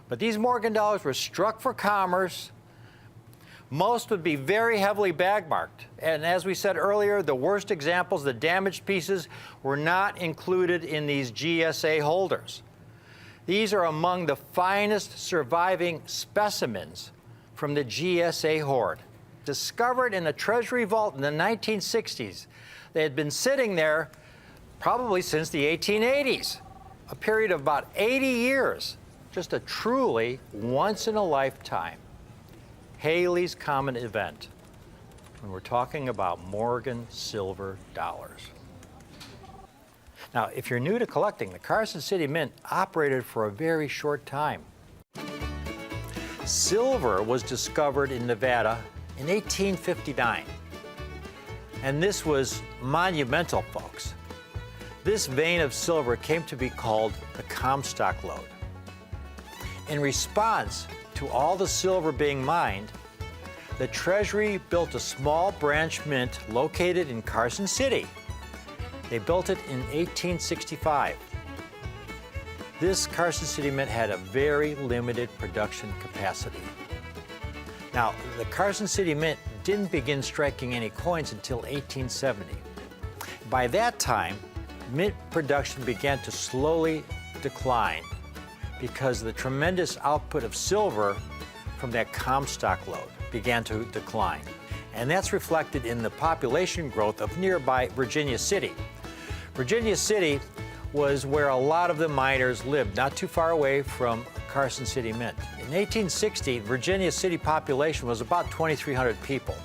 But these Morgan dollars were struck for commerce. Most would be very heavily bag marked. And as we said earlier, the worst examples, the damaged pieces, were not included in these GSA holders. These are among the finest surviving specimens from the GSA hoard. Discovered in the Treasury vault in the 1960s. They had been sitting there probably since the 1880s, a period of about 80 years. Just a truly once-in-a-lifetime Halley's Comet event when we're talking about Morgan silver dollars. Now, if you're new to collecting, the Carson City Mint operated for a very short time. Silver was discovered in Nevada in 1859, and this was monumental, folks. This vein of silver came to be called the Comstock Lode. In response to all the silver being mined, the Treasury built a small branch mint located in Carson City. They built it in 1865. This Carson City Mint had a very limited production capacity. Now, the Carson City Mint didn't begin striking any coins until 1870. By that time, mint production began to slowly decline because the tremendous output of silver from that Comstock Lode began to decline. And that's reflected in the population growth of nearby Virginia City. Virginia City was where a lot of the miners lived, not too far away from Carson City Mint. In 1860, Virginia City population was about 2,300 people.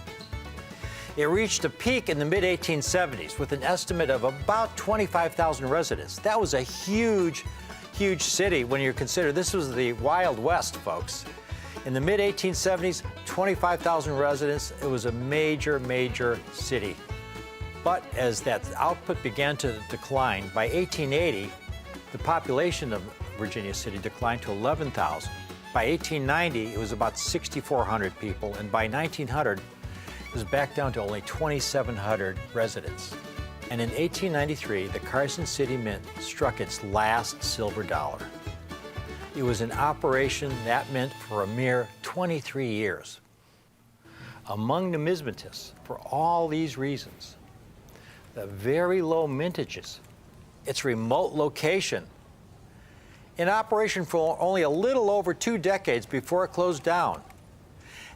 It reached a peak in the mid-1870s with an estimate of about 25,000 residents. That was a huge, huge city when you consider this was the Wild West, folks. In the mid-1870s, 25,000 residents. It was a major, major city. But as that output began to decline, by 1880, the population of Virginia City declined to 11,000. By 1890, it was about 6,400 people, and by 1900, it was back down to only 2,700 residents. And in 1893, the Carson City Mint struck its last silver dollar. It was in operation, that mint, for a mere 23 years. Among numismatists, for all these reasons, the very low mintages, its remote location, in operation for only a little over 2 decades before it closed down,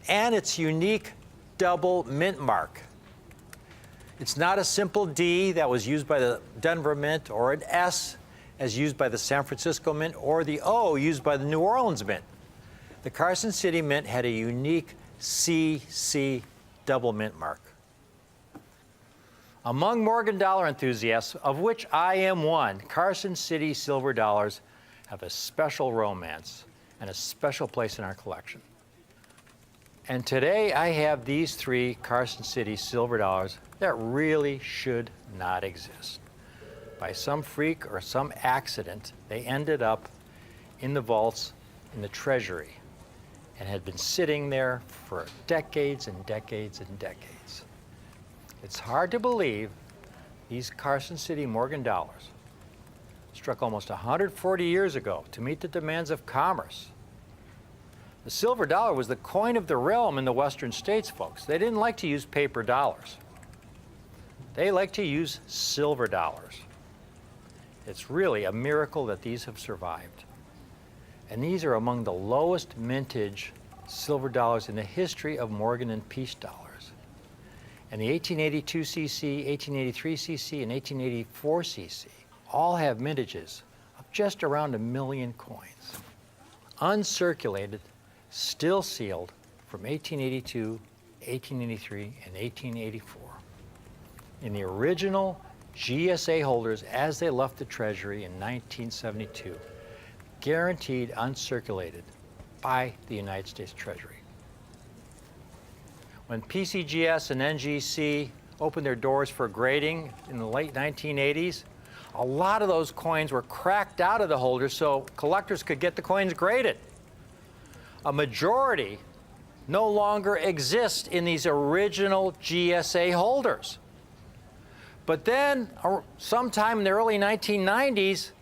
and its unique double mint mark. It's not a simple D that was used by the Denver Mint, or an S as used by the San Francisco Mint, or the O used by the New Orleans Mint. The Carson City Mint had a unique CC double mint mark. Among Morgan dollar enthusiasts, of which I am one, Carson City silver dollars have a special romance and a special place in our collection. And today I have these 3 Carson City silver dollars that really should not exist. By some freak or some accident, they ended up in the vaults in the Treasury and had been sitting there for decades and decades and decades. It's hard to believe these Carson City Morgan dollars, struck almost 140 years ago to meet the demands of commerce. The silver dollar was the coin of the realm in the western states, folks. They didn't like to use paper dollars. They liked to use silver dollars. It's really a miracle that these have survived. And these are among the lowest mintage silver dollars in the history of Morgan and Peace dollars. And the 1882 cc, 1883 cc, and 1884 cc all have mintages of just around 1 million coins. Uncirculated, still sealed from 1882, 1883, and 1884. In the original GSA holders as they left the Treasury in 1972, guaranteed uncirculated by the United States Treasury. When PCGS and NGC opened their doors for grading in the late 1980s, a lot of those coins were cracked out of the holders so collectors could get the coins graded. A majority no longer exist in these original GSA holders. But then, sometime in the early 1990s,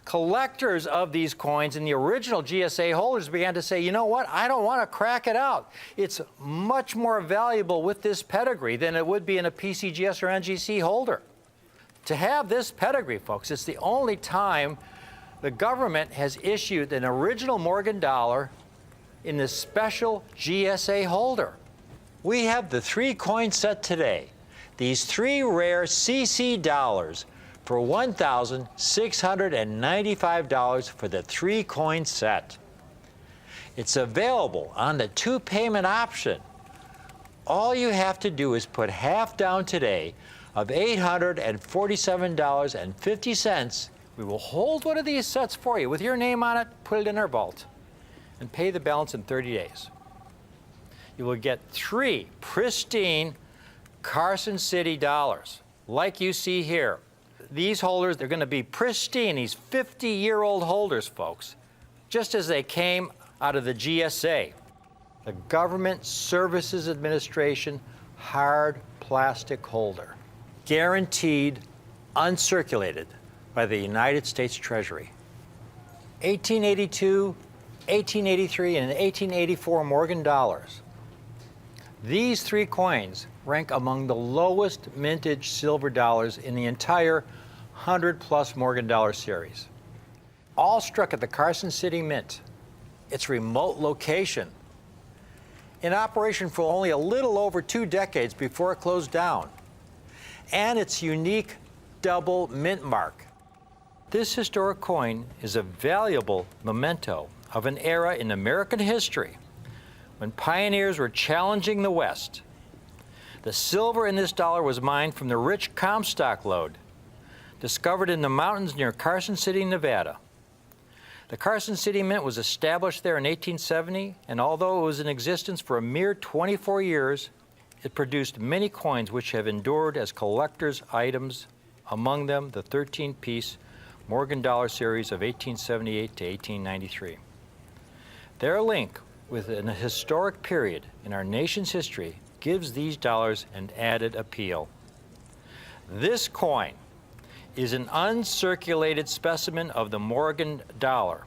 collectors of these coins and the original GSA holders began to say, you know what, I don't want to crack it out. It's much more valuable with this pedigree than it would be in a PCGS or NGC holder. To have this pedigree, folks, it's the only time the government has issued an original Morgan dollar in this special GSA holder. We have the 3-coin set today. These 3 rare CC dollars for $1,695 for the 3-coin set. It's available on the 2-payment option. All you have to do is put half down today of $847.50. We will hold one of these sets for you with your name on it, put it in our vault, and pay the balance in 30 days. You will get 3 pristine Carson City dollars, like you see here. These holders, they're going to be pristine, these 50-year-old holders, folks, just as they came out of the GSA, the Government Services Administration hard plastic holder, guaranteed uncirculated by the United States Treasury. 1882, 1883, and 1884 Morgan dollars. These 3 coins rank among the lowest mintage silver dollars in the entire 100-plus Morgan dollar series. All struck at the Carson City Mint, its remote location, in operation for only a little over 2 decades before it closed down, and its unique double mint mark. This historic coin is a valuable memento of an era in American history when pioneers were challenging the West. The silver in this dollar was mined from the rich Comstock lode, discovered in the mountains near Carson City, Nevada. The Carson City Mint was established there in 1870, and although it was in existence for a mere 24 years, it produced many coins which have endured as collector's items, among them the 13-piece Morgan dollar series of 1878 to 1893. Their link with a historic period in our nation's history gives these dollars an added appeal. This coin is an uncirculated specimen of the Morgan dollar,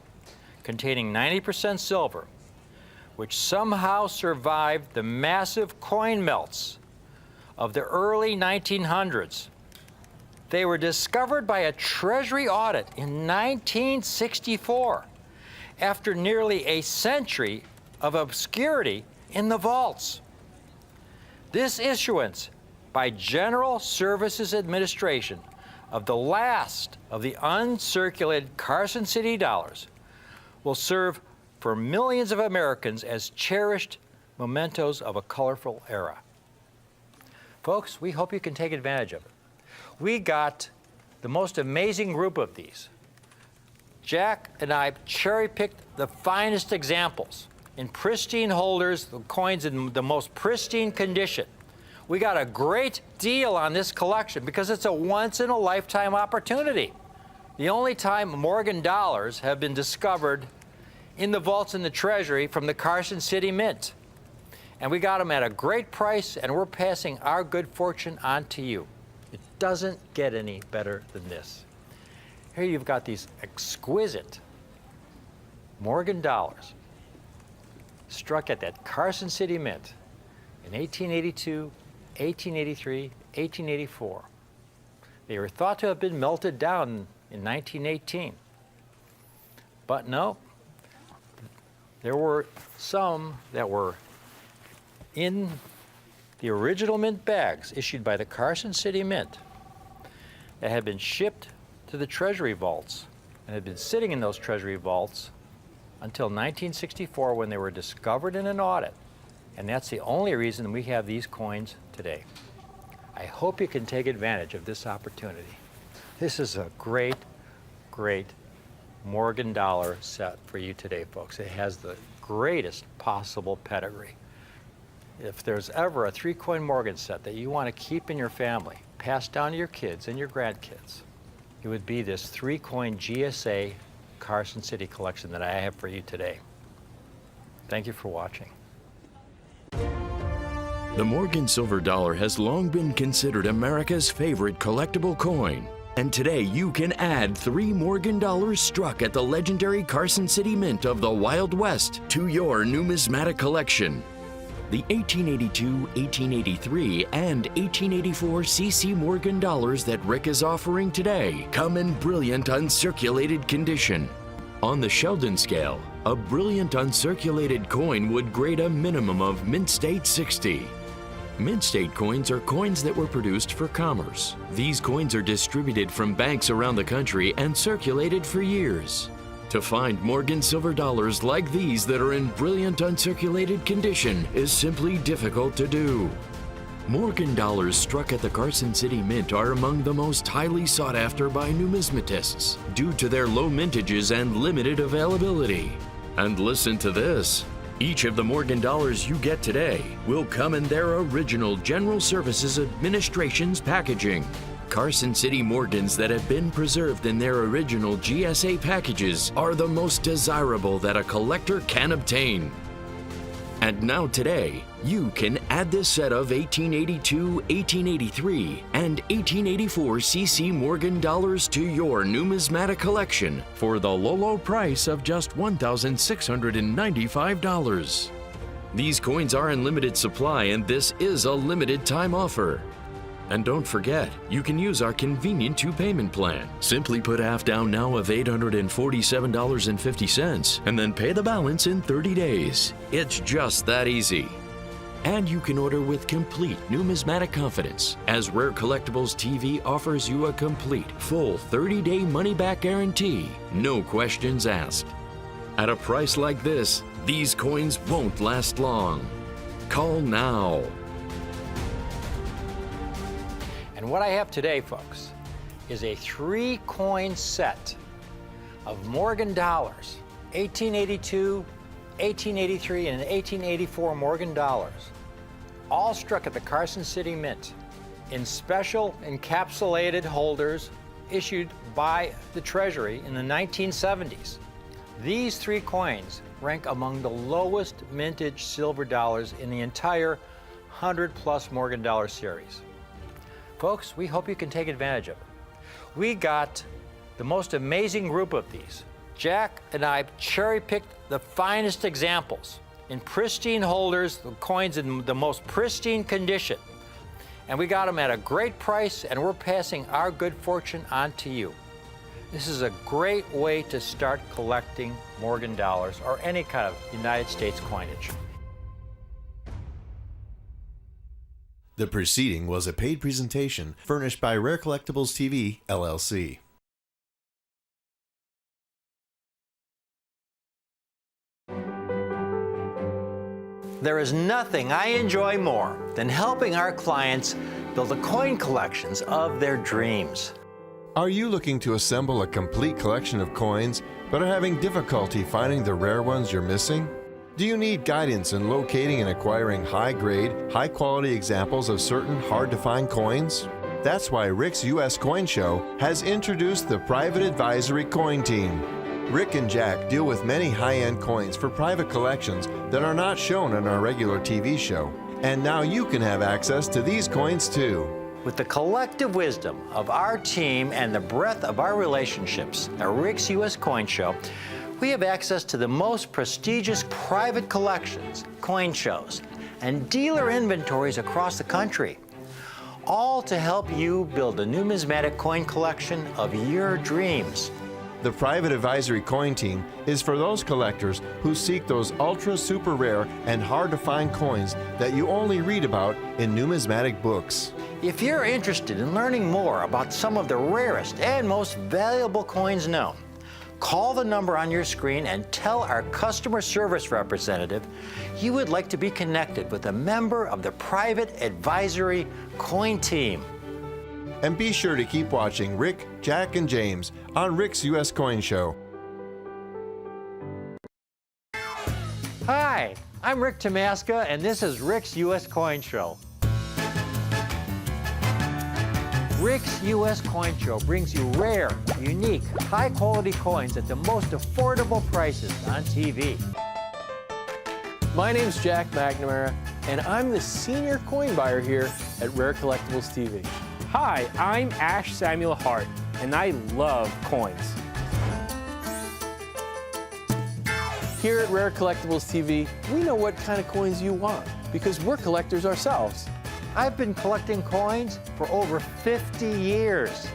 containing 90% silver, which somehow survived the massive coin melts of the early 1900s. They were discovered by a Treasury audit in 1964, after nearly a century of obscurity in the vaults. This issuance by General Services Administration of the last of the uncirculated Carson City dollars will serve for millions of Americans as cherished mementos of a colorful era. Folks, we hope you can take advantage of it. We got the most amazing group of these. Jack and I cherry-picked the finest examples in pristine holders, the coins in the most pristine condition. We got a great deal on this collection because it's a once-in-a-lifetime opportunity. The only time Morgan dollars have been discovered in the vaults in the Treasury from the Carson City Mint. And we got them at a great price, and we're passing our good fortune on to you. It doesn't get any better than this. Here you've got these exquisite Morgan dollars struck at that Carson City Mint in 1882, 1883, 1884. They were thought to have been melted down in 1918. But no, there were some that were in the original mint bags issued by the Carson City Mint that had been shipped to the Treasury vaults and had been sitting in those Treasury vaults until 1964 when they were discovered in an audit. And that's the only reason we have these coins today. I hope you can take advantage of this opportunity. This is a great, great Morgan dollar set for you today, folks. It has the greatest possible pedigree. If there's ever a 3-coin Morgan set that you want to keep in your family, pass down to your kids and your grandkids, it would be this 3-coin GSA Carson City collection that I have for you today. Thank you for watching. The Morgan silver dollar has long been considered America's favorite collectible coin. And today you can add 3 Morgan dollars struck at the legendary Carson City Mint of the Wild West to your numismatic collection. The 1882, 1883, and 1884 C.C. Morgan dollars that Rick is offering today come in brilliant uncirculated condition. On the Sheldon scale, a brilliant uncirculated coin would grade a minimum of Mint State 60. Mint State coins are coins that were produced for commerce. These coins are distributed from banks around the country and circulated for years. To find Morgan silver dollars like these that are in brilliant uncirculated condition is simply difficult to do. Morgan dollars struck at the Carson City Mint are among the most highly sought after by numismatists due to their low mintages and limited availability. And listen to this. Each of the Morgan dollars you get today will come in their original General Services Administration's packaging. Carson City Morgans that have been preserved in their original GSA packages are the most desirable that a collector can obtain. And now today, you can add this set of 1882, 1883, and 1884 C.C. Morgan dollars to your numismatic collection for the low price of just $1,695. These coins are in limited supply, and this is a limited time offer. And don't forget, you can use our convenient 2-payment plan. Simply put half down now of $847.50 and then pay the balance in 30 days. It's just that easy. And you can order with complete numismatic confidence, as Rare Collectibles TV offers you a complete, full 30-day money-back guarantee, no questions asked. At a price like this, these coins won't last long. Call now. And what I have today, folks, is a 3-coin set of Morgan dollars, 1882, 1883, and 1884 Morgan dollars, all struck at the Carson City Mint in special encapsulated holders issued by the Treasury in the 1970s. These 3 coins rank among the lowest mintage silver dollars in the entire 100-plus Morgan dollar series. Folks, we hope you can take advantage of it. We got the most amazing group of these. Jack and I cherry-picked the finest examples in pristine holders, the coins in the most pristine condition. And we got them at a great price, and we're passing our good fortune on to you. This is a great way to start collecting Morgan dollars or any kind of United States coinage. The preceding was a paid presentation furnished by Rare Collectibles TV, LLC. There is nothing I enjoy more than helping our clients build the coin collections of their dreams. Are you looking to assemble a complete collection of coins, but are having difficulty finding the rare ones you're missing? Do you need guidance in locating and acquiring high-grade, high-quality examples of certain hard-to-find coins? That's why Rick's U.S. Coin Show has introduced the Private Advisory Coin Team. Rick and Jack deal with many high-end coins for private collections that are not shown on our regular TV show. And now you can have access to these coins too. With the collective wisdom of our team and the breadth of our relationships at Rick's U.S. Coin Show, we have access to the most prestigious private collections, coin shows, and dealer inventories across the country, all to help you build a numismatic coin collection of your dreams. The Private Advisory Coin Team is for those collectors who seek those ultra super rare and hard to find coins that you only read about in numismatic books. If you're interested in learning more about some of the rarest and most valuable coins known, call the number on your screen and tell our customer service representative you would like to be connected with a member of the Private Advisory Coin Team. And be sure to keep watching Rick, Jack, and James on Rick's U.S. Coin Show. Hi, I'm Rick Tamaska, and this is Rick's U.S. Coin Show. Rick's U.S. Coin Show brings you rare, unique, high-quality coins at the most affordable prices on TV. My name's Jack McNamara, and I'm the senior coin buyer here at Rare Collectibles TV. Hi, I'm Ash Samuel Hart, and I love coins. Here at Rare Collectibles TV, we know what kind of coins you want because we're collectors ourselves. I've been collecting coins for over 50 years.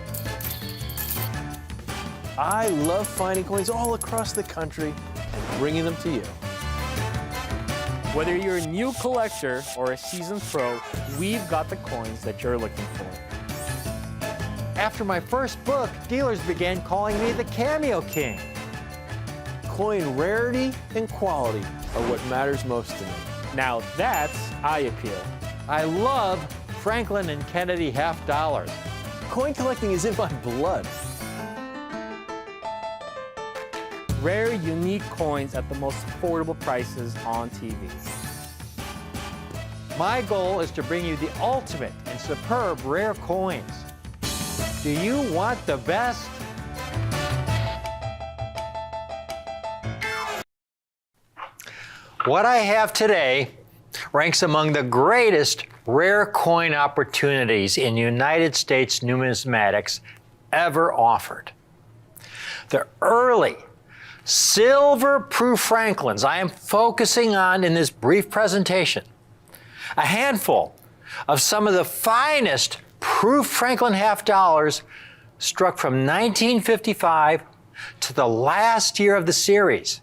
I love finding coins all across the country and bringing them to you. Whether you're a new collector or a seasoned pro, we've got the coins that you're looking for. After my first book, dealers began calling me the Cameo King. Coin rarity and quality are what matters most to me. Now that's eye appeal. I love Franklin and Kennedy half dollars. Coin collecting is in my blood. Rare, unique coins at the most affordable prices on TV. My goal is to bring you the ultimate and superb rare coins. Do you want the best? What I have today ranks among the greatest rare coin opportunities in United States numismatics ever offered. The early silver-proof Franklins I am focusing on in this brief presentation. A handful of some of the finest proof Franklin half dollars struck from 1955 to the last year of the series,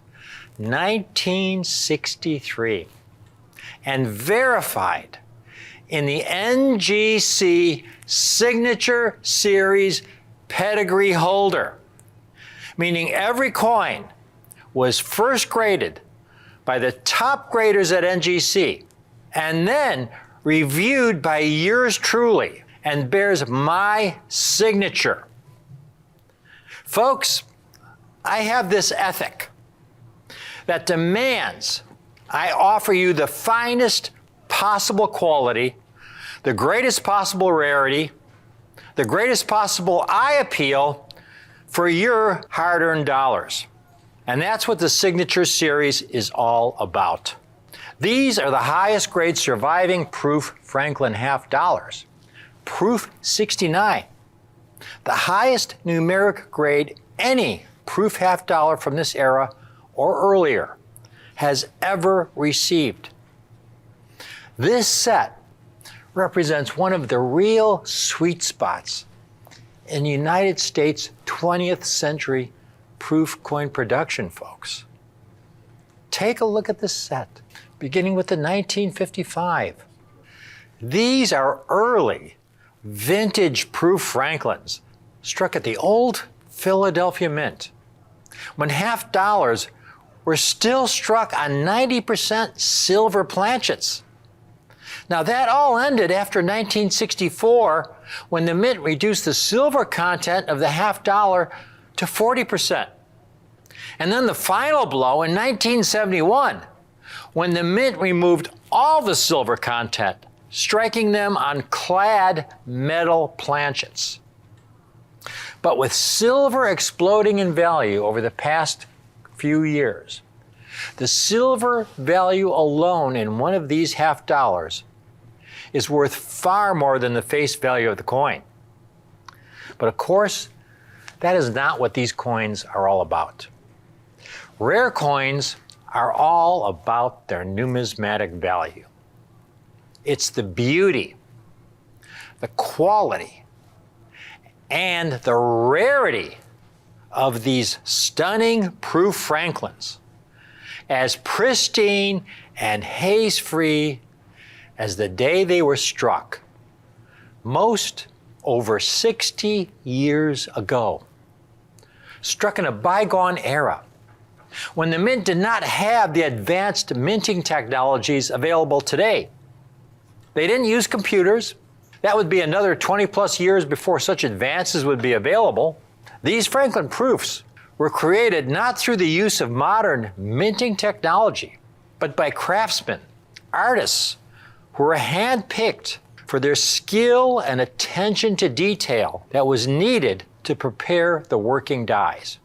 1963, and verified in the NGC Signature Series pedigree holder, meaning every coin was first graded by the top graders at NGC and then reviewed by yours truly and bears my signature. Folks, I have this ethic that demands I offer you the finest possible quality, the greatest possible rarity, the greatest possible eye appeal for your hard-earned dollars. And that's what the Signature Series is all about. These are the highest grade surviving proof Franklin half dollars, proof 69, the highest numeric grade any proof half dollar from this era or earlier has ever received. This set represents one of the real sweet spots in United States 20th century proof coin production, folks. Take a look at this set, beginning with the 1955. These are early vintage proof Franklins struck at the old Philadelphia Mint, when half dollars were still struck on 90% silver planchets. Now that all ended after 1964, when the Mint reduced the silver content of the half dollar to 40%. And then the final blow in 1971, when the Mint removed all the silver content, striking them on clad metal planchets. But with silver exploding in value over the past few years, the silver value alone in one of these half dollars is worth far more than the face value of the coin. But of course, that is not what these coins are all about. Rare coins are all about their numismatic value. It's the beauty, the quality, and the rarity of these stunning proof Franklins, as pristine and haze-free as the day they were struck, most over 60 years ago. Struck in a bygone era, when the Mint did not have the advanced minting technologies available today. They didn't use computers. That would be another 20 plus years before such advances would be available. These Franklin proofs were created not through the use of modern minting technology, but by craftsmen, artists who were handpicked for their skill and attention to detail that was needed to prepare the working dies.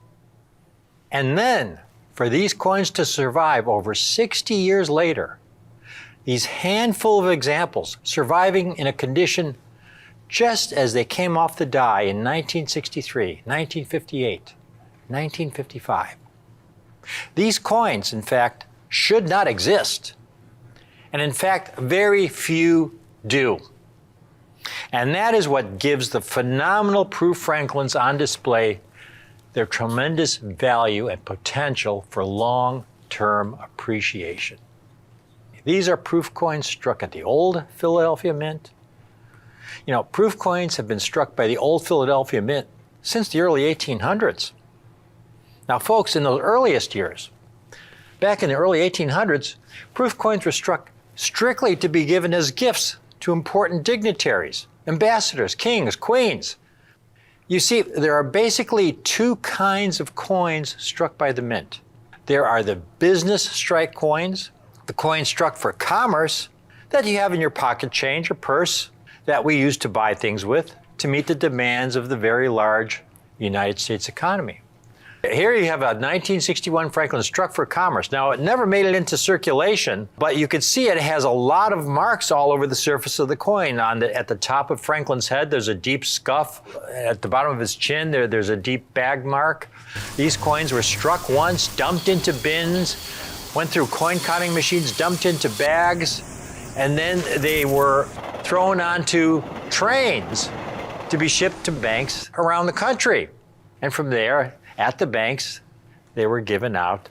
And then, for these coins to survive over 60 years later, these handful of examples surviving in a condition just as they came off the die in 1963, 1958, 1955. These coins, in fact, should not exist. And in fact, very few do. And that is what gives the phenomenal proof Franklins on display their tremendous value and potential for long-term appreciation. These are proof coins struck at the old Philadelphia Mint. You know, proof coins have been struck by the old Philadelphia Mint since the early 1800s. Now, folks, in those earliest years, back in the early 1800s, proof coins were struck strictly to be given as gifts to important dignitaries, ambassadors, kings, queens. You see, there are basically two kinds of coins struck by the mint. There are the business strike coins, the coins struck for commerce that you have in your pocket change or purse that we use to buy things with to meet the demands of the very large United States economy. Here you have a 1961 Franklin struck for commerce. Now, it never made it into circulation, but you can see it has a lot of marks all over the surface of the coin. At the top of Franklin's head, there's a deep scuff. At the bottom of his chin, there's a deep bag mark. These coins were struck once, dumped into bins, went through coin counting machines, dumped into bags, and then they were thrown onto trains to be shipped to banks around the country. And from there, at the banks, they were given out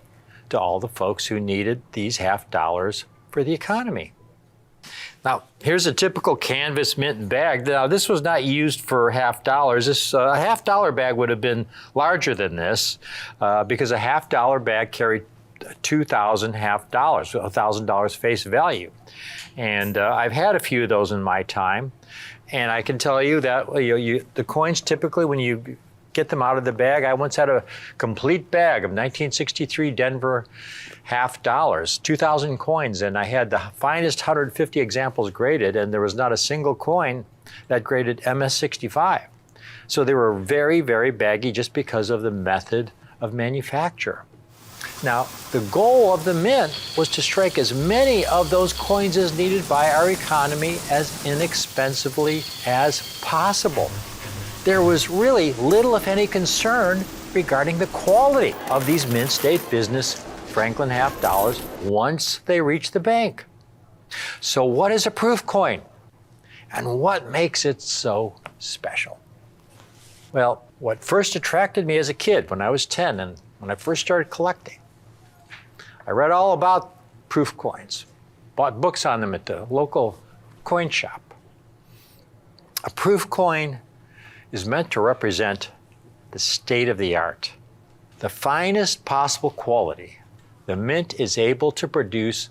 to all the folks who needed these half dollars for the economy. Now, here's a typical canvas mint bag. Now, this was not used for half dollars. This a half dollar bag would have been larger than this because a half dollar bag carried 2,000 half dollars, $1,000 face value. And I've had a few of those in my time. And I can tell you that the coins typically, when you get them out of the bag. I once had a complete bag of 1963 Denver half dollars, 2,000 coins, and I had the finest 150 examples graded, and there was not a single coin that graded MS65. So they were very, very baggy just because of the method of manufacture. Now, the goal of the mint was to strike as many of those coins as needed by our economy as inexpensively as possible. There was really little, if any, concern regarding the quality of these mint state business Franklin half dollars once they reached the bank. So what is a proof coin? And what makes it so special? Well, what first attracted me as a kid when I was 10 and when I first started collecting, I read all about proof coins, bought books on them at the local coin shop. A proof coin is meant to represent the state of the art, the finest possible quality the mint is able to produce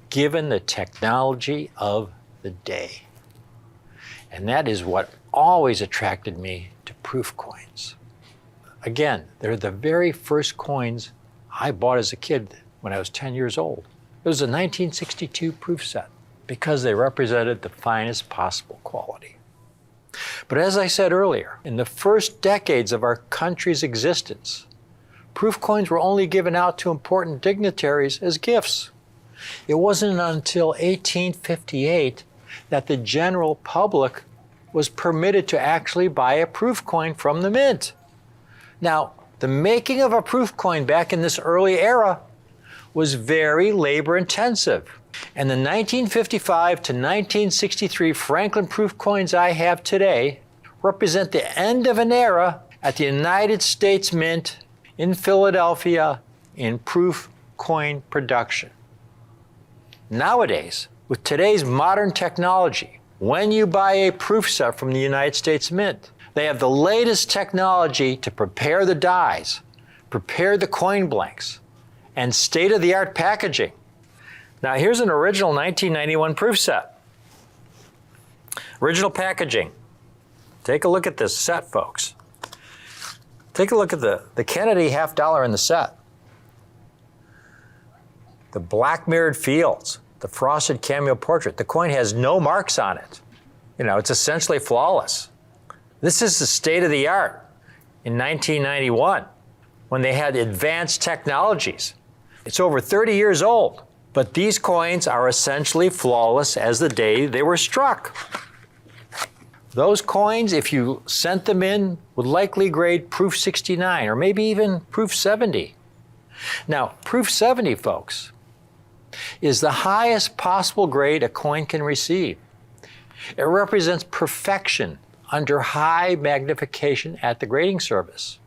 given the technology of the day. And that is what always attracted me to proof coins. Again, they're the very first coins I bought as a kid when I was 10 years old. It was a 1962 proof set because they represented the finest possible quality. But as I said earlier, in the first decades of our country's existence, proof coins were only given out to important dignitaries as gifts. It wasn't until 1858 that the general public was permitted to actually buy a proof coin from the mint. Now, the making of a proof coin back in this early era was very labor intensive. And the 1955 to 1963 Franklin proof coins I have today represent the end of an era at the United States Mint in Philadelphia in proof coin production. Nowadays, with today's modern technology, when you buy a proof set from the United States Mint, they have the latest technology to prepare the dies, prepare the coin blanks, and state-of-the-art packaging. Now, here's an original 1991 proof set. Original packaging. Take a look at this set, folks. Take a look at the Kennedy half dollar in the set. The black mirrored fields, the frosted cameo portrait. The coin has no marks on it. You know, it's essentially flawless. This is the state of the art in 1991 when they had advanced technologies. It's over 30 years old. But these coins are essentially flawless as the day they were struck. Those coins, if you sent them in, would likely grade proof 69 or maybe even proof 70. Now, proof 70, folks, is the highest possible grade a coin can receive. It represents perfection under high magnification at the grading service.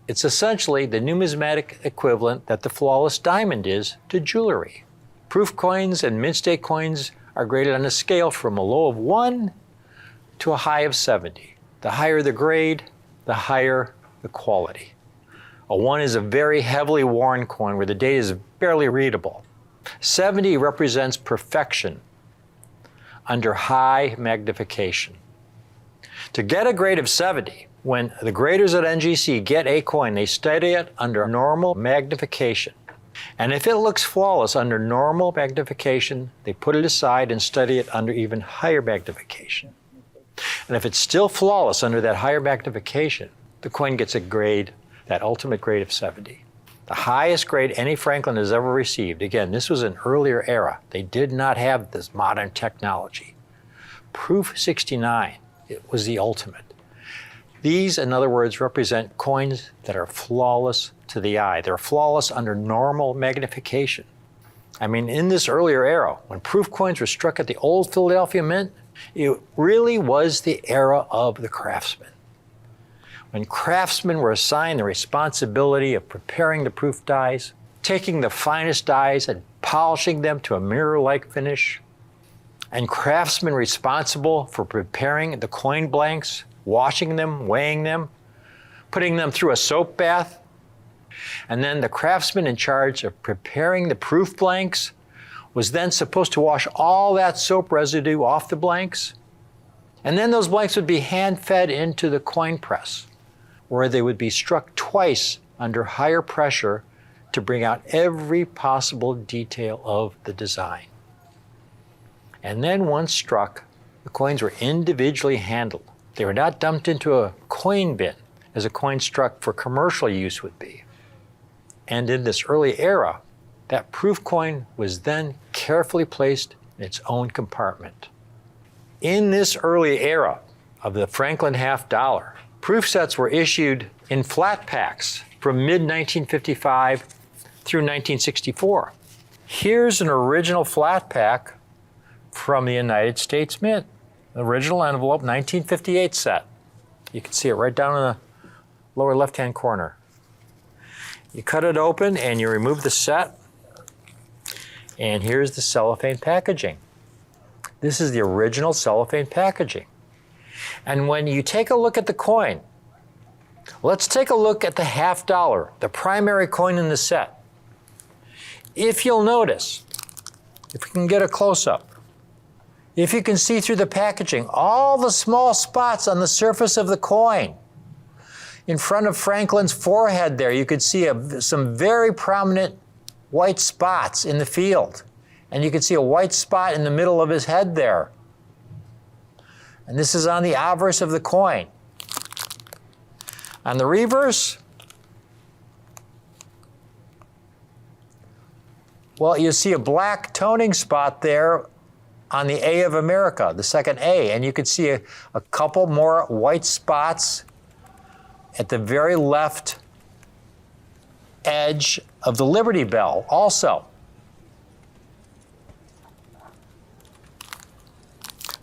It's essentially the numismatic equivalent that the flawless diamond is to jewelry. Proof coins and mint state coins are graded on a scale from a low of 1 to a high of 70. The higher the grade, the higher the quality. A 1 is a very heavily worn coin where the date is barely readable. 70 represents perfection under high magnification. To get a grade of 70, when the graders at NGC get a coin, they study it under normal magnification. And if it looks flawless under normal magnification, they put it aside and study it under even higher magnification. And if it's still flawless under that higher magnification, the coin gets a grade, that ultimate grade of 70. The highest grade any Franklin has ever received. Again, this was an earlier era. They did not have this modern technology. Proof 69, it was the ultimate. These, in other words, represent coins that are flawless to the eye. They're flawless under normal magnification. I mean, in this earlier era, when proof coins were struck at the old Philadelphia Mint, it really was the era of the craftsman. When craftsmen were assigned the responsibility of preparing the proof dies, taking the finest dies and polishing them to a mirror-like finish, and craftsmen responsible for preparing the coin blanks, washing them, weighing them, putting them through a soap bath, and then the craftsman in charge of preparing the proof blanks was then supposed to wash all that soap residue off the blanks, and then those blanks would be hand-fed into the coin press, where they would be struck twice under higher pressure to bring out every possible detail of the design. And then once struck, the coins were individually handled. They were not dumped into a coin bin, as a coin struck for commercial use would be. And in this early era, that proof coin was then carefully placed in its own compartment. In this early era of the Franklin half dollar, proof sets were issued in flat packs from mid-1955 through 1964. Here's an original flat pack from the United States Mint. Original envelope, 1958 set. You can see it right down in the lower left-hand corner. You cut it open and you remove the set. And here's the cellophane packaging. This is the original cellophane packaging. And when you take a look at the coin, let's take a look at the half dollar, the primary coin in the set. If you'll notice, if we can get a close-up, if you can see through the packaging, all the small spots on the surface of the coin. In front of Franklin's forehead there, you could see some very prominent white spots in the field. And you can see a white spot in the middle of his head there. And this is on the obverse of the coin. On the reverse, well, you see a black toning spot there on the A of America, the second A, and you can see a couple more white spots at the very left edge of the Liberty Bell also.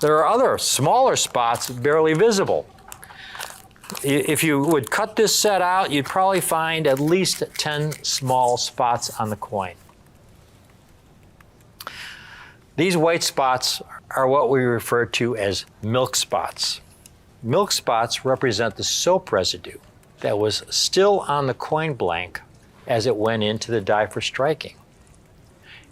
There are other smaller spots barely visible. If you would cut this set out, you'd probably find at least 10 small spots on the coin. These white spots are what we refer to as milk spots. Milk spots represent the soap residue that was still on the coin blank as it went into the die for striking.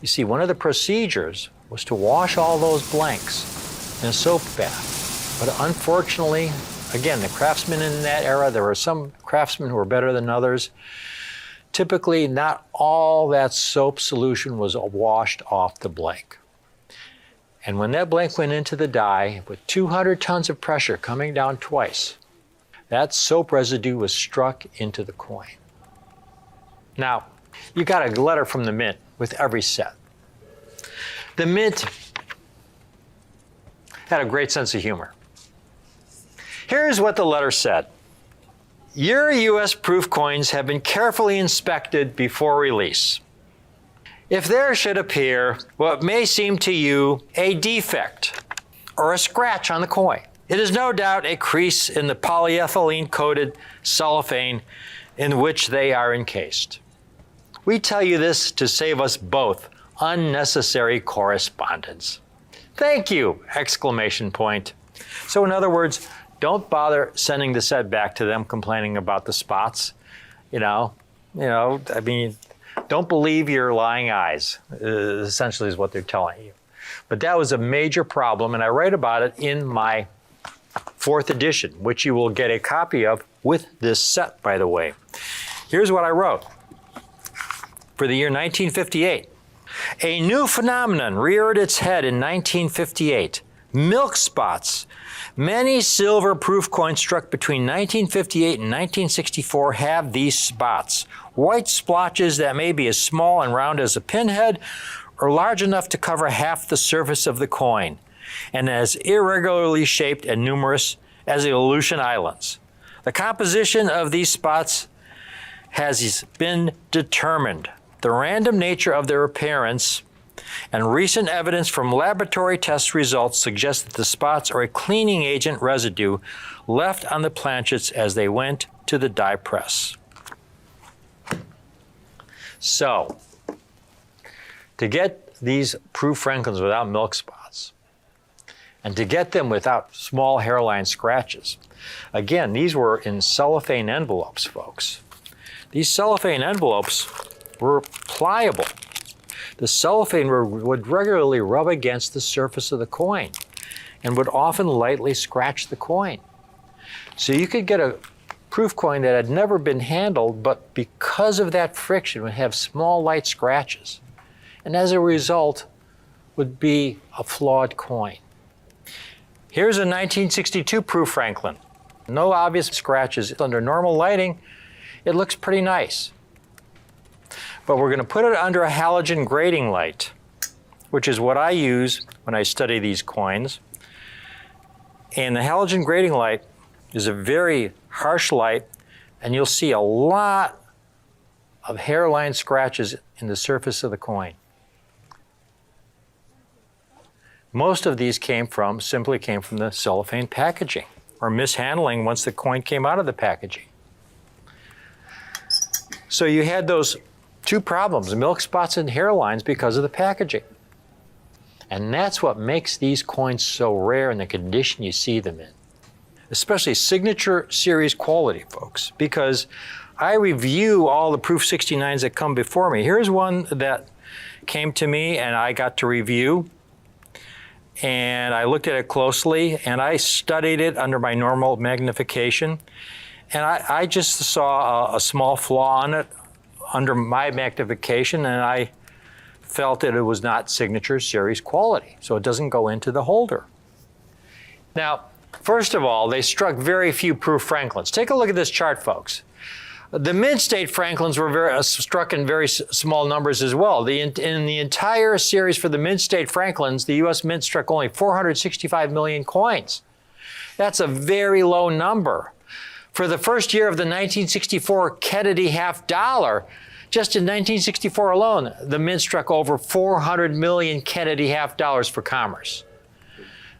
You see, one of the procedures was to wash all those blanks in a soap bath. But unfortunately, again, the craftsmen in that era, there were some craftsmen who were better than others. Typically, not all that soap solution was washed off the blank. And when that blank went into the die, with 200 tons of pressure coming down twice, that soap residue was struck into the coin. Now, you got a letter from the Mint with every set. The Mint had a great sense of humor. Here's what the letter said. Your U.S. proof coins have been carefully inspected before release. If there should appear what may seem to you a defect or a scratch on the coin, it is no doubt a crease in the polyethylene-coated cellophane in which they are encased. We tell you this to save us both unnecessary correspondence. Thank you! Exclamation point. So in other words, don't bother sending the set back to them complaining about the spots. I mean, don't believe your lying eyes, essentially is what they're telling you. But that was a major problem, and I write about it in my 4th edition, which you will get a copy of with this set, by the way. Here's what I wrote for the year 1958. A new phenomenon reared its head in 1958. Milk spots. Many silver proof coins struck between 1958 and 1964 have these spots. White splotches that may be as small and round as a pinhead or large enough to cover half the surface of the coin, and as irregularly shaped and numerous as the Aleutian Islands. The composition of these spots has been determined. The random nature of their appearance and recent evidence from laboratory test results suggest that the spots are a cleaning agent residue left on the planchets as they went to the die press. So, to get these proof Franklins without milk spots, and to get them without small hairline scratches, again, these were in cellophane envelopes, folks. These cellophane envelopes were pliable. The cellophane would regularly rub against the surface of the coin and would often lightly scratch the coin. So you could get a proof coin that had never been handled, but because of that friction would have small light scratches, and as a result would be a flawed coin. Here's a 1962 proof Franklin. No obvious scratches. Under normal lighting, it looks pretty nice. But we're going to put it under a halogen grading light, which is what I use when I study these coins. And the halogen grading light is a very harsh light, and you'll see a lot of hairline scratches in the surface of the coin. Most of these simply came from the cellophane packaging, or mishandling once the coin came out of the packaging. So you had those two problems, milk spots and hairlines, because of the packaging. And that's what makes these coins so rare in the condition you see them in. Especially signature series quality, folks, because I review all the Proof 69s that come before me. Here's one that came to me and I got to review. And I looked at it closely and I studied it under my normal magnification. And I just saw a small flaw on it under my magnification, and I felt that it was not signature series quality, so it doesn't go into the holder. Now, first of all, they struck very few proof Franklins. Take a look at this chart, folks. The mid-state Franklins were struck in very small numbers as well. In the entire series for the mid-state Franklins, the U.S. Mint struck only 465 million coins. That's a very low number. For the first year of the 1964 Kennedy half dollar, just in 1964 alone, the Mint struck over 400 million Kennedy half dollars for commerce.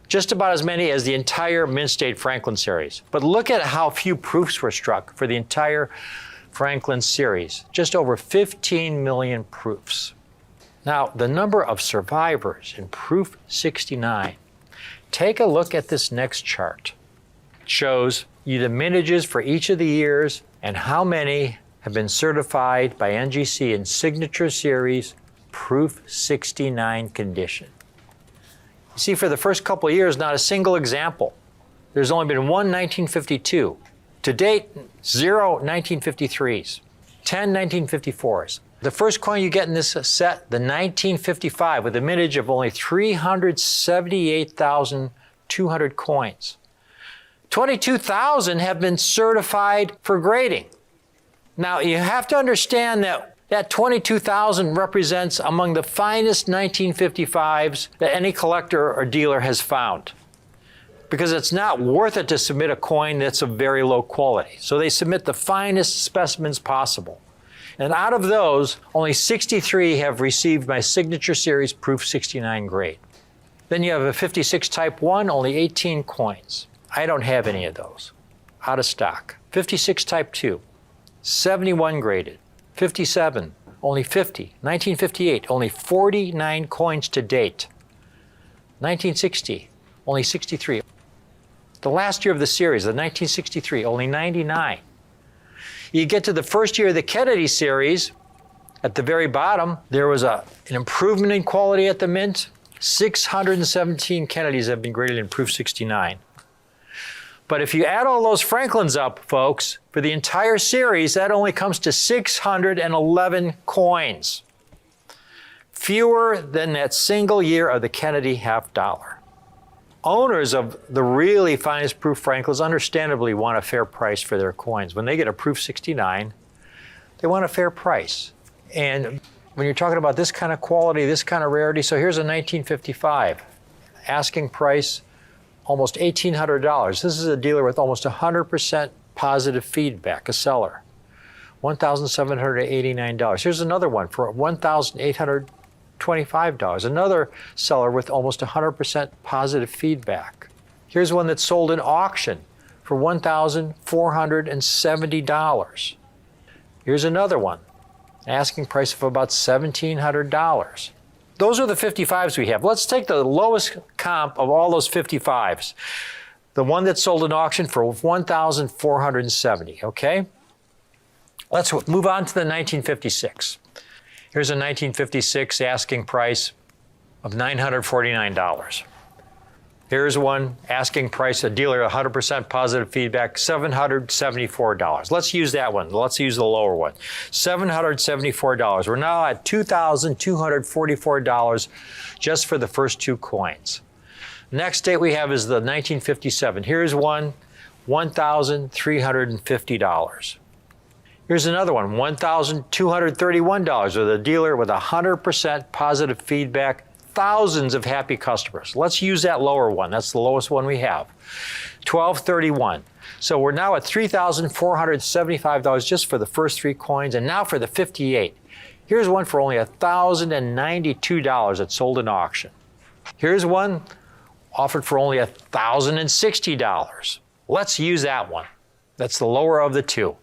Just about as many as the entire Mint State Franklin series. But look at how few proofs were struck for the entire Franklin series. Just over 15 million proofs. Now, the number of survivors in Proof 69. Take a look at this next chart. It shows you the mintages for each of the years and how many have been certified by NGC in signature series Proof 69 condition. You see, for the first couple of years, not a single example. There's only been one 1952. To date, 0 1953s, 10 1954s. The first coin you get in this set, the 1955, with a mintage of only 378,200 coins. 22,000 have been certified for grading. Now, you have to understand that 22,000 represents among the finest 1955s that any collector or dealer has found. because it's not worth it to submit a coin that's of very low quality. So they submit the finest specimens possible. And out of those, only 63 have received my Signature Series Proof 69 grade. Then you have a 56 Type 1, only 18 coins. I don't have any of those. Out of stock. 56 Type 2, 71 graded. 57, only 50. 1958, only 49 coins to date. 1960, only 63. The last year of the series, the 1963, only 99. You get to the first year of the Kennedy series, at the very bottom, there was an improvement in quality at the mint. 617 Kennedys have been graded in Proof 69. But if you add all those Franklins up, folks, for the entire series, that only comes to 611 coins. Fewer than that single year of the Kennedy half dollar. Owners of the really finest Proof Franklins understandably want a fair price for their coins. When they get a Proof 69, they want a fair price. And when you're talking about this kind of quality, this kind of rarity, so here's a 1955. Asking price, almost $1,800. This is a dealer with almost 100% positive feedback, a seller. $1,789. Here's another one for $1,825. Another seller with almost 100% positive feedback. Here's one that's sold in auction for $1,470. Here's another one, asking price of about $1,700. Those are the 55s we have. Let's take the lowest comp of all those 55s. The one that's sold in auction for $1,470, okay? Let's move on to the 1956. Here's a 1956 asking price of $949. Here's one asking price, a dealer, 100% positive feedback, $774. Let's use that one. Let's use the lower one. $774. We're now at $2,244 just for the first two coins. Next date we have is the 1957. Here's one, $1,350. Here's another one, $1,231 with a dealer with 100% positive feedback, thousands of happy customers. Let's use that lower one. That's the lowest one we have, $1,231. So we're now at $3,475 just for the first three coins, and now for the 58. Here's one for only $1,092 that's sold in auction. Here's one offered for only $1,060. Let's use that one. That's the lower of the two.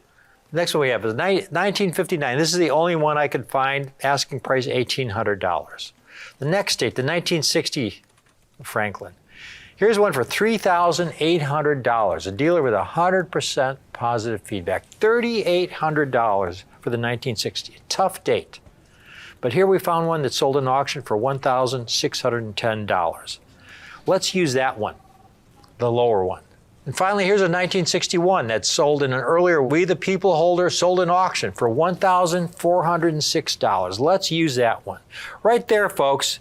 The next one we have is 1959. This is the only one I could find, asking price $1,800. The next date, the 1960 Franklin. Here's one for $3,800. A dealer with 100% positive feedback. $3,800 for the 1960. Tough date. But here we found one that sold in auction for $1,610. Let's use that one, the lower one. And finally, here's a 1961 that sold in an earlier We the People holder, sold in auction for $1,406. Let's use that one. Right there, folks,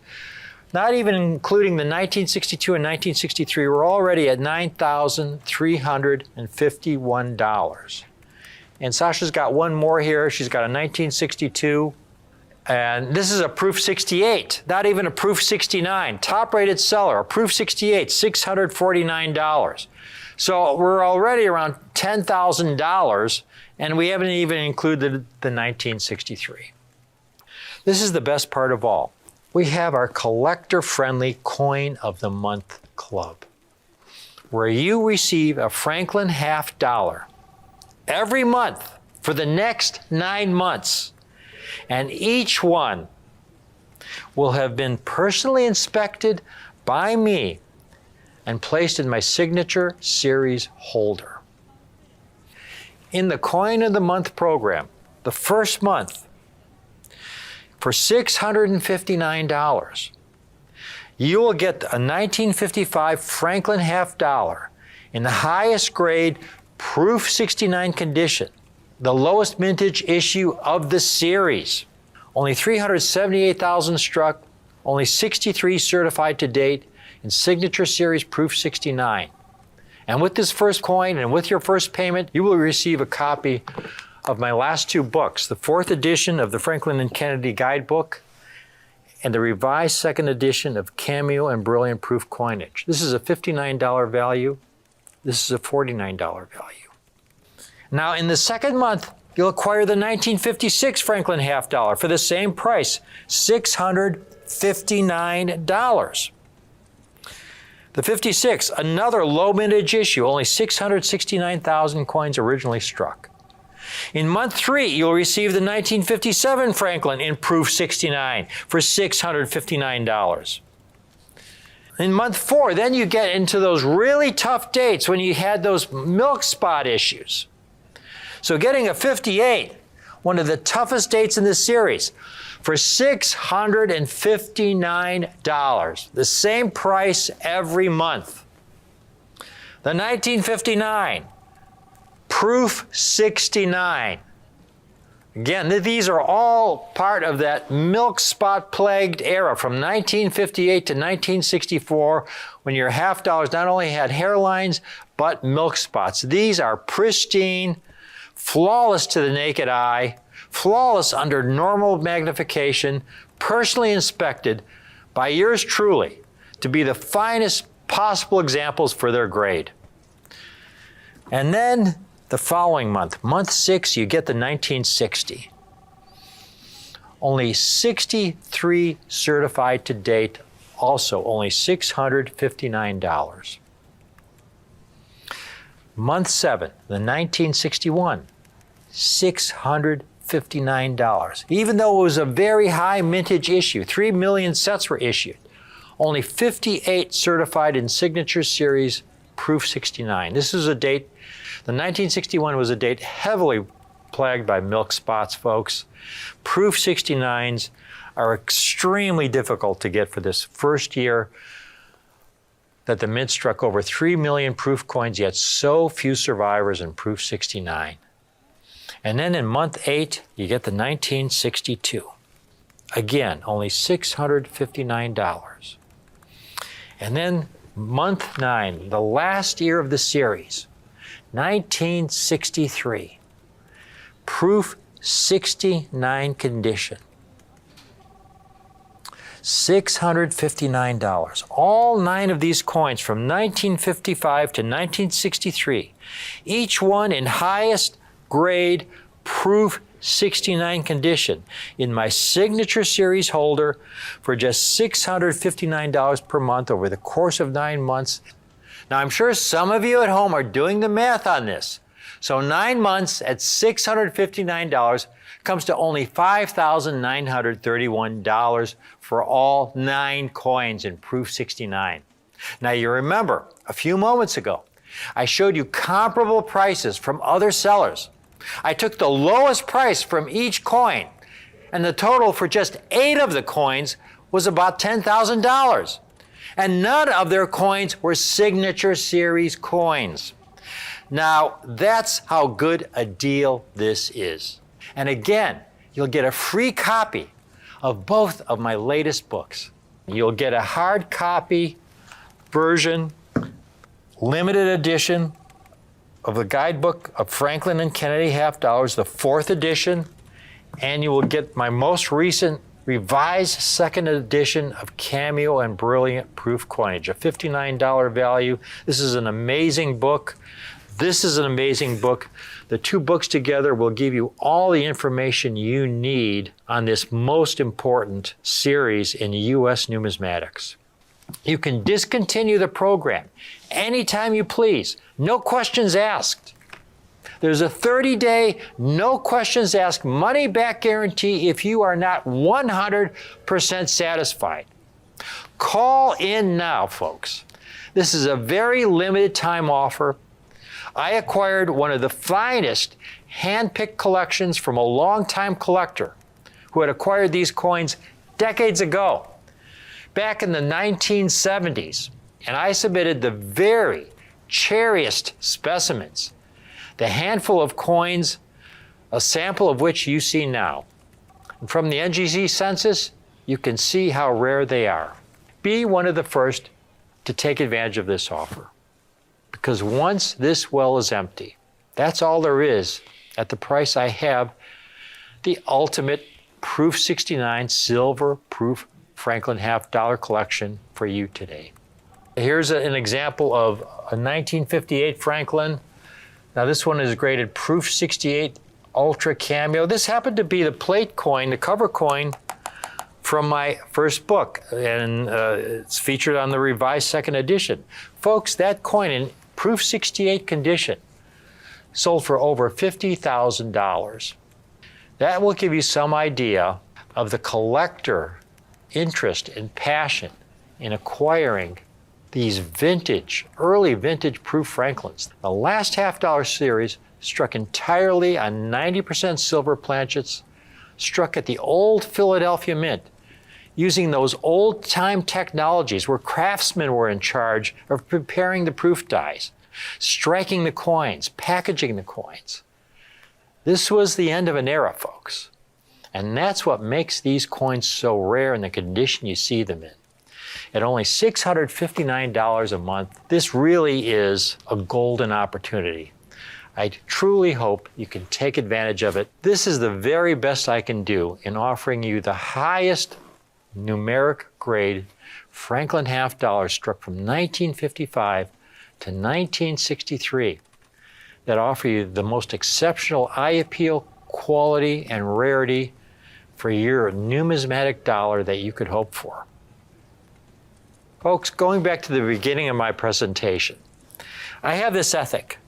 not even including the 1962 and 1963, we're already at $9,351. And Sasha's got one more here. She's got a 1962. And this is a Proof 68, not even a Proof 69. Top-rated seller, a Proof 68, $649. So we're already around $10,000, and we haven't even included the 1963. This is the best part of all. We have our collector-friendly Coin of the Month Club, where you receive a Franklin half dollar every month for the next 9 months. And each one will have been personally inspected by me and placed in my Signature Series holder. In the Coin of the Month program, the first month, for $659, you will get a 1955 Franklin half dollar in the highest grade Proof 69 condition, the lowest mintage issue of the series. Only 378,000 struck, only 63 certified to date in Signature Series Proof 69. And with this first coin and with your first payment, you will receive a copy of my last two books, the 4th edition of the Franklin and Kennedy Guidebook and the revised second edition of Cameo and Brilliant Proof coinage. This is a $59 value. This is a $49 value. Now, in the second month, you'll acquire the 1956 Franklin half dollar for the same price, $659. The 56, another low mintage issue, only 669,000 coins originally struck. In month 3, you'll receive the 1957 Franklin in proof 69 for $659. In month 4, then you get into those really tough dates when you had those milk spot issues. So getting a 58, one of the toughest dates in this series, for $659, the same price every month. The 1959, proof 69. Again, these are all part of that milk spot plagued era from 1958 to 1964, when your half dollars not only had hairlines, but milk spots. These are pristine, flawless to the naked eye, flawless under normal magnification, personally inspected by yours truly to be the finest possible examples for their grade. And then the following month, month 6, you get the 1960. Only 63 certified to date, also only $659. Month 7, the 1961, $659. Even though it was a very high mintage issue, 3 million sets were issued, only 58 certified in signature series, proof 69. This is a date, the 1961 was a date heavily plagued by milk spots, folks. Proof 69s are extremely difficult to get for this first year that the mint struck over 3 million proof coins, yet so few survivors in proof 69. And then in month 8, you get the 1962. Again, only $659. And then month 9, the last year of the series, 1963. Proof 69 condition. $659. All 9 of these coins from 1955 to 1963, each one in highest grade proof 69 condition in my signature series holder for just $659 per month over the course of 9 months. Now, I'm sure some of you at home are doing the math on this. So 9 months at $659 comes to only $5,931 for all 9 coins in proof 69. Now, you remember a few moments ago, I showed you comparable prices from other sellers. I took the lowest price from each coin, and the total for just 8 of the coins was about $10,000. And none of their coins were signature series coins. Now, that's how good a deal this is. And again, you'll get a free copy of both of my latest books. You'll get a hard copy version, limited edition of the guidebook of Franklin and Kennedy half dollars, the 4th edition, and you will get my most recent revised 2nd edition of Cameo and Brilliant Proof coinage, a $59 value. This is an amazing book. This is an amazing book. The 2 books together will give you all the information you need on this most important series in U.S. numismatics. You can discontinue the program anytime you please, no questions asked. There's a 30-day, no questions asked, money-back guarantee if you are not 100% satisfied. Call in now, folks. This is a very limited time offer. I acquired one of the finest hand-picked collections from a longtime collector who had acquired these coins decades ago, back in the 1970s, and I submitted the very cherished specimens, the handful of coins, a sample of which you see now. And from the NGC census, you can see how rare they are. Be one of the first to take advantage of this offer, because once this well is empty, that's all there is at the price I have, the ultimate proof 69 silver proof Franklin half-dollar collection for you today. Here's an example of a 1958 Franklin. Now this one is graded Proof 68 Ultra Cameo. This happened to be the plate coin, the cover coin from my first book, and it's featured on the revised second edition. Folks, that coin in Proof 68 condition sold for over $50,000. That will give you some idea of the collector interest and passion in acquiring these vintage, early vintage Proof Franklins. The last half-dollar series struck entirely on 90% silver planchets, struck at the old Philadelphia Mint, using those old-time technologies where craftsmen were in charge of preparing the proof dies, striking the coins, packaging the coins. This was the end of an era, folks. And that's what makes these coins so rare in the condition you see them in. At only $659 a month, this really is a golden opportunity. I truly hope you can take advantage of it. This is the very best I can do in offering you the highest numeric grade Franklin half-dollar struck from 1955 to 1963 that offer you the most exceptional eye appeal, quality, and rarity for your numismatic dollar that you could hope for. Folks, going back to the beginning of my presentation, I have this ethic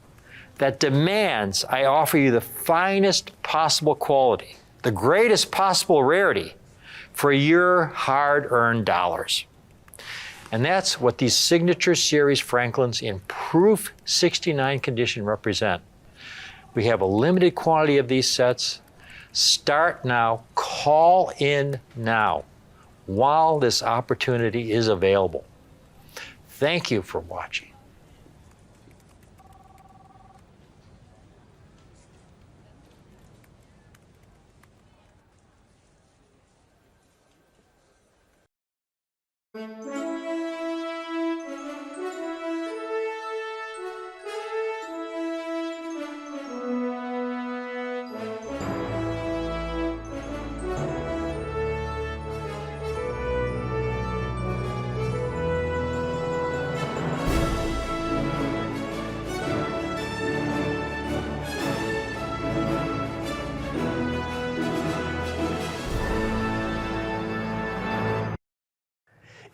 that demands I offer you the finest possible quality, the greatest possible rarity for your hard-earned dollars. And that's what these Signature Series Franklins in Proof 69 condition represent. We have a limited quantity of these sets. Start now, call in now, while this opportunity is available. Thank you for watching.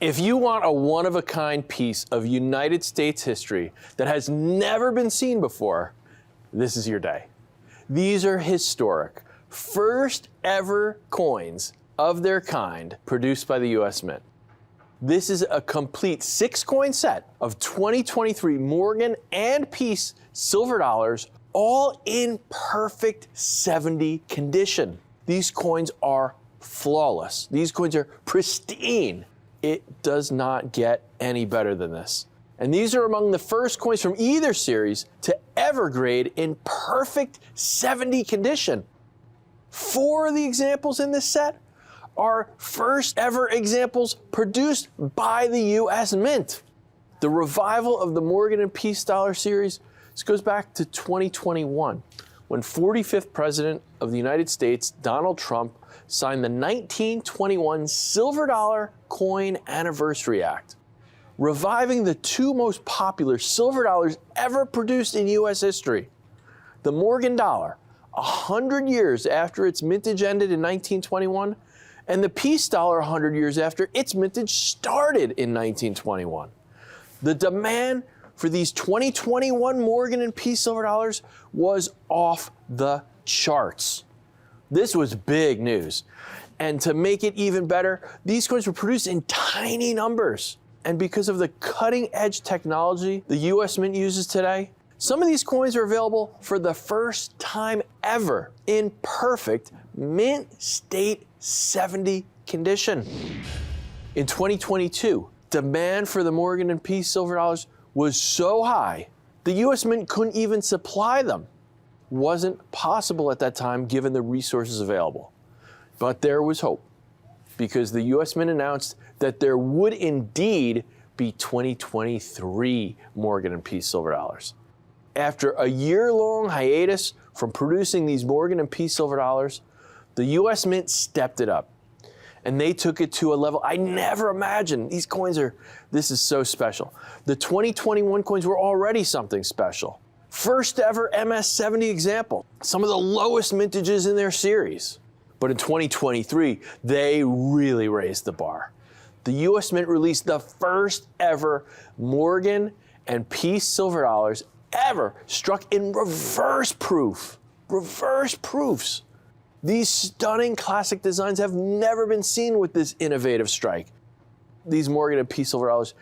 If you want a one-of-a-kind piece of United States history that has never been seen before, this is your day. These are historic, first ever coins of their kind produced by the U.S. Mint. This is a complete 6-coin set of 2023 Morgan and Peace silver dollars, all in perfect 70 condition. These coins are flawless. These coins are pristine. It does not get any better than this. And these are among the first coins from either series to ever grade in perfect 70 condition. 4 of the examples in this set are first ever examples produced by the U.S. Mint. The revival of the Morgan and Peace dollar series, this goes back to 2021, when 45th President of the United States, Donald Trump, signed the 1921 Silver Dollar Coin Anniversary Act, reviving the 2 most popular silver dollars ever produced in U.S. history. The Morgan dollar, 100 years after its mintage ended in 1921, and the Peace dollar 100 years after its mintage started in 1921. The demand for these 2021 Morgan and Peace silver dollars was off the charts. This was big news. And to make it even better, these coins were produced in tiny numbers. And because of the cutting edge technology the U.S. Mint uses today, some of these coins are available for the first time ever in perfect mint state 70 condition. In 2022, demand for the Morgan and Peace silver dollars was so high, the U.S. Mint couldn't even supply them. Wasn't possible at that time given the resources available. But there was hope, because the U.S. Mint announced that there would indeed be 2023 Morgan and Peace silver dollars. After a year-long hiatus from producing these Morgan and Peace silver dollars, the U.S. Mint stepped it up. And they took it to a level I never imagined. These coins this is so special. The 2021 coins were already something special. First ever MS-70 example, some of the lowest mintages in their series. But in 2023, they really raised the bar. The US Mint released the first ever Morgan and Peace silver dollars ever struck in reverse proof. Reverse proofs. These stunning classic designs have never been seen with this innovative strike. These Morgan and Peace silver dollars,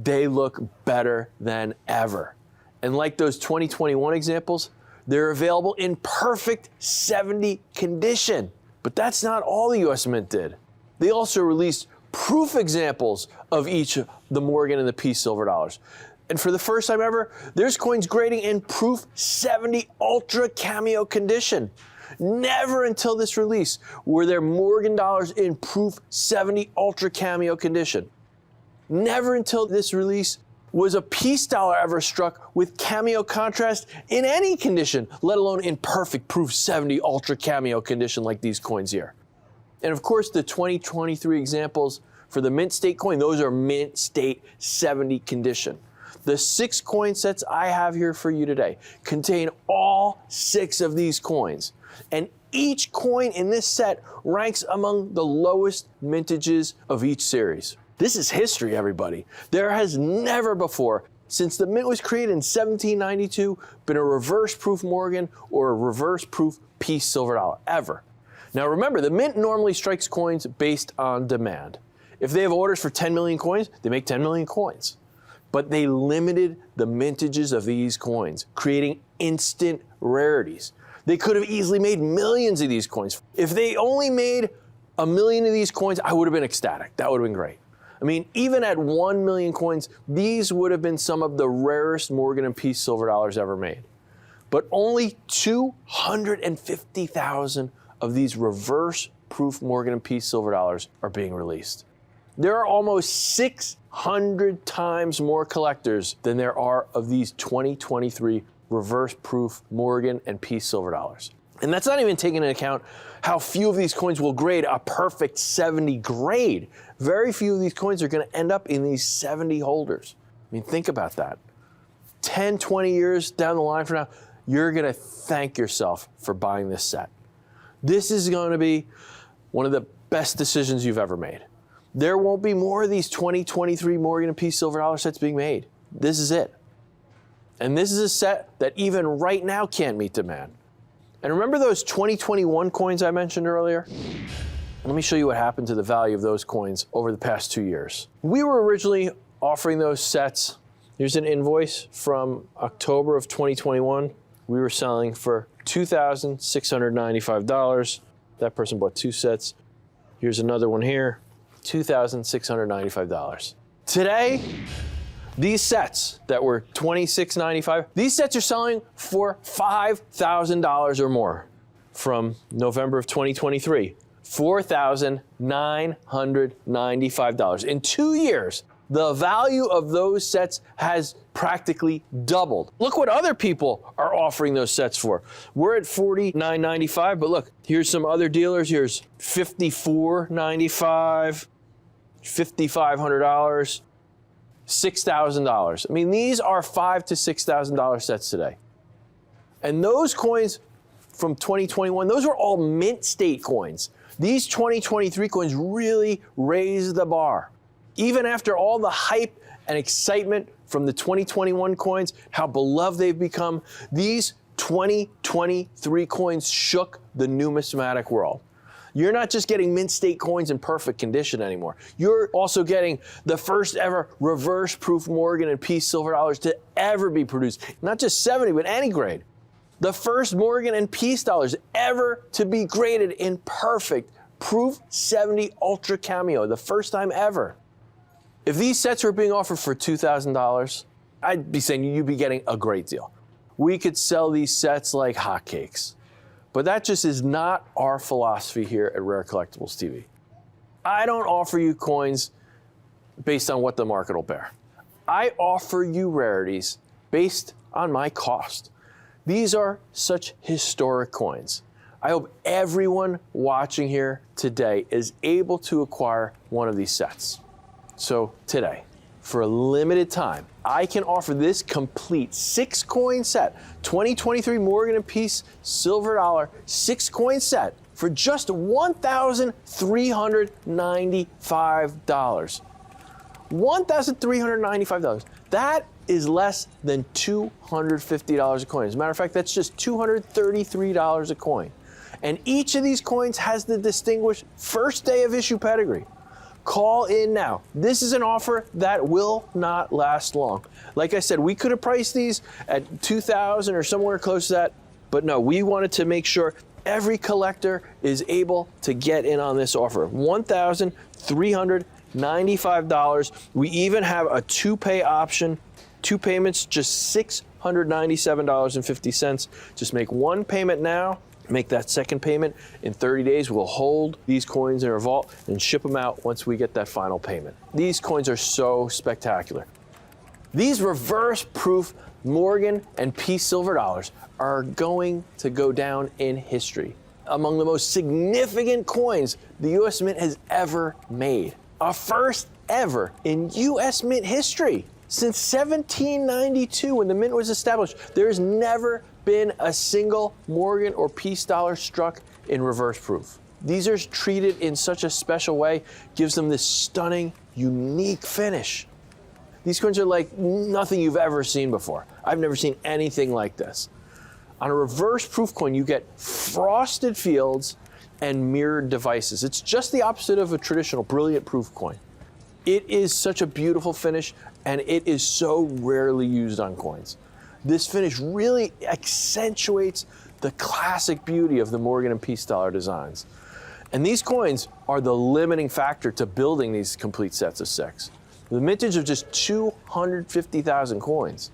they look better than ever. And like those 2021 examples, they're available in perfect 70 condition. But that's not all the US Mint did. They also released proof examples of each of the Morgan and the Peace silver dollars. And for the first time ever, there's coins grading in proof 70 ultra cameo condition. Never until this release were there Morgan dollars in proof 70 ultra cameo condition. Never until this release was a Peace dollar ever struck with cameo contrast in any condition, let alone in perfect proof 70 ultra cameo condition like these coins here. And of course, the 2023 examples for the Mint State coin, those are Mint State 70 condition. The 6 coin sets I have here for you today contain all 6 of these coins. And each coin in this set ranks among the lowest mintages of each series. This is history, everybody. There has never before, since the Mint was created in 1792, been a reverse proof Morgan or a reverse proof Peace silver dollar, ever. Now remember, the Mint normally strikes coins based on demand. If they have orders for 10 million coins, they make 10 million coins. But they limited the mintages of these coins, creating instant rarities. They could have easily made millions of these coins. If they only made 1 million of these coins, I would have been ecstatic. That would have been great. I mean, even at 1 million coins, these would have been some of the rarest Morgan and Peace silver dollars ever made. But only 250,000 of these reverse proof Morgan and Peace silver dollars are being released. There are almost 600 times more collectors than there are of these 2023 reverse proof Morgan and Peace silver dollars. And that's not even taking into account how few of these coins will grade a perfect 70 grade. Very few of these coins are going to end up in these 70 holders. I mean, think about that. 10, 20 years down the line from now, you're going to thank yourself for buying this set. This is going to be one of the best decisions you've ever made. There won't be more of these 2023 Morgan and Peace silver dollar sets being made. This is it. And this is a set that even right now can't meet demand. And remember those 2021 coins I mentioned earlier? Let me show you what happened to the value of those coins over the past 2 years. We were originally offering those sets. Here's an invoice from October of 2021. We were selling for $2,695. That person bought 2 sets. Here's another one here, $2,695. Today, these sets that were $26.95, these sets are selling for $5,000 or more from November of 2023. $4,995. In 2 years, the value of those sets has practically doubled. Look what other people are offering those sets for. We're at $49.95, but look, here's some other dealers. Here's $54.95, $5,500. $6,000. I mean, these are $5,000 to $6,000 sets today. And those coins from 2021, those were all Mint State coins. These 2023 coins really raised the bar. Even after all the hype and excitement from the 2021 coins, how beloved they've become, these 2023 coins shook the numismatic world. You're not just getting Mint State coins in perfect condition anymore. You're also getting the first ever reverse proof Morgan and Peace silver dollars to ever be produced. Not just 70, but any grade. The first Morgan and Peace dollars ever to be graded in perfect proof 70 ultra cameo, the first time ever. If these sets were being offered for $2,000, I'd be saying you'd be getting a great deal. We could sell these sets like hotcakes. But that just is not our philosophy here at Rare Collectibles TV. I don't offer you coins based on what the market will bear. I offer you rarities based on my cost. These are such historic coins. I hope everyone watching here today is able to acquire one of these sets. So today, for a limited time, I can offer this complete 6-coin set, 2023 Morgan & Peace silver dollar 6-coin set for just $1,395. $1,395. That is less than $250 a coin. As a matter of fact, that's just $233 a coin. And each of these coins has the distinguished first day of issue pedigree. Call in now. This is an offer that will not last long. Like I said, we could have priced these at $2,000 or somewhere close to that, but no, we wanted to make sure every collector is able to get in on this offer. $1,395. We even have a 2-pay option. 2 payments, just $697.50. Just make 1 payment now. Make that 2nd payment in 30 days. We'll hold these coins in our vault and ship them out once we get that final payment. These coins are so spectacular. These reverse proof Morgan & Peace silver dollars are going to go down in history. Among the most significant coins the U.S. Mint has ever made. A first ever in U.S. Mint history. Since 1792, when the Mint was established, there has never been a single Morgan or Peace dollar struck in reverse proof. These are treated in such a special way, gives them this stunning, unique finish. These coins are like nothing you've ever seen before. I've never seen anything like this. On a reverse proof coin, you get frosted fields and mirrored devices. It's just the opposite of a traditional brilliant proof coin. It is such a beautiful finish, and it is so rarely used on coins. This finish really accentuates the classic beauty of the Morgan & Peace dollar designs. And these coins are the limiting factor to building these complete sets of 6. The mintage of just 250,000 coins.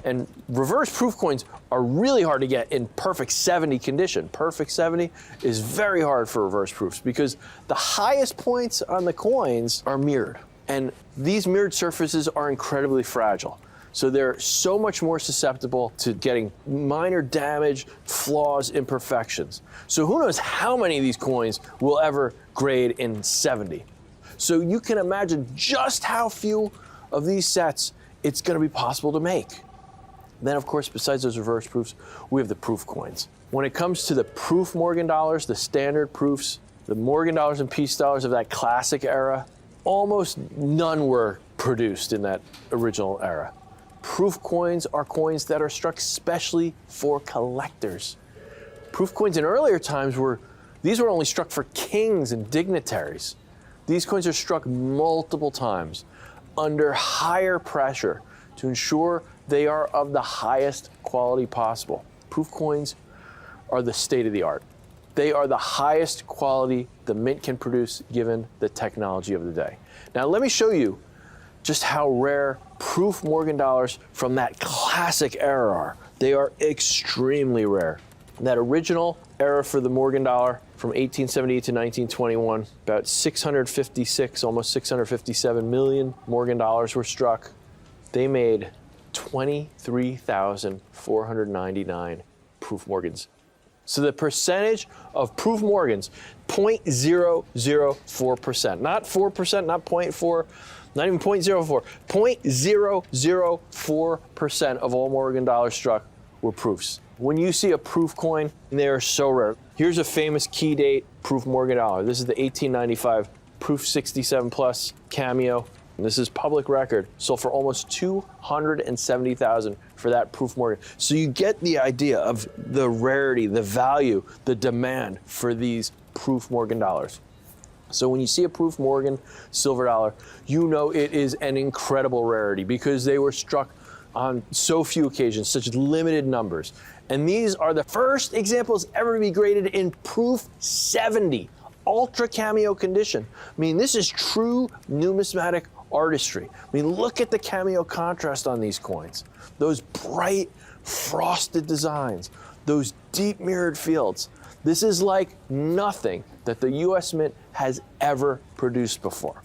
And reverse proof coins are really hard to get in perfect 70 condition. Perfect 70 is very hard for reverse proofs because the highest points on the coins are mirrored. And these mirrored surfaces are incredibly fragile. So they're so much more susceptible to getting minor damage, flaws, imperfections. So who knows how many of these coins will ever grade in 70. So you can imagine just how few of these sets it's going to be possible to make. Then, of course, besides those reverse proofs, we have the proof coins. When it comes to the proof Morgan dollars, the standard proofs, the Morgan dollars and Peace dollars of that classic era, almost none were produced in that original era. Proof coins are coins that are struck specially for collectors. Proof coins in earlier times were only struck for kings and dignitaries. These coins are struck multiple times under higher pressure to ensure they are of the highest quality possible. Proof coins are the state of the art. They are the highest quality the Mint can produce given the technology of the day. Now let me show you just how rare proof Morgan dollars from that classic era are. They are extremely rare. That original era for the Morgan dollar from 1878 to 1921, about 656, almost 657 million Morgan dollars were struck. They made 23,499 proof Morgans. So the percentage of proof Morgans, 0.004%, not 4%, not 0.4, not even 0.04, 0.004% of all Morgan dollars struck were proofs. When you see a proof coin, they are so rare. Here's a famous key date proof Morgan dollar. This is the 1895 proof 67 plus cameo. And this is public record, sold for almost $270,000 for that proof Morgan. So you get the idea of the rarity, the value, the demand for these proof Morgan dollars. So when you see a proof Morgan silver dollar, you know it is an incredible rarity because they were struck on so few occasions, such limited numbers. And these are the first examples ever to be graded in proof 70, ultra cameo condition. I mean, this is true numismatic artistry. I mean, look at the cameo contrast on these coins. Those bright, frosted designs, those deep mirrored fields. This is like nothing that the U.S. Mint has ever produced before.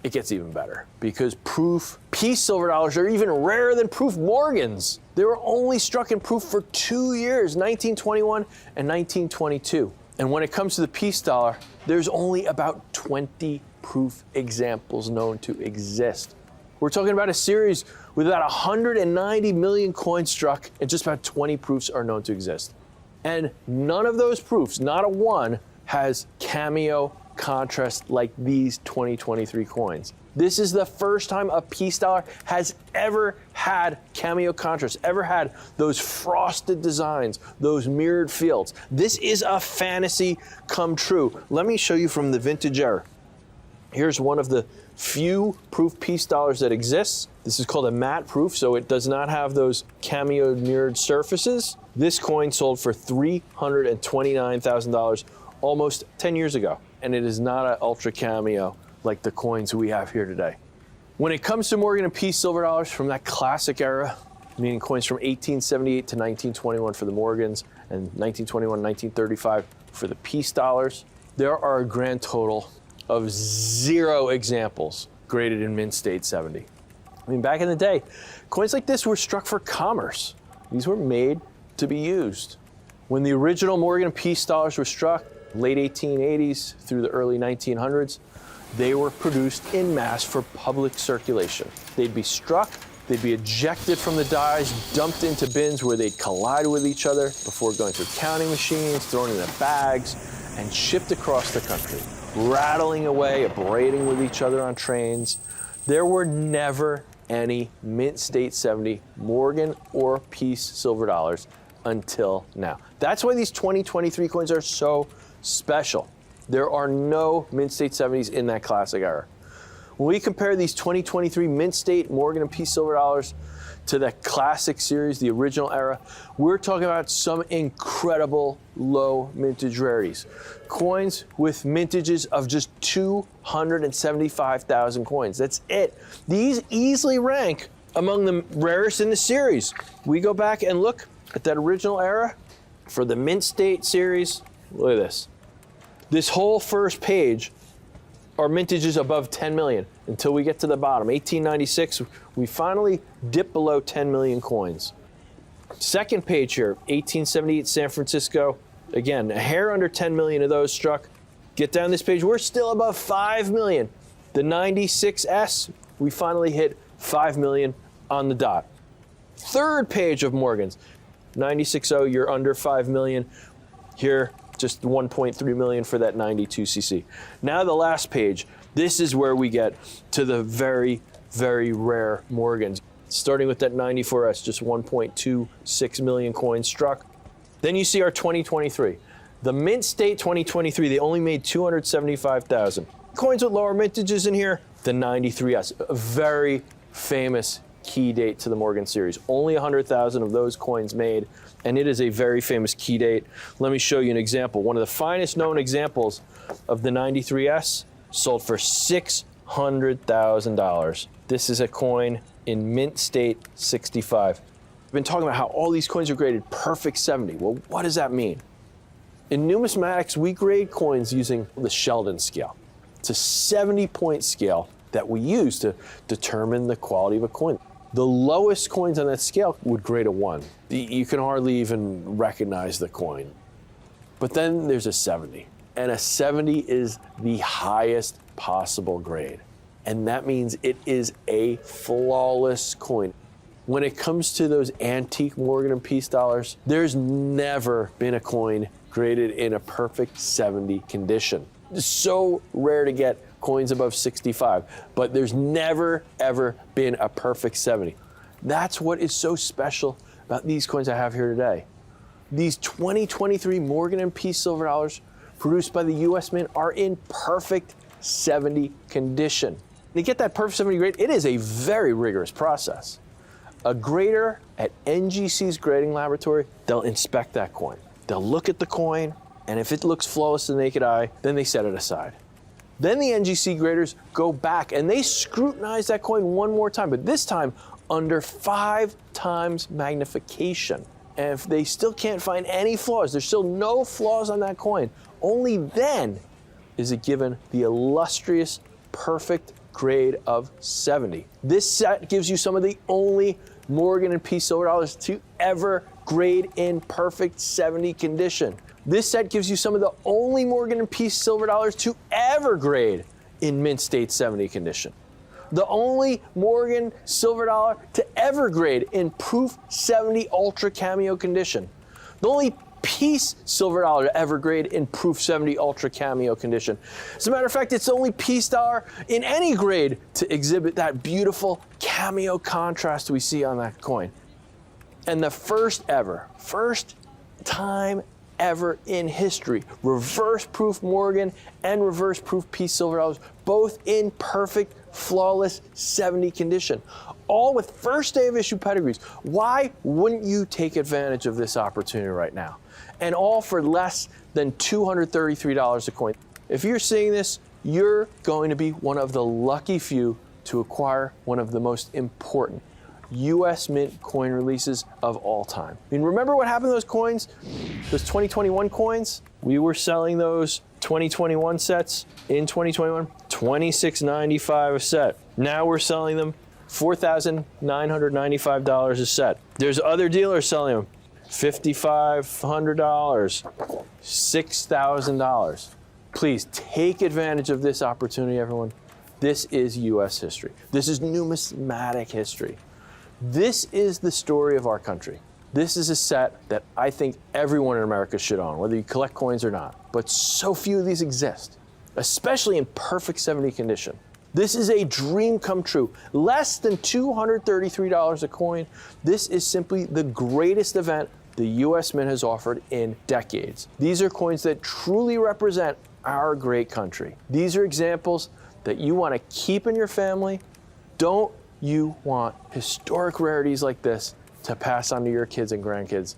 it gets even better because proof piece silver dollars are even rarer than proof Morgans. They were only struck in proof for 2 years, 1921 and 1922. And when it comes to the piece dollar, there's only about 20 proof examples known to exist. We're talking about a series with about 190 million coins struck, and just about 20 proofs are known to exist. And none of those proofs, not a one, has cameo contrast like these 2023 coins. This is the first time a piece dollar has ever had cameo contrast, ever had those frosted designs, those mirrored fields. This is a fantasy come true. Let me show you from the vintage era. Here's one of the few proof piece dollars that exists. This is called a matte proof, so it does not have those cameo mirrored surfaces. This coin sold for $329,000 almost 10 years ago, and it is not an ultra cameo like the coins we have here today. When it comes to Morgan and piece silver dollars from that classic era, meaning coins from 1878 to 1921 for the Morgans and 1921, 1935 for the piece dollars, there are a grand total of 0 examples graded in mint state 70. I mean, back in the day, coins like this were struck for commerce. These were made to be used. When the original Morgan and piece dollars were struck, late 1880s through the early 1900s, they were produced in mass for public circulation. They'd be struck, they'd be ejected from the dies, dumped into bins where they'd collide with each other before going through counting machines, thrown into bags, and shipped across the country, rattling away, abrading with each other on trains. There were never any mint state 70 Morgan or piece silver dollars until now. That's why these 2023 coins are so special. There are no mint state 70s in that classic era. When we compare these 2023 mint state Morgan and piece silver dollars to the classic series, the original era, we're talking about some incredible low mintage rarities. Coins with mintages of just 275,000 coins. That's it. These easily rank among the rarest in the series. We go back and look at that original era for the mint state series. Look at this. This whole first page are mintages above 10 million until we get to the bottom. 1896, we finally dip below 10 million coins. Second page here, 1878 San Francisco. Again, a hair under 10 million of those struck. Get down this page, we're still above 5 million. The 96S, we finally hit 5 million on the dot. Third page of Morgans, 96.0, you're under 5 million. Here, just 1.3 million for that 92cc. Now the last page, this is where we get to the very, very rare Morgans. Starting with that 94S, just 1.26 million coins struck. Then you see our 2023. The mint state 2023, they only made 275,000. Coins with lower mintages in here, the 93S, a very famous key date to the Morgan series. Only 100,000 of those coins made, and it is a very famous key date. Let me show you an example. One of the finest known examples of the 93S sold for $600,000. This is a coin in mint state 65. I've been talking about how all these coins are graded perfect 70. Well, what does that mean? In numismatics, we grade coins using the Sheldon scale. It's a 70-point scale that we use to determine the quality of a coin. The lowest coins on that scale would grade a 1. You can hardly even recognize the coin. But then there's a 70, and a 70 is the highest possible grade. And that means it is a flawless coin. When it comes to those antique Morgan and piece dollars, there's never been a coin graded in a perfect 70 condition. It's so rare to get coins above 65, but there's never, ever been a perfect 70. That's what is so special about these coins I have here today. These 2023 Morgan and piece silver dollars produced by the US Mint are in perfect 70 condition. To get that perfect 70 grade, it is a very rigorous process. A grader at NGC's grading laboratory, they'll inspect that coin. They'll look at the coin, and if it looks flawless to the naked eye, then they set it aside. Then the NGC graders go back and they scrutinize that coin one more time, but this time under 5 times magnification. And if they still can't find any flaws, there's still no flaws on that coin, only then is it given the illustrious perfect grade of 70. This set gives you some of the only Morgan and Peace silver dollars to ever grade in perfect 70 condition. This set gives you some of the only Morgan and Peace silver dollars to ever grade in mint state 70 condition. The only Morgan silver dollar to ever grade in proof 70 ultra cameo condition. The only Peace silver dollar to ever grade in proof 70 ultra cameo condition. As a matter of fact, it's the only Peace dollar in any grade to exhibit that beautiful cameo contrast we see on that coin. And the first time ever in history, reverse proof Morgan and reverse proof Peace silver dollars, both in perfect, flawless 70 condition, all with first day of issue pedigrees. Why wouldn't you take advantage of this opportunity right now? And all for less than $233 a coin. If you're seeing this, you're going to be one of the lucky few to acquire one of the most important US Mint coin releases of all time. I mean, remember what happened to those coins? Those 2021 coins? We were selling those 2021 sets in 2021, $26.95 a set. Now we're selling them $4,995 a set. There's other dealers selling them $5,500, $6,000. Please take advantage of this opportunity, everyone. This is US history. This is numismatic history. This is the story of our country. This is a set that I think everyone in America should own, whether you collect coins or not. But so few of these exist, especially in perfect 70 condition. This is a dream come true. Less than $233 a coin. This is simply the greatest event the US Mint has offered in decades. These are coins that truly represent our great country. These are examples that you want to keep in your family. Don't you want historic rarities like this to pass on to your kids and grandkids?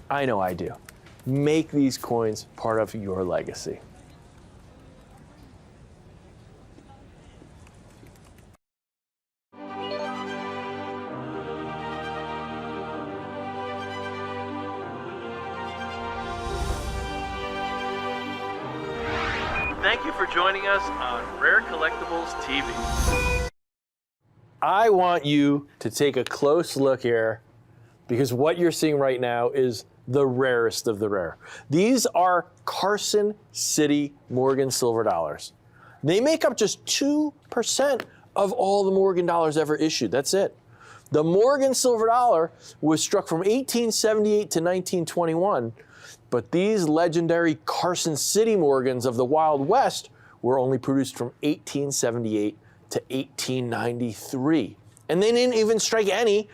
I know I do. Make these coins part of your legacy. Thank you for joining us on Rare Collectibles TV. I want you to take a close look here, because what you're seeing right now is the rarest of the rare. These are Carson City Morgan silver dollars. They make up just 2% of all the Morgan dollars ever issued. That's it. The Morgan silver dollar was struck from 1878 to 1921, but these legendary Carson City Morgans of the Wild West were only produced from 1878 to 1893. And they didn't even strike any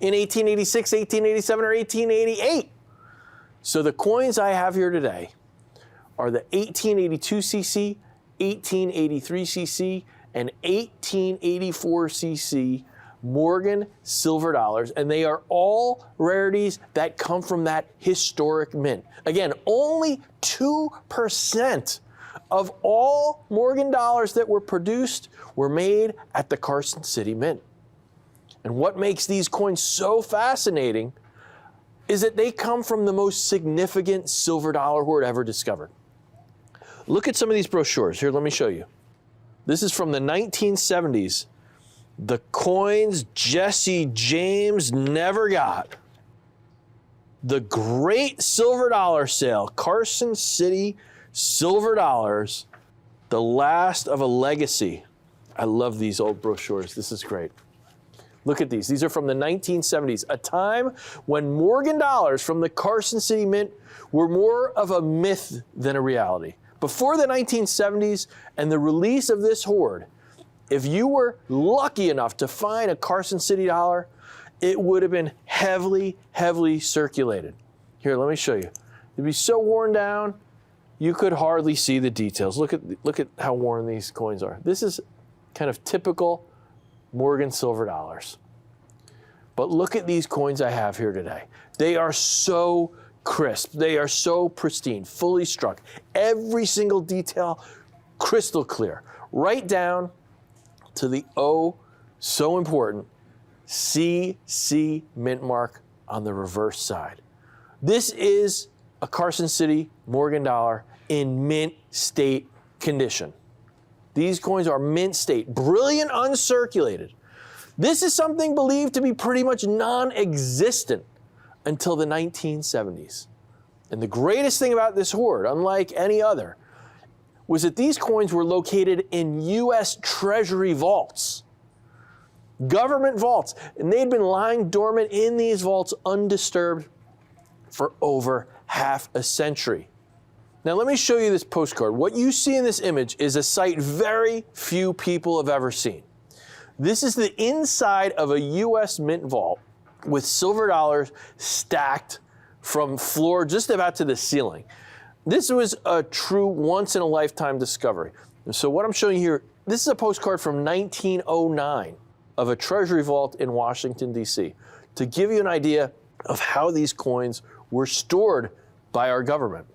in 1886, 1887, or 1888. So the coins I have here today are the 1882cc, 1883cc, and 1884cc Morgan silver dollars, and they are all rarities that come from that historic mint. Again, only 2% of all Morgan dollars that were produced were made at the Carson City Mint. And what makes these coins so fascinating is that they come from the most significant silver dollar hoard ever discovered. Look at some of these brochures. Here, let me show you. This is from the 1970s. The coins Jesse James never got. The Great Silver Dollar Sale, Carson City Silver Dollars, the last of a legacy. I love these old brochures. This is great. Look at these. These are from the 1970s, a time when Morgan dollars from the Carson City Mint were more of a myth than a reality. Before the 1970s and the release of this hoard, if you were lucky enough to find a Carson City dollar, it would have been heavily, heavily circulated. Here, let me show you. It'd be so worn down, you could hardly see the details. Look at how worn these coins are. This is kind of typical Morgan silver dollars. But look at these coins I have here today. They are so crisp. They are so pristine, fully struck. Every single detail crystal clear, right down to the so important CC mint mark on the reverse side. This is a Carson City Morgan dollar in mint state condition. These coins are mint state, brilliant uncirculated. This is something believed to be pretty much non-existent until the 1970s. And the greatest thing about this hoard, unlike any other, was that these coins were located in U.S. Treasury vaults, government vaults, and they'd been lying dormant in these vaults undisturbed for over half a century. Now let me show you this postcard. What you see in this image is a sight very few people have ever seen. This is the inside of a U.S. mint vault with silver dollars stacked from floor just about to the ceiling. This was a true once-in-a-lifetime discovery. So what I'm showing you here, this is a postcard from 1909 of a treasury vault in Washington, D.C., to give you an idea of how these coins were stored by our government.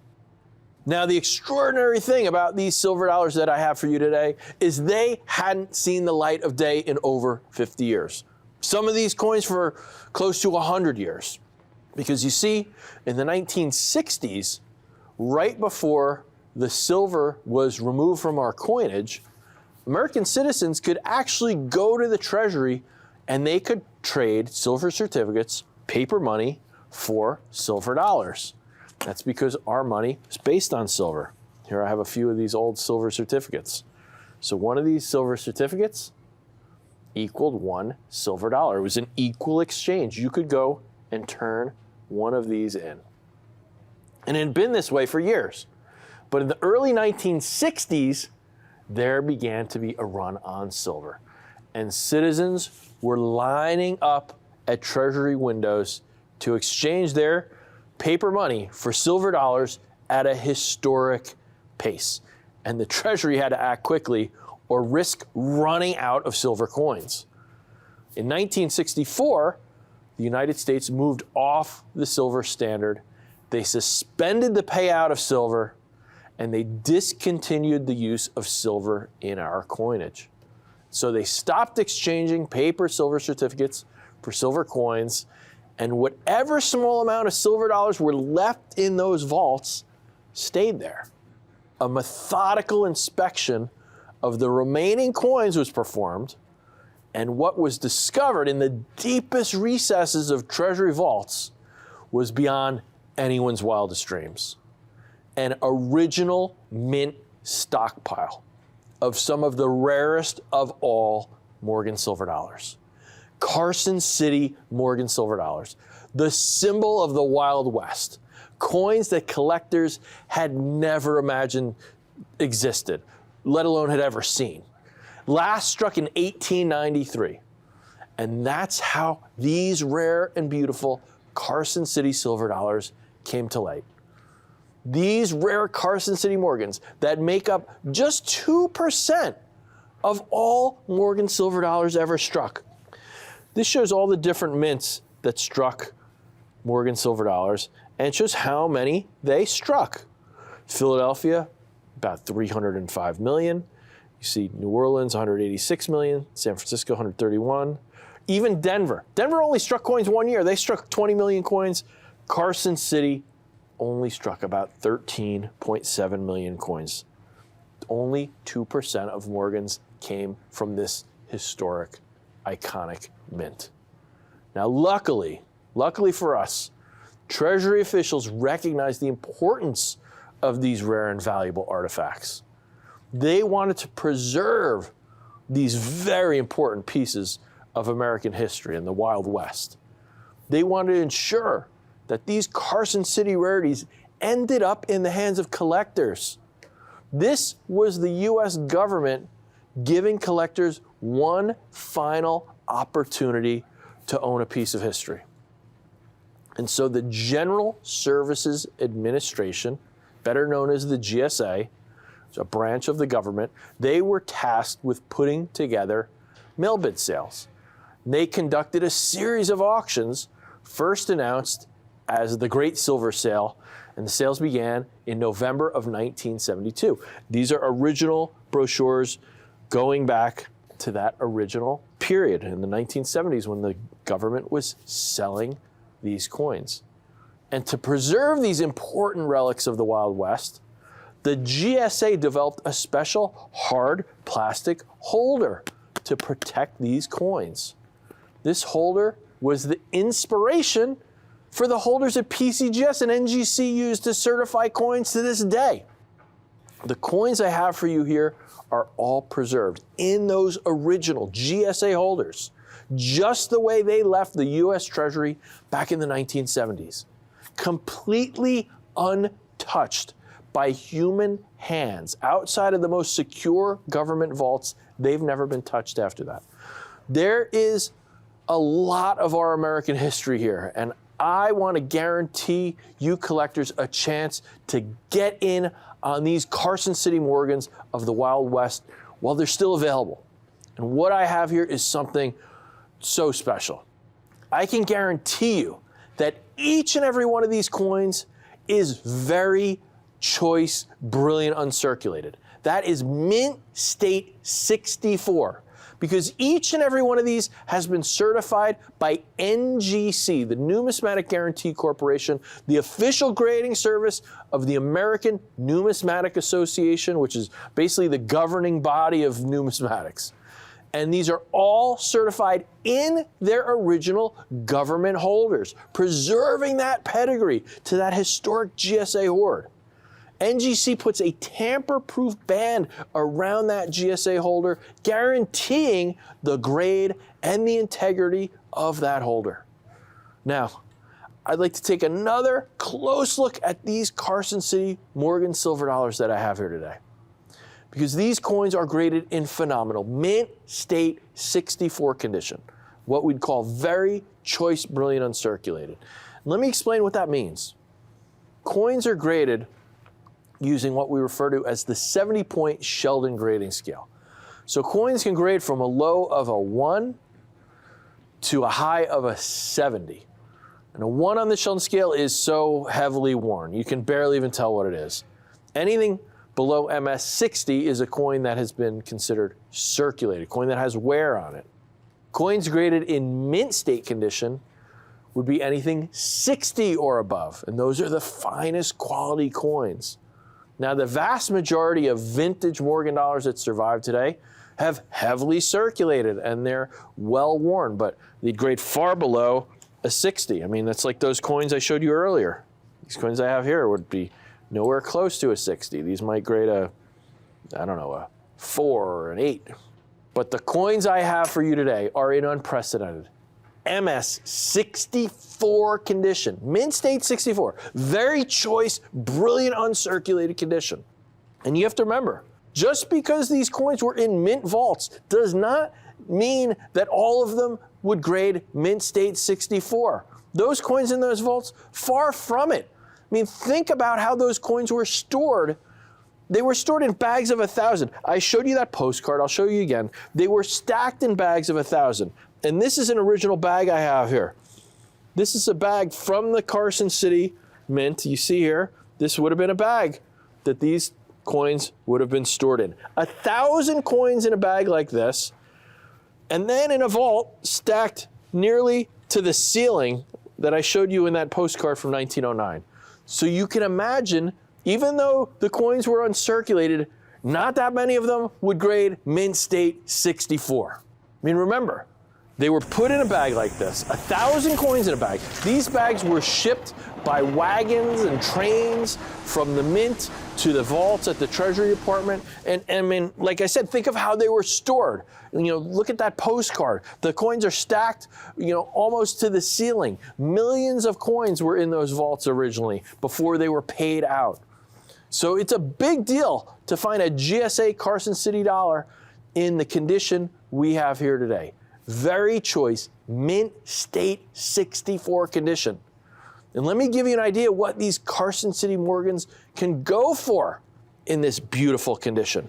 Now, the extraordinary thing about these silver dollars that I have for you today is they hadn't seen the light of day in over 50 years. Some of these coins for close to 100 years. Because you see, in the 1960s, right before the silver was removed from our coinage, American citizens could actually go to the Treasury and they could trade silver certificates, paper money, for silver dollars. That's because our money is based on silver. Here I have a few of these old silver certificates. So one of these silver certificates equaled one silver dollar. It was an equal exchange. You could go and turn one of these in. And it had been this way for years. But in the early 1960s, there began to be a run on silver. And citizens were lining up at Treasury windows to exchange their paper money for silver dollars at a historic pace. And the Treasury had to act quickly or risk running out of silver coins. In 1964, the United States moved off the silver standard. They suspended the payout of silver, and they discontinued the use of silver in our coinage. So they stopped exchanging paper silver certificates for silver coins, and whatever small amount of silver dollars were left in those vaults stayed there. A methodical inspection of the remaining coins was performed, and what was discovered in the deepest recesses of Treasury vaults was beyond anyone's wildest dreams. An original mint stockpile of some of the rarest of all Morgan silver dollars. Carson City Morgan silver dollars, the symbol of the Wild West, coins that collectors had never imagined existed, let alone had ever seen. Last struck in 1893. And that's how these rare and beautiful Carson City silver dollars came to light. These rare Carson City Morgans that make up just 2% of all Morgan silver dollars ever struck. This shows all the different mints that struck Morgan silver dollars and shows how many they struck. Philadelphia, about 305 million. You see New Orleans, 186 million. San Francisco, 131. Even Denver. Denver only struck coins 1 year. They struck 20 million coins. Carson City only struck about 13.7 million coins. Only 2% of Morgans came from this historic, iconic mint. Now, luckily for us, Treasury officials recognized the importance of these rare and valuable artifacts. They wanted to preserve these very important pieces of American history in the Wild West. They wanted to ensure that these Carson City rarities ended up in the hands of collectors. This was the U.S. government giving collectors one final opportunity to own a piece of history. And so the General Services Administration, better known as the GSA, a branch of the government, they were tasked with putting together mail bid sales. They conducted a series of auctions, first announced as the Great Silver Sale, and the sales began in November of 1972. These are original brochures going back to that original period in the 1970s when the government was selling these coins. And to preserve these important relics of the Wild West, the GSA developed a special hard plastic holder to protect these coins. This holder was the inspiration for the holders at PCGS and NGC use to certify coins to this day. The coins I have for you here are all preserved in those original GSA holders, just the way they left the US Treasury back in the 1970s. Completely untouched by human hands. Outside of the most secure government vaults, they've never been touched after that. There is a lot of our American history here, and I want to guarantee you collectors a chance to get in on these Carson City Morgans of the Wild West while they're still available. And what I have here is something so special. I can guarantee you that each and every one of these coins is very choice, brilliant, uncirculated. That is mint state 64. Because each and every one of these has been certified by NGC, the Numismatic Guarantee Corporation, the official grading service of the American Numismatic Association, which is basically the governing body of numismatics. And these are all certified in their original government holders, preserving that pedigree to that historic GSA hoard. NGC puts a tamper-proof band around that GSA holder, guaranteeing the grade and the integrity of that holder. Now, I'd like to take another close look at these Carson City Morgan silver dollars that I have here today, because these coins are graded in phenomenal mint state 64 condition, what we'd call very choice, brilliant, uncirculated. Let me explain what that means. Coins are graded using what we refer to as the 70-point Sheldon grading scale. So coins can grade from a low of a 1 to a high of a 70. And a 1 on the Sheldon scale is so heavily worn, you can barely even tell what it is. Anything below MS 60 is a coin that has been considered circulated, a coin that has wear on it. Coins graded in mint state condition would be anything 60 or above, and those are the finest quality coins. Now, the vast majority of vintage Morgan dollars that survive today have heavily circulated and they're well worn, but they'd grade far below a 60. I mean, that's like those coins I showed you earlier. These coins I have here would be nowhere close to a 60. These might grade a 4 or an 8. But the coins I have for you today are in unprecedented MS 64 condition, mint state 64, very choice, brilliant, uncirculated condition. And you have to remember, just because these coins were in mint vaults does not mean that all of them would grade mint state 64. Those coins in those vaults, far from it. I mean, think about how those coins were stored. They were stored in bags of 1,000. I showed you that postcard. I'll show you again. They were stacked in bags of 1,000. And this is an original bag I have here. This is a bag from the Carson City Mint. You see here, this would have been a bag that these coins would have been stored in. 1,000 coins in a bag like this, and then in a vault stacked nearly to the ceiling that I showed you in that postcard from 1909. So you can imagine, even though the coins were uncirculated, not that many of them would grade mint state 64. I mean, remember, they were put in a bag like this, 1,000 coins in a bag. These bags were shipped by wagons and trains from the mint to the vaults at the Treasury Department. And I mean, like I said, think of how they were stored. You know, look at that postcard. The coins are stacked, almost to the ceiling. Millions of coins were in those vaults originally before they were paid out. So it's a big deal to find a GSA Carson City dollar in the condition we have here today. Very choice, mint state 64 condition. And let me give you an idea what these Carson City Morgans can go for in this beautiful condition.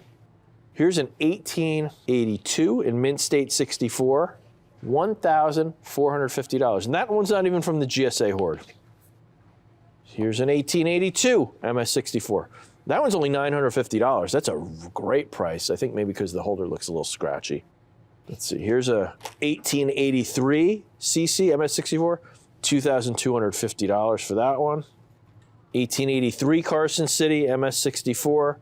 Here's an 1882 in mint state 64, $1,450. And that one's not even from the GSA hoard. Here's an 1882 MS64. That one's only $950. That's a great price. I think maybe because the holder looks a little scratchy. Let's see, here's a 1883 CC MS64, $2,250 for that one. 1883 Carson City MS64,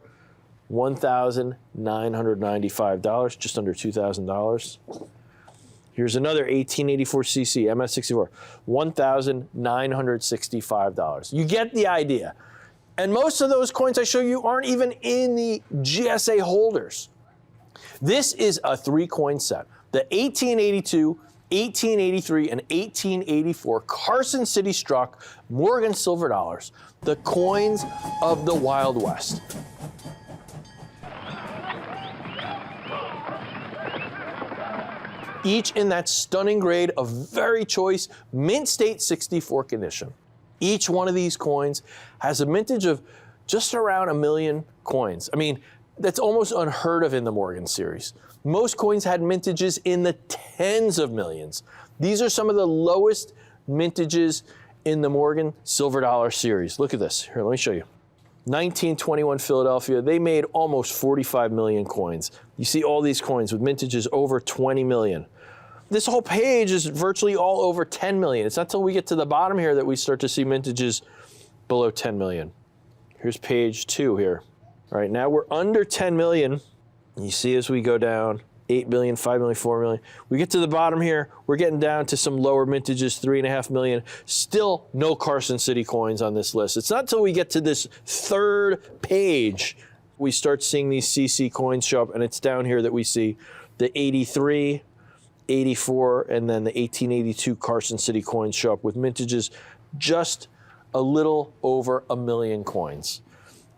$1,995, just under $2,000. Here's another 1884 CC MS64, $1,965. You get the idea. And most of those coins I show you aren't even in the GSA holders. This is a 3-coin set. The 1882, 1883, and 1884 Carson City Struck Morgan silver dollars, the coins of the Wild West. Each in that stunning grade of very choice mint state 64 condition. Each one of these coins has a mintage of just around 1 million coins. I mean, that's almost unheard of in the Morgan series. Most coins had mintages in the tens of millions. These are some of the lowest mintages in the Morgan silver dollar series. Look at this. Here, let me show you. 1921 Philadelphia, they made almost 45 million coins. You see all these coins with mintages over 20 million. This whole page is virtually all over 10 million. It's not until we get to the bottom here that we start to see mintages below 10 million. Here's page 2 here. All right, now we're under 10 million. You see as we go down, 8 million, 5 million, 4 million. We get to the bottom here, we're getting down to some lower mintages, 3.5 million. Still no Carson City coins on this list. It's not until we get to this third page we start seeing these CC coins show up, and it's down here that we see the 83, 84, and then the 1882 Carson City coins show up with mintages just a little over 1 million coins.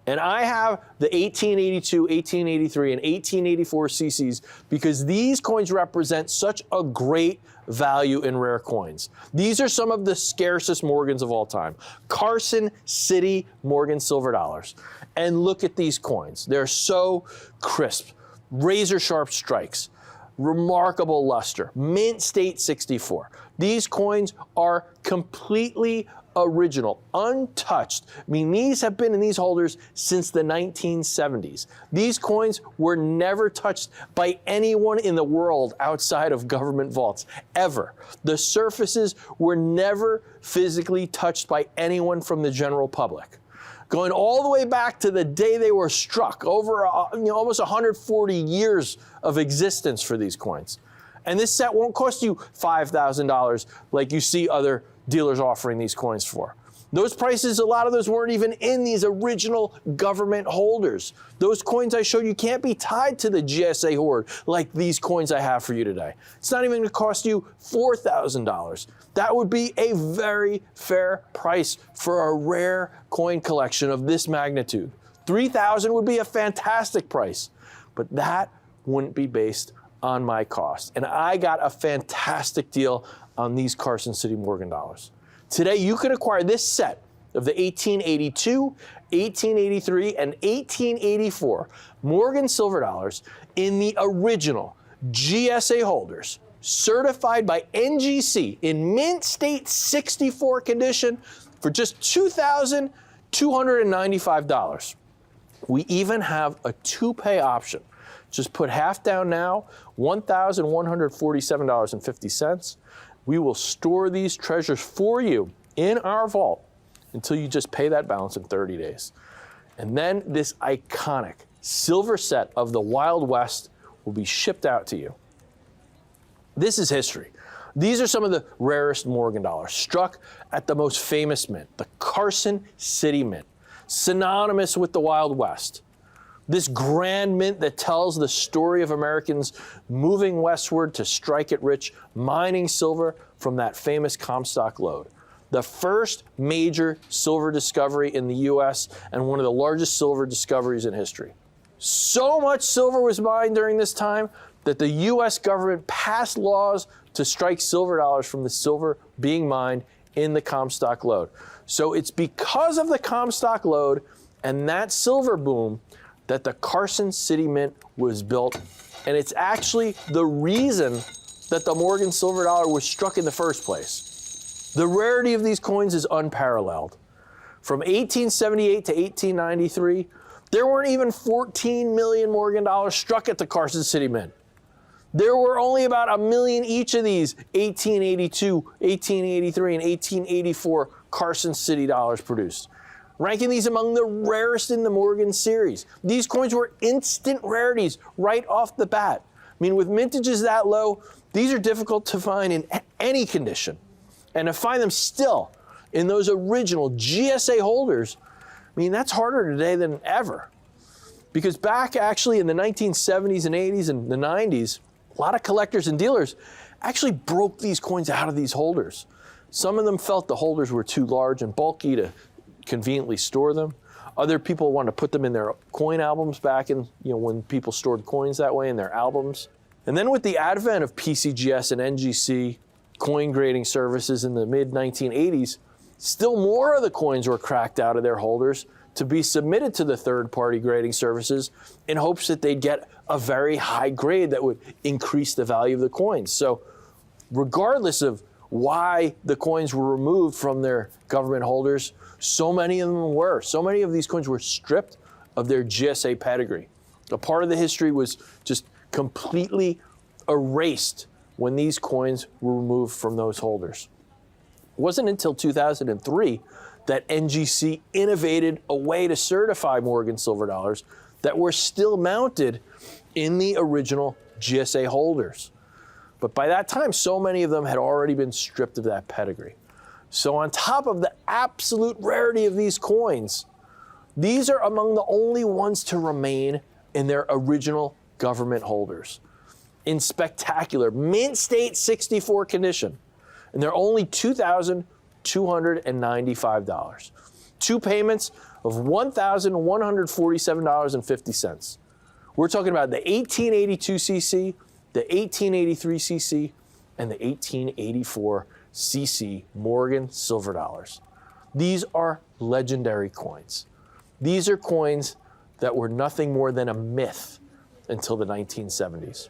And I have the 1882, 1883, and 1884 CCs because these coins represent such a great value in rare coins. These are some of the scarcest Morgans of all time. Carson City Morgan silver dollars. And look at these coins. They're so crisp, razor sharp strikes, remarkable luster, mint state 64. These coins are completely original, untouched. I mean, these have been in these holders since the 1970s. These coins were never touched by anyone in the world outside of government vaults, ever. The surfaces were never physically touched by anyone from the general public. Going all the way back to the day they were struck, over almost 140 years of existence for these coins. And this set won't cost you $5,000 like you see other dealers offering these coins for. Those prices, a lot of those weren't even in these original government holders. Those coins I showed you can't be tied to the GSA hoard like these coins I have for you today. It's not even going to cost you $4,000. That would be a very fair price for a rare coin collection of this magnitude. $3,000 would be a fantastic price, but that wouldn't be based on my cost. And I got a fantastic deal on these Carson City Morgan dollars. Today, you can acquire this set of the 1882, 1883, and 1884 Morgan silver dollars in the original GSA holders, certified by NGC in mint state 64 condition for just $2,295. We even have a 2-pay option. Just put half down now, $1,147.50. We will store these treasures for you in our vault until you just pay that balance in 30 days. And then this iconic silver set of the Wild West will be shipped out to you. This is history. These are some of the rarest Morgan dollars struck at the most famous mint, the Carson City Mint, synonymous with the Wild West. This grand mint that tells the story of Americans moving westward to strike it rich, mining silver from that famous Comstock lode. The first major silver discovery in the U.S. and one of the largest silver discoveries in history. So much silver was mined during this time that the U.S. government passed laws to strike silver dollars from the silver being mined in the Comstock lode. So it's because of the Comstock lode and that silver boom that the Carson City Mint was built, and it's actually the reason that the Morgan silver dollar was struck in the first place. The rarity of these coins is unparalleled. From 1878 to 1893, there weren't even 14 million Morgan dollars struck at the Carson City Mint. There were only about 1 million each of these 1882, 1883, and 1884 Carson City dollars produced. ranking these among the rarest in the Morgan series. These coins were instant rarities right off the bat. I mean, with mintages that low, these are difficult to find in any condition. And to find them still in those original GSA holders, I mean, that's harder today than ever. Because back actually in the 1970s and 80s and the 90s, a lot of collectors and dealers actually broke these coins out of these holders. Some of them felt the holders were too large and bulky to conveniently store them. Other people wanted to put them in their coin albums back in, when people stored coins that way in their albums. And then with the advent of PCGS and NGC coin grading services in the mid-1980s, still more of the coins were cracked out of their holders to be submitted to the third-party grading services in hopes that they'd get a very high grade that would increase the value of the coins. So regardless of why the coins were removed from their government holders, so many of these coins were stripped of their GSA pedigree. A part of the history was just completely erased when these coins were removed from those holders. It wasn't until 2003 that NGC innovated a way to certify Morgan silver dollars that were still mounted in the original GSA holders. But by that time, so many of them had already been stripped of that pedigree. So on top of the absolute rarity of these coins, these are among the only ones to remain in their original government holders. In spectacular, mint state 64 condition. And they're only $2,295. Two payments of $1,147.50. We're talking about the 1882 CC, the 1883 CC, and the 1884 CC Morgan silver dollars. These are legendary coins. These are coins that were nothing more than a myth until the 1970s.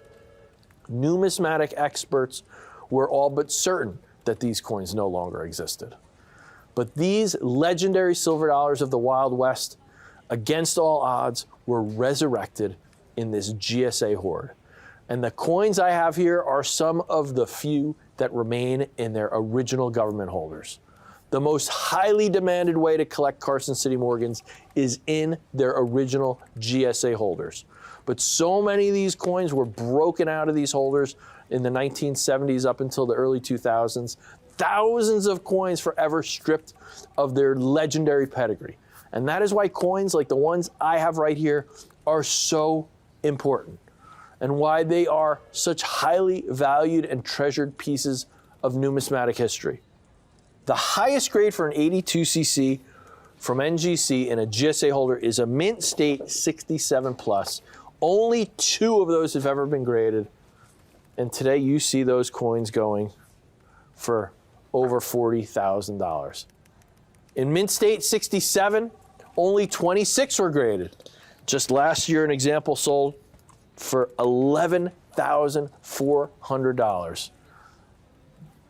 Numismatic experts were all but certain that these coins no longer existed. But these legendary silver dollars of the Wild West, against all odds, were resurrected in this GSA hoard. And the coins I have here are some of the few that remain in their original government holders. The most highly demanded way to collect Carson City Morgans is in their original GSA holders. But so many of these coins were broken out of these holders in the 1970s up until the early 2000s. Thousands of coins forever stripped of their legendary pedigree. And that is why coins like the ones I have right here are so important, and why they are such highly valued and treasured pieces of numismatic history. The highest grade for an 82cc from NGC in a GSA holder is a mint state 67 plus. Only 2 of those have ever been graded. And today you see those coins going for over $40,000. In mint state 67, only 26 were graded. Just last year, an example sold for $11,400. I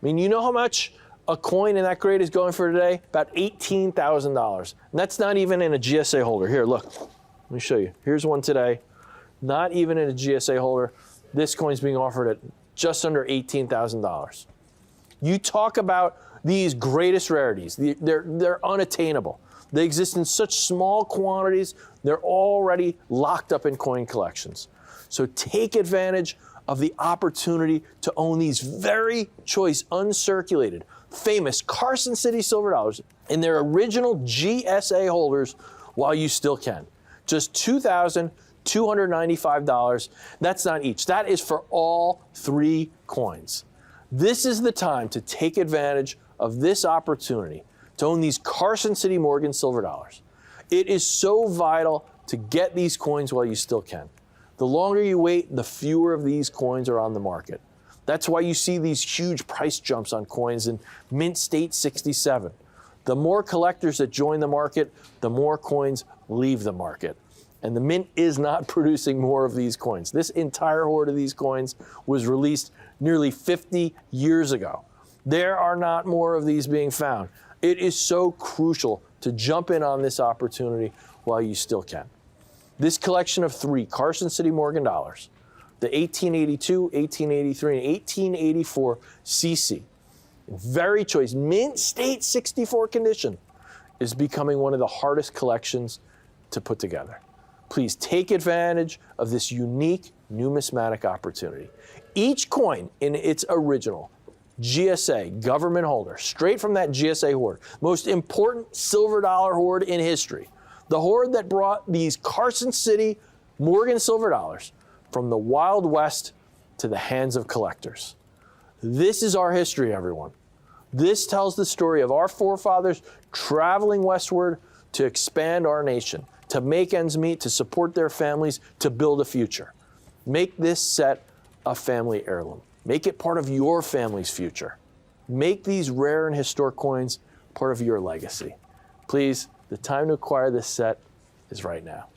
mean, you know how much a coin in that grade is going for today? About $18,000. And that's not even in a GSA holder. Here, look. Let me show you. Here's one today. Not even in a GSA holder. This coin's being offered at just under $18,000. You talk about these greatest rarities. They're unattainable. They exist in such small quantities, they're already locked up in coin collections. So take advantage of the opportunity to own these very choice, uncirculated, famous Carson City silver dollars in their original GSA holders while you still can. Just $2,295. That's not each. That is for all 3 coins. This is the time to take advantage of this opportunity to own these Carson City Morgan silver dollars. It is so vital to get these coins while you still can. The longer you wait, the fewer of these coins are on the market. That's why you see these huge price jumps on coins in mint state 67. The more collectors that join the market, the more coins leave the market. And the mint is not producing more of these coins. This entire hoard of these coins was released nearly 50 years ago. There are not more of these being found. It is so crucial to jump in on this opportunity while you still can. This collection of 3 Carson City Morgan dollars, the 1882, 1883, and 1884 CC, very choice, mint state 64 condition, is becoming one of the hardest collections to put together. Please take advantage of this unique numismatic opportunity. Each coin in its original GSA government holder, straight from that GSA hoard, most important silver dollar hoard in history, the hoard that brought these Carson City Morgan silver dollars from the Wild West to the hands of collectors. This is our history, everyone. This tells the story of our forefathers traveling westward to expand our nation, to make ends meet, to support their families, to build a future. Make this set a family heirloom. Make it part of your family's future. Make these rare and historic coins part of your legacy. Please, the time to acquire this set is right now.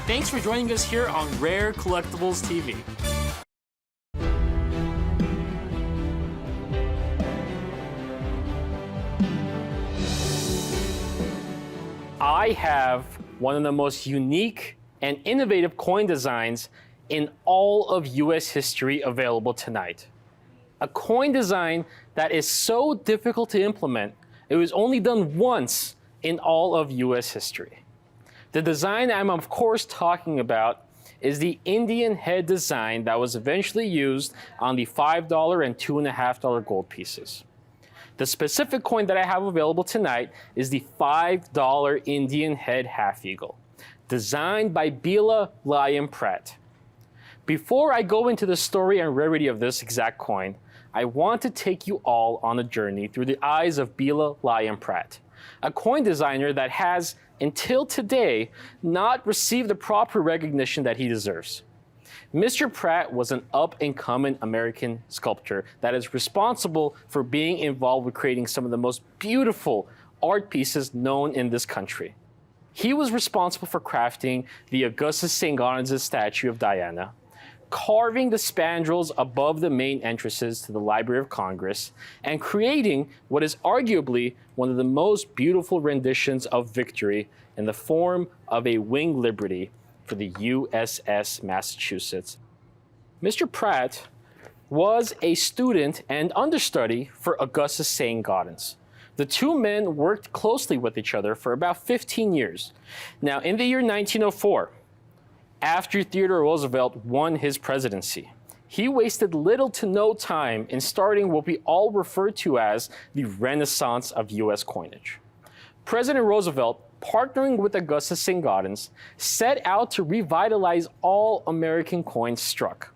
Thanks for joining us here on Rare Collectibles TV. I have one of the most unique and innovative coin designs in all of US history available tonight. A coin design that is so difficult to implement, it was only done once in all of US history. The design I'm of course talking about is the Indian head design that was eventually used on the $5 and $2.50 gold pieces. The specific coin that I have available tonight is the $5 Indian head half eagle, designed by Bela Lyon Pratt. Before I go into the story and rarity of this exact coin, I want to take you all on a journey through the eyes of Bela Lyon Pratt, a coin designer that has, until today, not received the proper recognition that he deserves. Mr. Pratt was an up-and-coming American sculptor that is responsible for being involved with creating some of the most beautiful art pieces known in this country. He was responsible for crafting the Augustus St. Gaudens' statue of Diana, carving the spandrels above the main entrances to the Library of Congress, and creating what is arguably one of the most beautiful renditions of victory in the form of a Winged Liberty for the USS Massachusetts. Mr. Pratt was a student and understudy for Augustus St. Gaudens. The two men worked closely with each other for about 15 years. Now, in the year 1904, after Theodore Roosevelt won his presidency, he wasted little to no time in starting what we all refer to as the Renaissance of US coinage. President Roosevelt, partnering with Augustus St. Gaudens, set out to revitalize all American coins struck.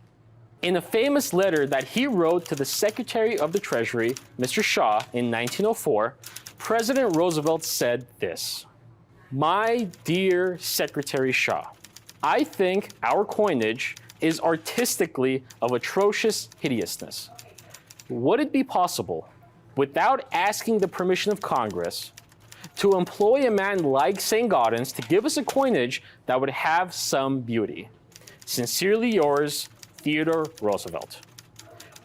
In a famous letter that he wrote to the Secretary of the Treasury, Mr. Shaw, in 1904, President Roosevelt said this: "My dear Secretary Shaw, I think our coinage is artistically of atrocious hideousness. Would it be possible, without asking the permission of Congress, to employ a man like St. Gaudens to give us a coinage that would have some beauty? Sincerely yours, Theodore Roosevelt."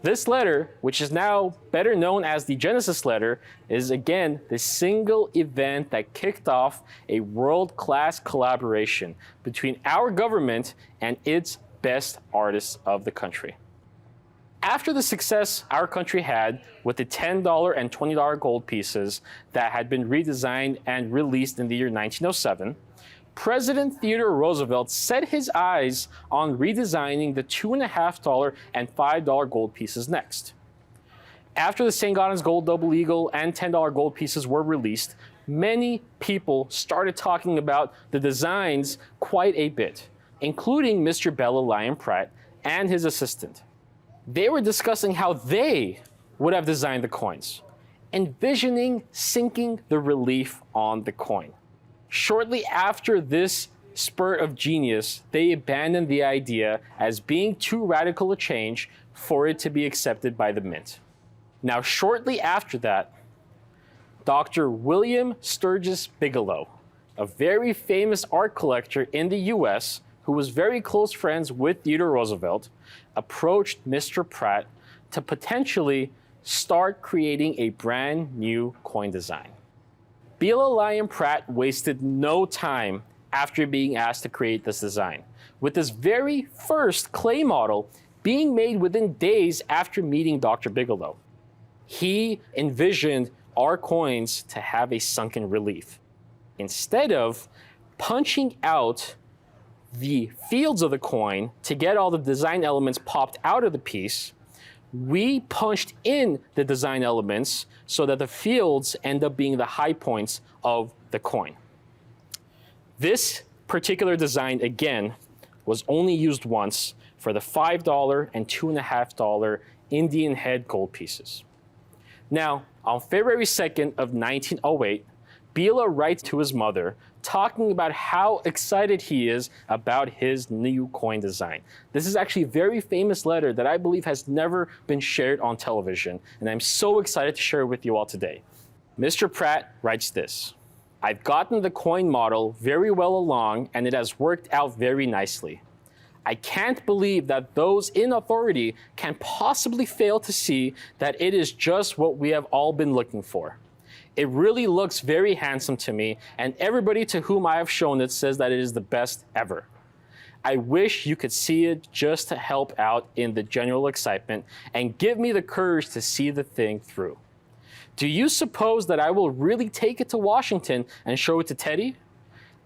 This letter, which is now better known as the Genesis letter, is again the single event that kicked off a world-class collaboration between our government and its best artists of the country. After the success our country had with the $10 and $20 gold pieces that had been redesigned and released in the year 1907, President Theodore Roosevelt set his eyes on redesigning the $2.50 and $5 gold pieces next. After the St. Gaudens Gold Double Eagle and $10 gold pieces were released, many people started talking about the designs quite a bit, including Mr. Bela Lyon Pratt and his assistant. They were discussing how they would have designed the coins, envisioning sinking the relief on the coin. Shortly after this spurt of genius, they abandoned the idea as being too radical a change for it to be accepted by the mint. Now, shortly after that, Dr. William Sturgis Bigelow, a very famous art collector in the US who was very close friends with Theodore Roosevelt, approached Mr. Pratt to potentially start creating a brand new coin design. Biela Lyon Pratt wasted no time after being asked to create this design, with this very first clay model being made within days after meeting Dr. Bigelow. He envisioned our coins to have a sunken relief. Instead of punching out the fields of the coin to get all the design elements popped out of the piece, we punched in the design elements so that the fields end up being the high points of the coin. This particular design, again, was only used once for the $5 and $2.50 Indian head gold pieces. Now, on February 2nd of 1908, Biela writes to his mother talking about how excited he is about his new coin design. This is actually a very famous letter that I believe has never been shared on television, and I'm so excited to share it with you all today. Mr. Pratt writes this: "I've gotten the coin model very well along, and it has worked out very nicely. I can't believe that those in authority can possibly fail to see that it is just what we have all been looking for. It really looks very handsome to me, and everybody to whom I have shown it says that it is the best ever. I wish you could see it just to help out in the general excitement and give me the courage to see the thing through. Do you suppose that I will really take it to Washington and show it to Teddy?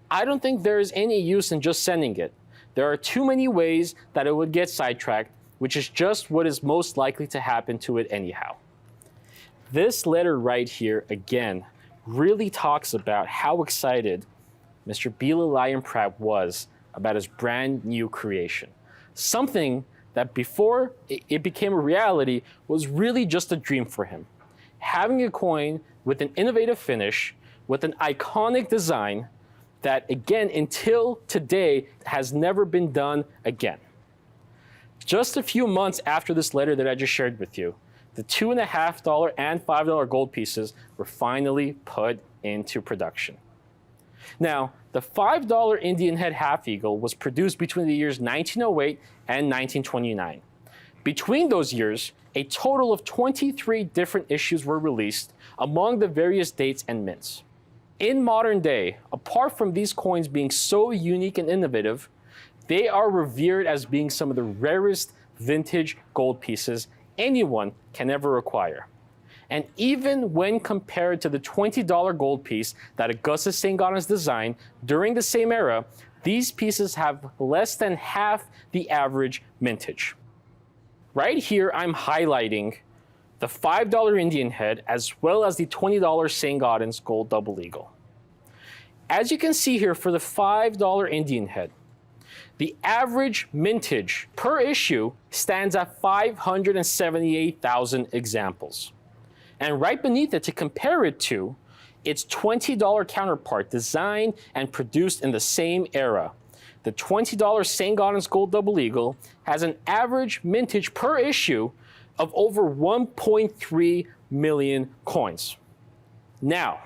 I don't think there is any use in just sending it. There are too many ways that it would get sidetracked, which is just what is most likely to happen to it anyhow." This letter right here, again, really talks about how excited Mr. Biela Lyon Pratt was about his brand new creation. Something that before it became a reality was really just a dream for him. Having a coin with an innovative finish, with an iconic design that, again, until today has never been done again. Just a few months after this letter that I just shared with you, the $2.50 and $5 gold pieces were finally put into production. Now, the $5 Indian head half eagle was produced between the years 1908 and 1929. Between those years, a total of 23 different issues were released among the various dates and mints. In modern day, apart from these coins being so unique and innovative, they are revered as being some of the rarest vintage gold pieces anyone can ever acquire. And even when compared to the $20 gold piece that Augustus St. Gaudens designed during the same era, these pieces have less than half the average mintage. Right here, I'm highlighting the $5 Indian head as well as the $20 St. Gaudens gold double eagle. As you can see here for the $5 Indian head, the average mintage per issue stands at 578,000 examples. And right beneath it, to compare it to its $20 counterpart designed and produced in the same era, the $20 St. Gaudens gold double eagle has an average mintage per issue of over 1.3 million coins. Now,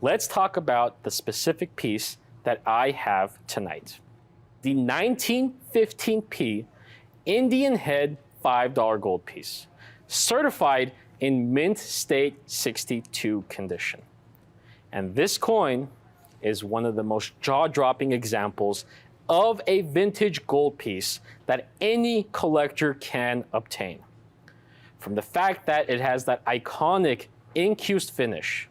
let's talk about the specific piece that I have tonight. The 1915p Indian head $5 gold piece, certified in mint state 62 condition. And this coin is one of the most jaw-dropping examples of a vintage gold piece that any collector can obtain. From the fact that it has that iconic incused finish,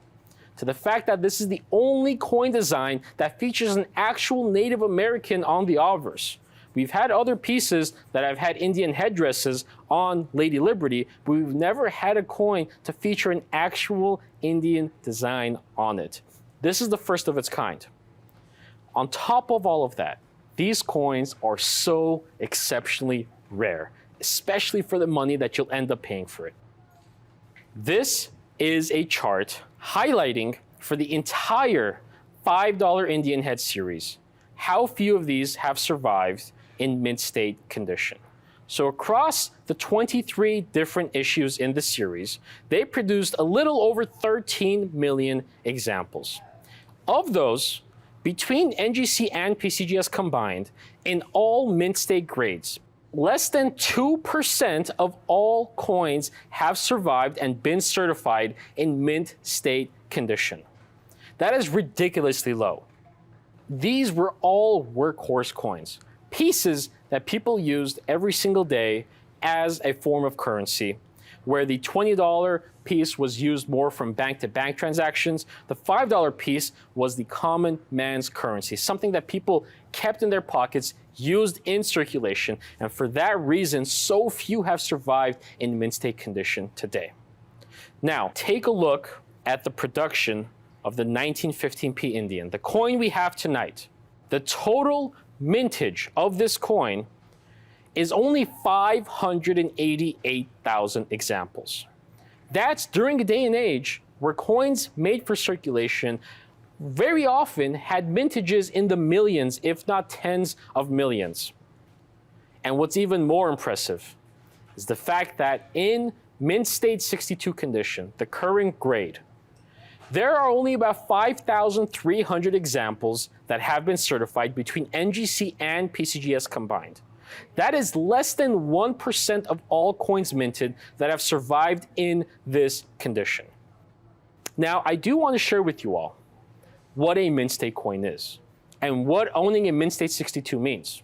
to the fact that this is the only coin design that features an actual Native American on the obverse. We've had other pieces that have had Indian headdresses on Lady Liberty, but we've never had a coin to feature an actual Indian design on it. This is the first of its kind. On top of all of that, these coins are so exceptionally rare, especially for the money that you'll end up paying for it. This is a chart highlighting for the entire $5 Indian head series how few of these have survived in mint state condition. So across the 23 different issues in the series, they produced a little over 13 million examples. Of those, between NGC and PCGS combined, in all mint state grades, less than 2% of all coins have survived and been certified in mint state condition. That is ridiculously low. These were all workhorse coins, pieces that people used every single day as a form of currency, where the $20 piece was used more from bank-to-bank transactions. The $5 piece was the common man's currency, something that people kept in their pockets, used in circulation, and for that reason, so few have survived in mint state condition today. Now, take a look at the production of the 1915p Indian, the coin we have tonight. The total mintage of this coin is only 588,000 examples. That's during a day and age where coins made for circulation very often had mintages in the millions, if not tens of millions. And what's even more impressive is the fact that in mint state 62 condition, the current grade, there are only about 5,300 examples that have been certified between NGC and PCGS combined. That is less than 1% of all coins minted that have survived in this condition. Now, I do want to share with you all what a mint state coin is and what owning a mint state 62 means.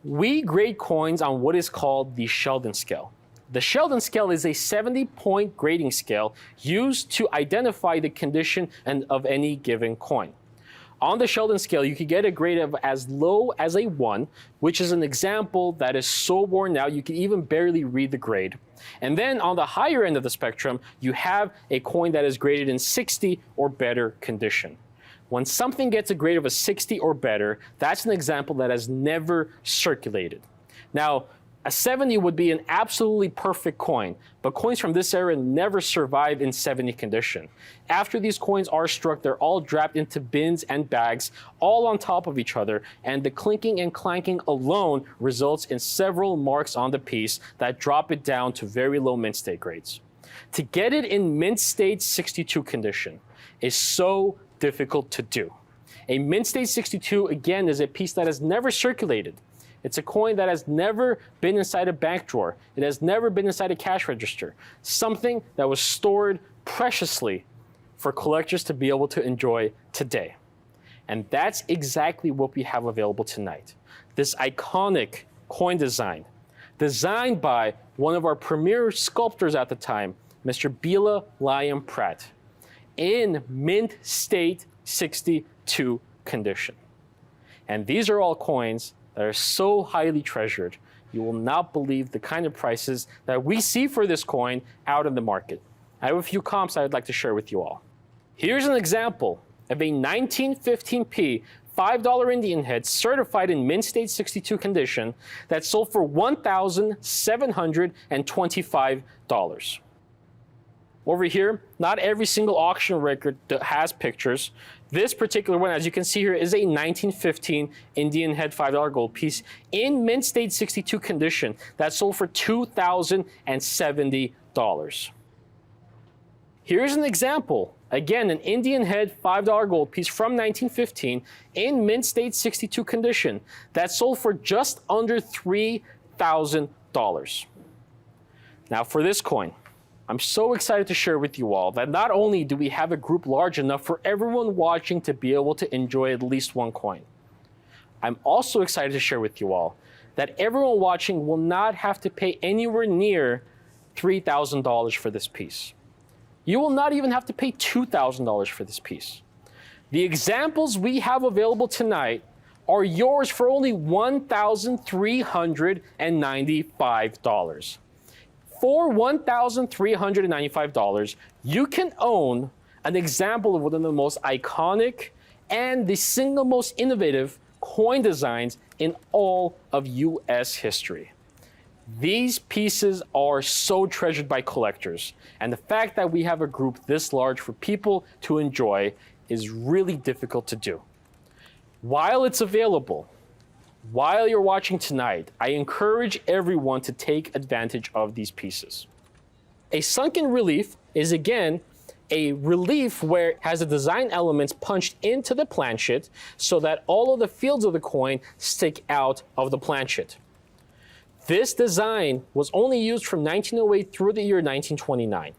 We grade coins on what is called the Sheldon scale. The Sheldon scale is a 70-point grading scale used to identify the condition of any given coin. On the Sheldon scale, you could get a grade of as low as a 1, which is an example that is so worn out you can even barely read the grade. And then on the higher end of the spectrum, you have a coin that is graded in 60 or better condition. When something gets a grade of a 60 or better, that's an example that has never circulated. Now, a 70 would be an absolutely perfect coin, but coins from this era never survive in 70 condition. After these coins are struck, they're all dropped into bins and bags, all on top of each other, and the clinking and clanking alone results in several marks on the piece that drop it down to very low mint state grades. To get it in mint state 62 condition is so difficult to do. A mint state 62, again, is a piece that has never circulated. It's a coin that has never been inside a bank drawer. It has never been inside a cash register. Something that was stored preciously for collectors to be able to enjoy today. And that's exactly what we have available tonight. This iconic coin design, designed by one of our premier sculptors at the time, Mr. Bela Liam Pratt, in mint state 62 condition. And these are all coins that are so highly treasured, you will not believe the kind of prices that we see for this coin out in the market. I have a few comps I would like to share with you all. Here's an example of a 1915p $5 Indian head certified in mint state 62 condition that sold for $1,725. Over here, not every single auction record has pictures. This particular one, as you can see here, is a 1915 Indian head $5 gold piece in mint state 62 condition that sold for $2,070. Here's an example. Again, an Indian head $5 gold piece from 1915 in mint state 62 condition that sold for just under $3,000. Now for this coin, I'm so excited to share with you all that not only do we have a group large enough for everyone watching to be able to enjoy at least one coin, I'm also excited to share with you all that everyone watching will not have to pay anywhere near $3,000 for this piece. You will not even have to pay $2,000 for this piece. The examples we have available tonight are yours for only $1,395. For $1,395, you can own an example of one of the most iconic and the single most innovative coin designs in all of US history. These pieces are so treasured by collectors, and the fact that we have a group this large for people to enjoy is really difficult to do. While it's available, While you're watching tonight, I encourage everyone to take advantage of these pieces. A sunken relief is, again, a relief where it has the design elements punched into the planchet so that all of the fields of the coin stick out of the planchet. This design was only used from 1908 through the year 1929.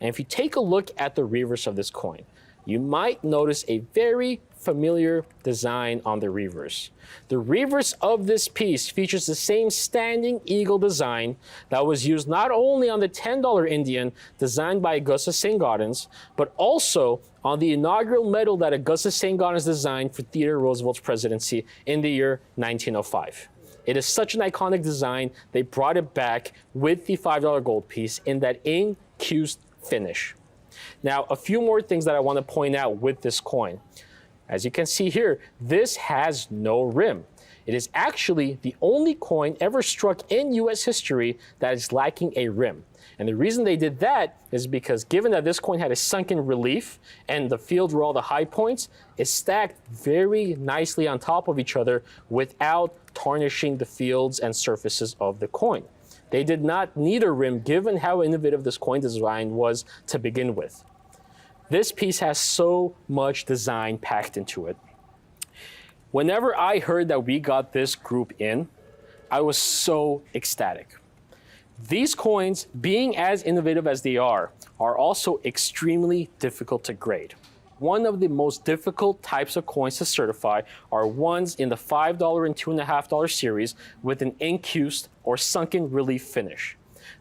And if you take a look at the reverse of this coin, you might notice a very familiar design on the reverse. The reverse of this piece features the same standing eagle design that was used not only on the $10 Indian designed by Augustus St. Gaudens, but also on the inaugural medal that Augustus St. Gaudens designed for Theodore Roosevelt's presidency in the year 1905. It is such an iconic design, they brought it back with the $5 gold piece in that incused finish. Now, a few more things that I want to point out with this coin. As you can see here, this has no rim. It is actually the only coin ever struck in US history that is lacking a rim. And the reason they did that is because given that this coin had a sunken relief and the fields were all the high points, it stacked very nicely on top of each other without tarnishing the fields and surfaces of the coin. They did not need a rim given how innovative this coin design was to begin with. This piece has so much design packed into it. Whenever I heard that we got this group in, I was so ecstatic. These coins, being as innovative as they are also extremely difficult to grade. One of the most difficult types of coins to certify are ones in the $5 and $2.50 series with an incused or sunken relief finish.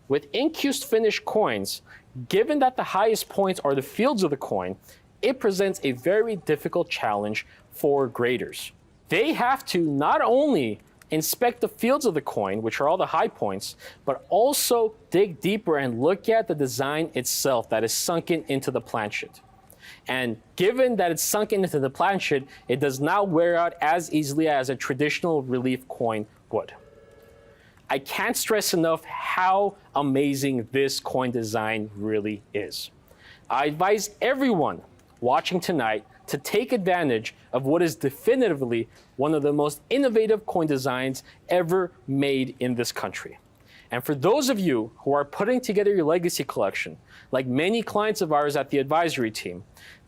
With incused finish coins, given that the highest points are the fields of the coin, it presents a very difficult challenge for graders. They have to not only inspect the fields of the coin, which are all the high points, but also dig deeper and look at the design itself that is sunken into the planchet. And given that it's sunken into the planchet, it does not wear out as easily as a traditional relief coin would. I can't stress enough how amazing this coin design really is. I advise everyone watching tonight to take advantage of what is definitively one of the most innovative coin designs ever made in this country. And for those of you who are putting together your legacy collection, like many clients of ours at the advisory team,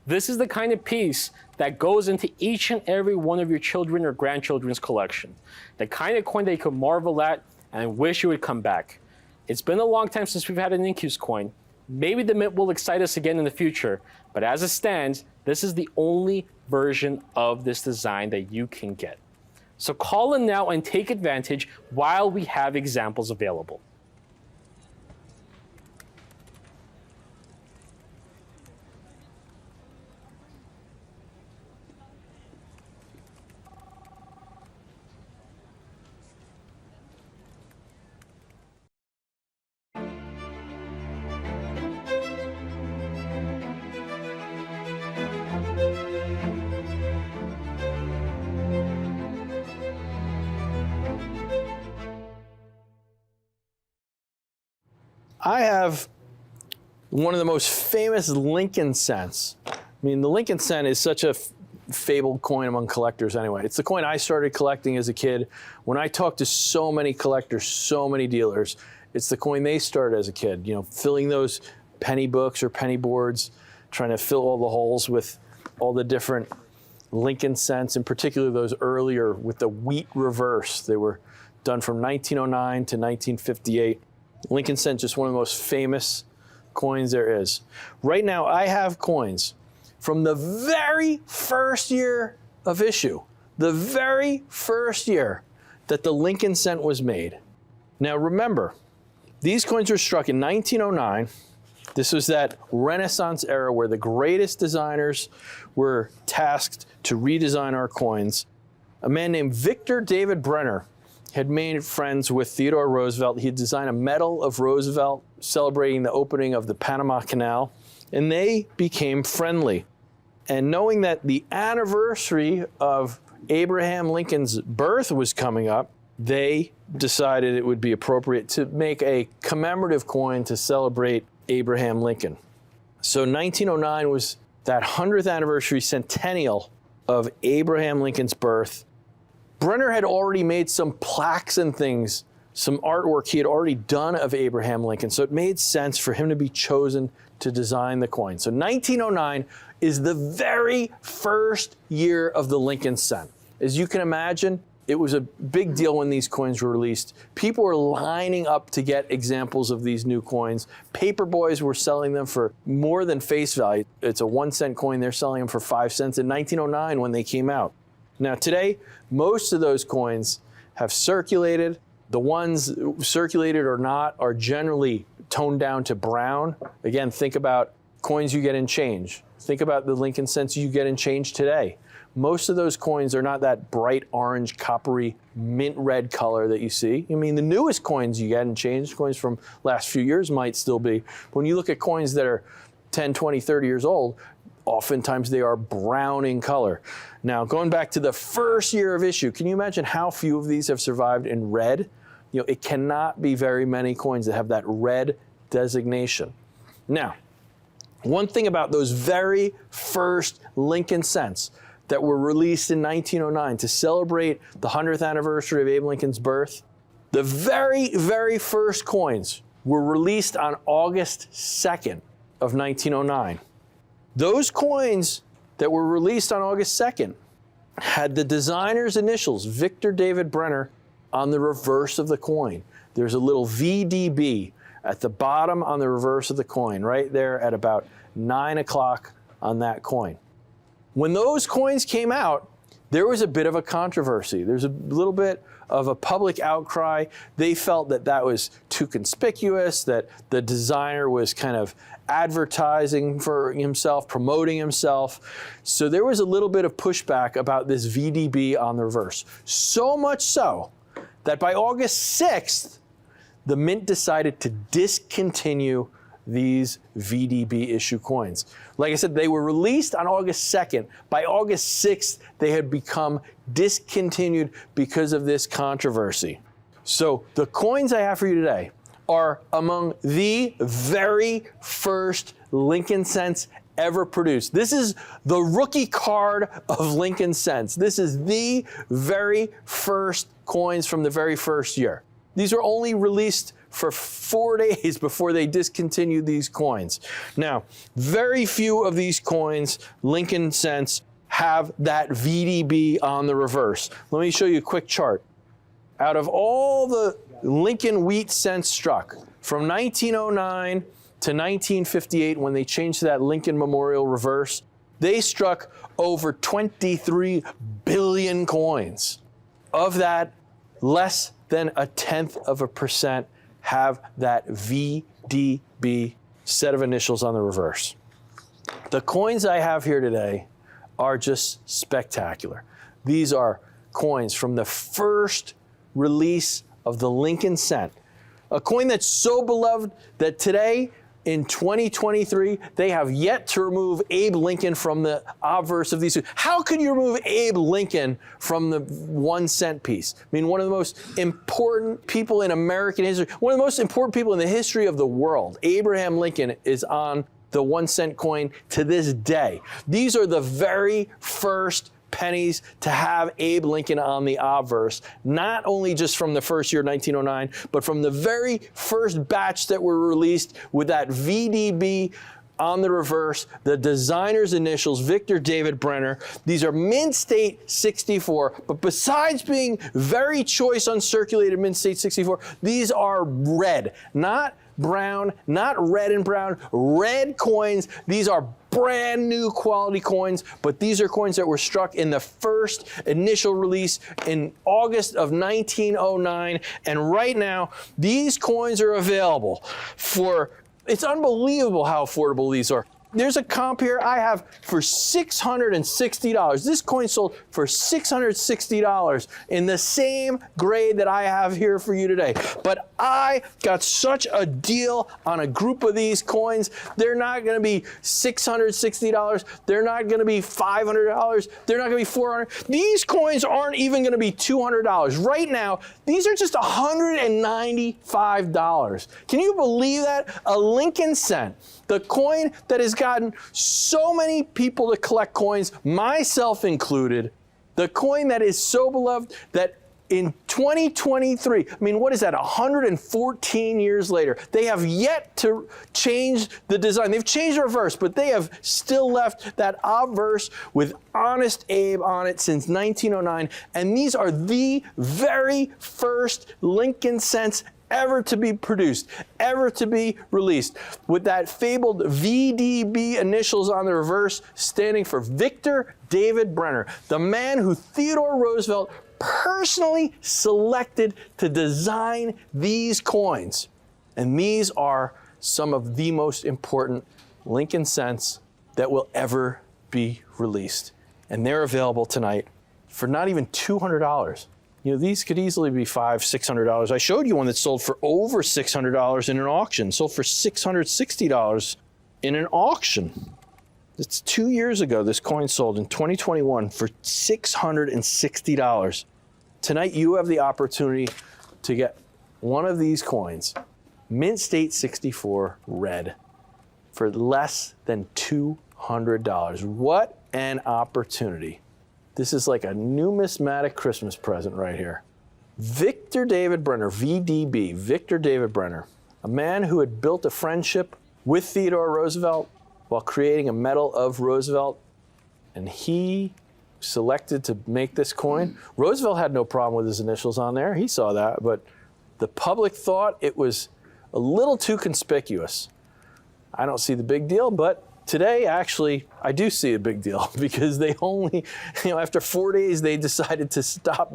this is the kind of piece that goes into each and every one of your children or grandchildren's collection. The kind of coin they could marvel at and wish it would come back. It's been a long time since we've had an incused coin. Maybe the mint will excite us again in the future, but as it stands, this is the only version of this design that you can get. So call in now and take advantage while we have examples available. I have one of the most famous Lincoln cents. I mean, the Lincoln cent is such a fabled coin among collectors anyway. It's the coin I started collecting as a kid. When I talk to so many collectors, so many dealers, it's the coin they started as a kid, you know, filling those penny books or penny boards, trying to fill all the holes with all the different Lincoln cents, in particular those earlier with the wheat reverse. They were done from 1909 to 1958. Lincoln cent, just one of the most famous coins there is. Right now, I have coins from the very first year of issue, the very first year that the Lincoln cent was made. Now remember, these coins were struck in 1909. This was that Renaissance era where the greatest designers were tasked to redesign our coins. A man named Victor David Brenner had made friends with Theodore Roosevelt. He had designed a medal of Roosevelt celebrating the opening of the Panama Canal, and they became friendly. And knowing that the anniversary of Abraham Lincoln's birth was coming up, they decided it would be appropriate to make a commemorative coin to celebrate Abraham Lincoln. So 1909 was that 100th anniversary centennial of Abraham Lincoln's birth. Brenner had already made some plaques and things, some artwork he had already done of Abraham Lincoln, so it made sense for him to be chosen to design the coin. So 1909 is the very first year of the Lincoln cent. As you can imagine, it was a big deal when these coins were released. People were lining up to get examples of these new coins. Paper boys were selling them for more than face value. It's a 1 cent coin, they're selling them for 5 cents in 1909 when they came out. Now today, most of those coins have circulated. The ones circulated or not are generally toned down to brown. Again, think about coins you get in change. Think about the Lincoln cents you get in change today. Most of those coins are not that bright orange, coppery, mint red color that you see. I mean, the newest coins you get in change, coins from last few years might still be. But when you look at coins that are 10, 20, 30 years old, oftentimes they are brown in color. Now, going back to the first year of issue, can you imagine how few of these have survived in red? You know, it cannot be very many coins that have that red designation. Now, one thing about those very first Lincoln cents that were released in 1909 to celebrate the 100th anniversary of Abe Lincoln's birth, the very, very first coins were released on August 2nd of 1909. Those coins that were released on August 2nd had the designer's initials, Victor David Brenner, on the reverse of the coin. There's a little VDB at the bottom on the reverse of the coin, right there at about 9 o'clock on that coin. When those coins came out, there was a bit of a controversy. There's a little bit of a public outcry. They felt that that was too conspicuous, that the designer was kind of advertising for himself, promoting himself. So there was a little bit of pushback about this VDB on the reverse. So much so that by August 6th, the mint decided to discontinue these VDB issue coins. Like I said, they were released on August 2nd. By August 6th, they had become discontinued because of this controversy. So the coins I have for you today are among the very first Lincoln cents ever produced. This is the rookie card of Lincoln cents. This is the very first coins from the very first year. These were only released for 4 days before they discontinued these coins. Now, very few of these coins, Lincoln cents, have that VDB on the reverse. Let me show you a quick chart. Out of all the Lincoln wheat cents struck from 1909 to 1958, when they changed to that Lincoln Memorial reverse, they struck over 23 billion coins. Of that, less than 0.1% have that VDB set of initials on the reverse. The coins I have here today are just spectacular. These are coins from the first release of the Lincoln cent, a coin that's so beloved that today, in 2023, they have yet to remove Abe Lincoln from the obverse of these. How could you remove Abe Lincoln from the 1 cent piece? I mean, one of the most important people in American history, one of the most important people in the history of the world, Abraham Lincoln, is on the 1 cent coin to this day. These are the very first pennies to have Abe Lincoln on the obverse, not only just from the first year, 1909, but from the very first batch that were released with that VDB on the reverse, the designer's initials, Victor David Brenner. These are Mint State 64, but besides being very choice uncirculated Mint State 64, these are red, not brown, not red and brown, red coins. These are brand new quality coins, but these are coins that were struck in the first initial release in August of 1909. And right now, these coins are available for, it's unbelievable how affordable these are. There's a comp here I have for $660. This coin sold for $660 in the same grade that I have here for you today. But I got such a deal on a group of these coins. They're not going to be $660. They're not going to be $500. They're not going to be $400. These coins aren't even going to be $200. Right now, these are just $195. Can you believe that? A Lincoln cent, the coin that has gotten so many people to collect coins, myself included, The coin that is so beloved that in 2023, I mean, what is that, 114 years later, they have yet to change the design. They've changed the reverse, but they have still left that obverse with Honest Abe on it since 1909. And these are the very first Lincoln cents ever to be produced, ever to be released, with that fabled VDB initials on the reverse standing for Victor David Brenner, the man who Theodore Roosevelt personally selected to design these coins. And these are some of the most important Lincoln cents that will ever be released. And they're available tonight for not even $200. You know, these could easily be $500, $600. I showed you one that sold for over $600 in an auction, sold for $660 in an auction. It's 2 years ago, this coin sold in 2021 for $660. Tonight, you have the opportunity to get one of these coins, Mint State 64 red, for less than $200. What an opportunity. This is like a numismatic Christmas present right here. Victor David Brenner, VDB, Victor David Brenner, a man who had built a friendship with Theodore Roosevelt while creating a Medal of Roosevelt, and he selected to make this coin. Roosevelt had no problem with his initials on there. He saw that, but the public thought it was a little too conspicuous. I don't see the big deal, but today, actually, I do see a big deal because they only, after 4 days, they decided to stop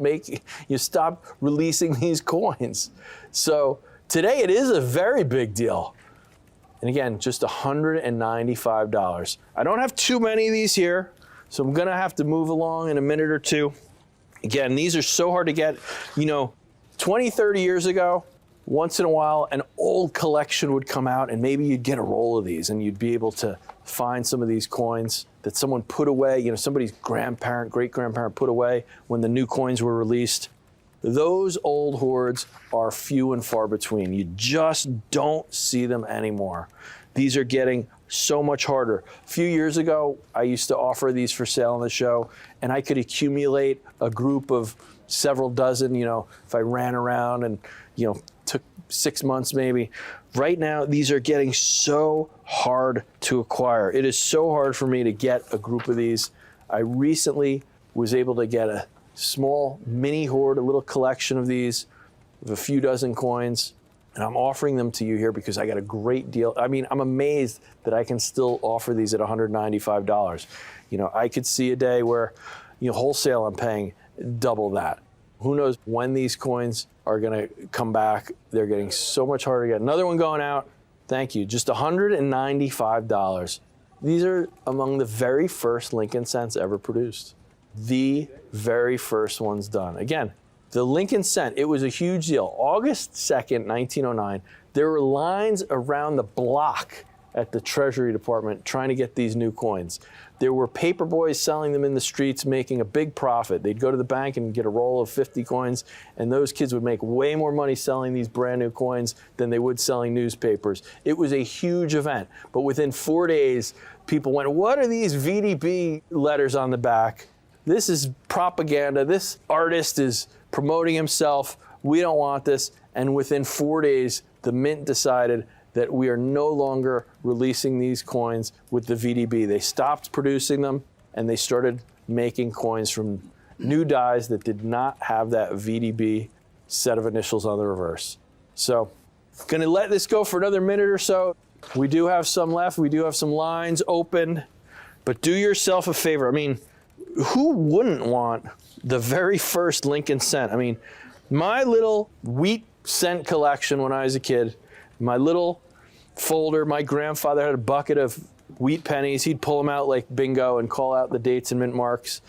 releasing these coins. So today it is a very big deal. And again, just $195. I don't have too many of these here, so I'm gonna have to move along in a minute or two. Again, these are so hard to get. 20, 30 years ago, once in a while, an old collection would come out and maybe you'd get a roll of these and you'd be able to find some of these coins that someone put away, somebody's grandparent, great-grandparent put away when the new coins were released. Those old hoards are few and far between. You just don't see them anymore. These are getting so much harder. A few years ago, I used to offer these for sale on the show, and I could accumulate a group of several dozen, if I ran around and, took 6 months maybe. Right now, these are getting so hard to acquire. It is so hard for me to get a group of these. I recently was able to get a small mini hoard, a little collection of these, of a few dozen coins, and I'm offering them to you here because I got a great deal. I mean, I'm amazed that I can still offer these at $195. I could see a day where, wholesale I'm paying double that. Who knows when these coins are gonna come back. They're getting so much harder to get. Another one going out. Thank you, just $195. These are among the very first Lincoln cents ever produced. The very first ones done. Again, the Lincoln cent, it was a huge deal. August 2nd, 1909, there were lines around the block at the Treasury Department trying to get these new coins. There were paper boys selling them in the streets, making a big profit. They'd go to the bank and get a roll of 50 coins, and those kids would make way more money selling these brand new coins than they would selling newspapers. It was a huge event, but within 4 days, people went, what are these VDB letters on the back? This is propaganda. This artist is promoting himself. We don't want this. And within 4 days, the mint decided that we are no longer releasing these coins with the VDB. They stopped producing them and they started making coins from new dies that did not have that VDB set of initials on the reverse. So, gonna let this go for another minute or so. We do have some left. We do have some lines open, but do yourself a favor. I mean, who wouldn't want the very first Lincoln cent? I mean, my little wheat cent collection when I was a kid, my little folder, my grandfather had a bucket of wheat pennies. He'd pull them out like bingo and call out the dates and mint marks.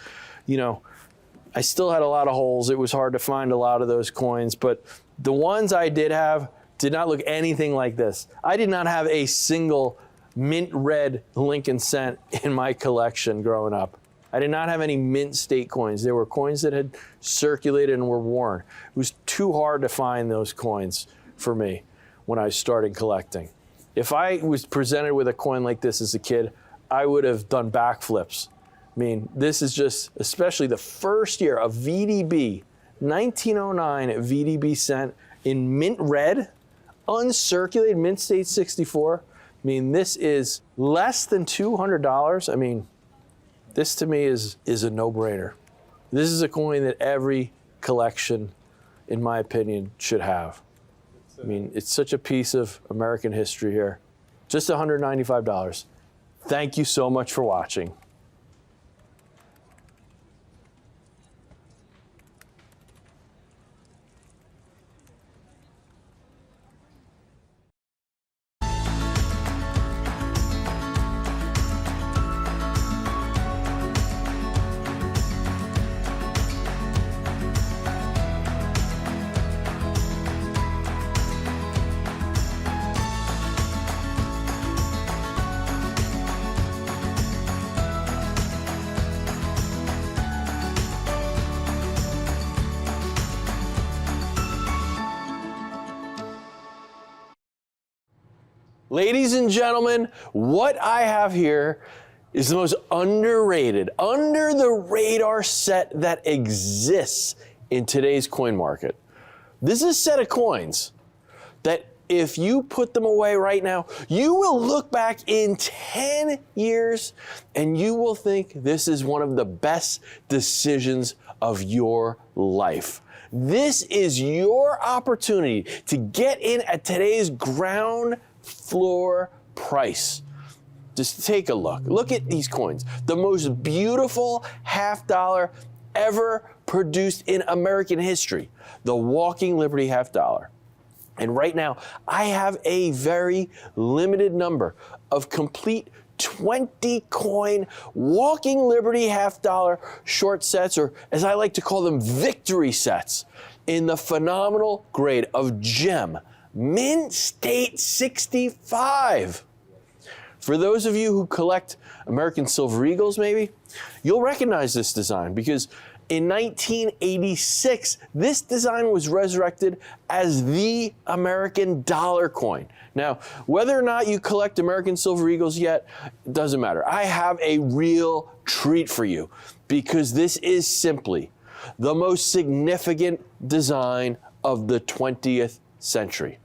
I still had a lot of holes. It was hard to find a lot of those coins, but the ones I did have did not look anything like this. I did not have a single mint red Lincoln cent in my collection growing up. I did not have any mint state coins. There were coins that had circulated and were worn. It was too hard to find those coins for me when I started collecting. If I was presented with a coin like this as a kid, I would have done backflips. I mean, this is just, especially the first year of VDB, 1909 VDB cent in mint red, uncirculated, mint state 64. I mean, this is less than $200. I mean, this to me is a no-brainer. This is a coin that every collection, in my opinion, should have. I mean, it's such a piece of American history here. Just $195. Thank you so much for watching. Ladies and gentlemen, what I have here is the most underrated, under the radar set that exists in today's coin market. This is a set of coins that if you put them away right now, you will look back in 10 years and you will think this is one of the best decisions of your life. This is your opportunity to get in at today's ground floor price. Just take a look. Look at these coins. The most beautiful $50 ever produced in American history. The Walking Liberty $50. And right now, I have a very limited number of complete 20 coin Walking Liberty $50 short sets, or as I like to call them, victory sets, in the phenomenal grade of gem, mint state 65. For those of you who collect American Silver Eagles, maybe, you'll recognize this design because in 1986, this design was resurrected as the American dollar coin. Now, whether or not you collect American Silver Eagles yet, it doesn't matter. I have a real treat for you because this is simply the most significant design of the 20th century.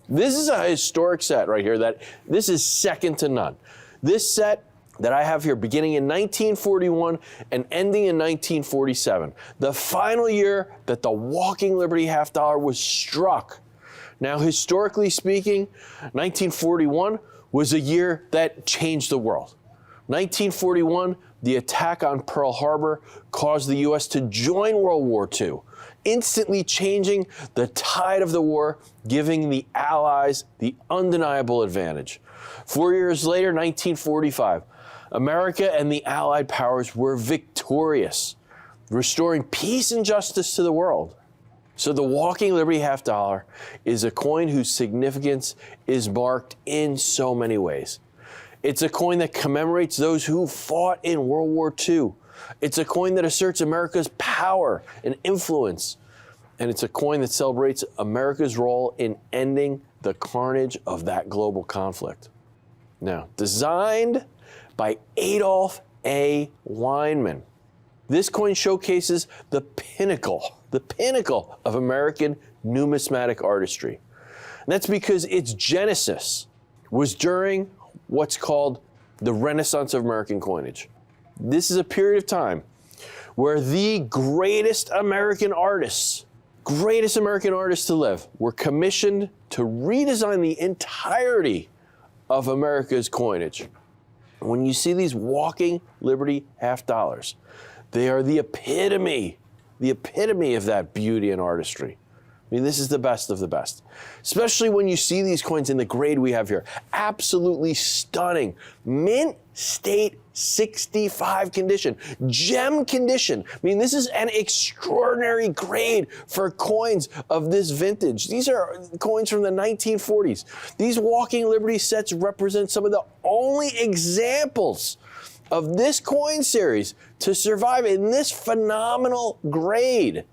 This is a historic set right here that this is second to none. This set that I have here beginning in 1941 and ending in 1947, the final year that the Walking Liberty $50 was struck. Now, historically speaking, 1941 was a year that changed the world. 1941, the attack on Pearl Harbor caused the U.S. to join World War II, instantly changing the tide of the war, giving the Allies the undeniable advantage. 4 years later, 1945, America and the Allied powers were victorious, restoring peace and justice to the world. So the Walking Liberty $50 is a coin whose significance is marked in so many ways. It's a coin that commemorates those who fought in World War II. It's a coin that asserts America's power and influence. And it's a coin that celebrates America's role in ending the carnage of that global conflict. Now, designed by Adolph A. Weinman, this coin showcases the pinnacle of American numismatic artistry. And that's because its genesis was during what's called the Renaissance of American coinage. This is a period of time where the greatest American artists to live were commissioned to redesign the entirety of America's coinage. When you see these Walking Liberty $50, they are the epitome of that beauty and artistry. I mean, this is the best of the best, especially when you see these coins in the grade we have here. Absolutely stunning. Mint state 65 condition, gem condition. I mean, this is an extraordinary grade for coins of this vintage. These are coins from the 1940s. These Walking Liberty sets represent some of the only examples of this coin series to survive in this phenomenal grade.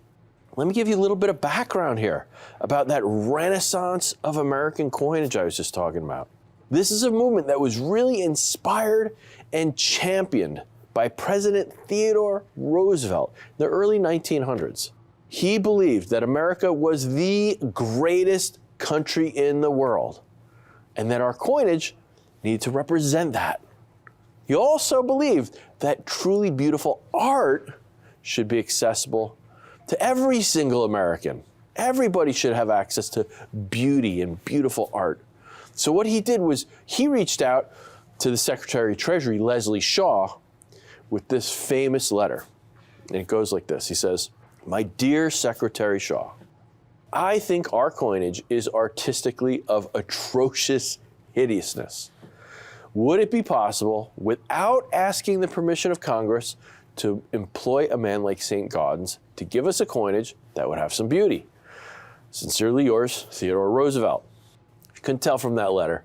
Let me give you a little bit of background here about that Renaissance of American coinage I was just talking about. This is a movement that was really inspired and championed by President Theodore Roosevelt in the early 1900s. He believed that America was the greatest country in the world and that our coinage needed to represent that. He also believed that truly beautiful art should be accessible to every single American. Everybody should have access to beauty and beautiful art. So what he did was he reached out to the Secretary of Treasury, Leslie Shaw, with this famous letter. And it goes like this. He says, "My dear Secretary Shaw, I think our coinage is artistically of atrocious hideousness. Would it be possible, without asking the permission of Congress, to employ a man like St. Gaudens to give us a coinage that would have some beauty? Sincerely yours, Theodore Roosevelt." If you couldn't tell from that letter,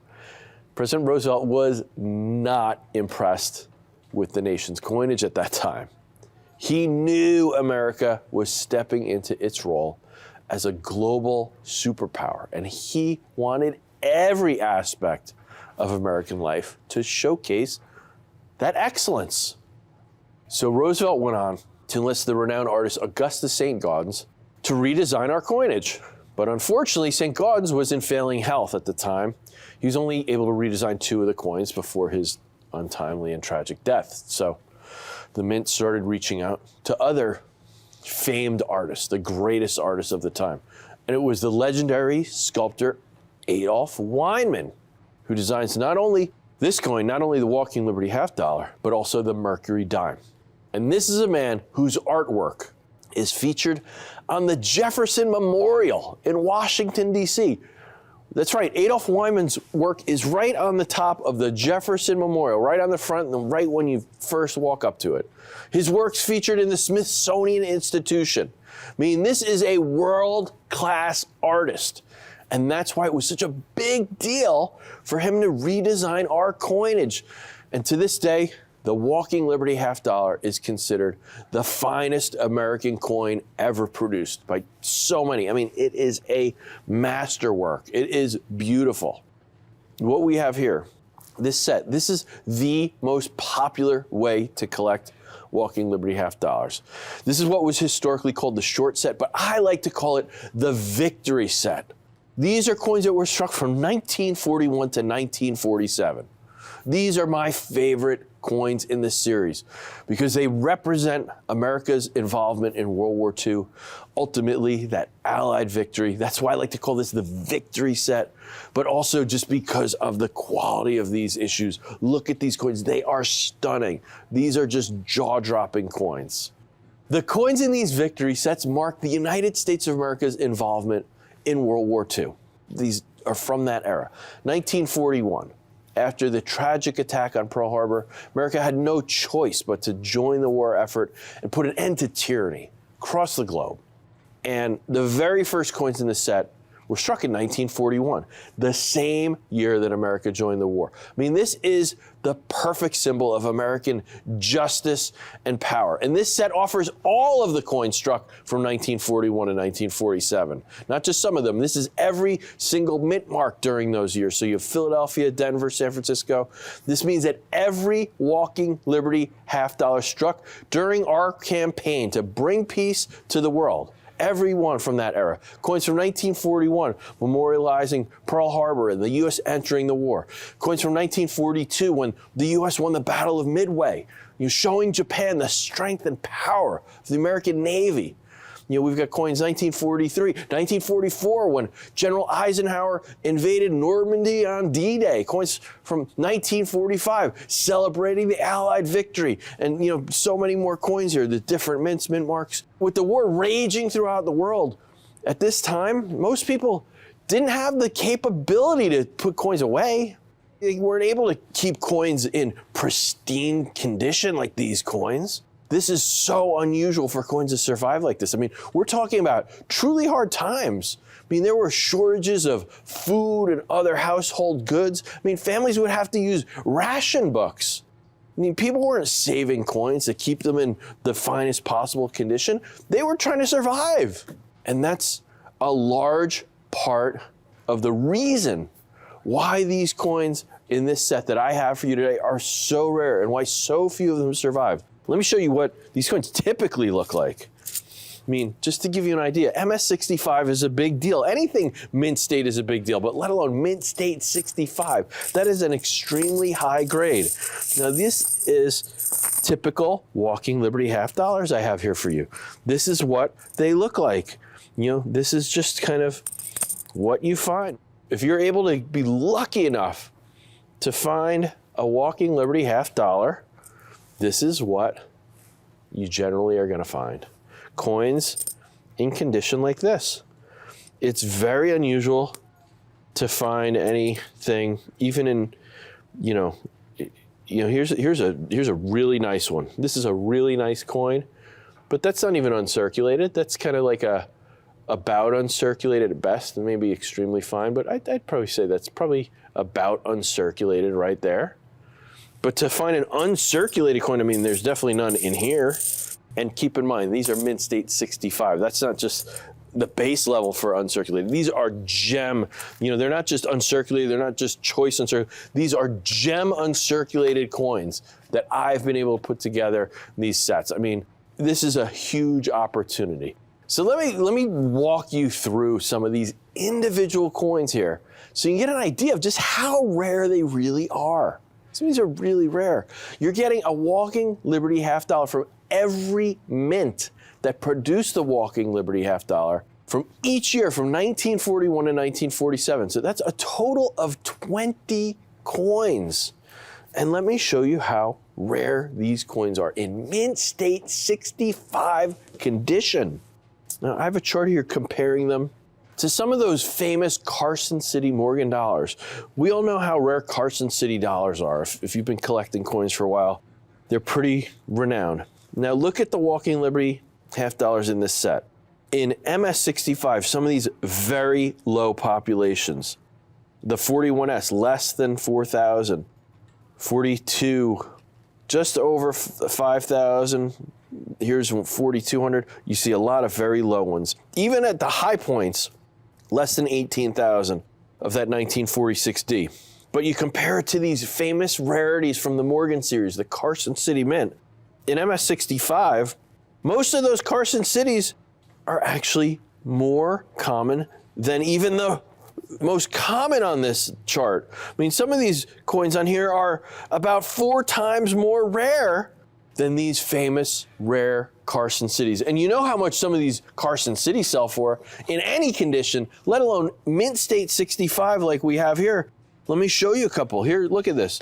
President Roosevelt was not impressed with the nation's coinage at that time. He knew America was stepping into its role as a global superpower, and he wanted every aspect of American life to showcase that excellence. So Roosevelt went on to enlist the renowned artist Augustus St. Gaudens to redesign our coinage. But unfortunately, St. Gaudens was in failing health at the time. He was only able to redesign 2 of the coins before his untimely and tragic death. So the mint started reaching out to other famed artists, the greatest artists of the time. And it was the legendary sculptor Adolph Weinman, who designs not only this coin, not only the Walking Liberty half dollar, but also the Mercury dime. And this is a man whose artwork is featured on the Jefferson Memorial in Washington, D.C. That's right, Adolph Weinman's work is right on the top of the Jefferson Memorial, right on the front and right when you first walk up to it. His work's featured in the Smithsonian Institution. I mean, this is a world-class artist. And that's why it was such a big deal for him to redesign our coinage. And to this day, the Walking Liberty half dollar is considered the finest American coin ever produced by so many. I mean, it is a masterwork. It is beautiful. What we have here, this set, this is the most popular way to collect Walking Liberty half dollars. This is what was historically called the short set, but I like to call it the victory set. These are coins that were struck from 1941 to 1947. These are my favorite coins in this series because they represent America's involvement in World War II, ultimately that Allied victory. That's why I like to call this the victory set, but also just because of the quality of these issues. Look at these coins. They are stunning. These are just jaw-dropping coins. The coins in these victory sets mark the United States of America's involvement in World War II. These are from that era. 1941. After the tragic attack on Pearl Harbor, America had no choice but to join the war effort and put an end to tyranny across the globe. And the very first coins in the set were struck in 1941, the same year that America joined the war. I mean, this is the perfect symbol of American justice and power. And this set offers all of the coins struck from 1941 to 1947, not just some of them. This is every single mint mark during those years. So you have Philadelphia, Denver, San Francisco. This means that every Walking Liberty half dollar struck during our campaign to bring peace to the world. Every one from that era. Coins from 1941 memorializing Pearl Harbor and the U.S. entering the war. Coins from 1942 when the U.S. won the Battle of Midway, showing Japan the strength and power of the American Navy. We've got coins 1943, 1944 when General Eisenhower invaded Normandy on D-Day. Coins from 1945 celebrating the Allied victory. And, so many more coins here, the different mints, mint marks. With the war raging throughout the world at this time, most people didn't have the capability to put coins away. They weren't able to keep coins in pristine condition like these coins. This is so unusual for coins to survive like this. I mean, we're talking about truly hard times. I mean, there were shortages of food and other household goods. I mean, families would have to use ration books. I mean, people weren't saving coins to keep them in the finest possible condition. They were trying to survive. And that's a large part of the reason why these coins in this set that I have for you today are so rare and why so few of them survived. Let me show you what these coins typically look like. I mean, just to give you an idea, MS65 is a big deal. Anything mint state is a big deal, but let alone mint state 65. That is an extremely high grade. Now this is typical walking Liberty half dollars I have here for you. This is what they look like. You know, this is just kind of what you find. If you're able to be lucky enough to find a walking Liberty half dollar, this is what you generally are going to find. Coins in condition like this. It's very unusual to find anything, even in, here's a really nice one. This is a really nice coin, but that's not even uncirculated. That's kind of like about uncirculated at best, and maybe extremely fine, but I'd probably say that's probably about uncirculated right there. But to find an uncirculated coin, I mean, there's definitely none in here. And keep in mind, these are mint state 65. That's not just the base level for uncirculated. These are gem, they're not just uncirculated, they're not just choice uncirculated. These are gem uncirculated coins that I've been able to put together in these sets. I mean, this is a huge opportunity. So let me walk you through some of these individual coins here so you can get an idea of just how rare they really are. Some of these are really rare. You're getting a walking Liberty half dollar from every mint that produced the walking Liberty half dollar from each year from 1941 to 1947. So that's a total of 20 coins. And let me show you how rare these coins are in mint state 65 condition. Now I have a chart here comparing them to some of those famous Carson City Morgan dollars. We all know how rare Carson City dollars are. If you've been collecting coins for a while, they're pretty renowned. Now look at the walking Liberty half dollars in this set. In MS65, some of these very low populations. The 41S, less than 4,000. 42, just over 5,000. Here's 4,200. You see a lot of very low ones. Even at the high points, less than 18,000 of that 1946D. But you compare it to these famous rarities from the Morgan series, the Carson City Mint. In MS65, most of those Carson Cities are actually more common than even the most common on this chart. I mean, some of these coins on here are about 4 times more rare than these famous rare Carson Cities. And you know how much some of these Carson Cities sell for in any condition, let alone mint state 65 like we have here. Let me show you a couple. Here, look at this.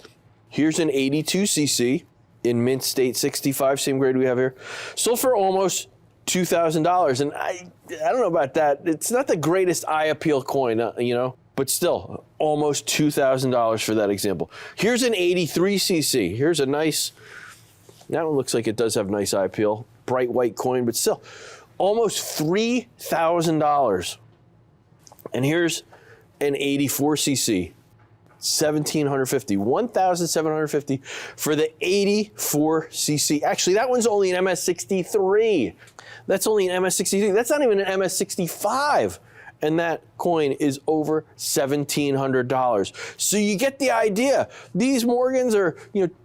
Here's an 82cc in mint state 65, same grade we have here. Sold for almost $2,000. And I don't know about that. It's not the greatest eye appeal coin, but still almost $2,000 for that example. Here's an 83cc. Here's a nice, that one looks like it does have nice eye appeal. Bright white coin, but still almost $3,000. And here's an 84cc, 1,750 for the 84cc. Actually, that one's only an MS63. That's only an MS63. That's not even an MS65. And that coin is over $1,700. So you get the idea. These Morgans are,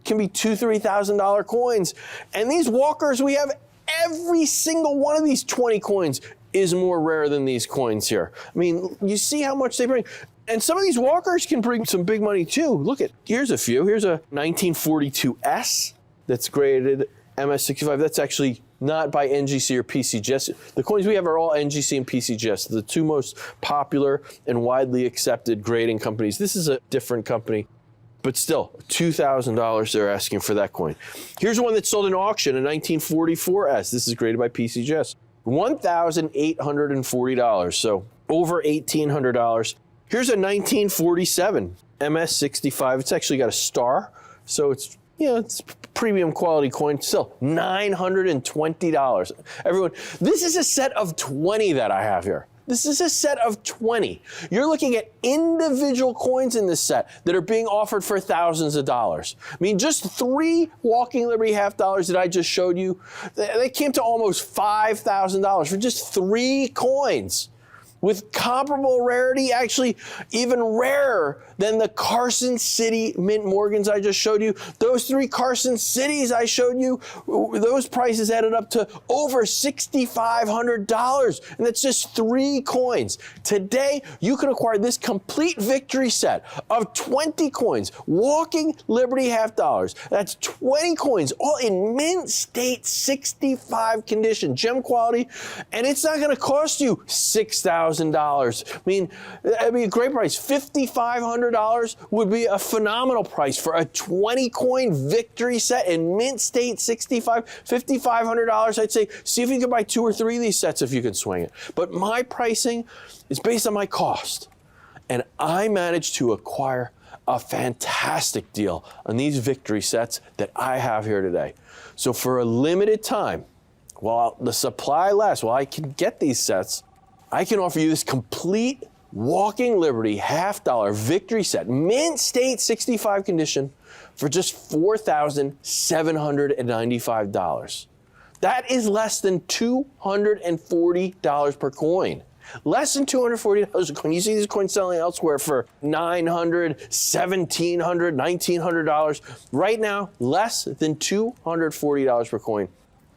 can be $2,000, $3,000 coins. And these walkers, we have every single one of these 20 coins is more rare than these coins here. I mean, you see how much they bring. And some of these walkers can bring some big money too. Look at, here's a few. Here's a 1942S that's graded MS65. That's actually not by NGC or PCGS. The coins we have are all NGC and PCGS, the two most popular and widely accepted grading companies. This is a different company, but still, $2,000 they're asking for that coin. Here's one that's sold in auction, a 1944S. This is graded by PCGS. $1,840, so over $1,800. Here's a 1947 MS65. It's actually got a star, so it's it's premium quality coin. Still, $920. Everyone, this is a set of 20 that I have here. This is a set of 20. You're looking at individual coins in this set that are being offered for thousands of dollars. I mean, just 3 walking Liberty half dollars that I just showed you, they came to almost $5,000 for just 3 coins. with comparable rarity, actually even rarer than the Carson City Mint Morgans I just showed you. Those 3 Carson Cities I showed you, those prices added up to over $6,500. And that's just 3 coins. Today, you can acquire this complete victory set of 20 coins, walking Liberty half dollars. That's 20 coins, all in mint state 65 condition, gem quality, and it's not going to cost you $6,000. I mean, that'd be a great price. $5,500 would be a phenomenal price for a 20 coin victory set in mint state 65. $5,500, I'd say, see if you can buy 2 or 3 of these sets if you can swing it. But my pricing is based on my cost, and I managed to acquire a fantastic deal on these victory sets that I have here today. So for a limited time, while the supply lasts, while I can get these sets, I can offer you this complete Walking Liberty half dollar victory set, mint state 65 condition, for just $4,795. That is less than $240 per coin. Less than $240 a coin. You see these coins selling elsewhere for $900, $1,700, $1,900. Right now, less than $240 per coin.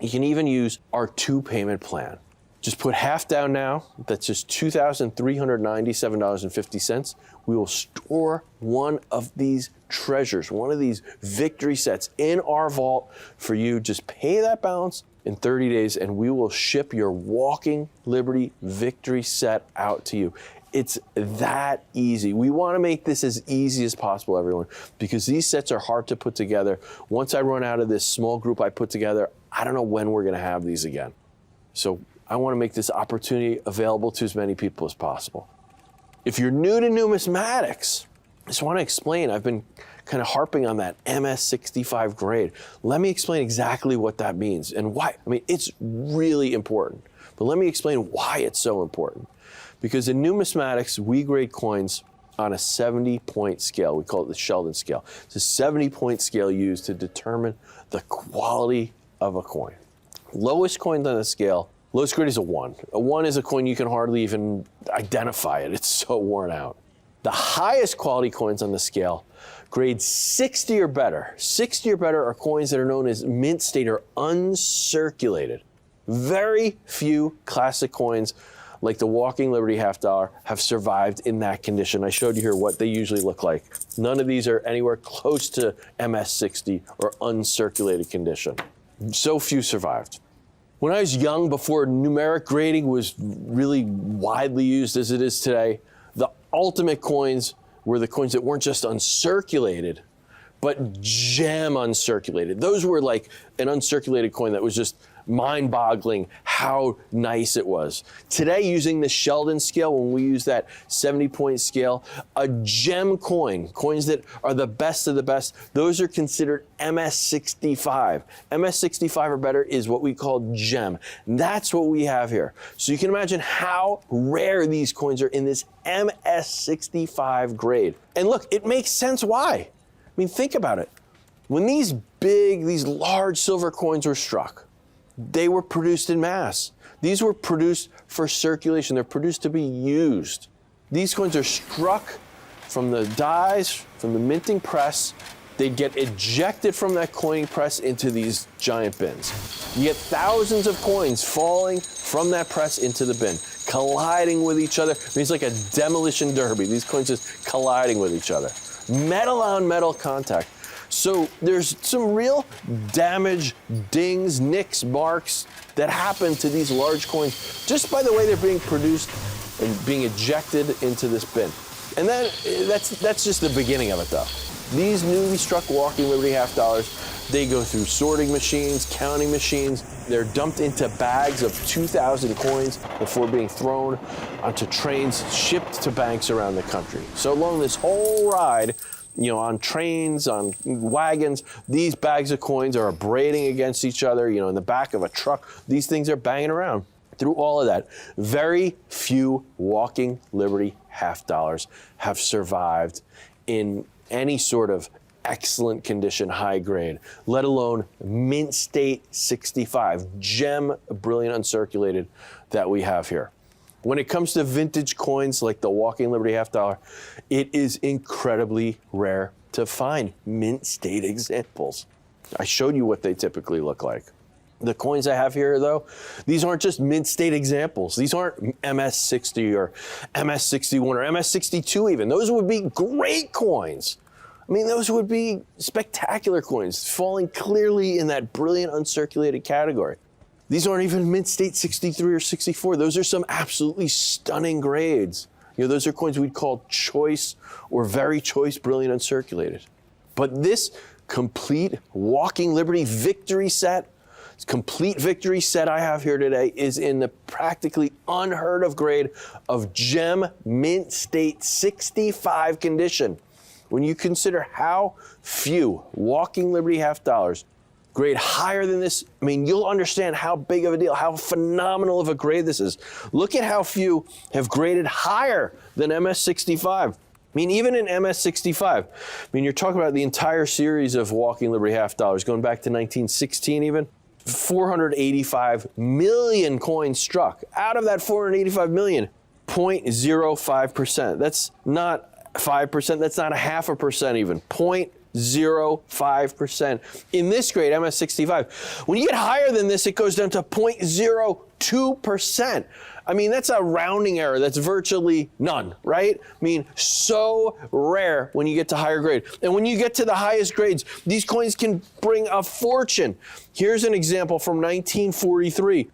You can even use our 2-payment plan. Just put half down now. That's just $2,397.50. We will store one of these treasures, one of these victory sets in our vault for you. Just pay that balance in 30 days and we will ship your Walking Liberty victory set out to you. It's that easy. We want to make this as easy as possible, everyone, because these sets are hard to put together. Once I run out of this small group I put together, I don't know when we're going to have these again. So I want to make this opportunity available to as many people as possible. If you're new to numismatics, I just want to explain. I've been kind of harping on that MS65 grade. Let me explain exactly what that means and why. I mean, it's really important, but let me explain why it's so important. Because in numismatics, we grade coins on a 70-point scale. We call it the Sheldon scale. It's a 70-point scale used to determine the quality of a coin. Lowest coins on the scale, lowest grade is a 1. A 1 is a coin you can hardly even identify it. It's so worn out. The highest quality coins on the scale, grade 60 or better. 60 or better are coins that are known as mint state or uncirculated. Very few classic coins like the Walking Liberty half dollar have survived in that condition. I showed you here what they usually look like. None of these are anywhere close to MS60 or uncirculated condition. So few survived. When I was young, before numeric grading was really widely used as it is today, the ultimate coins were the coins that weren't just uncirculated, but gem uncirculated. Those were like an uncirculated coin that was just mind-boggling how nice it was. Today, using the Sheldon scale, when we use that 70-point scale, a gem coin, coins that are the best of the best, those are considered MS65. MS65 or better is what we call gem. That's what we have here. So you can imagine how rare these coins are in this MS65 grade. And look, it makes sense why. I mean, think about it. When these large silver coins were struck, they were produced in mass. These were produced for circulation. They're produced to be used. These coins are struck from the dies, from the minting press. They get ejected from that coining press into these giant bins. You get thousands of coins falling from that press into the bin, colliding with each other. It's like a demolition derby. These coins just colliding with each other. Metal on metal contact. So there's some real damage, dings, nicks, marks that happen to these large coins just by the way they're being produced and being ejected into this bin. And then that's just the beginning of it though. These newly struck Walking Liberty half dollars, they go through sorting machines, counting machines. They're dumped into bags of 2,000 coins before being thrown onto trains shipped to banks around the country. So along this whole ride, on trains, on wagons, these bags of coins are abrading against each other, in the back of a truck. These things are banging around. Through all of that, very few Walking Liberty half dollars have survived in any sort of excellent condition, high grade, let alone mint state 65, gem, brilliant uncirculated that we have here. When it comes to vintage coins like the Walking Liberty half dollar, it is incredibly rare to find mint state examples. I showed you what they typically look like. The coins I have here, though, these aren't just mint state examples. These aren't MS60 or MS61 or MS62 even. Those would be great coins. I mean, those would be spectacular coins, falling clearly in that brilliant uncirculated category. These aren't even mint state 63 or 64. Those are some absolutely stunning grades. You know, those are coins we'd call choice or very choice, brilliant uncirculated. But this complete Walking Liberty victory set, complete victory set I have here today is in the practically unheard of grade of gem mint state 65 condition. When you consider how few Walking Liberty half dollars grade higher than this, I mean, you'll understand how big of a deal, how phenomenal of a grade this is. Look at how few have graded higher than MS65. I mean, even in MS65, I mean, you're talking about the entire series of Walking Liberty half dollars, going back to 1916 even, 485 million coins struck. Out of that 485 million, 0.05%. That's not 5%, that's not a 0.5% even, 0.05%. In this grade, MS65, when you get higher than this, it goes down to 0.02%. I mean, that's a rounding error. That's virtually none, right? I mean, so rare when you get to higher grade. And when you get to the highest grades, these coins can bring a fortune. Here's an example from 1943.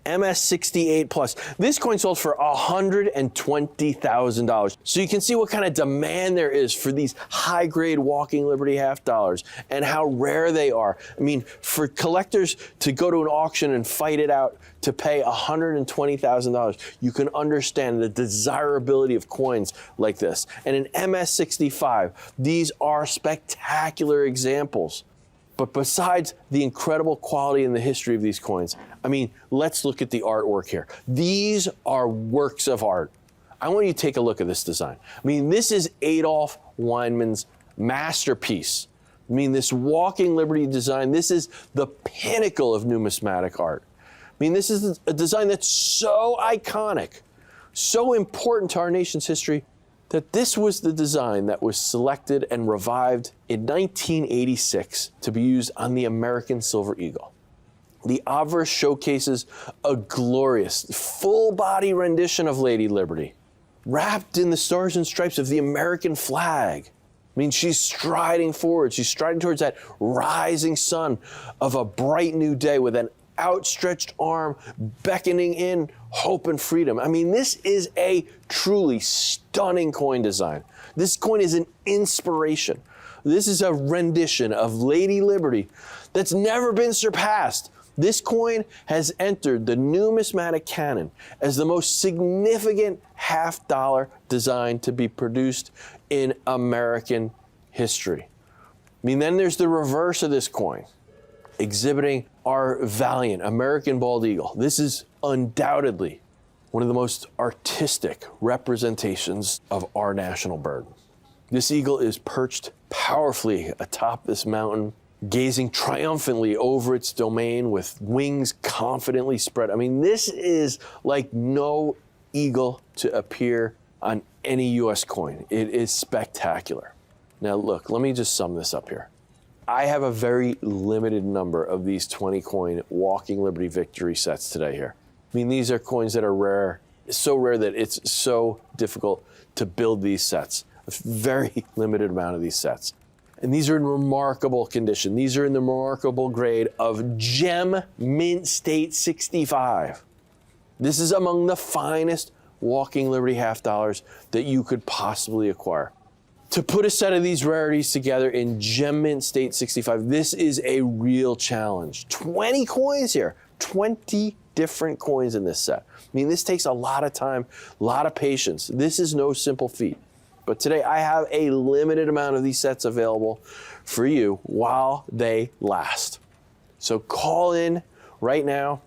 MS68 plus. This coin sold for $120,000. So you can see what kind of demand there is for these high grade Walking Liberty half dollars and how rare they are. I mean, for collectors to go to an auction and fight it out to pay $120,000, you can understand the desirability of coins like this. And in MS65, these are spectacular examples. But besides the incredible quality and the history of these coins, I mean, let's look at the artwork here. These are works of art. I want you to take a look at this design. I mean, this is Adolf Weinmann's masterpiece. I mean, this Walking Liberty design, this is the pinnacle of numismatic art. I mean, this is a design that's so iconic, so important to our nation's history, that this was the design that was selected and revived in 1986 to be used on the American Silver Eagle. The obverse showcases a glorious, full-body rendition of Lady Liberty, wrapped in the stars and stripes of the American flag. I mean, she's striding forward. She's striding towards that rising sun of a bright new day with an outstretched arm beckoning in hope and freedom. I mean, this is a truly stunning coin design. This coin is an inspiration. This is a rendition of Lady Liberty that's never been surpassed. This coin has entered the numismatic canon as the most significant half dollar design to be produced in American history. I mean, then there's the reverse of this coin, exhibiting our valiant American bald eagle. This is undoubtedly one of the most artistic representations of our national bird. This eagle is perched powerfully atop this mountain, gazing triumphantly over its domain with wings confidently spread. I mean, this is like no eagle to appear on any U.S. coin. It is spectacular. Now look, let me just sum this up here. I have a very limited number of these 20 coin Walking Liberty victory sets today here. I mean, these are coins that are rare, so rare that it's so difficult to build these sets. A very limited amount of these sets. And these are in remarkable condition. These are in the remarkable grade of gem mint state 65. This is among the finest Walking Liberty half dollars that you could possibly acquire. To put a set of these rarities together in gem mint state 65, this is a real challenge. 20 coins here, 20 different coins in this set. I mean, this takes a lot of time, a lot of patience. This is no simple feat. But today I have a limited amount of these sets available for you while they last. So call in right now,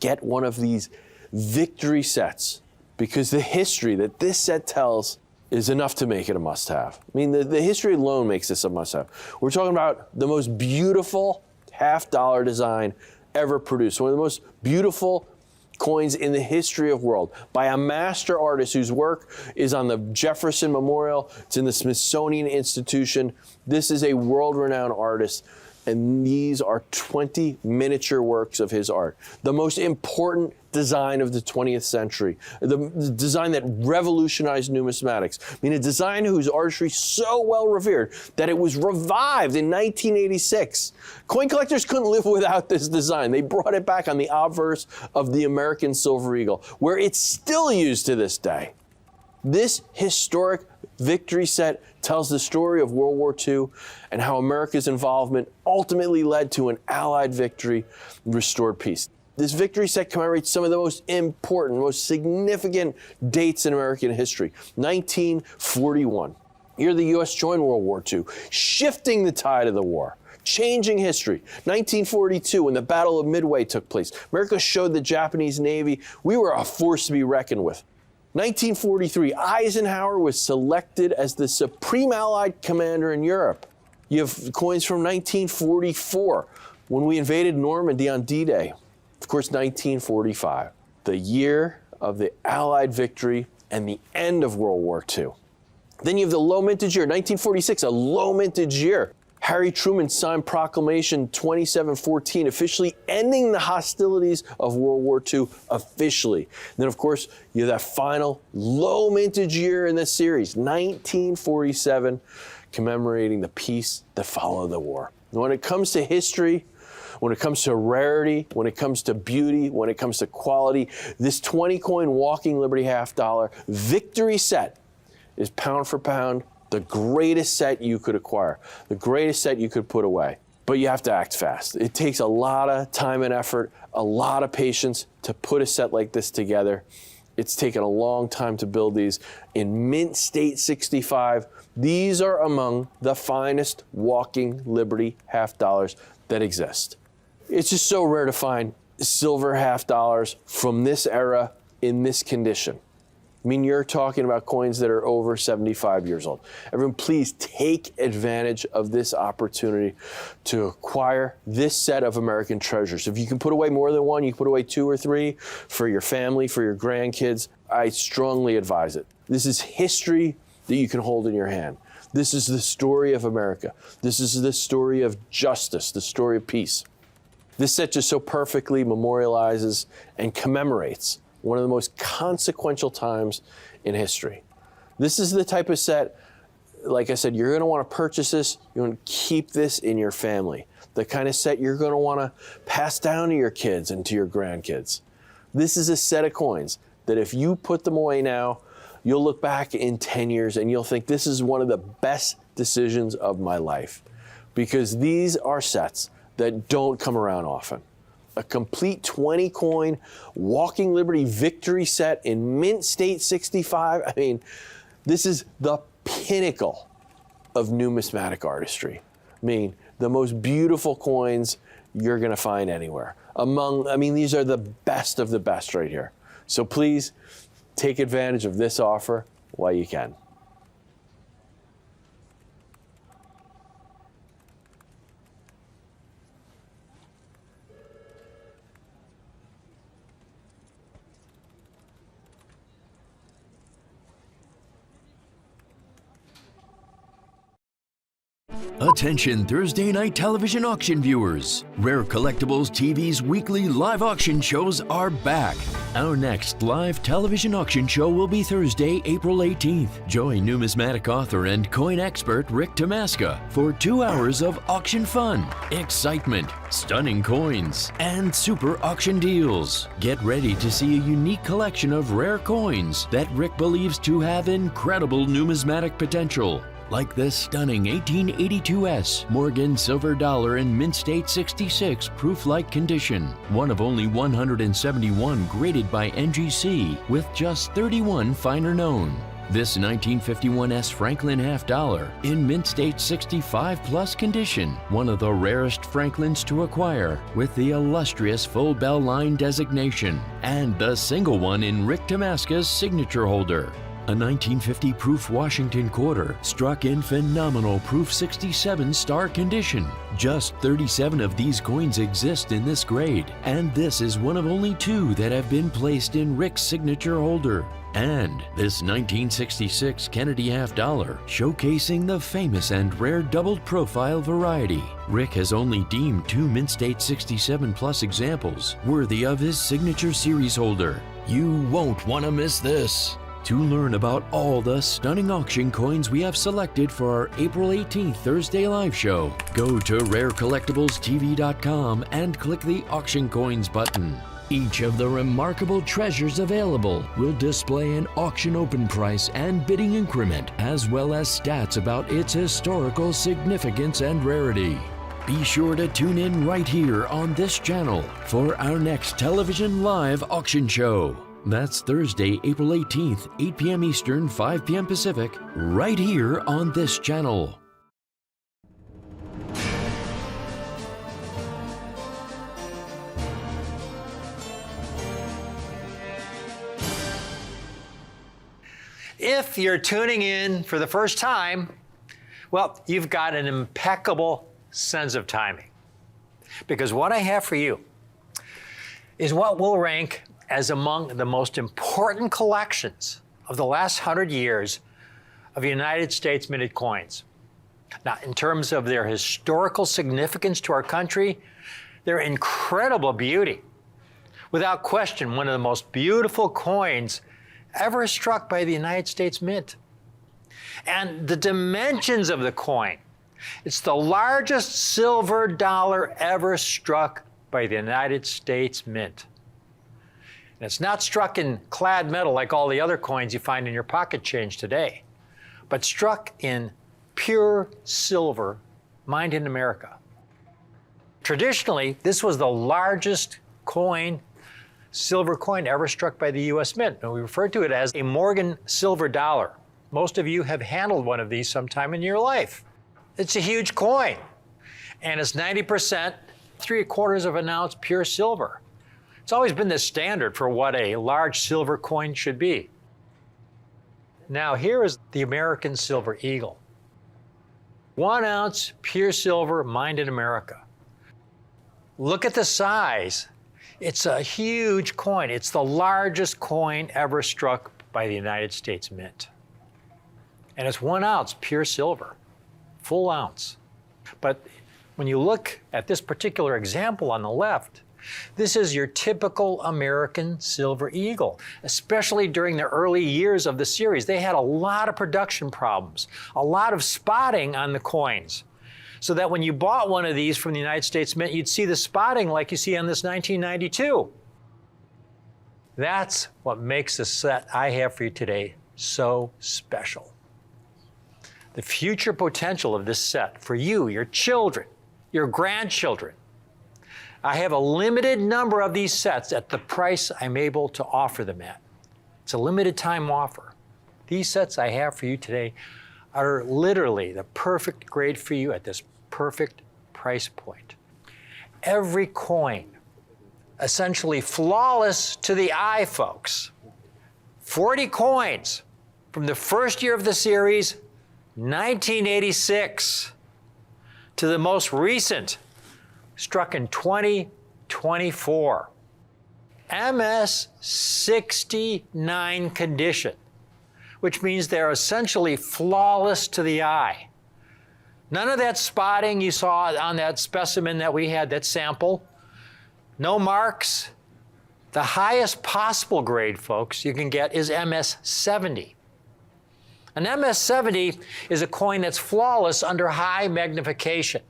get one of these victory sets, because the history that this set tells is enough to make it a must-have. I mean, the history alone makes this a must-have. We're talking about the most beautiful half dollar design ever produced, one of the most beautiful coins in the history of the world by a master artist whose work is on the Jefferson Memorial. It's in the Smithsonian Institution. This is a world-renowned artist, and these are 20 miniature works of his art. The most important design of the 20th century, the design that revolutionized numismatics. I mean, a design whose artistry so well revered that it was revived in 1986. Coin collectors couldn't live without this design. They brought it back on the obverse of the American Silver Eagle, where it's still used to this day. This historic victory set tells the story of World War II and how America's involvement ultimately led to an Allied victory and restored peace. This victory set commemorates some of the most important, most significant dates in American history. 1941, year the U.S. joined World War II, shifting the tide of the war, changing history. 1942, when the Battle of Midway took place, America showed the Japanese Navy we were a force to be reckoned with. 1943, Eisenhower was selected as the supreme Allied commander in Europe. You have coins from 1944, when we invaded Normandy on D-Day. Of course, 1945, the year of the Allied victory and the end of World War II. Then you have the low mintage year, 1946, a low mintage year. Harry Truman signed Proclamation 2714, officially ending the hostilities of World War II officially. And then, of course, you have that final low mintage year in this series, 1947, commemorating the peace that followed the war. And when it comes to history, when it comes to rarity, when it comes to beauty, when it comes to quality, this 20 coin Walking Liberty half dollar victory set is pound for pound the greatest set you could acquire, the greatest set you could put away. But you have to act fast. It takes a lot of time and effort, a lot of patience to put a set like this together. It's taken a long time to build these. In Mint State 65, these are among the finest Walking Liberty half dollars that exist. It's just so rare to find silver half dollars from this era in this condition. I mean, you're talking about coins that are over 75 years old. Everyone, please take advantage of this opportunity to acquire this set of American treasures. If you can put away more than one, you can put away 2 or 3 for your family, for your grandkids. I strongly advise it. This is history that you can hold in your hand. This is the story of America. This is the story of justice, the story of peace. This set just so perfectly memorializes and commemorates one of the most consequential times in history. This is the type of set, like I said, you're gonna wanna purchase this, you wanna keep this in your family. The kind of set you're gonna wanna pass down to your kids and to your grandkids. This is a set of coins that if you put them away now, you'll look back in 10 years and you'll think this is one of the best decisions of my life. Because these are sets that don't come around often. A complete 20 coin Walking Liberty victory set in Mint State 65. I mean, this is the pinnacle of numismatic artistry. I mean, the most beautiful coins you're gonna find anywhere. These are the best of the best right here. So please take advantage of this offer while you can. Attention Thursday night television auction viewers. Rare Collectibles TV's weekly live auction shows are back. Our next live television auction show will be Thursday, April 18th. Join numismatic author and coin expert Rick Tamaska for 2 hours of auction fun, excitement, stunning coins, and super auction deals. Get ready to see a unique collection of rare coins that Rick believes to have incredible numismatic potential. Like this stunning 1882S Morgan silver dollar in Mint State 66 proof-like condition, one of only 171 graded by NGC, with just 31 finer known. This 1951S Franklin half dollar in Mint State 65 plus condition, one of the rarest Franklins to acquire, with the illustrious full bell line designation, and the single one in Rick Tamaska's signature holder. A 1950 proof Washington quarter struck in phenomenal proof 67 star condition, Just 37 of these coins exist in this grade, and this is one of only 2 that have been placed in Rick's signature holder. And this 1966 Kennedy half dollar, showcasing the famous and rare doubled profile variety. Rick has only deemed 2 Mint State 67 Plus examples worthy of his signature series holder. You won't want to miss this. To learn about all the stunning auction coins we have selected for our April 18th Thursday live show, go to rarecollectiblestv.com and click the Auction Coins button. Each of the remarkable treasures available will display an auction open price and bidding increment, as well as stats about its historical significance and rarity. Be sure to tune in right here on this channel for our next television live auction show. That's Thursday, April 18th, 8 p.m. Eastern, 5 p.m. Pacific, right here on this channel. If you're tuning in for the first time, well, you've got an impeccable sense of timing. Because what I have for you is what will rank as among the most important collections of the last 100 years of United States minted coins. Now, in terms of their historical significance to our country, their incredible beauty. Without question, one of the most beautiful coins ever struck by the United States Mint. And the dimensions of the coin. It's the largest silver dollar ever struck by the United States Mint. And it's not struck in clad metal like all the other coins you find in your pocket change today, but struck in pure silver mined in America. Traditionally, this was the largest silver coin ever struck by the U.S. Mint, and we refer to it as a Morgan silver dollar. Most of you have handled one of these sometime in your life. It's a huge coin, and it's 90%, 3/4 of an ounce pure silver. It's always been the standard for what a large silver coin should be. Now here is the American Silver Eagle. 1 ounce pure silver mined in America. Look at the size. It's a huge coin. It's the largest coin ever struck by the United States Mint. And it's 1 ounce pure silver, full ounce. But when you look at this particular example on the left, this is your typical American Silver Eagle, especially during the early years of the series. They had a lot of production problems, a lot of spotting on the coins, so that when you bought one of these from the United States Mint, you'd see the spotting like you see on this 1992. That's what makes the set I have for you today so special. The future potential of this set for you, your children, your grandchildren. I have a limited number of these sets at the price I'm able to offer them at. It's a limited time offer. These sets I have for you today are literally the perfect grade for you at this perfect price point. Every coin, essentially flawless to the eye, folks. 40 coins from the first year of the series, 1986, to the most recent, struck in 2024. MS 69 condition, which means they're essentially flawless to the eye. None of that spotting you saw on that specimen that we had, that sample. No marks. The highest possible grade, folks, you can get is MS 70. An MS 70 is a coin that's flawless under high magnification.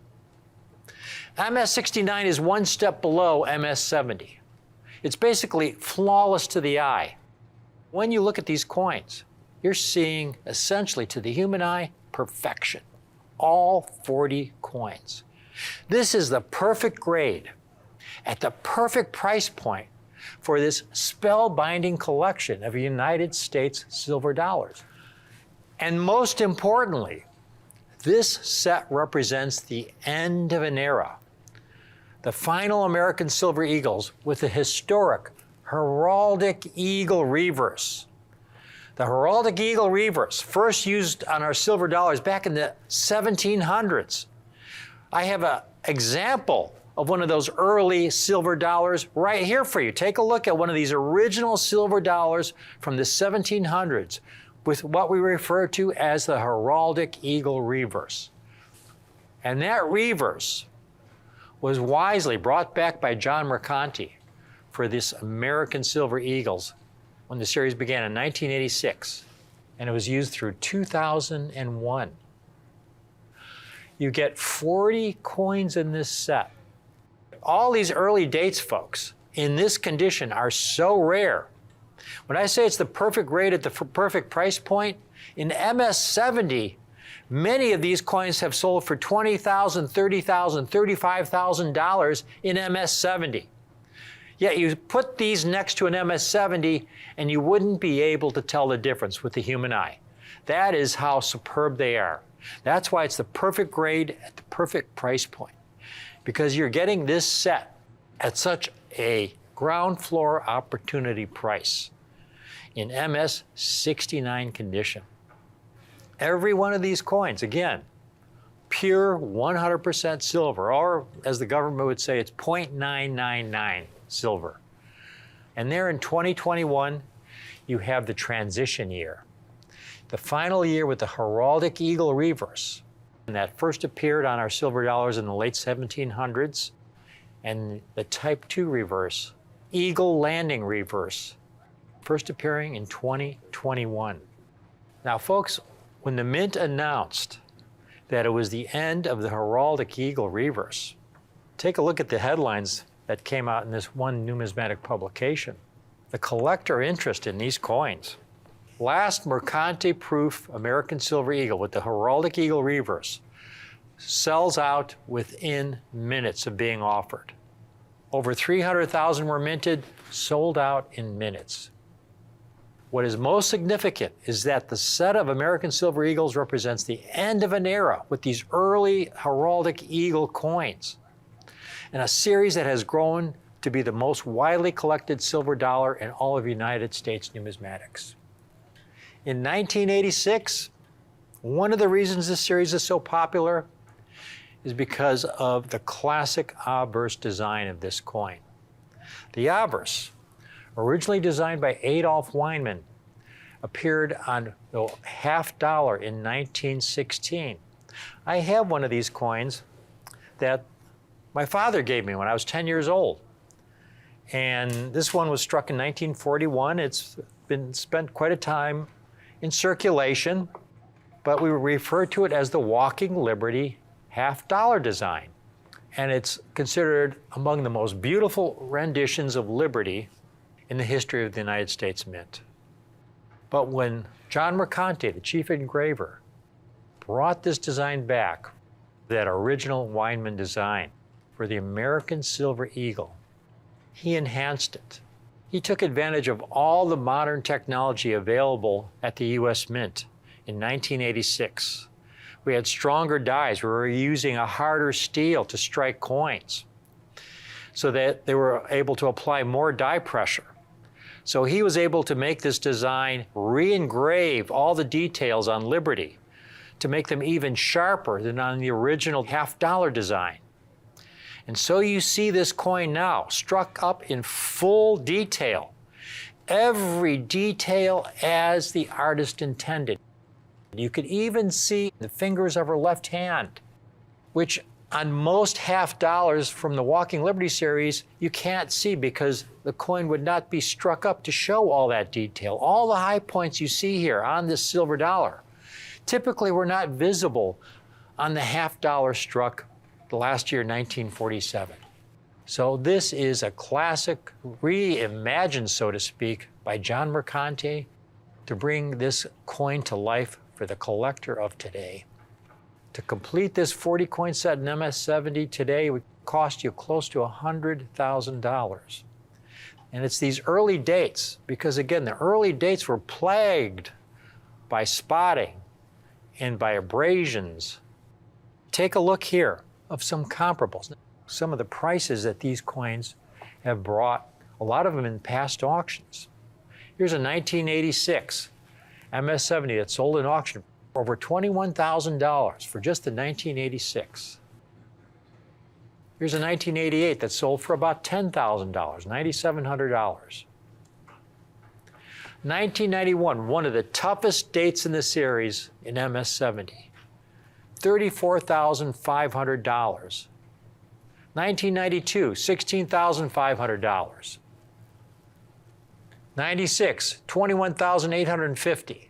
MS 69 is one step below MS 70. It's basically flawless to the eye. When you look at these coins, you're seeing essentially to the human eye, perfection. All 40 coins. This is the perfect grade at the perfect price point for this spellbinding collection of United States silver dollars. And most importantly, this set represents the end of an era. The final American Silver Eagles with the historic heraldic eagle reverse. The heraldic eagle reverse, first used on our silver dollars back in the 1700s, I have an example of one of those early silver dollars right here for you. Take a look at one of these original silver dollars from the 1700s with what we refer to as the heraldic eagle reverse. And that reverse was wisely brought back by John Mercanti for this American Silver Eagles when the series began in 1986, and it was used through 2001. You get 40 coins in this set. All these early dates, folks, in this condition are so rare. When I say it's the perfect rate at the perfect price point, in MS-70, many of these coins have sold for $20,000, $30,000, $35,000 in MS-70. Yet you put these next to an MS-70 and you wouldn't be able to tell the difference with the human eye. That is how superb they are. That's why it's the perfect grade at the perfect price point, because you're getting this set at such a ground floor opportunity price in MS-69 condition. Every one of these coins, again, pure 100% silver, or as the government would say, it's 0.999 silver. And there in 2021, you have the transition year, the final year with the heraldic eagle reverse. And that first appeared on our silver dollars in the late 1700s, and the Type II reverse, eagle landing reverse, first appearing in 2021. Now, folks, when the Mint announced that it was the end of the heraldic eagle reverse, take a look at the headlines that came out in this one numismatic publication. The collector interest in these coins. Last Mercanti-proof American Silver Eagle with the heraldic eagle reverse sells out within minutes of being offered. Over 300,000 were minted, sold out in minutes. What is most significant is that the set of American Silver Eagles represents the end of an era with these early heraldic eagle coins, and a series that has grown to be the most widely collected silver dollar in all of United States numismatics. In 1986, one of the reasons this series is so popular is because of the classic obverse design of this coin. The obverse, originally designed by Adolf Weinman, appeared on the half dollar in 1916. I have one of these coins that my father gave me when I was 10 years old. And this one was struck in 1941. It's been spent quite a time in circulation, but we refer to it as the Walking Liberty half dollar design. And it's considered among the most beautiful renditions of liberty in the history of the United States Mint. But when John Mercanti, the chief engraver, brought this design back, that original Weinman design for the American Silver Eagle, he enhanced it. He took advantage of all the modern technology available at the U.S. Mint in 1986. We had stronger dies. We were using a harder steel to strike coins so that they were able to apply more die pressure. So he was able to make this design, re-engrave all the details on Liberty to make them even sharper than on the original half dollar design. And so you see this coin now struck up in full detail, every detail as the artist intended. You could even see the fingers of her left hand, which on most half dollars from the Walking Liberty series, you can't see because the coin would not be struck up to show all that detail. All the high points you see here on this silver dollar typically were not visible on the half dollar struck the last year, 1947. So this is a classic reimagined, so to speak, by John Mercanti to bring this coin to life for the collector of today. To complete this 40 coin set in MS-70 today would cost you close to $100,000. And it's these early dates, because again, the early dates were plagued by spotting and by abrasions. Take a look here of some comparables. Some of the prices that these coins have brought, a lot of them in past auctions. Here's a 1986 MS-70 that sold in auction for over $21,000 for just the 1986. Here's a 1988 that sold for about $10,000, $9,700. 1991, one of the toughest dates in the series in MS-70, $34,500. 1992, $16,500. 96, $21,850.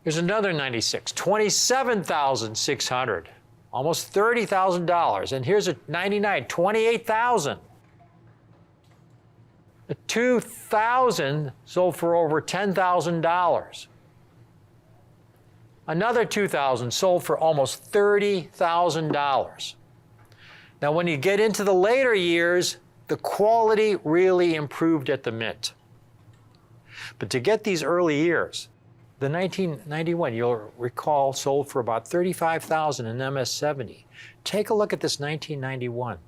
Here's another 96, $27,600, almost $30,000. And here's a 99, $28,000. The 2000 sold for over $10,000. Another 2000 sold for almost $30,000. Now, when you get into the later years, the quality really improved at the mint. But to get these early years, the 1991, you'll recall, sold for about $35,000 in MS-70. Take a look at this 1991.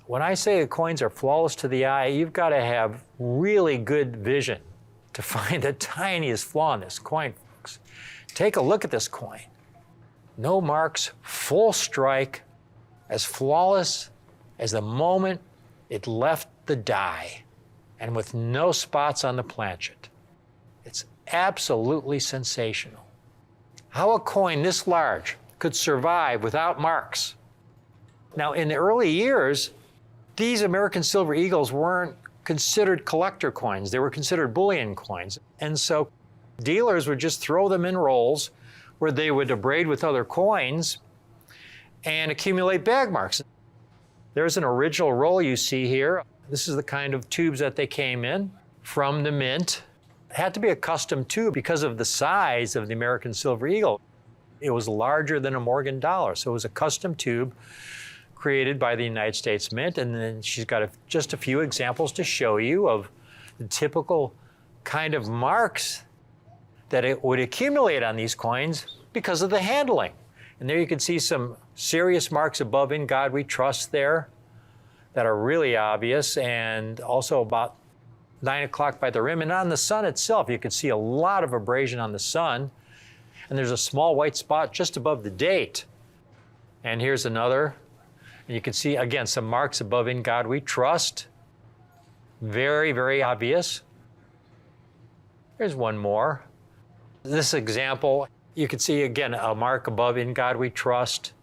When I say the coins are flawless to the eye, you've got to have really good vision to find the tiniest flaw in this coin, folks. Take a look at this coin. No marks, full strike, as flawless as the moment it left the die, and with no spots on the planchet. It's absolutely sensational. How a coin this large could survive without marks. Now, in the early years, these American Silver Eagles weren't considered collector coins. They were considered bullion coins. And so dealers would just throw them in rolls where they would abrade with other coins and accumulate bag marks. There's an original roll you see here. This is the kind of tubes that they came in from the mint. It had to be a custom tube because of the size of the American Silver Eagle. It was larger than a Morgan dollar, so it was a custom tube created by the United States Mint, and then she's got just a few examples to show you of the typical kind of marks that it would accumulate on these coins because of the handling. And there you can see some serious marks above "In God We Trust" there that are really obvious, and also about 9 o'clock by the rim. And on the sun itself, you can see a lot of abrasion on the sun, and there's a small white spot just above the date. And here's another. And you can see, again, some marks above "In God We Trust." Very, very obvious. Here's one more. This example, you can see, again, a mark above "In God We Trust,"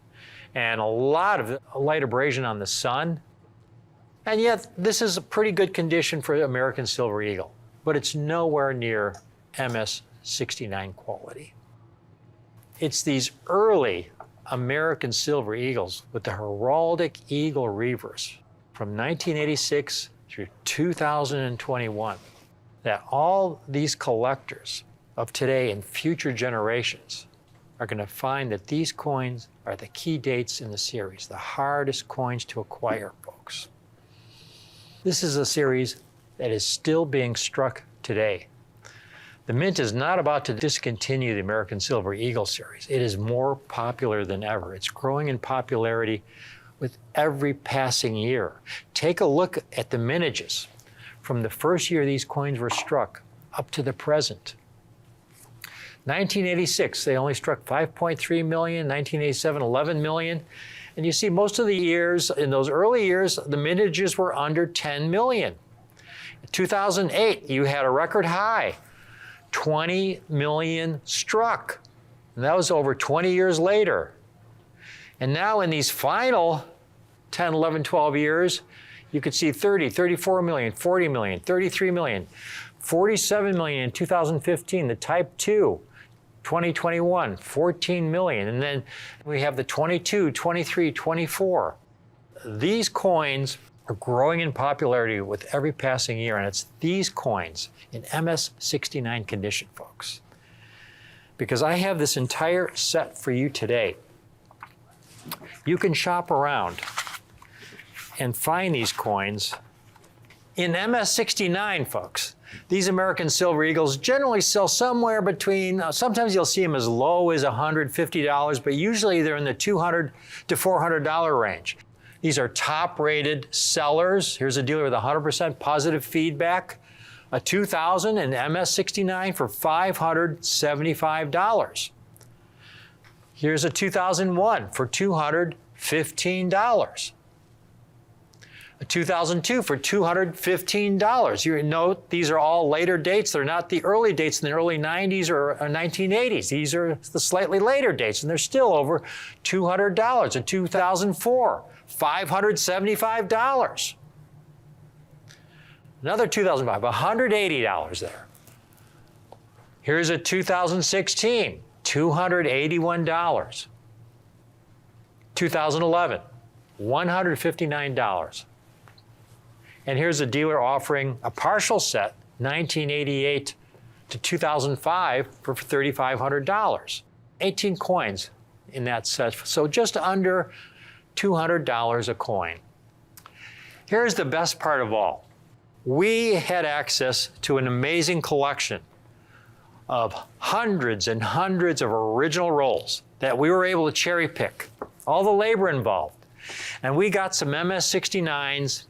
and a lot of light abrasion on the sun. And yet, this is a pretty good condition for the American Silver Eagle, but it's nowhere near MS-69 quality. It's these early American Silver Eagles with the heraldic eagle reverse from 1986 through 2021 that all these collectors of today and future generations are going to find that these coins are the key dates in the series, the hardest coins to acquire, folks. This is a series that is still being struck today. The Mint is not about to discontinue the American Silver Eagle series. It is more popular than ever. It's growing in popularity with every passing year. Take a look at the mintages from the first year these coins were struck up to the present. 1986, they only struck 5.3 million, 1987, 11 million. And you see most of the years, in those early years, the mintages were under 10 million. In 2008, you had a record high, 20 million struck. And that was over 20 years later. And now in these final 10, 11, 12 years, you could see 30, 34 million, 40 million, 33 million, 47 million in 2015, the Type 2. 2021, 14 million. And then we have the 22, 23, 24. These coins are growing in popularity with every passing year, and it's these coins in MS-69 condition, folks. Because I have this entire set for you today. You can shop around and find these coins in MS-69, folks. These American Silver Eagles generally sell somewhere between, sometimes you'll see them as low as $150, but usually they're in the $200 to $400 range. These are top-rated sellers. Here's a dealer with 100% positive feedback. A 2000 and MS-69 for $575. Here's a 2001 for $250. $15. A 2002 for $215. You note these are all later dates. They're not the early dates in the early 90s or 1980s. These are the slightly later dates, and they're still over $200. A 2004, $575. Another 2005, $180 there. Here's a 2016, $281. 2011, $159. And here's a dealer offering a partial set, 1988 to 2005 for $3,500. 18 coins in that set, so just under $200 a coin. Here's the best part of all. We had access to an amazing collection of hundreds and hundreds of original rolls that we were able to cherry pick, all the labor involved. And we got some MS-69s,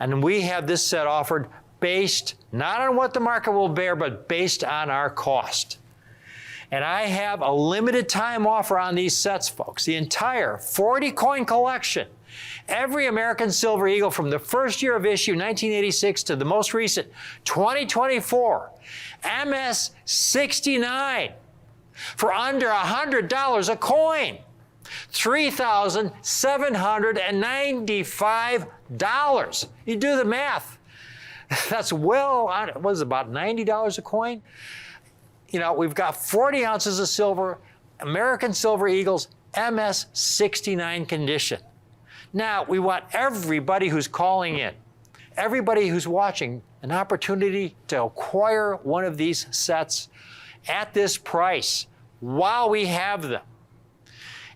and we have this set offered based not on what the market will bear, but based on our cost. And I have a limited time offer on these sets, folks. The entire 40 coin collection, every American Silver Eagle from the first year of issue, 1986, to the most recent, 2024, MS-69 for under $100 a coin. $3,795. You do the math. That's well on, what is it, about $90 a coin? You know, we've got 40 ounces of silver, American Silver Eagles, MS-69 condition. Now, we want everybody who's calling in, everybody who's watching, an opportunity to acquire one of these sets at this price while we have them.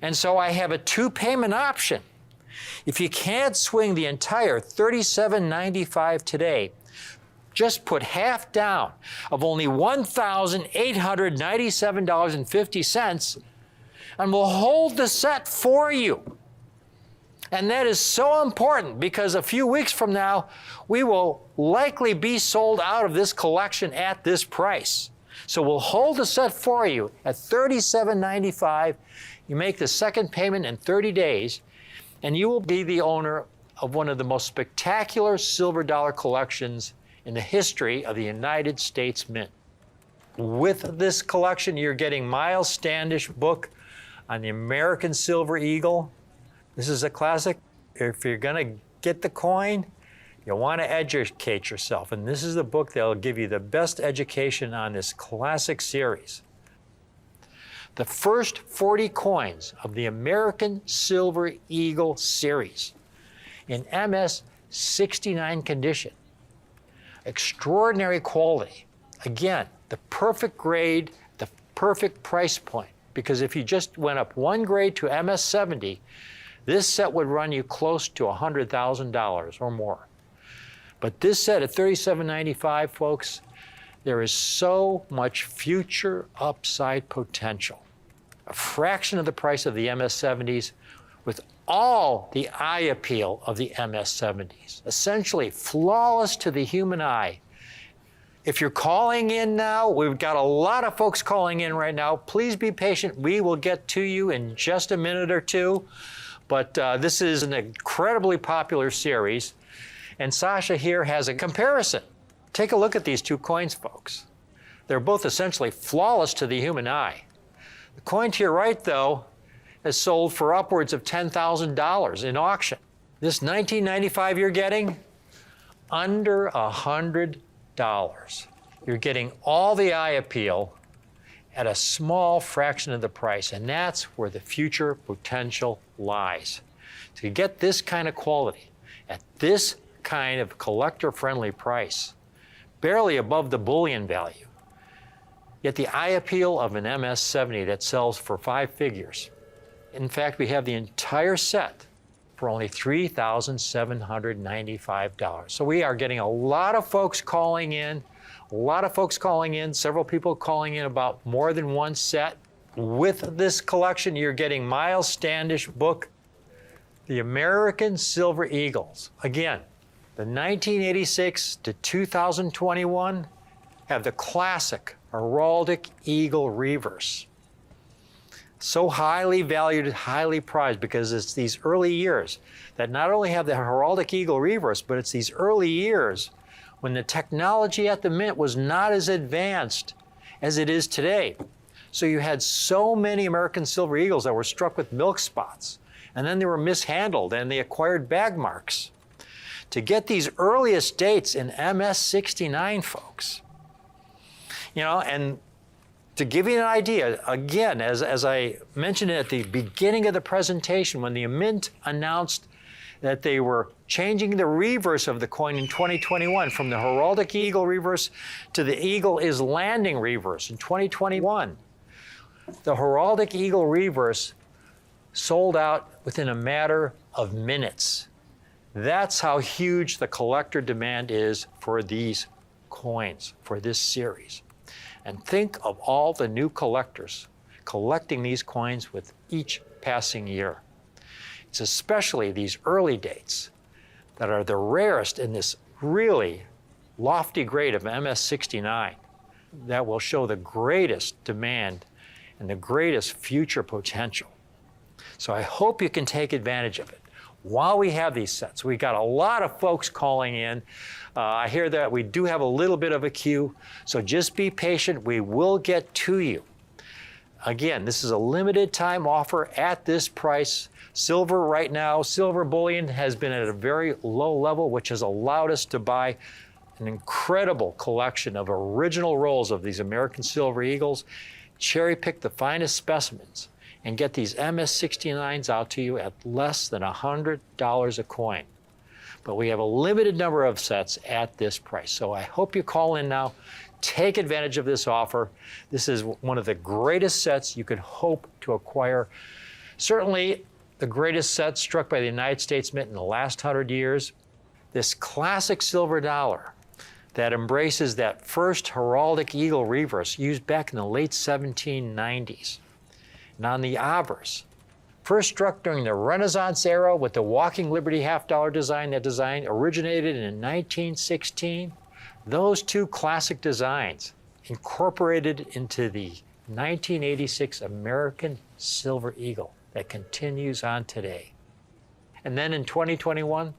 And so I have a two-payment option. If you can't swing the entire $37.95 today, just put half down of only $1,897.50, and we'll hold the set for you. And that is so important because a few weeks from now, we will likely be sold out of this collection at this price. So we'll hold the set for you at $37.95. You make the second payment in 30 days, and you will be the owner of one of the most spectacular silver dollar collections in the history of the United States Mint. With this collection, you're getting Miles Standish book on the American Silver Eagle. This is a classic. If you're going to get the coin, you want to educate yourself. And this is the book that will give you the best education on this classic series. The first 40 coins of the American Silver Eagle series in MS-69 condition. Extraordinary quality. Again, the perfect grade, the perfect price point. Because if you just went up one grade to MS-70, this set would run you close to $100,000 or more. But this set at $37.95, folks, there is so much future upside potential. A fraction of the price of the MS-70s with all the eye appeal of the MS-70s. Essentially flawless to the human eye. If you're calling in now, we've got a lot of folks calling in right now. Please be patient. We will get to you in just a minute or two. But this is an incredibly popular series. And Sasha here has a comparison. Take a look at these two coins, folks. They're both essentially flawless to the human eye. The coin to your right, though, is sold for upwards of $10,000 in auction. This 1995 you're getting, under $100. You're getting all the eye appeal at a small fraction of the price, and that's where the future potential lies. To get this kind of quality at this kind of collector-friendly price, barely above the bullion value, yet the eye appeal of an MS-70 that sells for 5 figures. In fact, we have the entire set for only $3,795. So we are getting a lot of folks calling in, several people calling in about more than one set. With this collection, you're getting Miles Standish book, The American Silver Eagles. Again, the 1986 to 2021 have the classic heraldic eagle reverse. So highly valued, highly prized, because it's these early years that not only have the heraldic eagle reverse, but it's these early years when the technology at the mint was not as advanced as it is today. So you had so many American silver eagles that were struck with milk spots, and then they were mishandled and they acquired bag marks. To get these earliest dates in MS-69, folks, you know, and to give you an idea, again, as I mentioned at the beginning of the presentation, when the Mint announced that they were changing the reverse of the coin in 2021 from the heraldic eagle reverse to the eagle is landing reverse in 2021, the heraldic eagle reverse sold out within a matter of minutes. That's how huge the collector demand is for these coins, for this series. And think of all the new collectors collecting these coins with each passing year. It's especially these early dates that are the rarest in this really lofty grade of MS-69 that will show the greatest demand and the greatest future potential. So I hope you can take advantage of it while we have these sets. We got a lot of folks calling in. I hear that we do have a little bit of a queue, so just be patient. We will get to you. Again, this is a limited time offer at this price. Silver right now, silver bullion has been at a very low level, which has allowed us to buy an incredible collection of original rolls of these American silver eagles, cherry pick the finest specimens, and get these MS-69s out to you at less than $100 a coin. But we have a limited number of sets at this price. So I hope you call in now. Take advantage of this offer. This is one of the greatest sets you could hope to acquire. Certainly the greatest set struck by the United States Mint in the last 100 years. This classic silver dollar that embraces that first heraldic eagle reverse used back in the late 1790s. And on the obverse, first struck during the Renaissance era with the Walking Liberty half-dollar design. That design originated in 1916. Those two classic designs incorporated into the 1986 American Silver Eagle that continues on today. And then in 2021,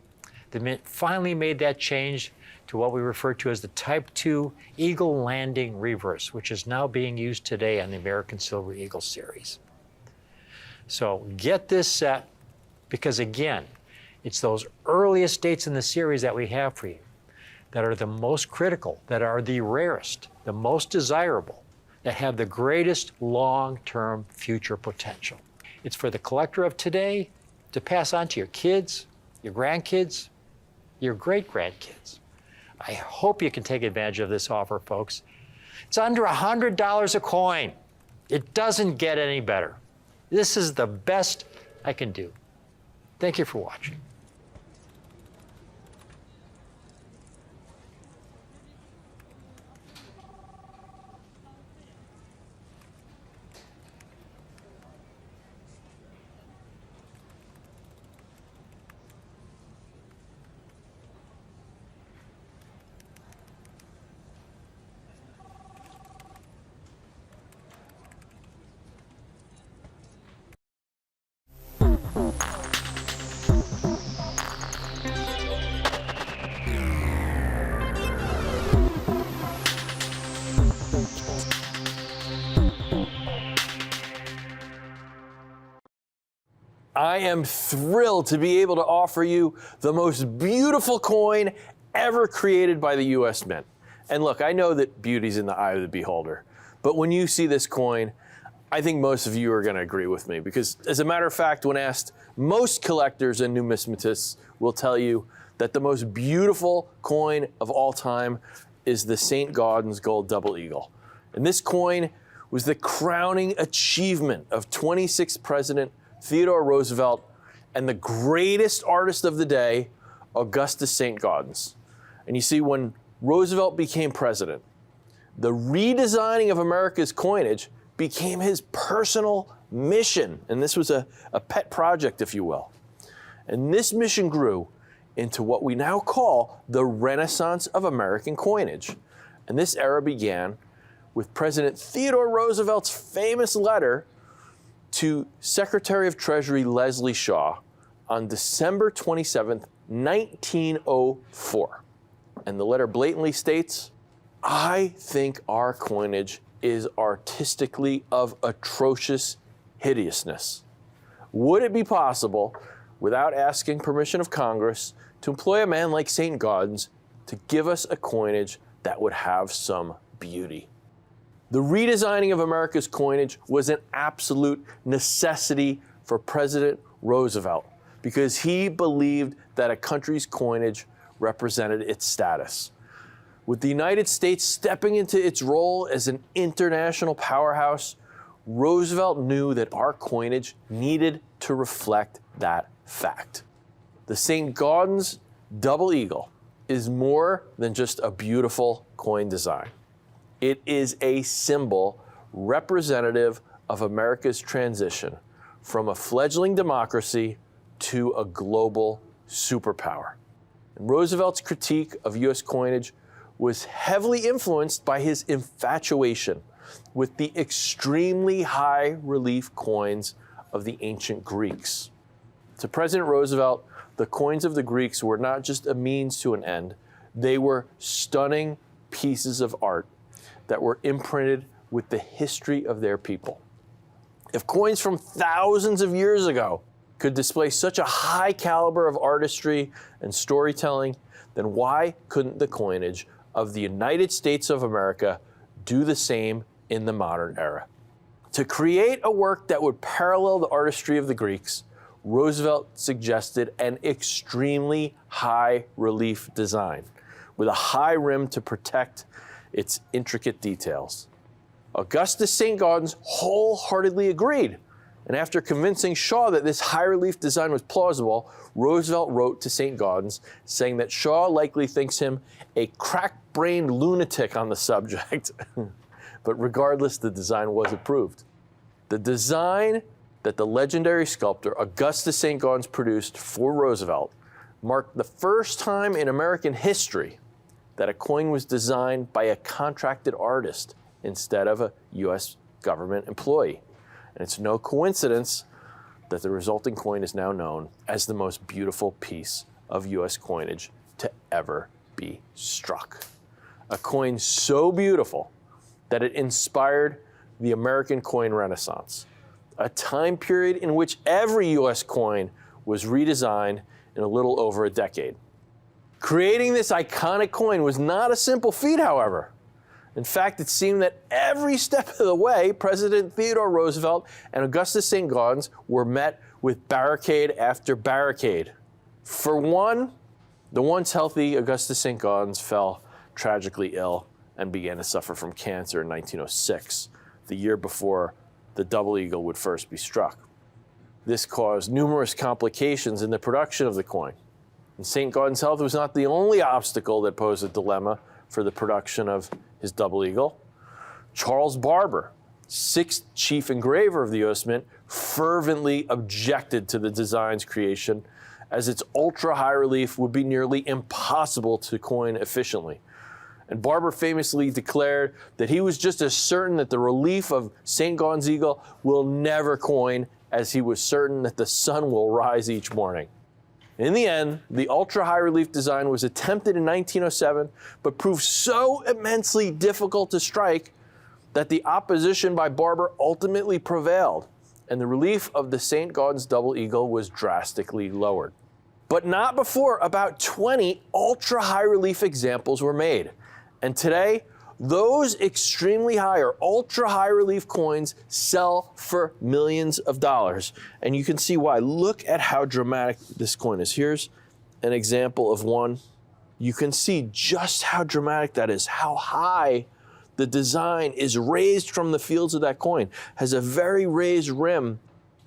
the Mint finally made that change to what we refer to as the Type II Eagle Landing Reverse, which is now being used today on the American Silver Eagle series. So get this set, because again, it's those earliest dates in the series that we have for you that are the most critical, that are the rarest, the most desirable, that have the greatest long-term future potential. It's for the collector of today to pass on to your kids, your grandkids, your great-grandkids. I hope you can take advantage of this offer, folks. It's under $100 a coin. It doesn't get any better. This is the best I can do. Thank you for watching. I am thrilled to be able to offer you the most beautiful coin ever created by the U.S. Mint. And look, I know that beauty's in the eye of the beholder, but when you see this coin, I think most of you are going to agree with me, because as a matter of fact, when asked, most collectors and numismatists will tell you that the most beautiful coin of all time is the St. Gaudens Gold Double Eagle. And this coin was the crowning achievement of 26th President Theodore Roosevelt and the greatest artist of the day, Augustus St. Gaudens. And you see, when Roosevelt became president, the redesigning of America's coinage became his personal mission. And this was a pet project, if you will. And this mission grew into what we now call the Renaissance of American coinage. And this era began with President Theodore Roosevelt's famous letter to Secretary of Treasury Leslie Shaw on December 27th, 1904. And the letter blatantly states, "I think our coinage is artistically of atrocious hideousness. Would it be possible, without asking permission of Congress, to employ a man like St. Gaudens to give us a coinage that would have some beauty?" The redesigning of America's coinage was an absolute necessity for President Roosevelt because he believed that a country's coinage represented its status. With the United States stepping into its role as an international powerhouse, Roosevelt knew that our coinage needed to reflect that fact. The St. Gaudens double eagle is more than just a beautiful coin design. It is a symbol representative of America's transition from a fledgling democracy to a global superpower. And Roosevelt's critique of U.S. coinage was heavily influenced by his infatuation with the extremely high relief coins of the ancient Greeks. To President Roosevelt, the coins of the Greeks were not just a means to an end, they were stunning pieces of art that were imprinted with the history of their people. If coins from thousands of years ago could display such a high caliber of artistry and storytelling, then why couldn't the coinage of the United States of America do the same in the modern era? To create a work that would parallel the artistry of the Greeks, Roosevelt suggested an extremely high relief design with a high rim to protect its intricate details. Augustus St. Gaudens wholeheartedly agreed, and after convincing Shaw that this high relief design was plausible, Roosevelt wrote to St. Gaudens saying that Shaw likely thinks him a crack-brained lunatic on the subject. But regardless, the design was approved. The design that the legendary sculptor Augustus St. Gaudens produced for Roosevelt marked the first time in American history that a coin was designed by a contracted artist instead of a U.S. government employee. And it's no coincidence that the resulting coin is now known as the most beautiful piece of U.S. coinage to ever be struck. A coin so beautiful that it inspired the American coin Renaissance, a time period in which every U.S. coin was redesigned in a little over a decade. Creating this iconic coin was not a simple feat, however. In fact, it seemed that every step of the way, President Theodore Roosevelt and Augustus St. Gaudens were met with barricade after barricade. For one, the once healthy Augustus St. Gaudens fell tragically ill and began to suffer from cancer in 1906, the year before the double eagle would first be struck. This caused numerous complications in the production of the coin. And St. Gaudens' health was not the only obstacle that posed a dilemma for the production of his double eagle. Charles Barber, 6th chief engraver of the U.S. Mint, fervently objected to the design's creation, as its ultra-high relief would be nearly impossible to coin efficiently. And Barber famously declared that he was just as certain that the relief of St. Gaudens' eagle will never coin as he was certain that the sun will rise each morning. In the end, the ultra-high relief design was attempted in 1907, but proved so immensely difficult to strike that the opposition by Barber ultimately prevailed, and the relief of the St. Gaudens double eagle was drastically lowered. But not before about 20 ultra-high relief examples were made. And today, those extremely high or ultra-high relief coins sell for millions of dollars. And you can see why. Look at how dramatic this coin is. Here's an example of one. You can see just how dramatic that is, how high the design is raised from the fields of that coin. Has a very raised rim,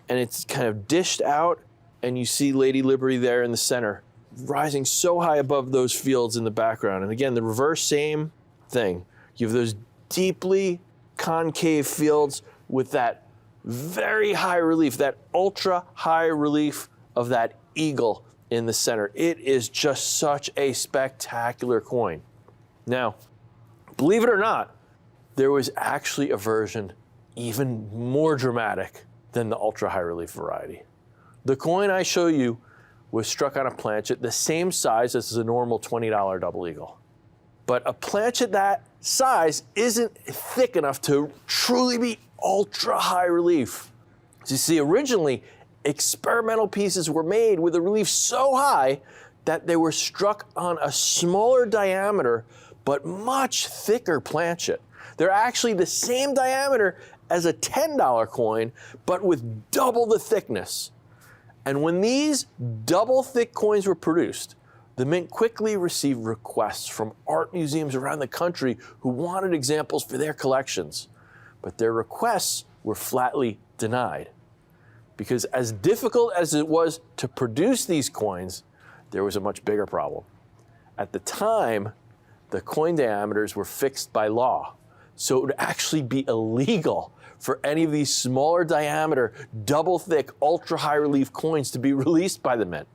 and it's kind of dished out, and you see Lady Liberty there in the center, rising so high above those fields in the background. And again, the reverse, same thing. You have those deeply concave fields with that very high relief, that ultra high relief of that eagle in the center. It is just such a spectacular coin. Now, believe it or not, there was actually a version even more dramatic than the ultra high relief variety. The coin I show you was struck on a planchet the same size as a normal $20 double eagle. But a planchet that size isn't thick enough to truly be ultra high relief. As you see, originally, experimental pieces were made with a relief so high that they were struck on a smaller diameter but much thicker planchet. They're actually the same diameter as a $10 coin, but with double the thickness. And when these double thick coins were produced, the Mint quickly received requests from art museums around the country who wanted examples for their collections. But their requests were flatly denied. Because as difficult as it was to produce these coins, there was a much bigger problem. At the time, the coin diameters were fixed by law, so it would actually be illegal for any of these smaller diameter, double thick, ultra high relief coins to be released by the Mint.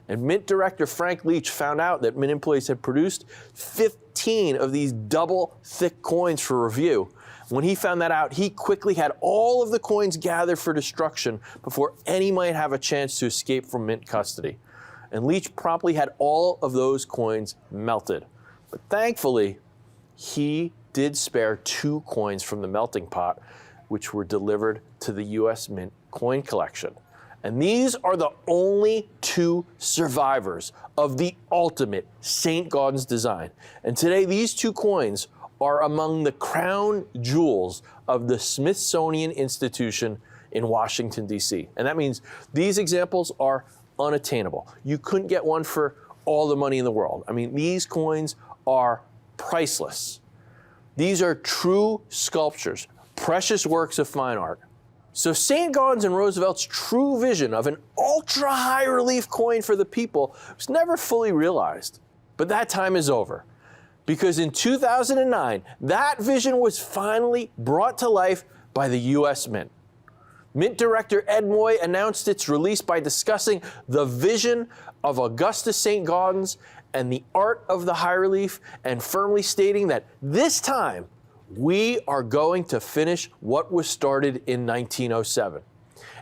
And Mint director Frank Leach found out that Mint employees had produced 15 of these double thick coins for review. When he found that out, he quickly had all of the coins gathered for destruction before any might have a chance to escape from Mint custody. And Leach promptly had all of those coins melted. But thankfully, he did spare 2 coins from the melting pot, which were delivered to the U.S. Mint coin collection. And these are the only 2 survivors of the ultimate St. Gaudens design. And today, these 2 coins are among the crown jewels of the Smithsonian Institution in Washington, D.C. And that means these examples are unattainable. You couldn't get one for all the money in the world. I mean, these coins are priceless. These are true sculptures, precious works of fine art. So St. Gaudens and Roosevelt's true vision of an ultra high relief coin for the people was never fully realized. But that time is over. Because in 2009, that vision was finally brought to life by the U.S. Mint. Mint director Ed Moy announced its release by discussing the vision of Augustus St. Gaudens and the art of the high relief, and firmly stating that this time we are going to finish what was started in 1907.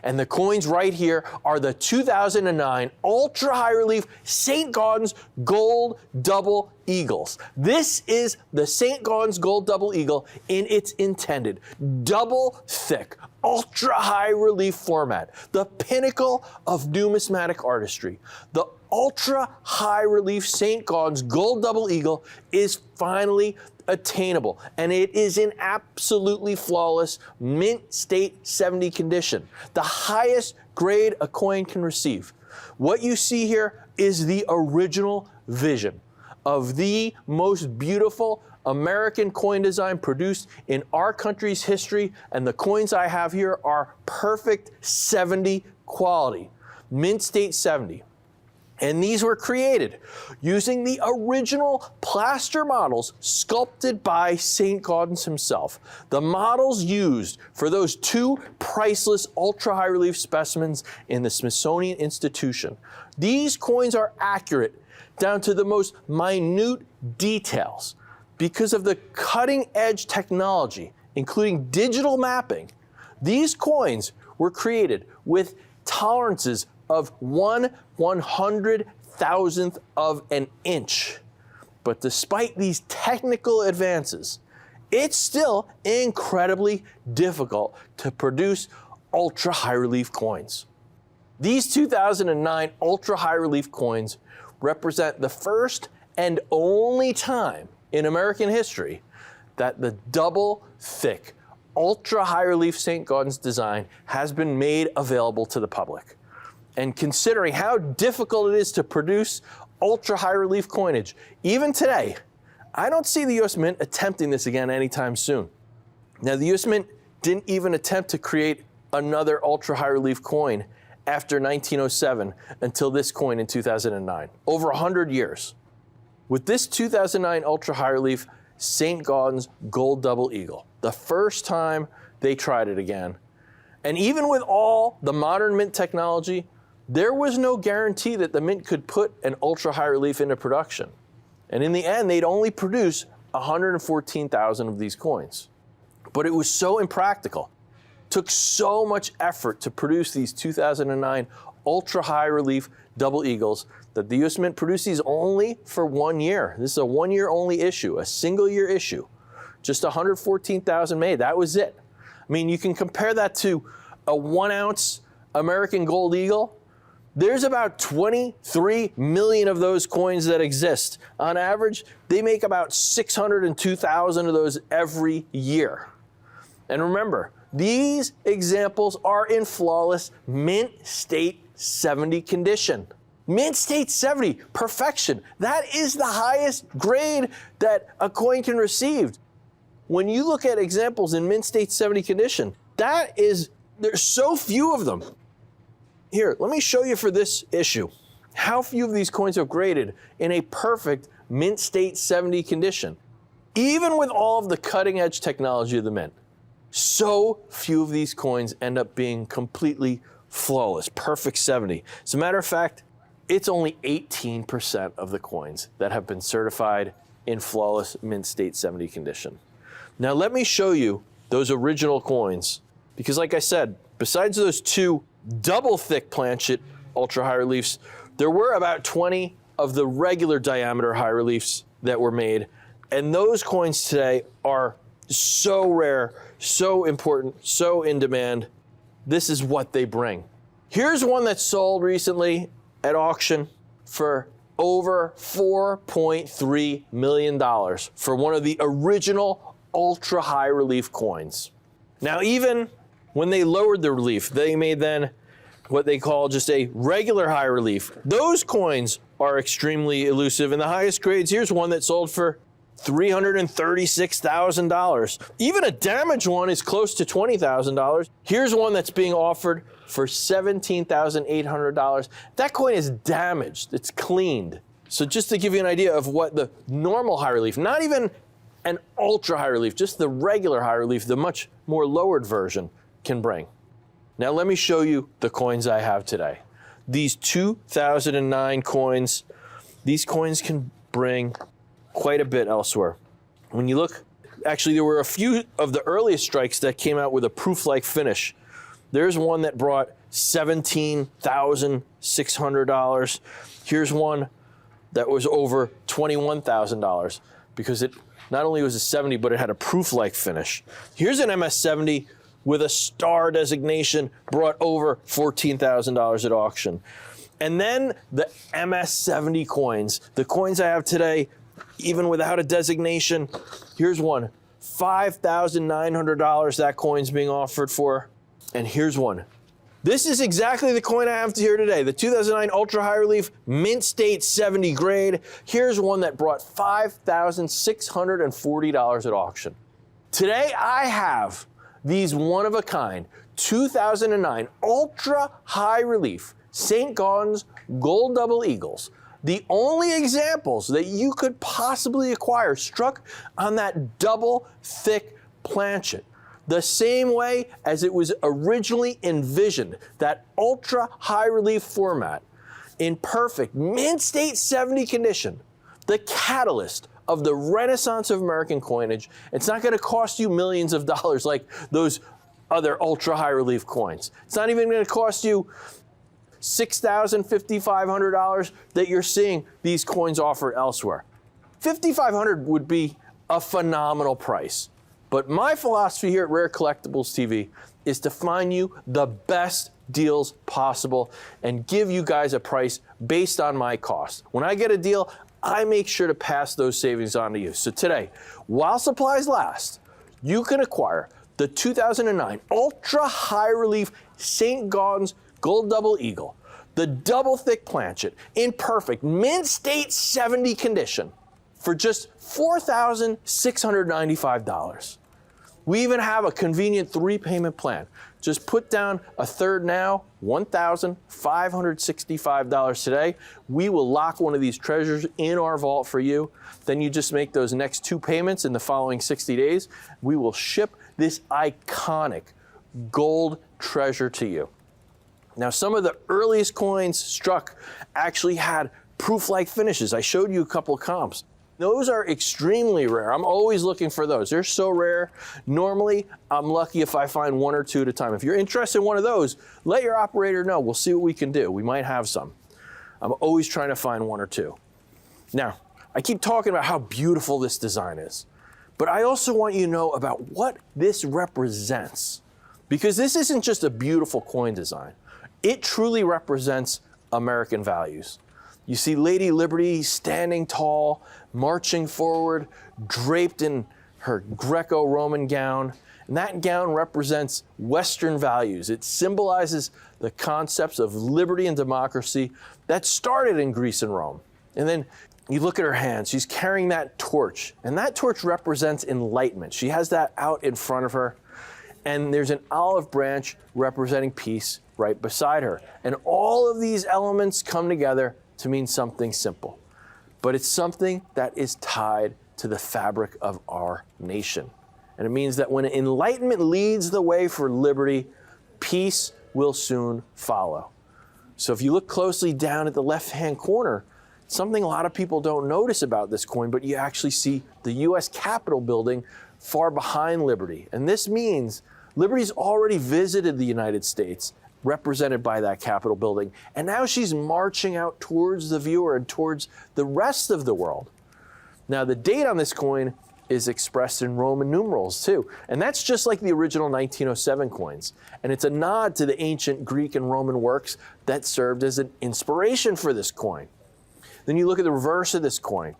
And the coins right here are the 2009 ultra high relief St. Gaudens Gold Double Eagles. This is the St. Gaudens Gold Double Eagle in its intended double thick, ultra high relief format, the pinnacle of numismatic artistry. The ultra high relief St. Gaudens Gold Double Eagle is finally attainable, and it is in absolutely flawless mint state 70 condition, the highest grade a coin can receive. What you see here is the original vision of the most beautiful American coin design produced in our country's history, and the coins I have here are perfect 70 quality, mint state 70. And these were created using the original plaster models sculpted by St. Gaudens himself. The models used for those 2 priceless ultra high relief specimens in the Smithsonian Institution. These coins are accurate down to the most minute details because of the cutting edge technology, including digital mapping. These coins were created with tolerances of 1/100,000th of an inch. But despite these technical advances, it's still incredibly difficult to produce ultra high relief coins. These 2009 ultra high relief coins represent the first and only time in American history that the double thick ultra high relief St. Gaudens design has been made available to the public. And considering how difficult it is to produce ultra high relief coinage, even today, I don't see the U.S. Mint attempting this again anytime soon. Now, the U.S. Mint didn't even attempt to create another ultra high relief coin after 1907 until this coin in 2009, over 100 years. With this 2009 ultra high relief St. Gaudens Gold Double Eagle, the first time they tried it again, and even with all the modern Mint technology, there was no guarantee that the Mint could put an ultra high relief into production. And in the end, they'd only produce 114,000 of these coins. But it was so impractical took so much effort to produce these 2009 ultra high relief double eagles that the U.S. Mint produced these only for 1 year. This is a 1 year only issue, a single year issue. Just 114,000 made, that was it. I mean, you can compare that to a 1 ounce American Gold Eagle. There's about 23 million of those coins that exist. On average, they make about 602,000 of those every year. And remember, these examples are in flawless mint state 70 condition. Mint state 70, perfection. That is the highest grade that a coin can receive. When you look at examples in mint state 70 condition, there's so few of them. Here, let me show you for this issue how few of these coins have graded in a perfect mint state 70 condition. Even with all of the cutting edge technology of the mint, so few of these coins end up being completely flawless, perfect 70. As a matter of fact, it's only 18% of the coins that have been certified in flawless mint state 70 condition. Now let me show you those original coins, because like I said, besides those two double thick planchet ultra high reliefs, there were about 20 of the regular diameter high reliefs that were made, and those coins today are so rare, so important, so in demand. This is what they bring. Here's one that sold recently at auction for over $4.3 million for one of the original ultra high relief coins. Now, even when they lowered the relief, they made then what they call just a regular high relief. Those coins are extremely elusive, and the highest grades, here's one that sold for $336,000. Even a damaged one is close to $20,000. Here's one that's being offered for $17,800. That coin is damaged, it's cleaned. So just to give you an idea of what the normal high relief, not even an ultra high relief, just the regular high relief, the much more lowered version, can bring. Now let me show you the coins I have today. These 2009 coins, these coins can bring quite a bit elsewhere. When you look, actually there were a few of the earliest strikes that came out with a proof-like finish. There's one that brought $17,600. Here's one that was over $21,000 because it not only was a 70, but it had a proof-like finish. Here's an MS-70 with a star designation, brought over $14,000 at auction. And then the MS-70 coins, the coins I have today, even without a designation, here's one, $5,900 that coin's being offered for. And here's one. This is exactly the coin I have here today, the 2009 Ultra High Relief Mint State 70 grade. Here's one that brought $5,640 at auction. Today I have these one-of-a-kind 2009 Ultra High Relief St. Gaudens Gold Double Eagles, the only examples that you could possibly acquire struck on that double thick planchet, the same way as it was originally envisioned, that ultra high relief format, in perfect mint state 70 condition, the catalyst of the renaissance of American coinage. It's not going to cost you millions of dollars like those other ultra high relief coins. It's not even going to cost you $6,000, $5,500 that you're seeing these coins offer elsewhere. $5,500 would be a phenomenal price. But my philosophy here at Rare Collectibles TV is to find you the best deals possible and give you guys a price based on my cost. When I get a deal, I make sure to pass those savings on to you. So today, while supplies last, you can acquire the 2009 Ultra High Relief St. Gaudens Gold Double Eagle, the double thick planchet in perfect mint state 70 condition for just $4,695. We even have a convenient 3-payment plan. Just put down a third now, $1,565 today. We will lock one of these treasures in our vault for you. Then you just make those next 2 payments in the following 60 days. We will ship this iconic gold treasure to you. Now, some of the earliest coins struck actually had proof-like finishes. I showed you a couple of comps. Those are extremely rare. I'm always looking for those. They're so rare. Normally, I'm lucky if I find one or two at a time. If you're interested in one of those, let your operator know. We'll see what we can do. We might have some. I'm always trying to find one or two. Now, I keep talking about how beautiful this design is, but I also want you to know about what this represents, because this isn't just a beautiful coin design. It truly represents American values. You see Lady Liberty standing tall, marching forward, draped in her Greco-Roman gown, and that gown represents Western values. It symbolizes the concepts of liberty and democracy that started in Greece and Rome. And then you look at her hand, she's carrying that torch, and that torch represents enlightenment. She has that out in front of her, and there's an olive branch representing peace right beside her. And all of these elements come together to mean something simple, but it's something that is tied to the fabric of our nation. And it means that when enlightenment leads the way for liberty, peace will soon follow. So if you look closely down at the left-hand corner, something a lot of people don't notice about this coin, but you actually see the U.S. Capitol building far behind Liberty. And this means Liberty's already visited the United States, represented by that Capitol building, and now she's marching out towards the viewer and towards the rest of the world. Now, the date on this coin is expressed in Roman numerals too, and that's just like the original 1907 coins. And it's a nod to the ancient Greek and Roman works that served as an inspiration for this coin. Then you look at the reverse of this coin,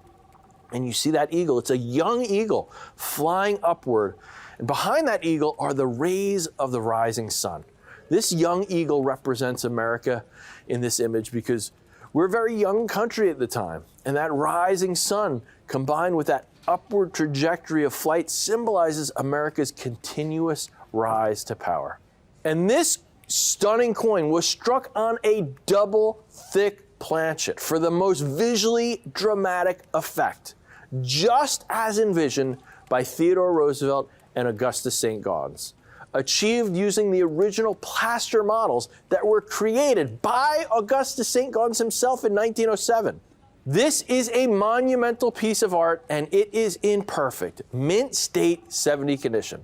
and you see that eagle. It's a young eagle flying upward, and behind that eagle are the rays of the rising sun. This young eagle represents America in this image because we're a very young country at the time, and that rising sun combined with that upward trajectory of flight symbolizes America's continuous rise to power. And this stunning coin was struck on a double thick planchet for the most visually dramatic effect, just as envisioned by Theodore Roosevelt and Augustus St. Gaudens, achieved using the original plaster models that were created by Augustus St. Gaudens himself in 1907. This is a monumental piece of art, and it is in perfect, mint state 70 condition.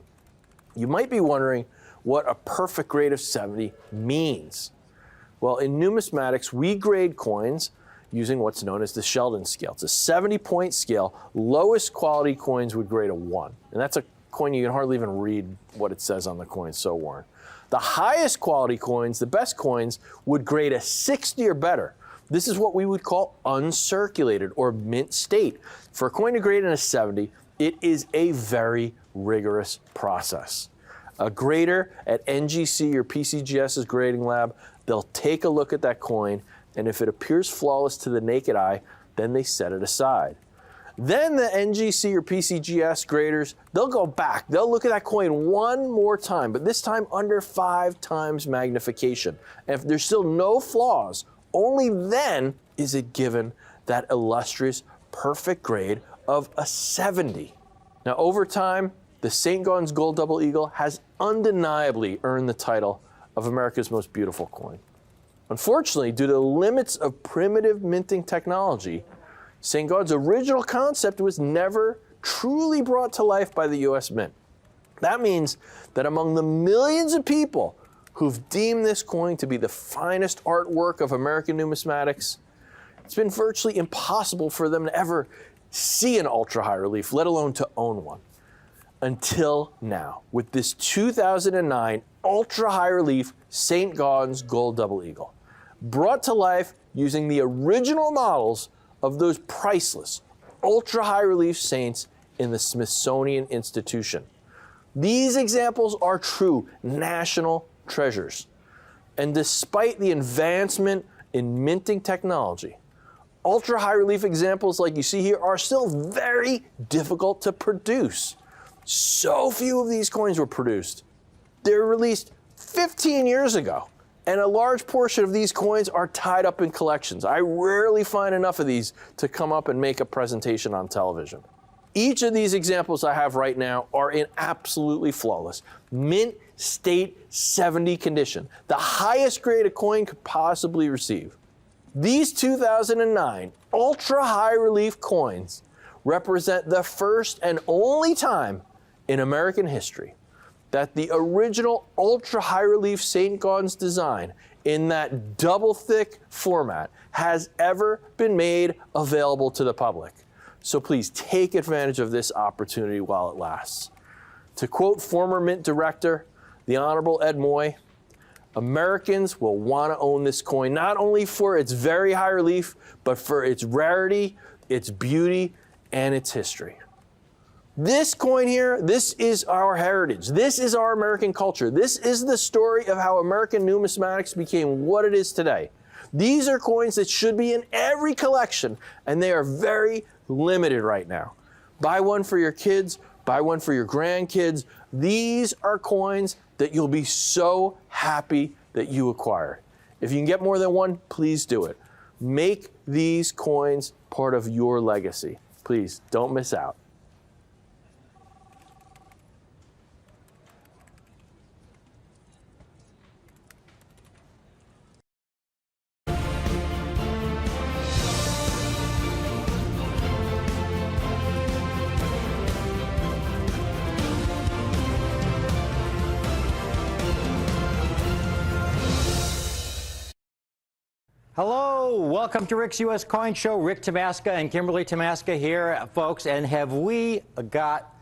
You might be wondering what a perfect grade of 70 means. Well, in numismatics, we grade coins using what's known as the Sheldon scale. It's a 70-point scale. Lowest quality coins would grade a 1, and that's a coin you can hardly even read what it says on the coin, so worn. The highest quality coins, the best coins, would grade a 60 or better. This is what we would call uncirculated or mint state. For a coin to grade in a 70, it is a very rigorous process. A grader at NGC or PCGS's grading lab, they'll take a look at that coin, and if it appears flawless to the naked eye, then they set it aside. Then the NGC or PCGS graders, they'll go back. They'll look at that coin one more time, but this time under 5 times magnification. And if there's still no flaws, only then is it given that illustrious perfect grade of a 70. Now, over time, the St. Gaudens Gold Double Eagle has undeniably earned the title of America's most beautiful coin. Unfortunately, due to the limits of primitive minting technology, St. Gaudens' original concept was never truly brought to life by the U.S. Mint. That means that among the millions of people who've deemed this coin to be the finest artwork of American numismatics, it's been virtually impossible for them to ever see an ultra-high relief, let alone to own one. Until now, with this 2009 ultra-high relief St. Gaudens Gold Double Eagle, brought to life using the original models of those priceless ultra-high relief saints in the Smithsonian Institution. These examples are true national treasures. And despite the advancement in minting technology, ultra-high relief examples like you see here are still very difficult to produce. So few of these coins were produced. They were released 15 years ago, and a large portion of these coins are tied up in collections. I rarely find enough of these to come up and make a presentation on television. Each of these examples I have right now are in absolutely flawless, mint state 70 condition, the highest grade a coin could possibly receive. These 2009 ultra high relief coins represent the first and only time in American history that the original ultra high relief St. Gaudens design in that double thick format has ever been made available to the public. So please take advantage of this opportunity while it lasts. To quote former Mint director, the Honorable Ed Moy, Americans will want to own this coin not only for its very high relief, but for its rarity, its beauty, and its history. This coin here, this is our heritage. This is our American culture. This is the story of how American numismatics became what it is today. These are coins that should be in every collection, and they are very limited right now. Buy one for your kids, buy one for your grandkids. These are coins that you'll be so happy that you acquired. If you can get more than one, please do it. Make these coins part of your legacy. Please don't miss out. Hello, welcome to Rick's U.S. Coin Show. Rick Tomaska and Kimberly Tomaska here, folks, and have we got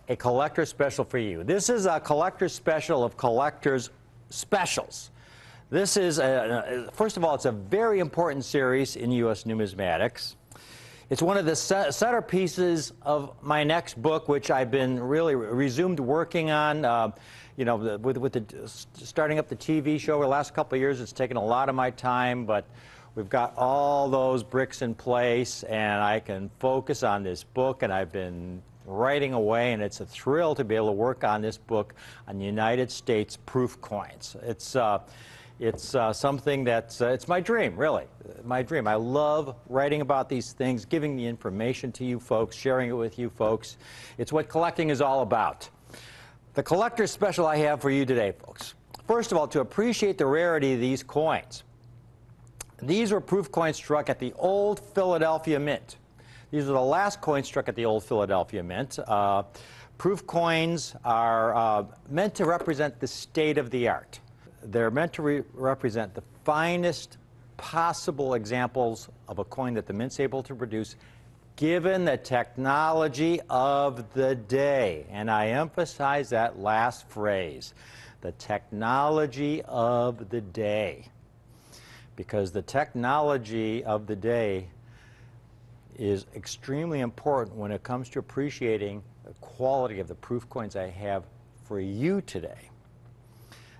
a collector special for you. This is a collector special of collector's specials. This is, first of all, it's a very important series in U.S. numismatics. It's one of the centerpieces of my next book, which I've been really resumed working on. You know, starting up the TV show over the last couple of years, it's taken a lot of my time, but we've got all those bricks in place, and I can focus on this book, and I've been writing away, and it's a thrill to be able to work on this book on United States proof coins. It's something that's, it's my dream, really, my dream. I love writing about these things, giving the information to you folks, sharing it with you folks. It's what collecting is all about. The collector's special I have for you today, folks. First of all, to appreciate the rarity of these coins. These were proof coins struck at the Old Philadelphia Mint. These are the last coins struck at the Old Philadelphia Mint. Proof coins are meant to represent the state of the art. They're meant to represent the finest possible examples of a coin that the Mint's able to produce, given the technology of the day. And I emphasize that last phrase, the technology of the day. Because the technology of the day is extremely important when it comes to appreciating the quality of the proof coins I have for you today.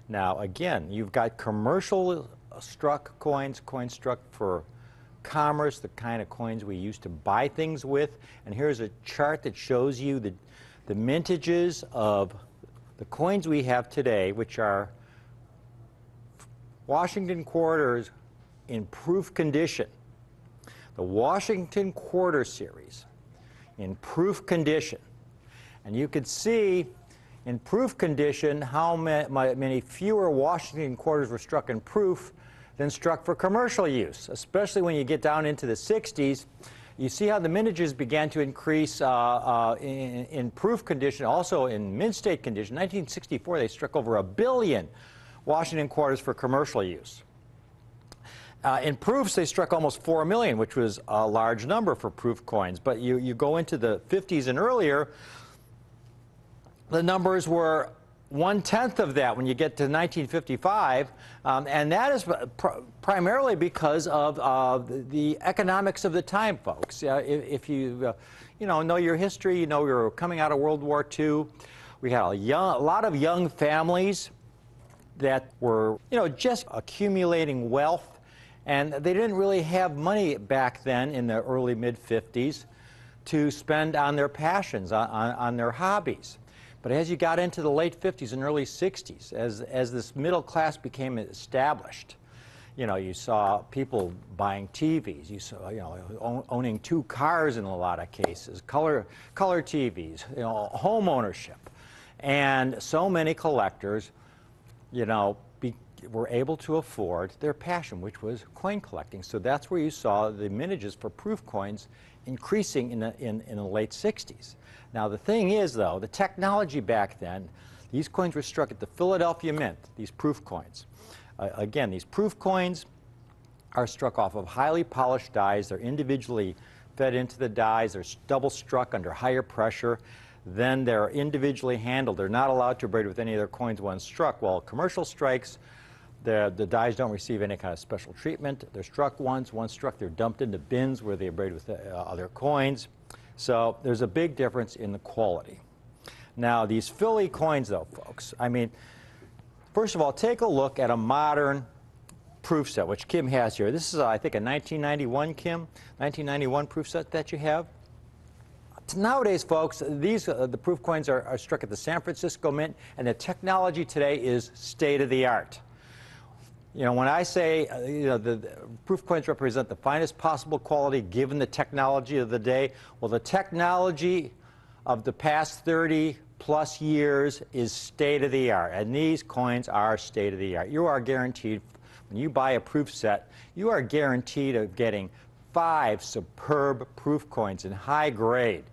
Now, again, you've got commercial struck coins, coins struck for commerce, the kind of coins we used to buy things with. And here's a chart that shows you the mintages of the coins we have today, which are Washington quarters in proof condition. The Washington Quarter Series in proof condition. And you could see in proof condition how many fewer Washington quarters were struck in proof than struck for commercial use, especially when you get down into the 60s. You see how the mintages began to increase in proof condition, also in mint state condition. In 1964, they struck over 1 billion Washington quarters for commercial use. In proofs, they struck almost 4 million, which was a large number for proof coins. But you go into the 50s and earlier, the numbers were 1/10 of that when you get to 1955, and that is primarily because of the economics of the time, folks. If you know your history, you know we were coming out of World War II. We had a lot of young families that were just accumulating wealth, and they didn't really have money back then in the early mid-50s to spend on their passions, on their hobbies. But as you got into the late 50s and early 60s, as this middle class became established, you saw people buying TVs, you saw, owning 2 cars in a lot of cases, color TVs, home ownership. And so many collectors, were able to afford their passion, which was coin collecting. So that's where you saw the mintages for proof coins increasing in the late 60s. Now the thing is, though, the technology back then, these coins were struck at the Philadelphia Mint, these proof coins. Again, these proof coins are struck off of highly polished dies. They're individually fed into the dies. They're double struck under higher pressure. Then they're individually handled. They're not allowed to braid with any other coins when struck. While commercial strikes, the dies don't receive any kind of special treatment. They're struck once struck, they're dumped into bins where they braid with other coins. So there's a big difference in the quality. Now these Philly coins, though, folks, I mean, first of all, take a look at a modern proof set, which Kim has here. This is, I think, a 1991, Kim, 1991 proof set that you have. Nowadays, folks, these the proof coins are struck at the San Francisco Mint, and the technology today is state-of-the-art. You know, when I say the proof coins represent the finest possible quality given the technology of the day, well, the technology of the past 30+ years is state-of-the-art, and these coins are state-of-the-art. You are guaranteed, when you buy a proof set, you are guaranteed of getting 5 superb proof coins in high grade.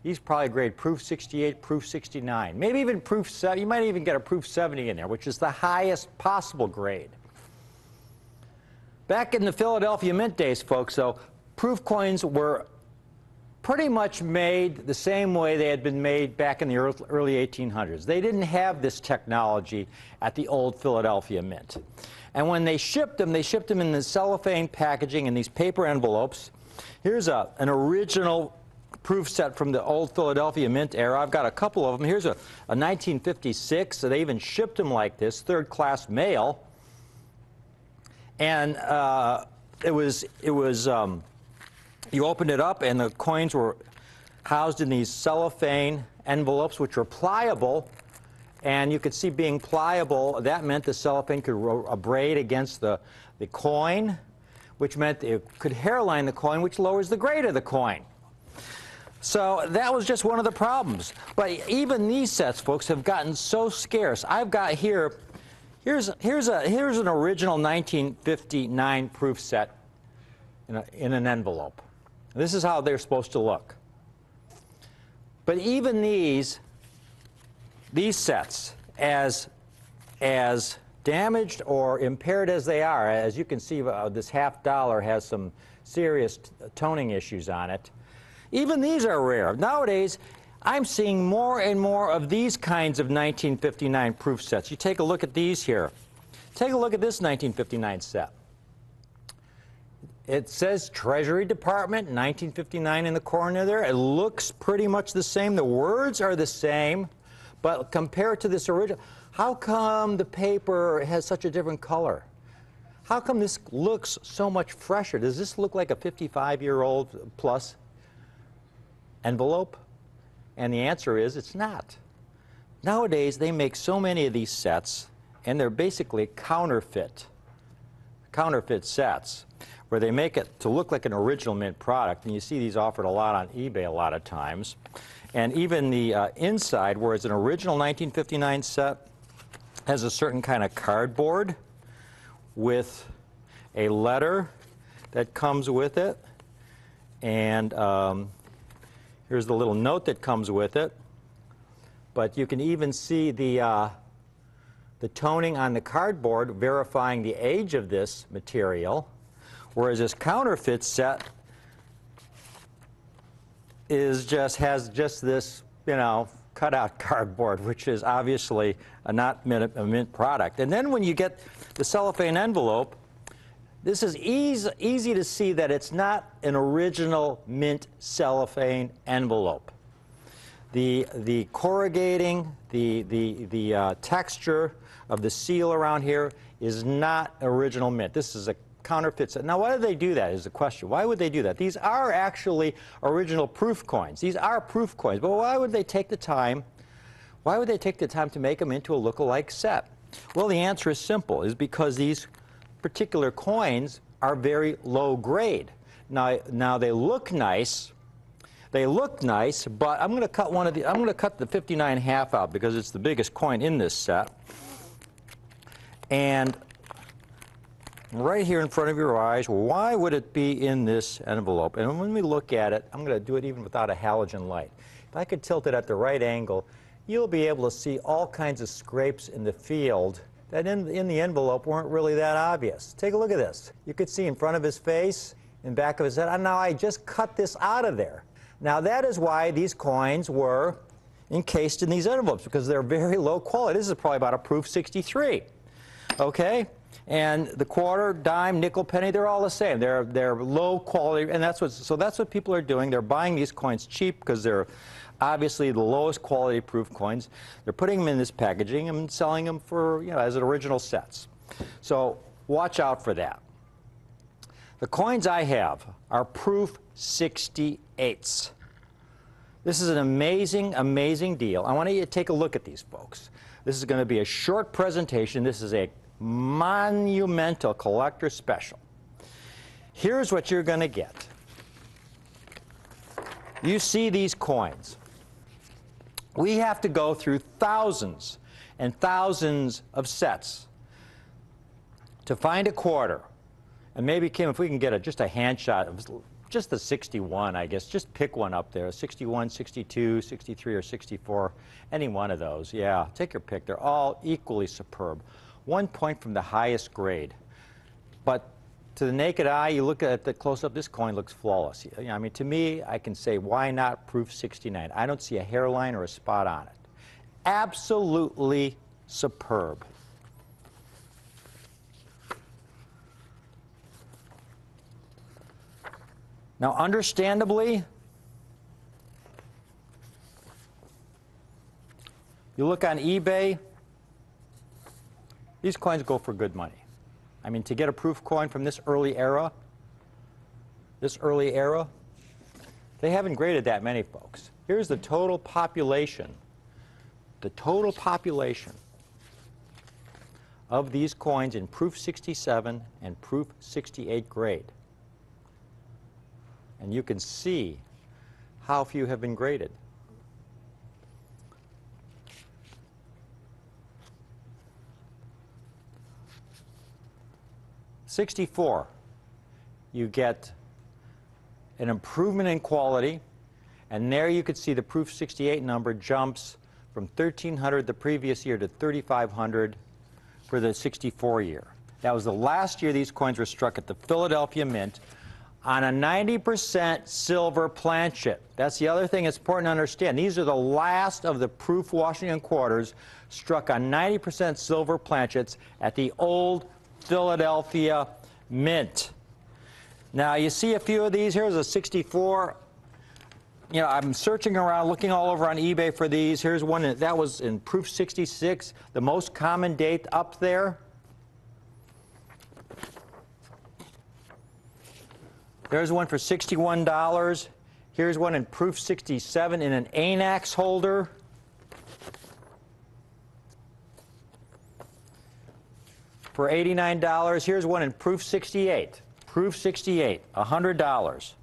These probably grade proof 68, proof 69, maybe even proof 70. You might even get a proof 70 in there, which is the highest possible grade. Back in the Philadelphia Mint days, folks, though, proof coins were pretty much made the same way they had been made back in the early 1800s. They didn't have this technology at the old Philadelphia Mint. And when they shipped them in the cellophane packaging in these paper envelopes. Here's an original proof set from the old Philadelphia Mint era. I've got a couple of them. Here's a 1956, so they even shipped them like this, third-class mail. And you opened it up, and the coins were housed in these cellophane envelopes, which were pliable. And you could see being pliable, that meant the cellophane could abrade against the coin, which meant it could hairline the coin, which lowers the grade of the coin. So that was just one of the problems. But even these sets, folks, have gotten so scarce. I've got here, here's an original 1959 proof set in an envelope. This is how they're supposed to look. But even these sets, as damaged or impaired as they are, as you can see, this $50 has some serious toning issues on it. Even these are rare. Nowadays, I'm seeing more and more of these kinds of 1959 proof sets. You take a look at these here. Take a look at this 1959 set. It says Treasury Department, 1959 in the corner there. It looks pretty much the same. The words are the same. But compared to this original, how come the paper has such a different color? How come this looks so much fresher? Does this look like a 55-year-old plus envelope? And the answer is it's not. Nowadays, they make so many of these sets, and they're basically counterfeit sets, where they make it to look like an original mint product. And you see these offered a lot on eBay a lot of times. And even the inside, whereas an original 1959 set has a certain kind of cardboard with a letter that comes with it. And here's the little note that comes with it. But you can even see the toning on the cardboard verifying the age of this material, whereas this counterfeit set has just this, cutout cardboard, which is obviously not a mint product. And then when you get the cellophane envelope, this is easy to see that it's not an original mint cellophane envelope. The corrugating, the texture of the seal around here is not original mint. This is a counterfeit set. Now, why do they do that is the question. Why would they do that? These are actually original proof coins. These are proof coins. But why would they take the time? Why would they take the time to make them into a look-alike set? Well, the answer is simple. Is because these particular coins are very low grade. Now they look nice. They look nice, but I'm going to cut I'm going to cut the 59 half out because it's the biggest coin in this set. And right here in front of your eyes. Why would it be in this envelope? And when we look at it, I'm going to do it even without a halogen light. If I could tilt it at the right angle, you'll be able to see all kinds of scrapes in the field that in the envelope weren't really that obvious. Take a look at this. You could see in front of his face, in back of his head. Now I just cut this out of there. Now that is why these coins were encased in these envelopes, because they're very low quality. This is probably about a proof 63. Okay? And the quarter, dime, nickel, penny, they're all the same. They're low quality, and that's what people are doing. They're buying these coins cheap because they're obviously the lowest quality proof coins. They're putting them in this packaging and selling them for, as original sets. So watch out for that. The coins I have are proof 68s. This is an amazing, amazing deal. I want you to take a look at these, folks. This is going to be a short presentation. This is a monumental collector special. Here's what you're going to get. You see these coins. We have to go through thousands and thousands of sets to find a quarter. And maybe, Kim, if we can get just a hand shot of just the 61, I guess, just pick one up there, 61, 62, 63, or 64, any one of those. Yeah, take your pick. They're all equally superb. 1 point from the highest grade. But to the naked eye, you look at the close-up, this coin looks flawless. I mean, to me, I can say, why not proof 69? I don't see a hairline or a spot on it. Absolutely superb. Now, understandably, you look on eBay, these coins go for good money. I mean, to get a proof coin from this early era, they haven't graded that many, folks. Here's the total population of these coins in proof 67 and proof 68 grade. And you can see how few have been graded. '64, you get an improvement in quality, and there you could see the proof 68 number jumps from 1,300 the previous year to 3,500 for the '64 year. That was the last year these coins were struck at the Philadelphia Mint on a 90% silver planchet. That's the other thing that's important to understand. These are the last of the proof Washington quarters struck on 90% silver planchets at the old Philadelphia Mint. Now, you see a few of these. Here's a '64. I'm searching around, looking all over on eBay for these. Here's one that was in proof 66, the most common date up there. There's one for $61. Here's one in proof 67 in an Anax holder. For $89. Here's one in proof 68. Proof 68, $100.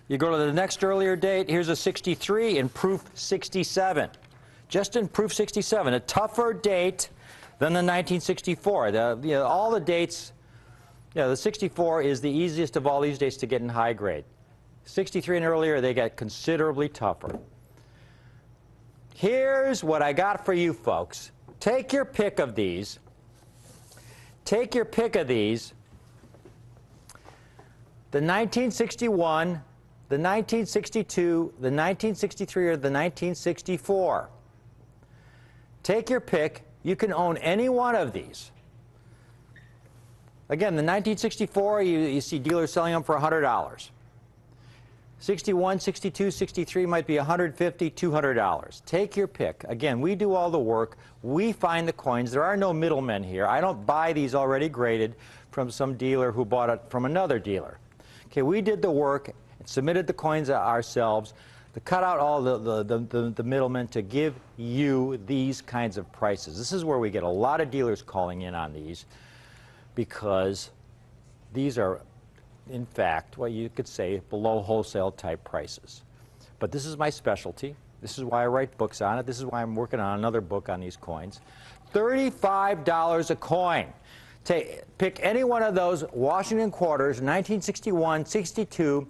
You go to the next earlier date. Here's a 63 in proof 67. Just in proof 67, a tougher date than the 1964. All the dates, the 64 is the easiest of all these dates to get in high grade. 63 and earlier, they get considerably tougher. Here's what I got for you folks. Take your pick of these. Take your pick of these. The 1961, the 1962, the 1963, or the 1964. Take your pick. You can own any one of these. Again, the 1964, you see dealers selling them for $100. 61, 62, 63 might be $150, $200. Take your pick. Again, we do all the work. We find the coins. There are no middlemen here. I don't buy these already graded from some dealer who bought it from another dealer. Okay, we did the work and submitted the coins ourselves to cut out all the middlemen to give you these kinds of prices. This is where we get a lot of dealers calling in on these, because these are, in fact, what you could say below wholesale type prices. But this is my specialty. This is why I write books on it. This is why I'm working on another book on these coins. $35 a coin. Pick any one of those Washington quarters, 1961, 62,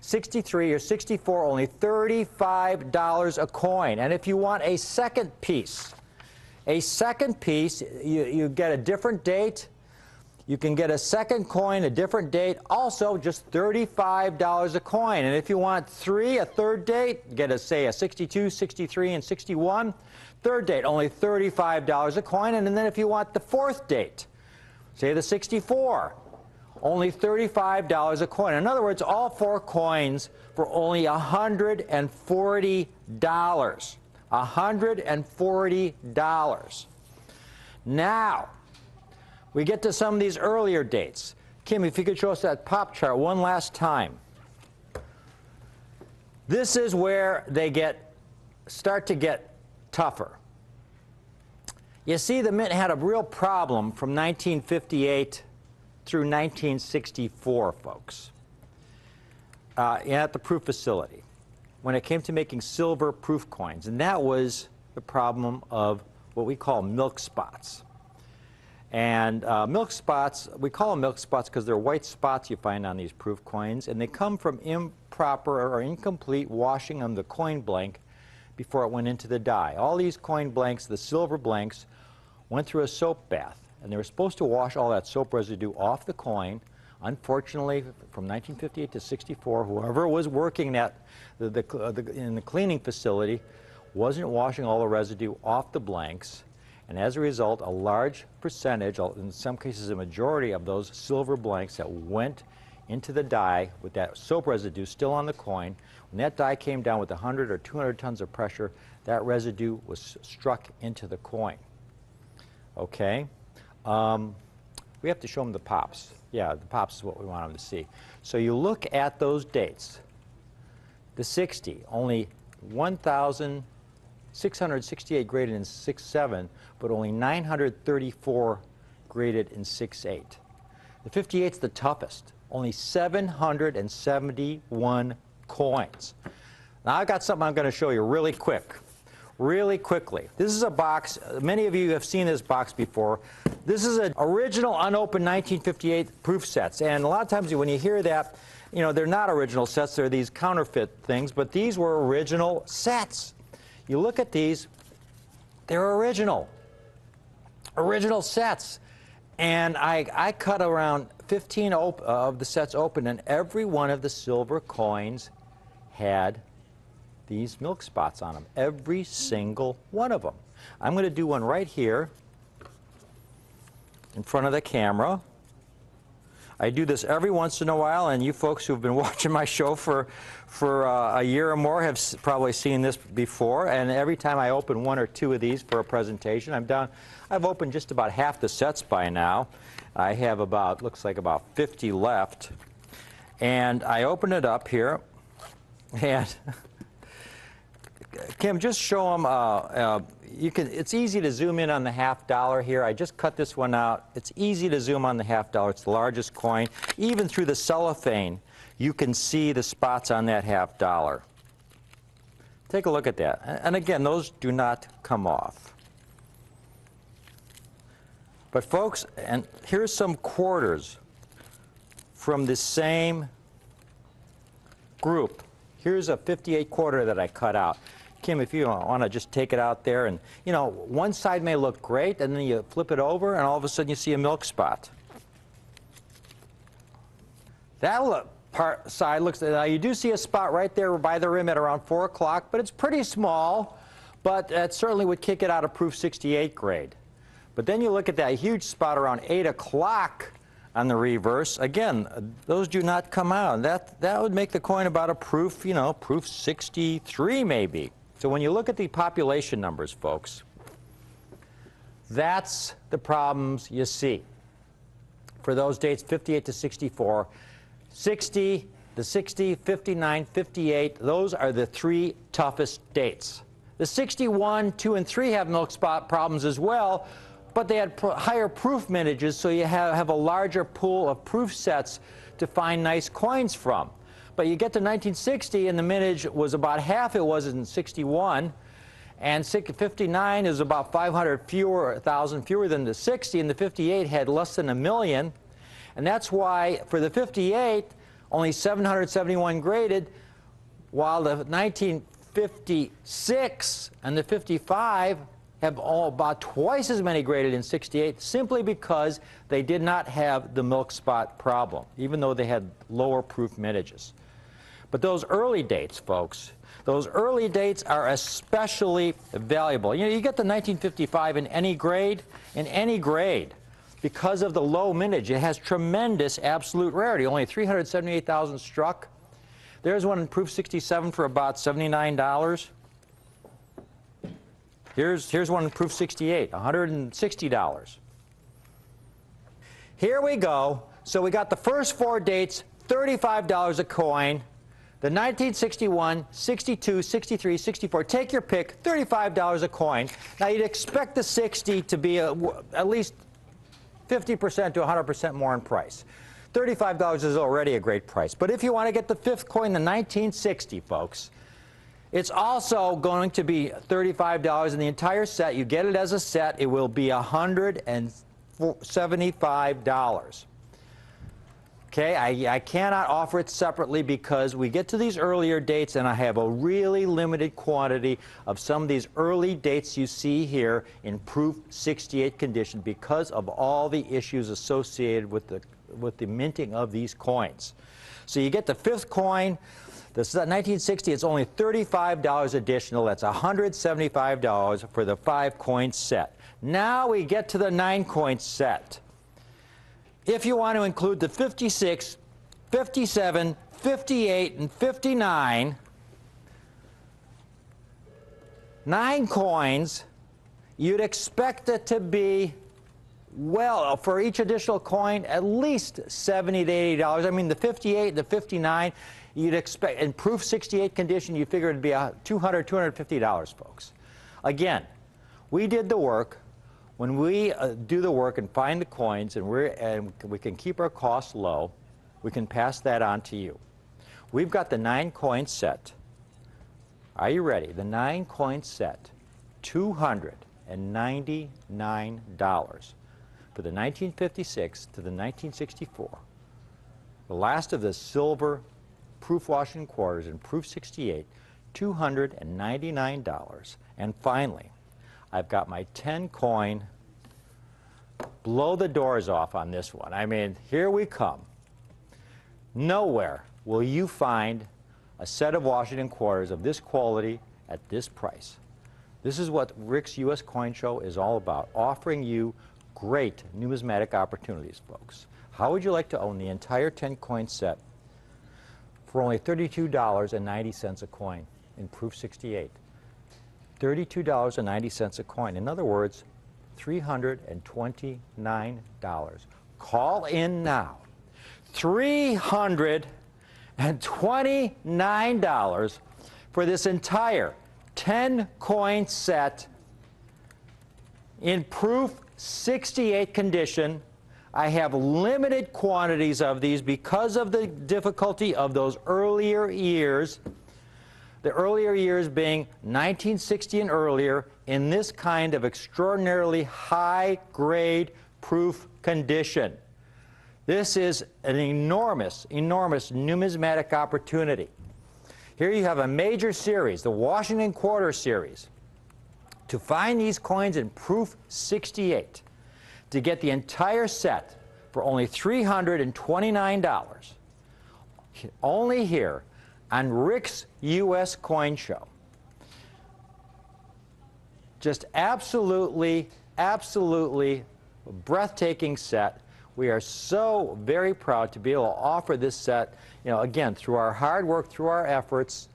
63, or 64, only $35 a coin. And if you want a second piece, you get a different date. You can get a second coin, a different date, also just $35 a coin. And if you want a third date, get say a 62, 63, and 61. Third date, only $35 a coin. And then if you want the fourth date, say the 64, only $35 a coin. In other words, all four coins for only $140. $140. Now, we get to some of these earlier dates. Kim, if you could show us that pop chart one last time. This is where they start to get tougher. You see, the mint had a real problem from 1958 through 1964, folks, at the proof facility, when it came to making silver proof coins. And that was the problem of what we call milk spots. And milk spots, we call them milk spots because they're white spots you find on these proof coins, and they come from improper or incomplete washing of the coin blank before it went into the die. All these coin blanks, the silver blanks, went through a soap bath, and they were supposed to wash all that soap residue off the coin. Unfortunately, from 1958 to 64, whoever was working at in the cleaning facility wasn't washing all the residue off the blanks. And as a result, a large percentage, in some cases a majority of those silver blanks that went into the die with that soap residue still on the coin, when that die came down with 100 or 200 tons of pressure, that residue was struck into the coin. Okay? We have to show them the pops. Yeah, the pops is what we want them to see. So you look at those dates. The 60, only 1,668 graded in 6.7, but only 934 graded in 6.8. The 58's the toughest, only 771 coins. Now I've got something I'm going to show you really quickly. This is a box. Many of you have seen this box before. This is an original unopened 1958 proof sets, and a lot of times when you hear that, you know, they're not original sets, they're these counterfeit things, but these were original sets. You look at these, they're original sets. And I cut around 15 of the sets open, and every one of the silver coins had these milk spots on them, every single one of them. I'm going to do one right here in front of the camera. I do this every once in a while, and you folks who've been watching my show for a year or more have probably seen this before. And every time I open one or two of these for a presentation, I've opened just about half the sets by now. I have looks like about 50 left. And I open it up here, and Kim, just show them. It's easy to zoom in on the $50 here. I just cut this one out. It's easy to zoom on the $50. It's the largest coin. Even through the cellophane, you can see the spots on that $50. Take a look at that. And again, those do not come off. But folks, and here's some quarters from the same group. Here's a 58 quarter that I cut out. Kim, if you want to just take it out there, and you know, one side may look great, and then you flip it over, and all of a sudden you see a milk spot. That side looks, you do see a spot right there by the rim at around 4 o'clock, but it's pretty small, but that certainly would kick it out of proof 68 grade. But then you look at that huge spot around 8 o'clock on the reverse. Again, those do not come out. That would make the coin about a proof, you know, proof 63 maybe. So when you look at the population numbers, folks, that's the problems you see for those dates 58 to 64. 60, the 60, 59, 58, those are the three toughest dates. The 61, 2, and 3 have milk spot problems as well, but they had higher proof mintages, so you have a larger pool of proof sets to find nice coins from. But you get to 1960 and the mintage was about half it was in 61. And 59 is about 500,000 fewer than the 60, and the 58 had less than 1 million. And that's why for the 58, only 771 graded, while the 1956 and the 55 have all about twice as many graded in 68, simply because they did not have the milk spot problem, even though they had lower proof mintages. But those early dates, folks, those early dates are especially valuable. You know, you get the 1955 in any grade, because of the low mintage. It has tremendous absolute rarity, only 378,000 struck. There's one in proof 67 for about $79. Here's one in proof 68, $160. Here we go. So we got the first 4 dates, $35 a coin. The 1961, 62, 63, 64, take your pick, $35 a coin. Now you'd expect the 60 to be at least 50% to 100% more in price. $35 is already a great price. But if you want to get the 5th coin, the 1960, folks, it's also going to be $35 in the entire set. You get it as a set, it will be $175. Okay, I cannot offer it separately because we get to these earlier dates and I have a really limited quantity of some of these early dates you see here in proof 68 condition because of all the issues associated with the minting of these coins. So you get the 5th coin. This is at 1960. It's only $35 additional. That's $175 for the 5-coin set. Now we get to the 9-coin set. If you want to include the 56, 57, 58, and 59, 9 coins, you'd expect it to be, well, for each additional coin, at least $70 to $80. I mean, the 58, the 59, you'd expect, in proof 68 condition, you figure it'd be $200, $250, folks. Again, we did the work. When we do the work and find the coins and we can keep our costs low, we can pass that on to you. We've got the 9-coin set. Are you ready? The 9-coin set, $299 for the 1956 to the 1964. The last of the silver proof Washington quarters in proof 68, $299. And finally, I've got my 10-coin, blow the doors off on this one. I mean, here we come. Nowhere will you find a set of Washington quarters of this quality at this price. This is what Rick's U.S. Coin Show is all about, offering you great numismatic opportunities, folks. How would you like to own the entire 10-coin set for only $32.90 a coin in proof 68? $32.90 a coin. In other words, $329. Call in now. $329 for this entire 10-coin set in proof 68 condition. I have limited quantities of these because of the difficulty of those earlier years. The earlier years being 1960 and earlier in this kind of extraordinarily high-grade proof condition. This is an enormous, enormous numismatic opportunity. Here you have a major series, the Washington Quarter Series. To find these coins in proof 68, to get the entire set for only $329, only here on Rick's U.S. Coin Show. Just absolutely, absolutely breathtaking set. We are so very proud to be able to offer this set, you know, again, through our hard work, through our efforts.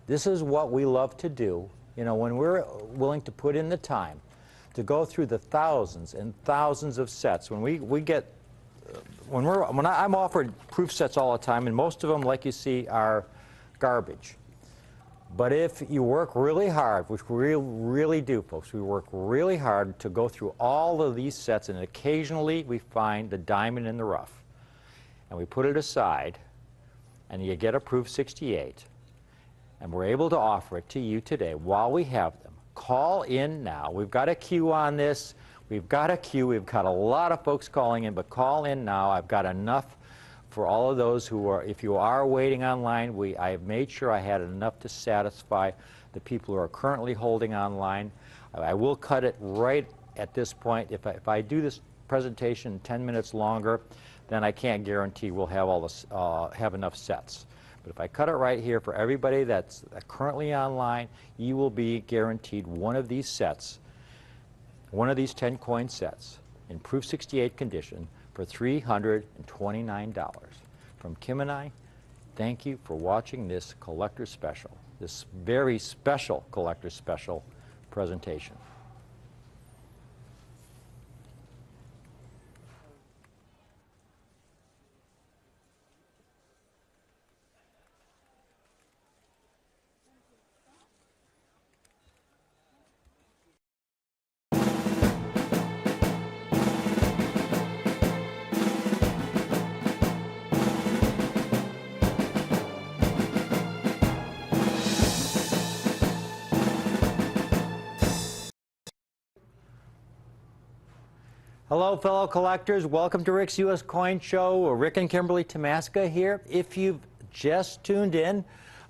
This is what we love to do. You know, when we're willing to put in the time to go through the thousands and thousands of sets, when I'm offered proof sets all the time, and most of them, like you see, are garbage. But if you work really hard, which we really do, folks, we work really hard to go through all of these sets, and occasionally we find the diamond in the rough, and we put it aside, and you get a proof 68, and we're able to offer it to you today while we have them, call in now. We've got a queue on this. We've got a queue. We've got a lot of folks calling in, but call in now. I've got enough for all of those who are, if you are waiting online, I have made sure I had enough to satisfy the people who are currently holding online. I will cut it right at this point. If I do this presentation 10 minutes longer, then I can't guarantee we'll have all this, have enough sets. But if I cut it right here for everybody that's currently online, you will be guaranteed one of these sets, one of these 10 coin sets in proof 68 condition for $329. From Kim and I, thank you for watching this collector special, this very special collector special presentation. Hello, fellow collectors. Welcome to Rick's U.S. Coin Show. Rick and Kimberly Tomaska here. If you've just tuned in,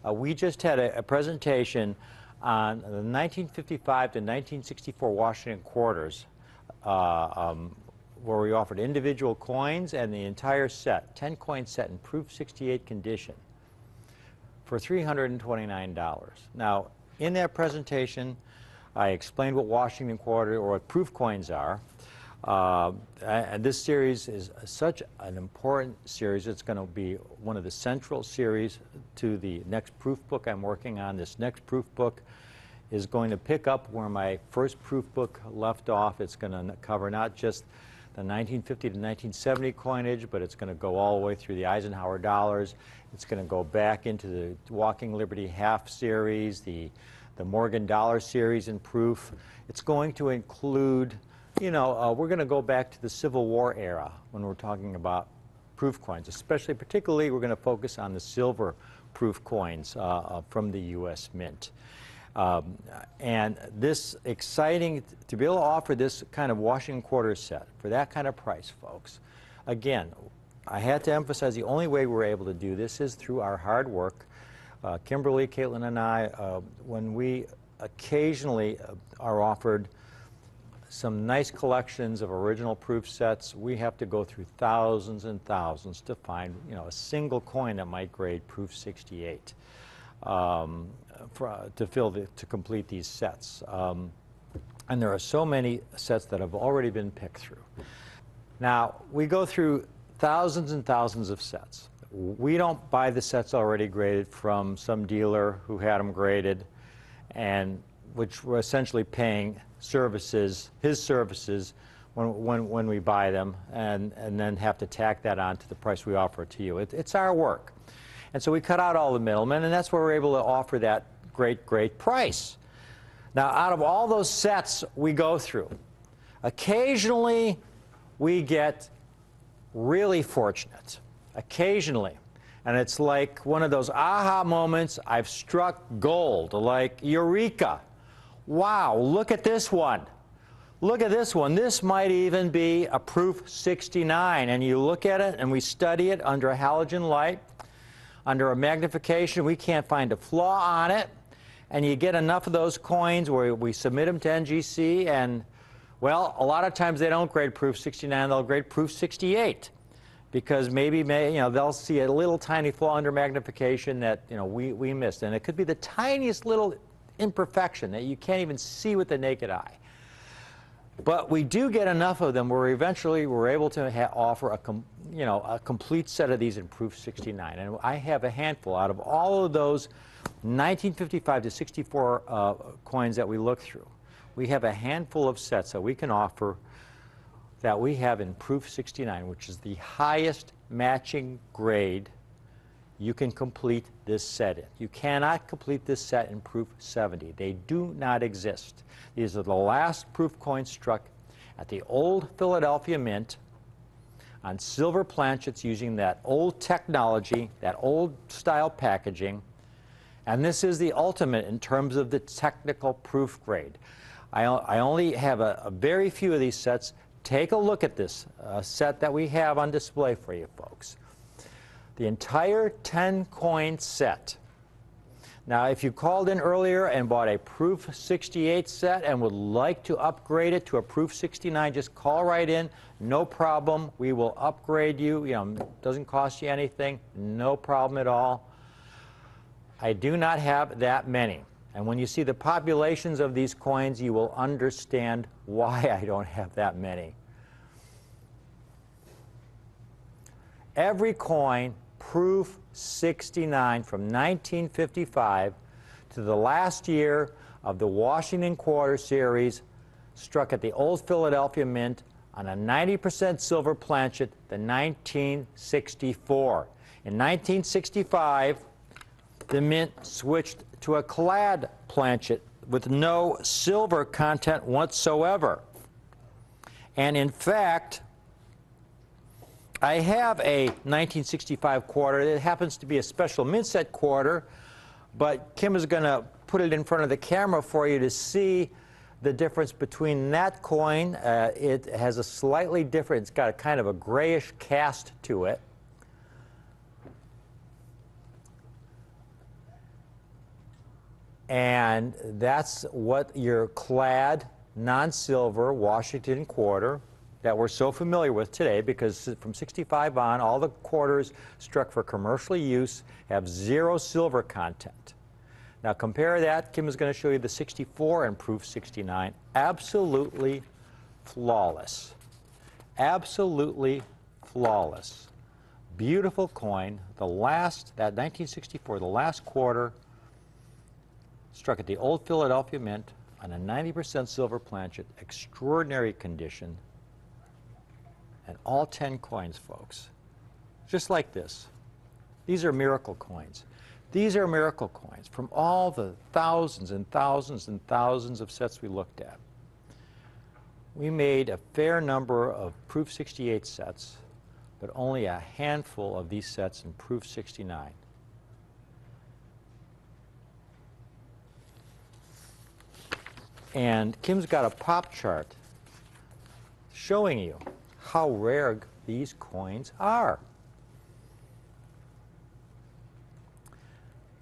we just had a presentation on the 1955 to 1964 Washington quarters, where we offered individual coins and the entire set, 10-coin set in proof 68 condition for $329. Now, in that presentation, I explained what Washington quarter or what proof coins are. And this series is such an important series. It's going to be one of the central series to the next proof book I'm working on. This next proof book is going to pick up where my first proof book left off. It's going to cover not just the 1950 to 1970 coinage, but it's going to go all the way through the Eisenhower dollars. It's going to go back into the Walking Liberty half series, the Morgan dollar series in proof. It's going to include, you know, we're going to go back to the Civil War era when we're talking about proof coins, especially, particularly, we're going to focus on the silver proof coins from the U.S. Mint. And this exciting, to be able to offer this kind of Washington quarter set for that kind of price, folks. Again, I had to emphasize the only way we're able to do this is through our hard work. Kimberly, Caitlin, and I, when we occasionally are offered some nice collections of original proof sets, we have to go through thousands and thousands to find, you know, a single coin that might grade proof 68 to complete these sets. And there are so many sets that have already been picked through. Now, we go through thousands and thousands of sets. We don't buy the sets already graded from some dealer who had them graded, and which we're essentially paying services, his services, when we buy them, and then have to tack that on to the price we offer to you. It's our work. And so we cut out all the middlemen, and that's where we're able to offer that great, great price. Now, out of all those sets we go through, occasionally we get really fortunate. Occasionally. And it's like one of those aha moments, I've struck gold, like eureka. Wow, look at this one. Look at this one. This might even be a proof 69. And you look at it and we study it under a halogen light, under a magnification. We can't find a flaw on it. And you get enough of those coins where we submit them to NGC, and, well, a lot of times they don't grade proof 69, they'll grade proof 68. Because maybe, you know, they'll see a little tiny flaw under magnification that, you know, we missed. And it could be the tiniest little imperfection that you can't even see with the naked eye. But we do get enough of them where eventually we're able to offer a complete set of these in proof 69. And I have a handful out of all of those 1955 to 64 coins that we look through. We have a handful of sets that we can offer that we have in proof 69, which is the highest matching grade you can complete this set in. You cannot complete this set in proof 70. They do not exist. These are the last proof coins struck at the old Philadelphia Mint on silver planchets using that old technology, that old style packaging. And this is the ultimate in terms of the technical proof grade. I only have a very few of these sets. Take a look at this set that we have on display for you folks. The entire 10-coin set. Now, if you called in earlier and bought a Proof 68 set and would like to upgrade it to a Proof 69, just call right in. No problem. We will upgrade you. You know, it doesn't cost you anything. No problem at all. I do not have that many. And when you see the populations of these coins, you will understand why I don't have that many. Every coin, Proof 69 from 1955 to the last year of the Washington Quarter Series, struck at the Old Philadelphia Mint on a 90% silver planchet, the 1964. In 1965, the Mint switched to a clad planchet with no silver content whatsoever. And in fact, I have a 1965 quarter. It happens to be a special mint set quarter, but Kim is going to put it in front of the camera for you to see the difference between that coin. It has a slightly different, it's got a kind of a grayish cast to it. And that's what your clad, non-silver Washington quarter that we're so familiar with today, because from 65 on, all the quarters struck for commercial use have 0 silver content. Now compare that. Kim is going to show you the 64 and Proof 69. Absolutely flawless. Absolutely flawless. Beautiful coin. The last, that 1964, the last quarter, struck at the Old Philadelphia Mint on a 90% silver planchet, extraordinary condition. And all 10 coins, folks, just like this. These are miracle coins. These are miracle coins from all the thousands and thousands and thousands of sets we looked at. We made a fair number of Proof 68 sets, but only a handful of these sets in Proof 69. And Kim's got a pop chart showing you how rare these coins are.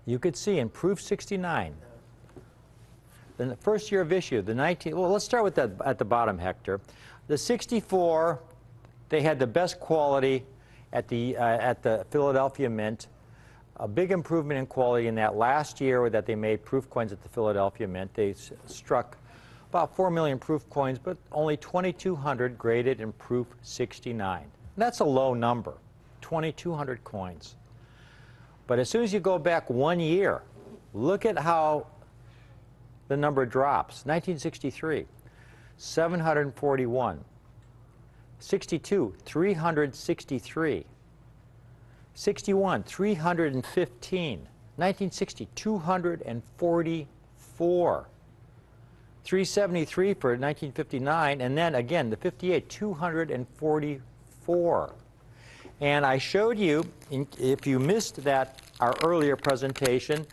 You could see in Proof 69, in the first year of issue, the well, let's start with that at the bottom, Hector. The 64, they had the best quality at the Philadelphia Mint. A big improvement in quality in that last year that they made proof coins at the Philadelphia Mint. They struck about 4 million proof coins, but only 2,200 graded in Proof 69. That's a low number, 2,200 coins. But as soon as you go back 1 year, look at how the number drops. 1963, 741. 62, 363. 61, 315. 1960, 244. 373 for 1959, and then again, the 58, 244. And I showed you, if you missed that, our earlier presentation,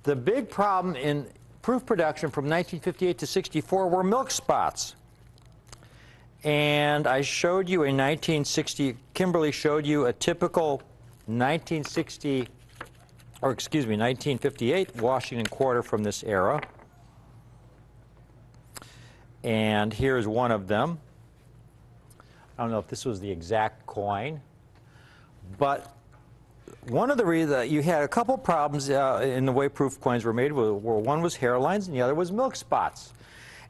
the big problem in proof production from 1958 to 64 were milk spots. And I showed you a 1960, Kimberly showed you a typical 1958 Washington quarter from this era. And here's one of them. I don't know if this was the exact coin, but one of the reasons you had a couple problems in the way proof coins were made, where one was hairlines and the other was milk spots.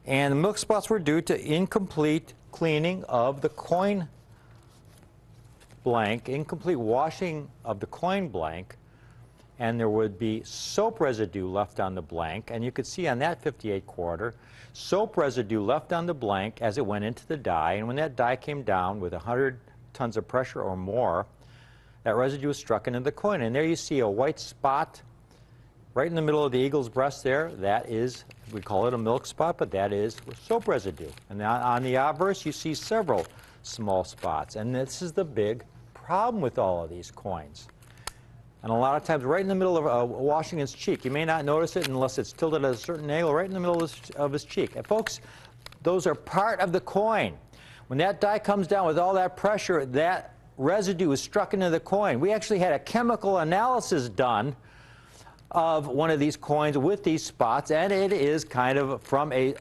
And the milk spots were due to incomplete cleaning of the coin blank, incomplete washing of the coin blank, and there would be soap residue left on the blank. And you could see on that 58 quarter, soap residue left on the blank as it went into the die. And when that die came down with 100 tons of pressure or more, that residue was struck into the coin. And there you see a white spot Right in the middle of the eagle's breast there, that is, we call it a milk spot, but that is soap residue. And on the obverse, you see several small spots. And this is the big problem with all of these coins. And a lot of times right in the middle of Washington's cheek. You may not notice it unless it's tilted at a certain angle, right in the middle of his cheek. And folks, those are part of the coin. When that die comes down with all that pressure, that residue is struck into the coin. We actually had a chemical analysis done of one of these coins with these spots, and it is kind of from a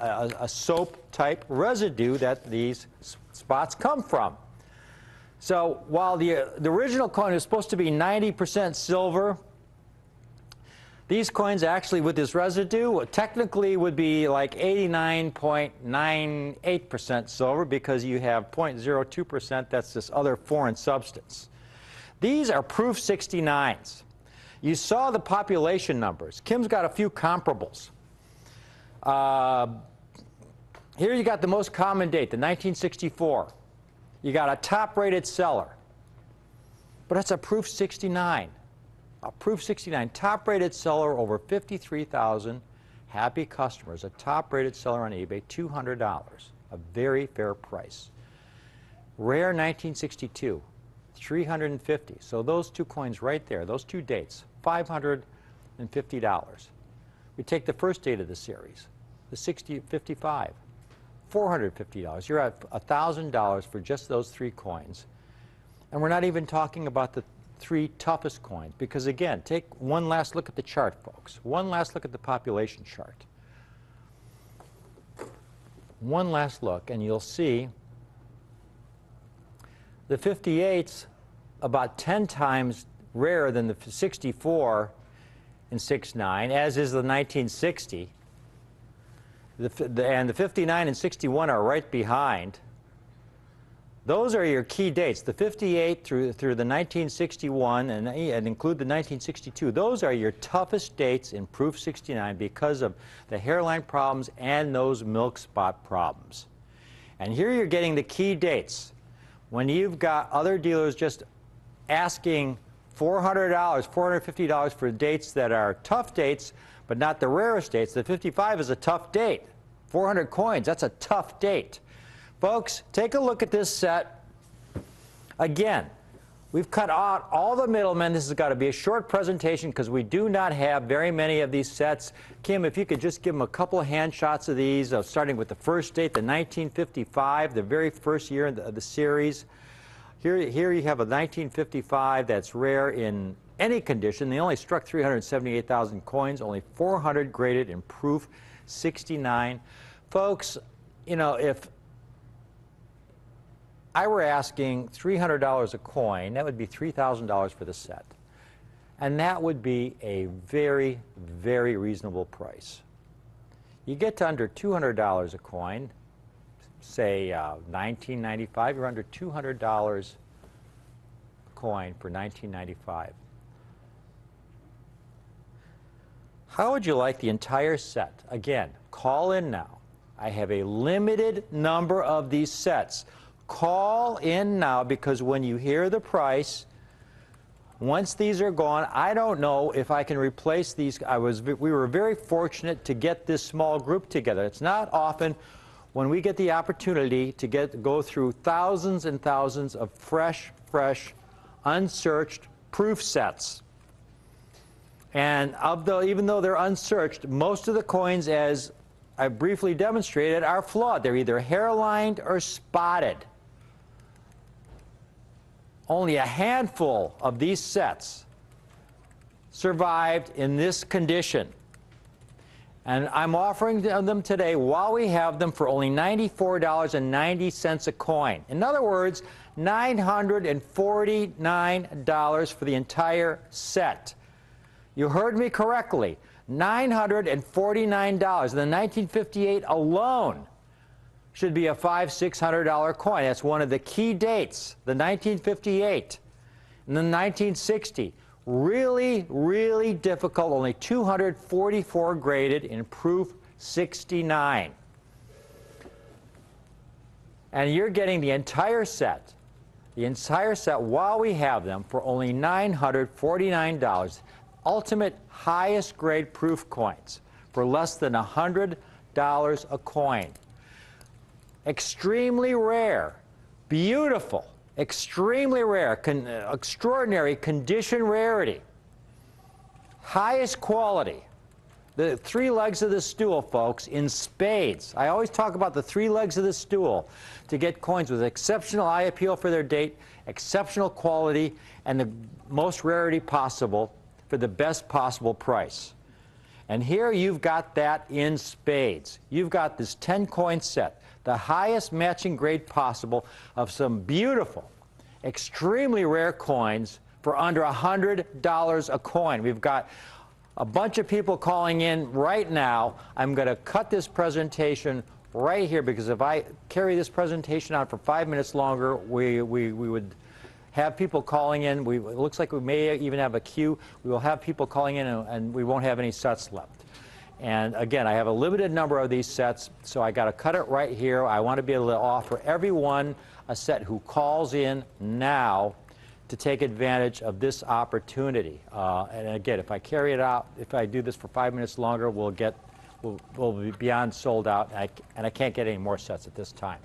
soap-type residue that these spots come from. So while the original coin is supposed to be 90% silver, these coins actually with this residue technically would be like 89.98% silver because you have 0.02%, that's this other foreign substance. These are proof 69s. You saw the population numbers. Kim's got a few comparables. Here you got the most common date, the 1964. You got a top-rated seller, but it's a proof 69. A proof 69, top-rated seller, over 53,000 happy customers. A top-rated seller on eBay, $200, a very fair price. Rare 1962, $350. So those two coins right there, those two dates, $550. We take the first date of the series, the 55, $450. You're at $1,000 for just those three coins. And we're not even talking about the three toughest coins, because again, take one last look at the chart, folks. One last look at the population chart. One last look, and you'll see the 58's about 10 times rarer than the 64 and 69, as is the 1960. And the 59 and 61 are right behind. Those are your key dates, the 58 through the 1961 and include the 1962. Those are your toughest dates in proof 69 because of the hairline problems and those milk spot problems. And here you're getting the key dates. When you've got other dealers just asking $400, $450 for dates that are tough dates, but not the rarest dates. The 55 is a tough date. 400 coins, that's a tough date. Folks, take a look at this set. Again, we've cut out all the middlemen. This has got to be a short presentation because we do not have very many of these sets. Kim, if you could just give them a couple of hand shots of these, starting with the first date, the 1955, the very first year of the series. Here you have a 1955 that's rare in any condition. They only struck 378,000 coins, only 400 graded in proof 69. Folks, you know, if I were asking $300 a coin, that would be $3,000 for the set. And that would be a very, very reasonable price. You get to under $200 a coin, say $19.95, you're under $200 a coin for $19.95. How would you like the entire set? Again, call in now. I have a limited number of these sets. Call in now, because when you hear the price, once these are gone, I don't know if I can replace these. We were very fortunate to get this small group together. It's not often when we get the opportunity to go through thousands and thousands of fresh, unsearched proof sets. And even though they're unsearched, most of the coins, as I briefly demonstrated, are flawed. They're either hairlined or spotted. Only a handful of these sets survived in this condition. And I'm offering them today while we have them for only $94.90 a coin. In other words, $949 for the entire set. You heard me correctly. $949. The 1958 alone should be a $500–600 coin. That's one of the key dates. The 1958 and the 1960. Really, really difficult. Only 244 graded in proof 69. And you're getting the entire set while we have them for only $949. ultimate highest grade proof coins for less than $100 a coin. Extremely rare, beautiful, extremely rare, extraordinary condition rarity, highest quality. The three legs of the stool, folks, in spades. I always talk about the three legs of the stool to get coins with exceptional eye appeal for their date, exceptional quality, and the most rarity possible for the best possible price. And here you've got that in spades. You've got this 10-coin set, the highest matching grade possible of some beautiful, extremely rare coins for under $100 a coin. We've got a bunch of people calling in right now. I'm going to cut this presentation right here because if I carry this presentation on for 5 minutes longer, we would have people calling in. It looks like we may even have a queue. We will have people calling in and we won't have any sets left. And again, I have a limited number of these sets, so I got to cut it right here. I want to be able to offer everyone a set who calls in now to take advantage of this opportunity. And again, if I carry it out, if I do this for 5 minutes longer, we'll be beyond sold out, and I can't get any more sets at this time.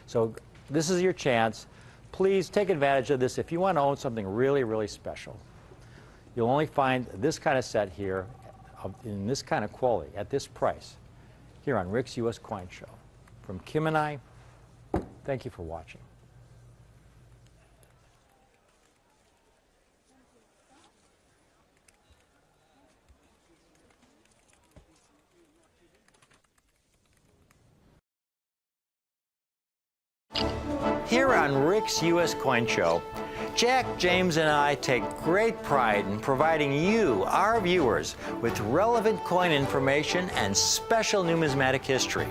So this is your chance. Please take advantage of this. If you want to own something really, really special, you'll only find this kind of set here in this kind of quality at this price here on Rick's U.S. Coin Show. From Kim and I, thank you for watching. Here on Rick's U.S. Coin Show, Jack, James, and I take great pride in providing you, our viewers, with relevant coin information and special numismatic history.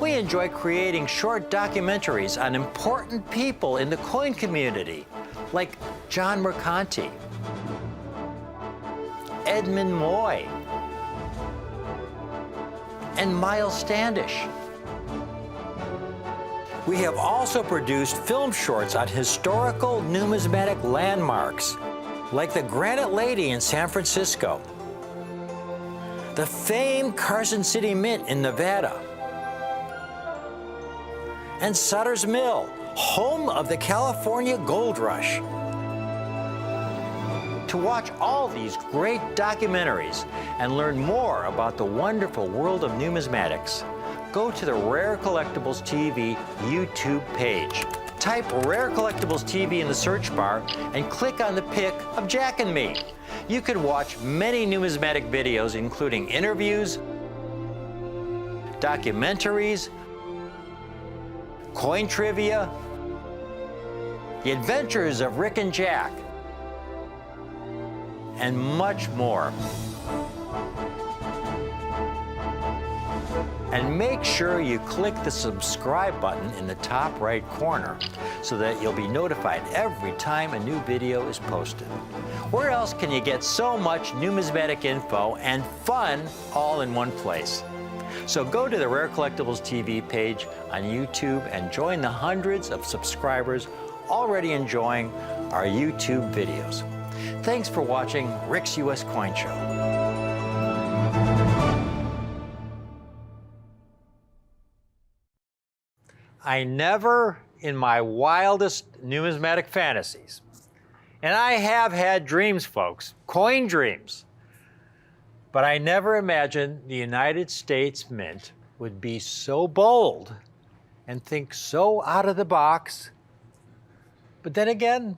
We enjoy creating short documentaries on important people in the coin community, like John Mercanti, Edmund Moy, and Miles Standish. We have also produced film shorts on historical numismatic landmarks, like the Granite Lady in San Francisco, the famed Carson City Mint in Nevada, and Sutter's Mill, home of the California Gold Rush. To watch all these great documentaries and learn more about the wonderful world of numismatics, go to the Rare Collectibles TV YouTube page. Type Rare Collectibles TV in the search bar and click on the pic of Jack and me. You can watch many numismatic videos, including interviews, documentaries, coin trivia, the adventures of Rick and Jack, and much more. And make sure you click the subscribe button in the top right corner so that you'll be notified every time a new video is posted. Where else can you get so much numismatic info and fun all in one place? So go to the Rare Collectibles TV page on YouTube and join the hundreds of subscribers already enjoying our YouTube videos. Thanks for watching Rick's U.S. Coin Show. I never, in my wildest numismatic fantasies, and I have had dreams, folks, coin dreams, but I never imagined the United States Mint would be so bold and think so out of the box. But then again,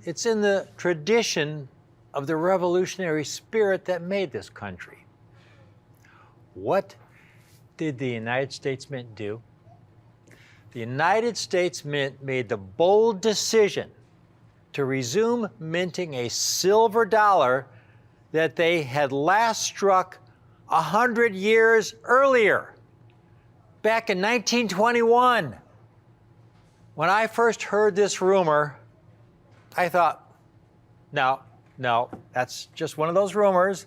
it's in the tradition of the revolutionary spirit that made this country. What did the United States Mint do? The United States Mint made the bold decision to resume minting a silver dollar that they had last struck 100 years earlier, back in 1921. When I first heard this rumor, I thought, no, that's just one of those rumors.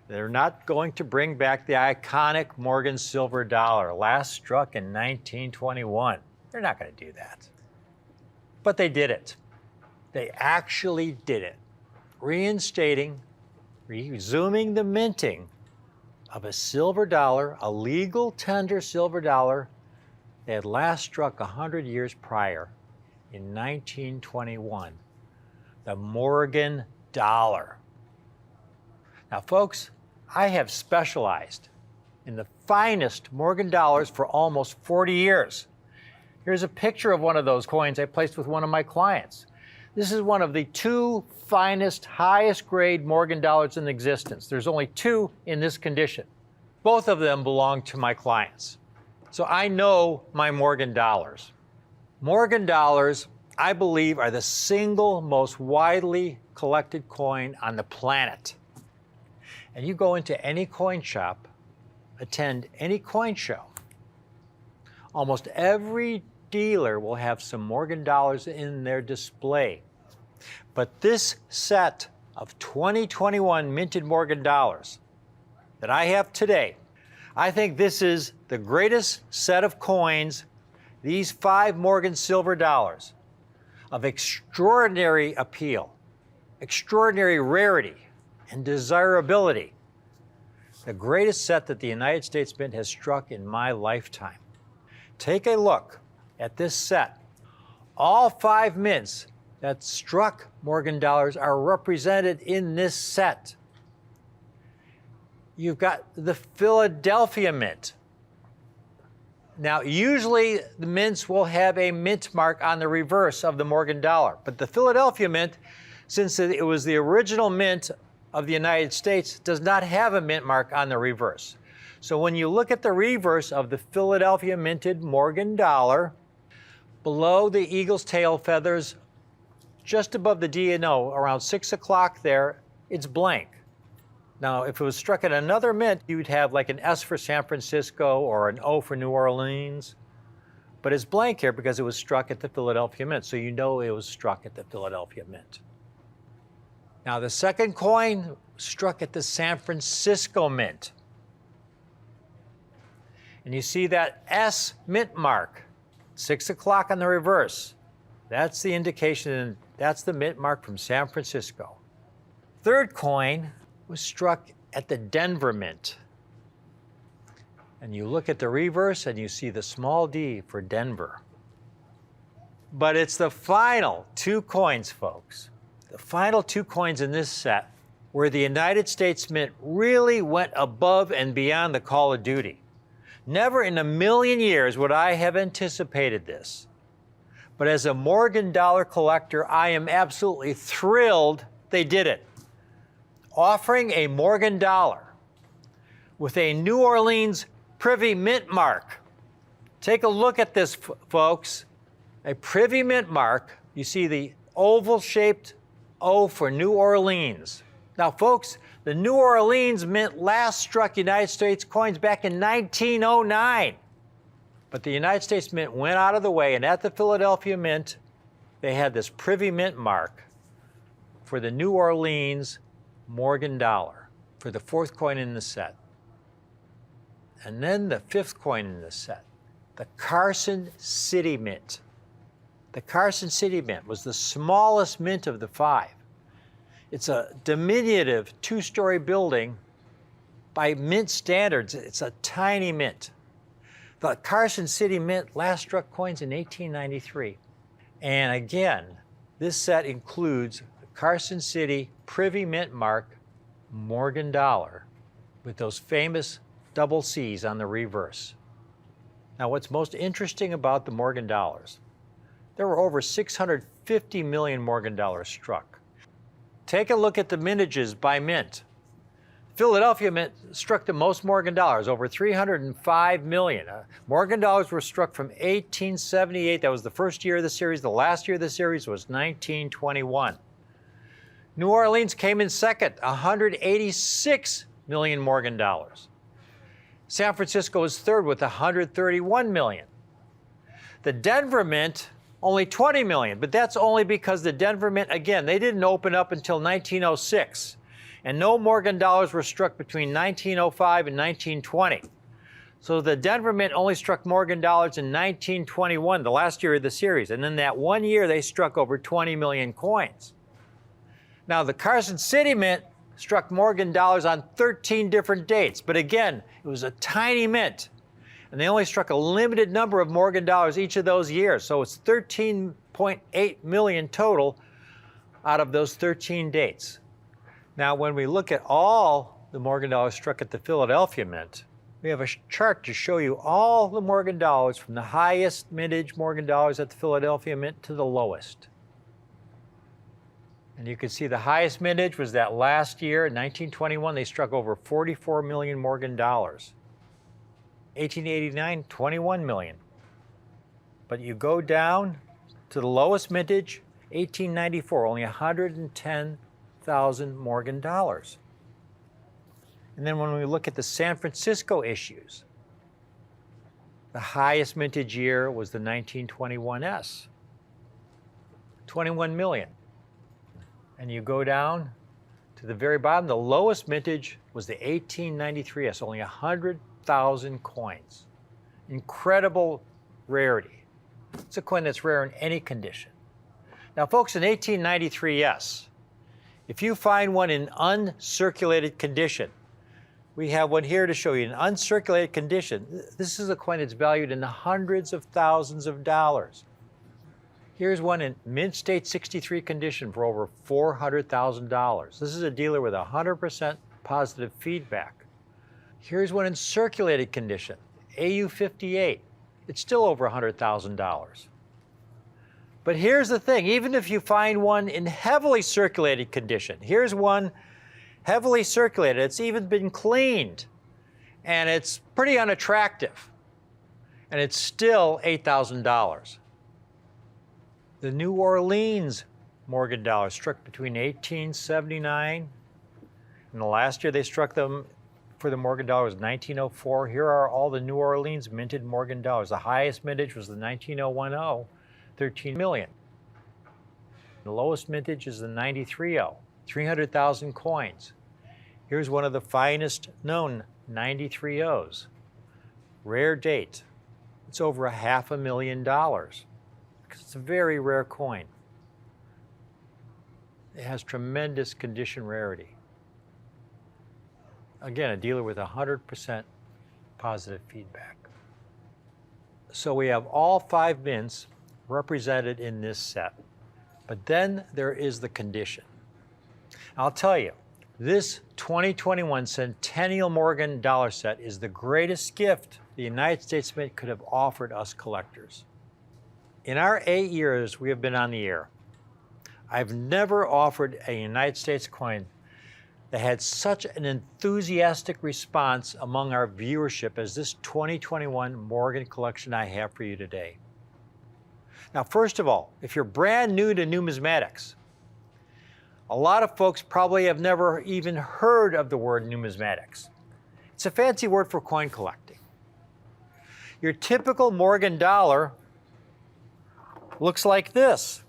They're not going to bring back the iconic Morgan silver dollar, last struck in 1921. They're not going to do that. But they did it. They actually did it, reinstating resuming the minting of a silver dollar, a legal tender silver dollar that had last struck 100 years prior in 1921, the Morgan dollar. Now, folks, I have specialized in the finest Morgan dollars for almost 40 years. Here's a picture of one of those coins I placed with one of my clients. This is one of the two finest, highest grade Morgan dollars in existence. There's only two in this condition. Both of them belong to my clients. So I know my Morgan dollars. Morgan dollars, I believe, are the single most widely collected coin on the planet. And you go into any coin shop, attend any coin show, almost every dealer will have some Morgan dollars in their display. But this set of 2021 minted Morgan dollars that I have today, I think this is the greatest set of coins, these 5 Morgan silver dollars, of extraordinary appeal, extraordinary rarity, and desirability. The greatest set that the United States Mint has struck in my lifetime. Take a look at this set. All 5 mints that struck Morgan dollars are represented in this set. You've got the Philadelphia Mint. Now, usually the mints will have a mint mark on the reverse of the Morgan dollar, but the Philadelphia Mint, since it was the original mint of the United States, does not have a mint mark on the reverse. So when you look at the reverse of the Philadelphia minted Morgan dollar, below the eagle's tail feathers, just above the D&O, around 6 o'clock there, it's blank. Now, if it was struck at another mint, you'd have like an S for San Francisco or an O for New Orleans. But it's blank here because it was struck at the Philadelphia Mint, so you know it was struck at the Philadelphia Mint. Now, the second coin struck at the San Francisco Mint. And you see that S mint mark, 6 o'clock on the reverse. That's the indication, that's the mint mark from San Francisco. Third coin was struck at the Denver Mint. And you look at the reverse and you see the small d for Denver. But it's the final 2 coins, folks. The final 2 coins in this set where the United States Mint really went above and beyond the call of duty. Never in a million years would I have anticipated this. But as a Morgan dollar collector, I am absolutely thrilled they did it. Offering a Morgan dollar with a New Orleans Privy Mint mark. Take a look at this, folks. A Privy Mint mark. You see the oval-shaped O for New Orleans. Now, folks, the New Orleans Mint last struck United States coins back in 1909. But the United States Mint went out of the way, and at the Philadelphia Mint, they had this Privy Mint mark for the New Orleans Morgan dollar, for the 4th coin in the set. And then the 5th coin in the set, the Carson City Mint. The Carson City Mint was the smallest mint of the 5. It's a diminutive 2-story building. By mint standards, it's a tiny mint. The Carson City Mint last struck coins in 1893. And again, this set includes the Carson City Privy Mint mark Morgan dollar with those famous double C's on the reverse. Now, what's most interesting about the Morgan dollars, there were over 650 million Morgan dollars struck. Take a look at the mintages by mint. Philadelphia Mint struck the most Morgan dollars, over 305 million. Morgan dollars were struck from 1878. That was the first year of the series. The last year of the series was 1921. New Orleans came in second, 186 million Morgan dollars. San Francisco was third with 131 million. The Denver Mint, only 20 million, but that's only because the Denver Mint, again, they didn't open up until 1906. And no Morgan dollars were struck between 1905 and 1920. So the Denver Mint only struck Morgan dollars in 1921, the last year of the series. And in that one year, they struck over 20 million coins. Now, the Carson City Mint struck Morgan dollars on 13 different dates. But again, it was a tiny mint. And they only struck a limited number of Morgan dollars each of those years. So it's 13.8 million total out of those 13 dates. Now, when we look at all the Morgan dollars struck at the Philadelphia Mint, we have a chart to show you all the Morgan dollars from the highest mintage Morgan dollars at the Philadelphia Mint to the lowest. And you can see the highest mintage was that last year, in 1921, they struck over 44 million Morgan dollars. 1889, 21 million. But you go down to the lowest mintage, 1894, only 110,000 Morgan dollars. And then when we look at the San Francisco issues, the highest mintage year was the 1921S, 21 million. And you go down to the very bottom, the lowest mintage was the 1893S, only 100,000 coins. Incredible rarity. It's a coin that's rare in any condition. Now, folks, in 1893S, if you find one in uncirculated condition, we have one here to show you in uncirculated condition. This is a coin that's valued in the hundreds of thousands of dollars. Here's one in mint state 63 condition for over $400,000. This is a dealer with 100% positive feedback. Here's one in circulated condition, AU58. It's still over $100,000. But here's the thing, even if you find one in heavily circulated condition, here's one heavily circulated, it's even been cleaned, and it's pretty unattractive, and it's still $8,000. The New Orleans Morgan dollar struck between 1879, and the last year they struck them for the Morgan dollar was 1904. Here are all the New Orleans minted Morgan dollars. The highest mintage was the 19010, 13 million. The lowest mintage is the 93.0, 300,000 coins. Here's one of the finest known 93.0s. Rare date. It's over $500,000. It's a very rare coin. It has tremendous condition rarity. Again, a dealer with 100% positive feedback. So we have all 5 mints represented in this set. But then there is the condition. I'll tell you, this 2021 Centennial Morgan dollar set is the greatest gift the United States Mint could have offered us collectors. In our 8 years we have been on the air, I've never offered a United States coin that had such an enthusiastic response among our viewership as this 2021 Morgan collection I have for you today. Now, first of all, if you're brand new to numismatics, a lot of folks probably have never even heard of the word numismatics. It's a fancy word for coin collecting. Your typical Morgan dollar looks like this.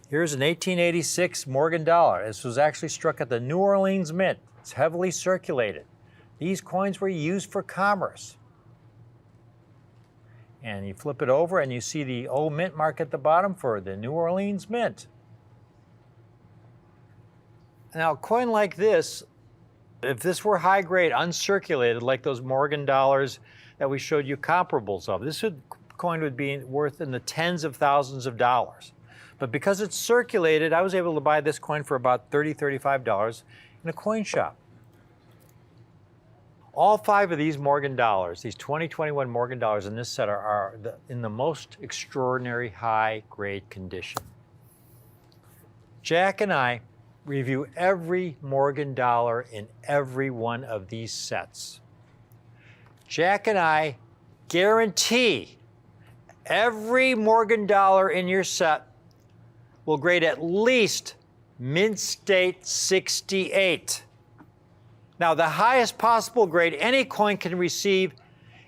Here's an 1886 Morgan dollar. This was actually struck at the New Orleans Mint. It's heavily circulated. These coins were used for commerce. And you flip it over and you see the O Mint mark at the bottom for the New Orleans Mint. Now, a coin like this, if this were high grade, uncirculated, like those Morgan dollars that we showed you comparables of, this coin would be worth in the tens of thousands of dollars. But because it's circulated, I was able to buy this coin for about $30, $35 in a coin shop. All 5 of these Morgan dollars, these 2021 Morgan dollars in this set are in the most extraordinary high grade condition. Jack and I review every Morgan dollar in every one of these sets. Jack and I guarantee every Morgan dollar in your set will grade at least mint state 68. Now, the highest possible grade any coin can receive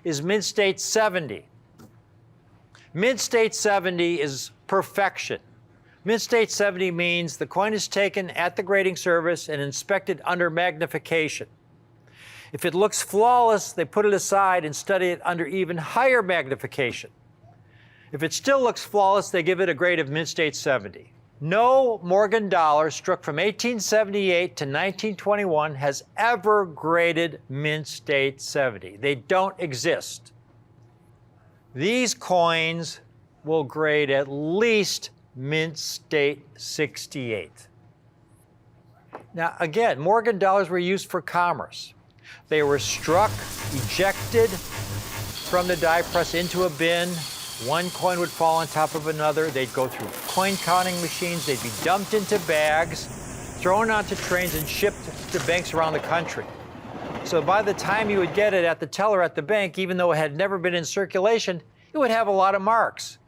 is mint state 70. Mint state 70 is perfection. Mint state 70 means the coin is taken at the grading service and inspected under magnification. If it looks flawless, they put it aside and study it under even higher magnification. If it still looks flawless, they give it a grade of mint state 70. No Morgan dollar struck from 1878 to 1921 has ever graded mint state 70. They don't exist. These coins will grade at least mint state 68. Now, again, Morgan dollars were used for commerce. They were struck, ejected from the die press into a bin. One coin would fall on top of another. They'd go through coin counting machines. They'd be dumped into bags, thrown onto trains, and shipped to banks around the country. So by the time you would get it at the teller at the bank, even though it had never been in circulation, it would have a lot of marks.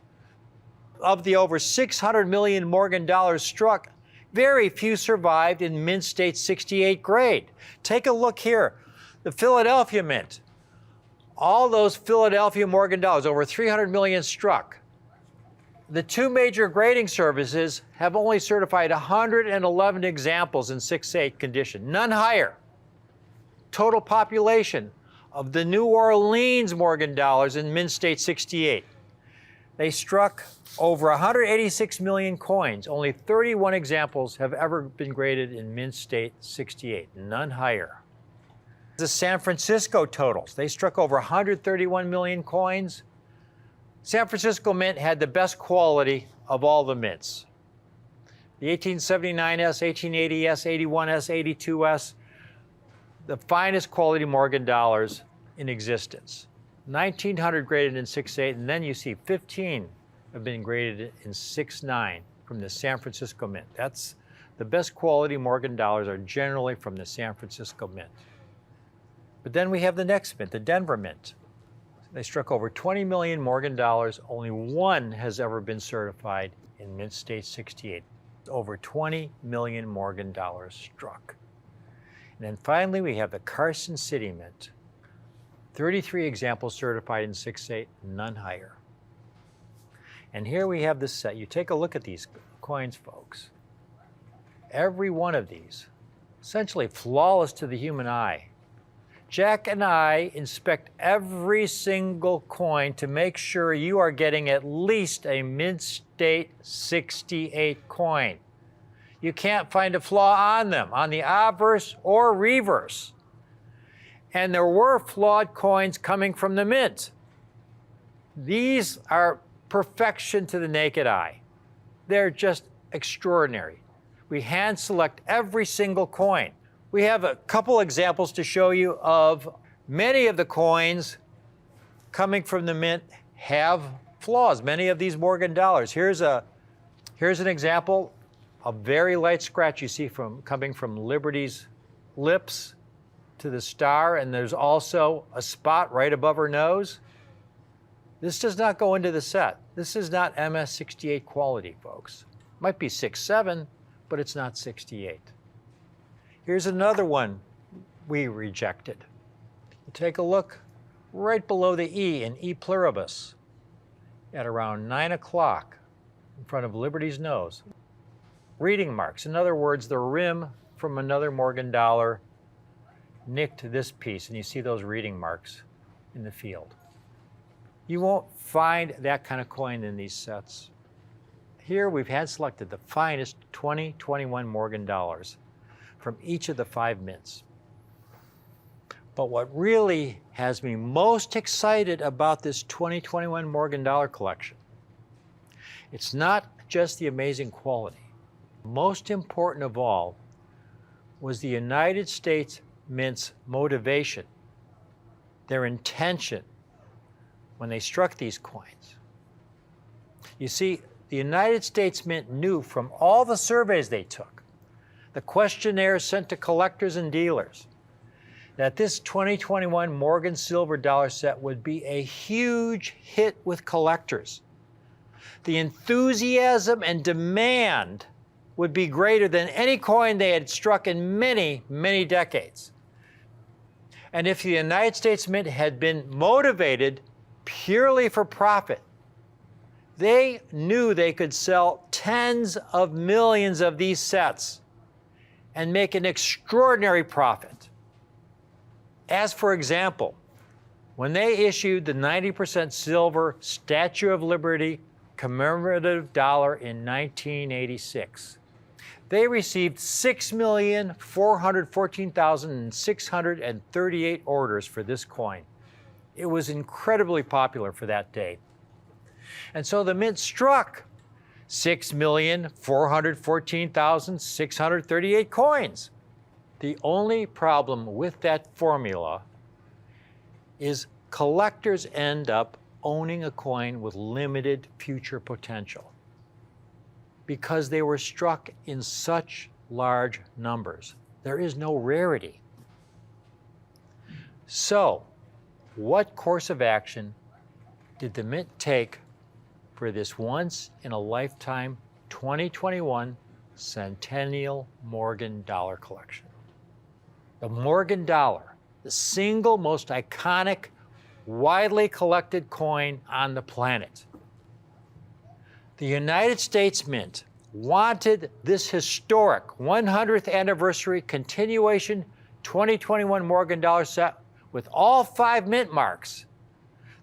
Of the over 600 million Morgan dollars struck, very few survived in mint state 68 grade. Take a look here. The Philadelphia Mint. All those Philadelphia Morgan dollars, over 300 million struck. The two major grading services have only certified 111 examples in 6/8 condition, none higher. Total population of the New Orleans Morgan dollars in mint state 68. They struck over 186 million coins. Only 31 examples have ever been graded in mint state 68, none higher. The San Francisco totals, they struck over 131 million coins. San Francisco Mint had the best quality of all the mints. The 1879S, 1880S, 81S, 82S, the finest quality Morgan dollars in existence. 1,900 graded in 6/8, and then you see 15 have been graded in 6/9 from the San Francisco Mint. That's the best quality Morgan dollars are generally from the San Francisco Mint. But then we have the next mint, the Denver Mint. They struck over 20 million Morgan dollars. Only one has ever been certified in mint state 68. Over 20 million Morgan dollars struck. And then finally, we have the Carson City Mint. 33 examples certified in 6/8, none higher. And here we have this set. You take a look at these coins, folks. Every one of these, essentially flawless to the human eye. Jack and I inspect every single coin to make sure you are getting at least a mint state 68 coin. You can't find a flaw on them, on the obverse or reverse. And there were flawed coins coming from the mint. These are perfection to the naked eye. They're just extraordinary. We hand select every single coin. We have a couple examples to show you of many of the coins coming from the mint have flaws, many of these Morgan dollars. Here's an example, a very light scratch you see coming from Liberty's lips to the star, and there's also a spot right above her nose. This does not go into the set. This is not MS68 quality, folks. Might be 6/7, but it's not 68. Here's another one we rejected. Take a look right below the E in E pluribus at around 9 o'clock in front of Liberty's nose. Reading marks, in other words, the rim from another Morgan dollar nicked this piece, and you see those reading marks in the field. You won't find that kind of coin in these sets. Here we've hand selected the finest 2021 Morgan dollars from each of the 5 mints. But what really has me most excited about this 2021 Morgan dollar collection, it's not just the amazing quality. Most important of all was the United States Mint's motivation, their intention when they struck these coins. You see, the United States Mint knew from all the surveys they took, the questionnaires sent to collectors and dealers, that this 2021 Morgan silver dollar set would be a huge hit with collectors. The enthusiasm and demand would be greater than any coin they had struck in many, many decades. And if the United States Mint had been motivated purely for profit, they knew they could sell tens of millions of these sets and make an extraordinary profit. As for example, when they issued the 90% silver Statue of Liberty commemorative dollar in 1986. They received 6,414,638 orders for this coin. It was incredibly popular for that day. And so the mint struck 6,414,638 coins. The only problem with that formula is collectors end up owning a coin with limited future potential because they were struck in such large numbers. There is no rarity. So, what course of action did the mint take for this once-in-a-lifetime 2021 Centennial Morgan Dollar Collection? The Morgan Dollar, the single most iconic, widely collected coin on the planet. The United States Mint wanted this historic 100th anniversary continuation 2021 Morgan Dollar set with all 5 mint marks.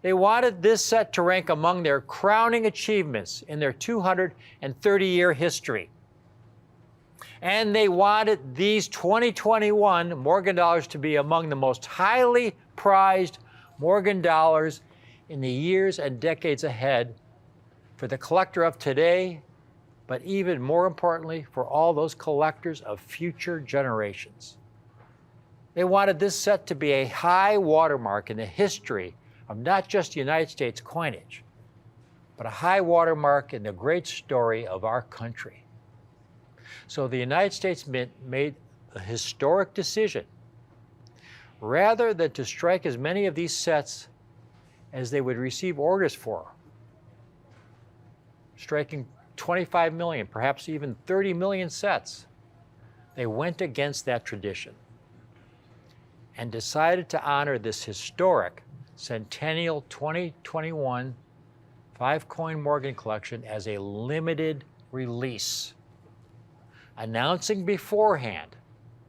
They wanted this set to rank among their crowning achievements in their 230-year history. And they wanted these 2021 Morgan Dollars to be among the most highly prized Morgan Dollars in the years and decades ahead for the collector of today, but even more importantly, for all those collectors of future generations. They wanted this set to be a high watermark in the history of not just United States coinage, but a high watermark in the great story of our country. So the United States Mint made a historic decision. Rather than to strike as many of these sets as they would receive orders for, striking 25 million, perhaps even 30 million sets, they went against that tradition and decided to honor this historic Centennial 2021 5-coin Morgan collection as a limited release, announcing beforehand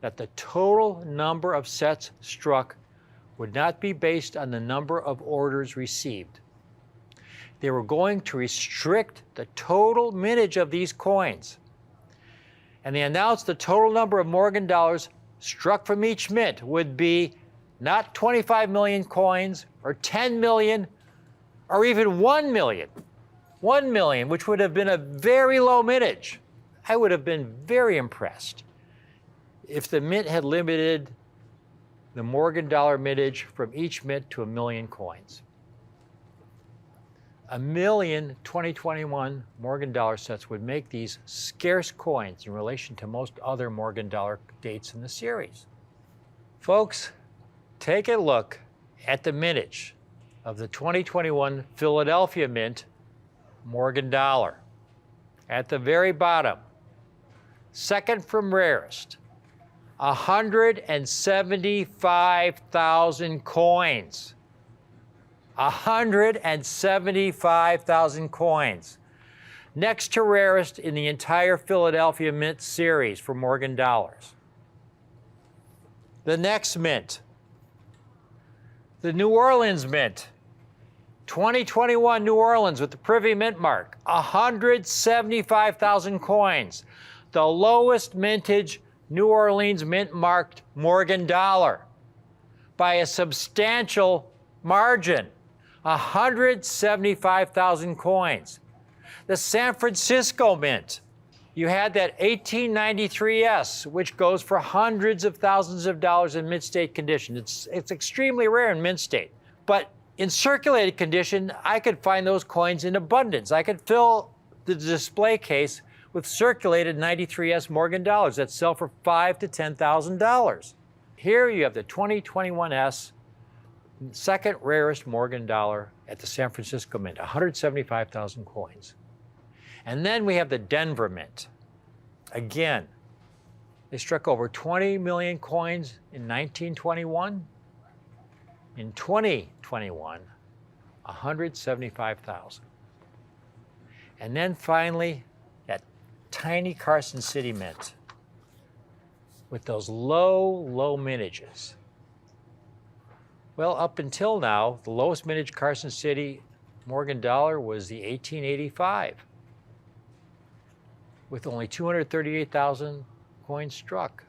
that the total number of sets struck would not be based on the number of orders received. They were going to restrict the total mintage of these coins. And they announced the total number of Morgan Dollars struck from each mint would be not 25 million coins or 10 million or even 1 million. 1 million, which would have been a very low mintage. I would have been very impressed if the mint had limited the Morgan Dollar mintage from each mint to 1 million coins. 1 million 2021 Morgan Dollar sets would make these scarce coins in relation to most other Morgan Dollar dates in the series. Folks, take a look at the mintage of the 2021 Philadelphia Mint Morgan Dollar. At the very bottom, second from rarest, 175,000 coins. 175,000 coins. Next to rarest in the entire Philadelphia Mint series for Morgan Dollars. The next mint, the New Orleans Mint. 2021 New Orleans with the Privy Mint mark, 175,000 coins. The lowest mintage New Orleans Mint marked Morgan Dollar by a substantial margin, 175,000 coins. The San Francisco Mint, you had that 1893S, which goes for hundreds of thousands of dollars in mint state condition. It's extremely rare in mint state, but in circulated condition, I could find those coins in abundance. I could fill the display case with circulated 93S Morgan Dollars that sell for $5,000 to $10,000. Here you have the 2021S, second rarest Morgan Dollar at the San Francisco Mint, 175,000 coins. And then we have the Denver Mint. Again, they struck over 20 million coins in 1921. In 2021, 175,000. And then finally, that tiny Carson City Mint with those low mintages. Well, up until now, the lowest mintage Carson City Morgan dollar was the 1885, with only 238,000 coins struck.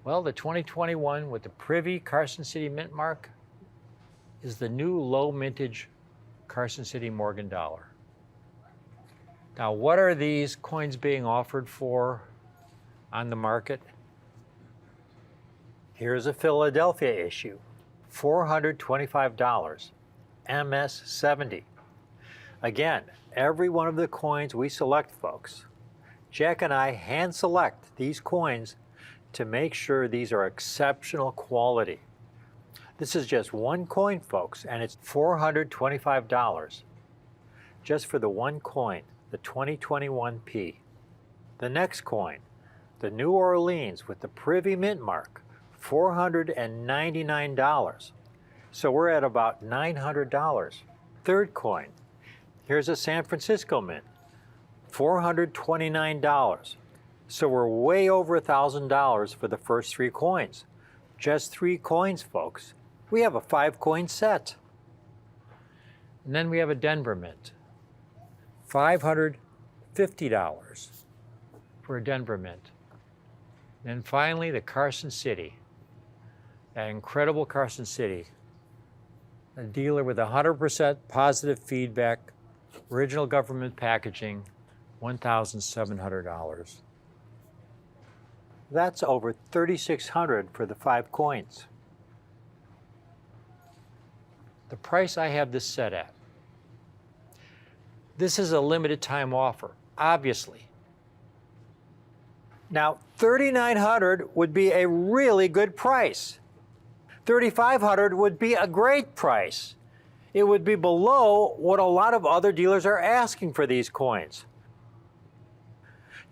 Well, the 2021 with the Privy Carson City Mint mark is the new low mintage Carson City Morgan dollar. Now, what are these coins being offered for on the market? Here's a Philadelphia issue, $425, MS-70. Again, every one of the coins we select, folks. Jack and I hand select these coins to make sure these are exceptional quality. This is just one coin, folks, and it's $425 just for the one coin, the 2021 P. The next coin, the New Orleans with the Privy Mint mark, $499. So we're at about $900. Third coin, here's a San Francisco Mint, $429. So we're way over $1,000 for the first three coins. Just three coins, folks. We have a 5-coin set. And then we have a Denver Mint, $550 for a Denver Mint. And then finally, the Carson City, that incredible Carson City, a dealer with 100% positive feedback, original government packaging, $1,700. That's over $3,600 for the 5 coins. The price I have this set at. This is a limited time offer, obviously. Now, $3,900 would be a really good price. $3,500 would be a great price. It would be below what a lot of other dealers are asking for these coins.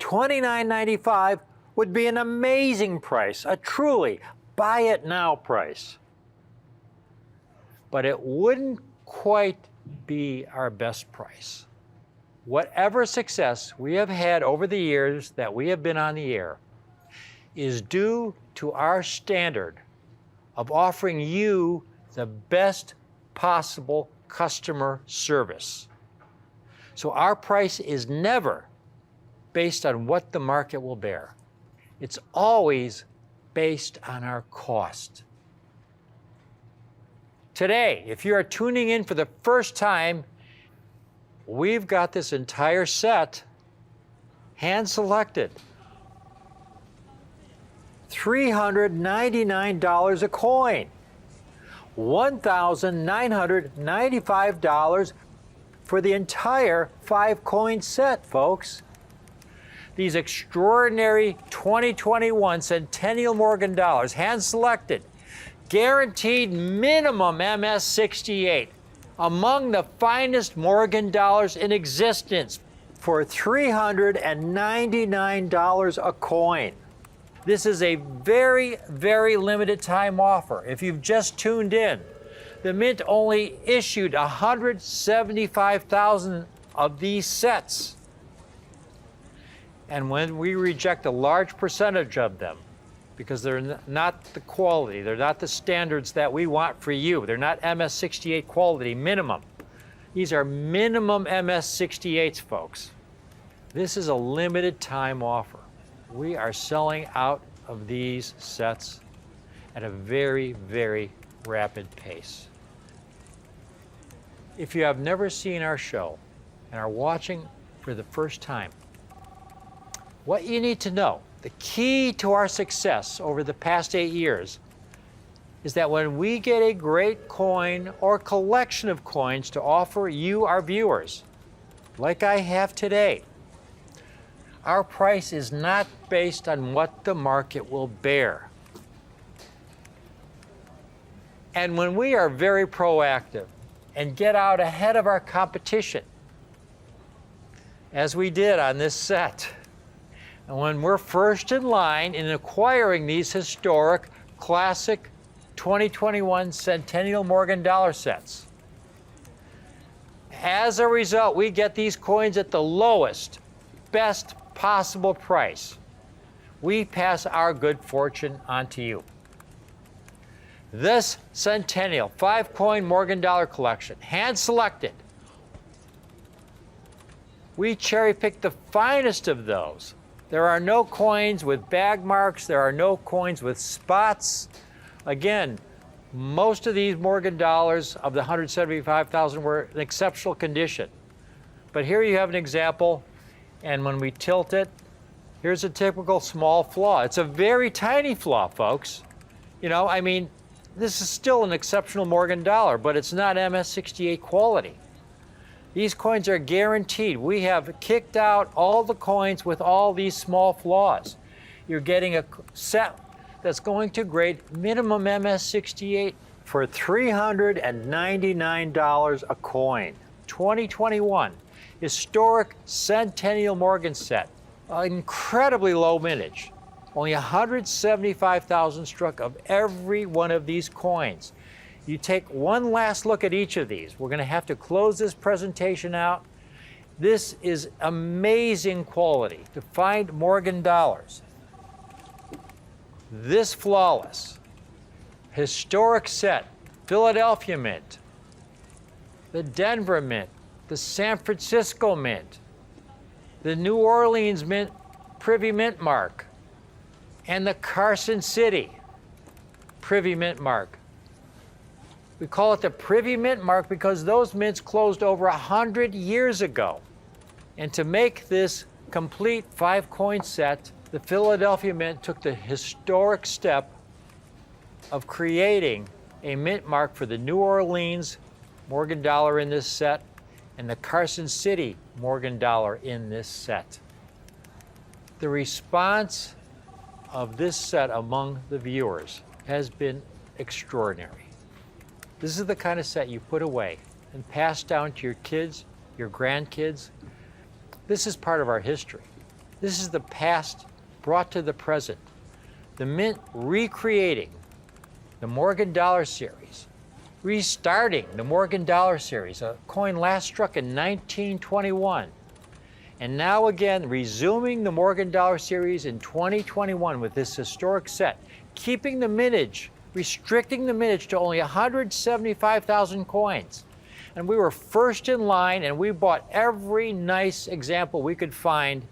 $29.95 would be an amazing price, a truly buy it now price. But it wouldn't quite be our best price. Whatever success we have had over the years that we have been on the air is due to our standard of offering you the best possible customer service. So our price is never based on what the market will bear. It's always based on our cost. Today, if you are tuning in for the first time, we've got this entire set hand-selected. $399 a coin. $1,995 for the entire 5-coin set, folks. These extraordinary 2021 Centennial Morgan dollars, hand-selected, guaranteed minimum MS-68, among the finest Morgan dollars in existence, for $399 a coin. This is a very, very limited time offer. If you've just tuned in, the Mint only issued 175,000 of these sets. And when we reject a large percentage of them, because they're not the quality, they're not the standards that we want for you, they're not MS-68 quality, minimum. These are minimum MS-68s, folks. This is a limited time offer. We are selling out of these sets at a very, very rapid pace. If you have never seen our show and are watching for the first time, what you need to know, the key to our success over the past 8 years, is that when we get a great coin or collection of coins to offer you, our viewers, like I have today, our price is not based on what the market will bear. And when we are very proactive and get out ahead of our competition, as we did on this set, and when we're first in line in acquiring these historic, classic 2021 Centennial Morgan dollar sets, as a result, we get these coins at the lowest, best possible price. We pass our good fortune on to you. This Centennial 5-coin Morgan dollar collection, hand-selected. We cherry-picked the finest of those. There are no coins with bag marks. There are no coins with spots. Again, most of these Morgan dollars of the 175,000 were in exceptional condition. But here you have an example, and when we tilt it, here's a typical small flaw. It's a very tiny flaw, folks. You know, I mean, this is still an exceptional Morgan dollar, but it's not MS-68 quality. These coins are guaranteed. We have kicked out all the coins with all these small flaws. You're getting a set that's going to grade minimum MS-68 for $399 a coin. 2021 historic Centennial Morgan set, incredibly low mintage. Only 175,000 struck of every one of these coins. You take one last look at each of these. We're going to have to close this presentation out. This is amazing quality to find Morgan dollars. This flawless, historic set, Philadelphia Mint, the Denver Mint, the San Francisco Mint, the New Orleans Mint Privy Mint mark, and the Carson City Privy Mint mark. We call it the Privy Mint mark because those mints closed over 100 years ago. And to make this complete 5-coin set, the Philadelphia Mint took the historic step of creating a mint mark for the New Orleans Morgan dollar in this set and the Carson City Morgan dollar in this set. The response of this set among the viewers has been extraordinary. This is the kind of set you put away and pass down to your kids, your grandkids. This is part of our history. This is the past brought to the present. The Mint recreating the Morgan dollar series, restarting the Morgan dollar series, a coin last struck in 1921. And now again, resuming the Morgan dollar series in 2021 with this historic set, keeping the mintage, restricting the mintage to only 175,000 coins. And we were first in line, and we bought every nice example we could find.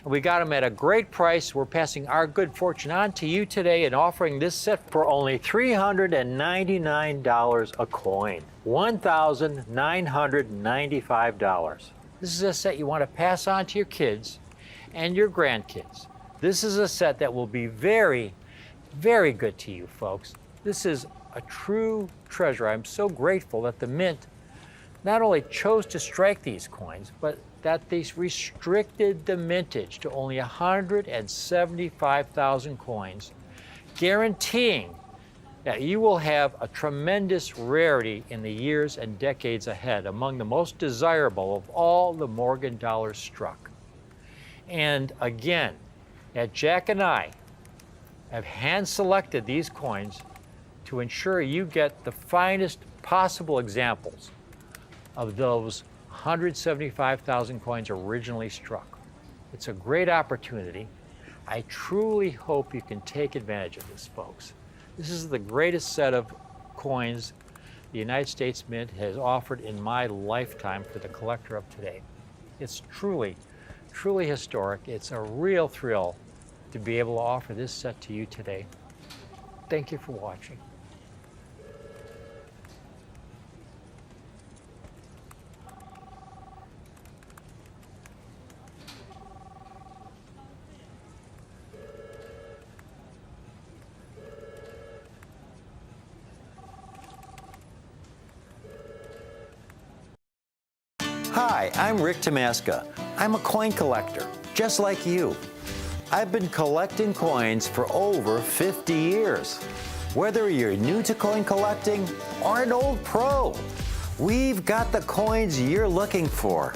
And we got them at a great price. We're passing our good fortune on to you today and offering this set for only $399 a coin, $1,995. This is a set you want to pass on to your kids and your grandkids. This is a set that will be very, very good to you, folks. This is a true treasure. I'm so grateful that the Mint not only chose to strike these coins, but that they restricted the mintage to only 175,000 coins, guaranteeing that you will have a tremendous rarity in the years and decades ahead, among the most desirable of all the Morgan dollars struck. And again, that Jack and I have hand-selected these coins to ensure you get the finest possible examples of those 175,000 coins originally struck. It's a great opportunity. I truly hope you can take advantage of this, folks. This is the greatest set of coins the United States Mint has offered in my lifetime for the collector of today. It's truly, truly historic. It's a real thrill to be able to offer this set to you today. Thank you for watching. Hi, I'm Rick Tamaska. I'm a coin collector, just like you. I've been collecting coins for over 50 years. Whether you're new to coin collecting or an old pro, we've got the coins you're looking for.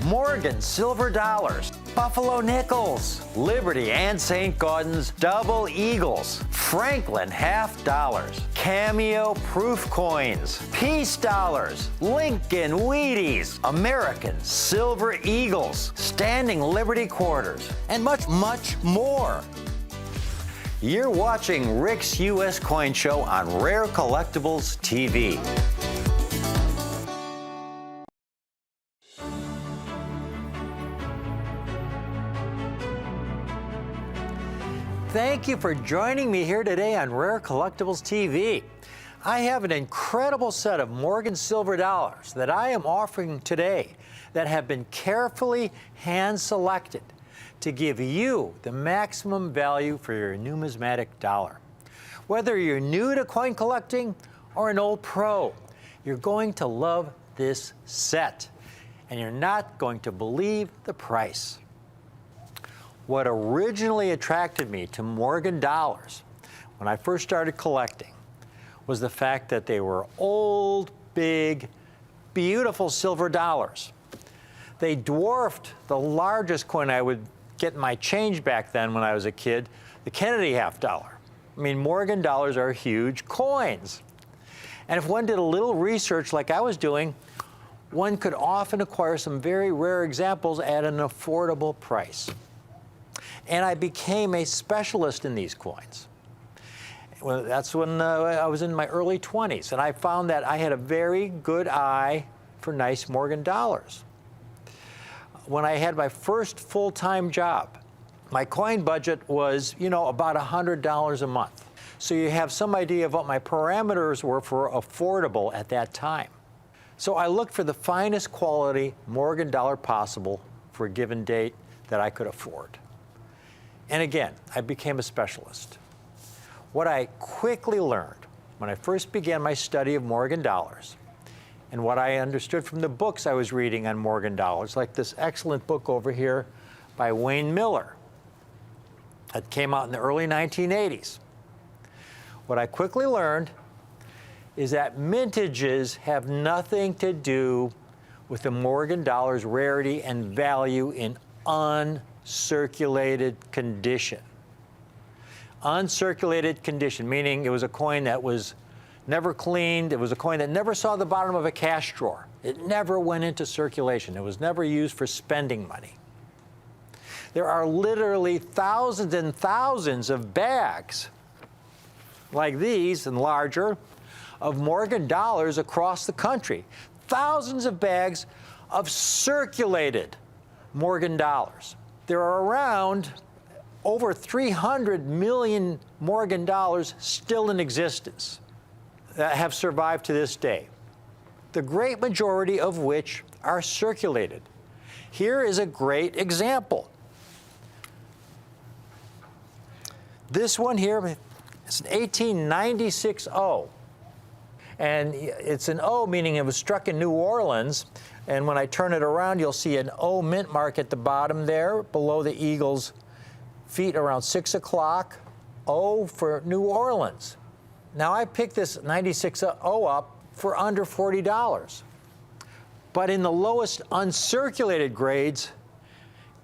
Morgan silver dollars, Buffalo nickels, Liberty and St. Gaudens double eagles, Franklin half dollars, Cameo proof coins, Peace dollars, Lincoln Wheaties, American silver eagles, Standing Liberty quarters, and much, much more. You're watching Rick's U.S. Coin Show on Rare Collectibles TV. Thank you for joining me here today on Rare Collectibles TV. I have an incredible set of Morgan silver dollars that I am offering today that have been carefully hand-selected to give you the maximum value for your numismatic dollar. Whether you're new to coin collecting or an old pro, you're going to love this set, and you're not going to believe the price. What originally attracted me to Morgan dollars when I first started collecting was the fact that they were old, big, beautiful silver dollars. They dwarfed the largest coin I would get my change back then when I was a kid, the Kennedy half dollar. I mean, Morgan dollars are huge coins. And if one did a little research like I was doing, one could often acquire some very rare examples at an affordable price. And I became a specialist in these coins. Well, that's when I was in my early 20s, and I found that I had a very good eye for nice Morgan dollars. When I had my first full-time job, my coin budget was, about $100 a month. So you have some idea of what my parameters were for affordable at that time. So I looked for the finest quality Morgan dollar possible for a given date that I could afford. And again, I became a specialist. What I quickly learned when I first began my study of Morgan dollars, and what I understood from the books I was reading on Morgan dollars, like this excellent book over here by Wayne Miller that came out in the early 1980s. What I quickly learned is that mintages have nothing to do with the Morgan dollar's rarity and value in uncirculated condition. Uncirculated condition, meaning it was a coin that was never cleaned. It was a coin that never saw the bottom of a cash drawer. It never went into circulation. It was never used for spending money. There are literally thousands and thousands of bags like these and larger of Morgan dollars across the country. Thousands of bags of circulated Morgan dollars. There are around over 300 million Morgan dollars still in existence that have survived to this day, the great majority of which are circulated. Here is a great example. This one here, it's an 1896 O. And it's an O, meaning it was struck in New Orleans. And when I turn it around, you'll see an O mint mark at the bottom there, below the eagle's feet around 6 o'clock. O for New Orleans. Now, I picked this 96 O up for under $40. But in the lowest uncirculated grades,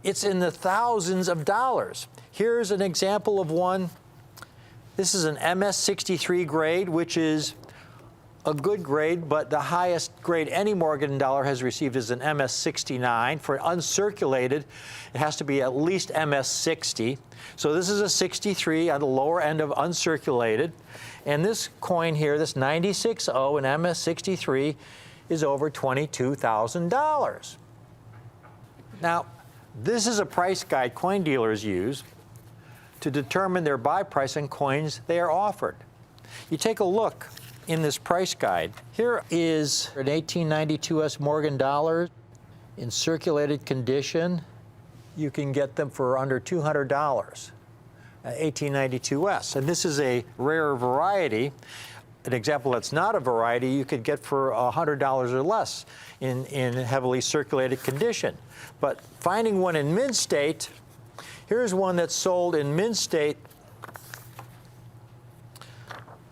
it's in the thousands of dollars. Here's an example of one. This is an MS-63 grade, which is a good grade, but the highest grade any Morgan dollar has received is an MS-69. For uncirculated, it has to be at least MS-60. So this is a 63 on the lower end of uncirculated. And this coin here, this 96O and MS-63, is over $22,000. Now, this is a price guide coin dealers use to determine their buy price on coins they are offered. You take a look in this price guide. Here is an 1892S Morgan dollar in circulated condition. You can get them for under $200, 1892S. And this is a rare variety. An example that's not a variety you could get for $100 or less in heavily circulated condition. But finding one in mint state, here's one that's sold in mint state.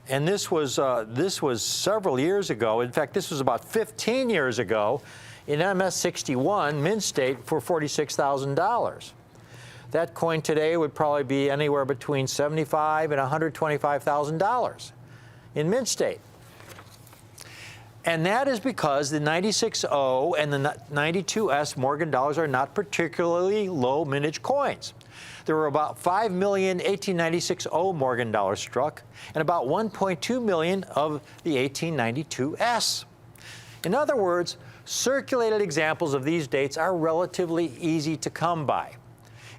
And this was several years ago. In fact, this was about 15 years ago in MS-61 mint state for $46,000. That coin today would probably be anywhere between $75,000 and $125,000 in mint state. And that is because the 96O and the 92S Morgan dollars are not particularly low mintage coins. There were about 5 million 1896O Morgan dollars struck and about 1.2 million of the 1892S. In other words, circulated examples of these dates are relatively easy to come by.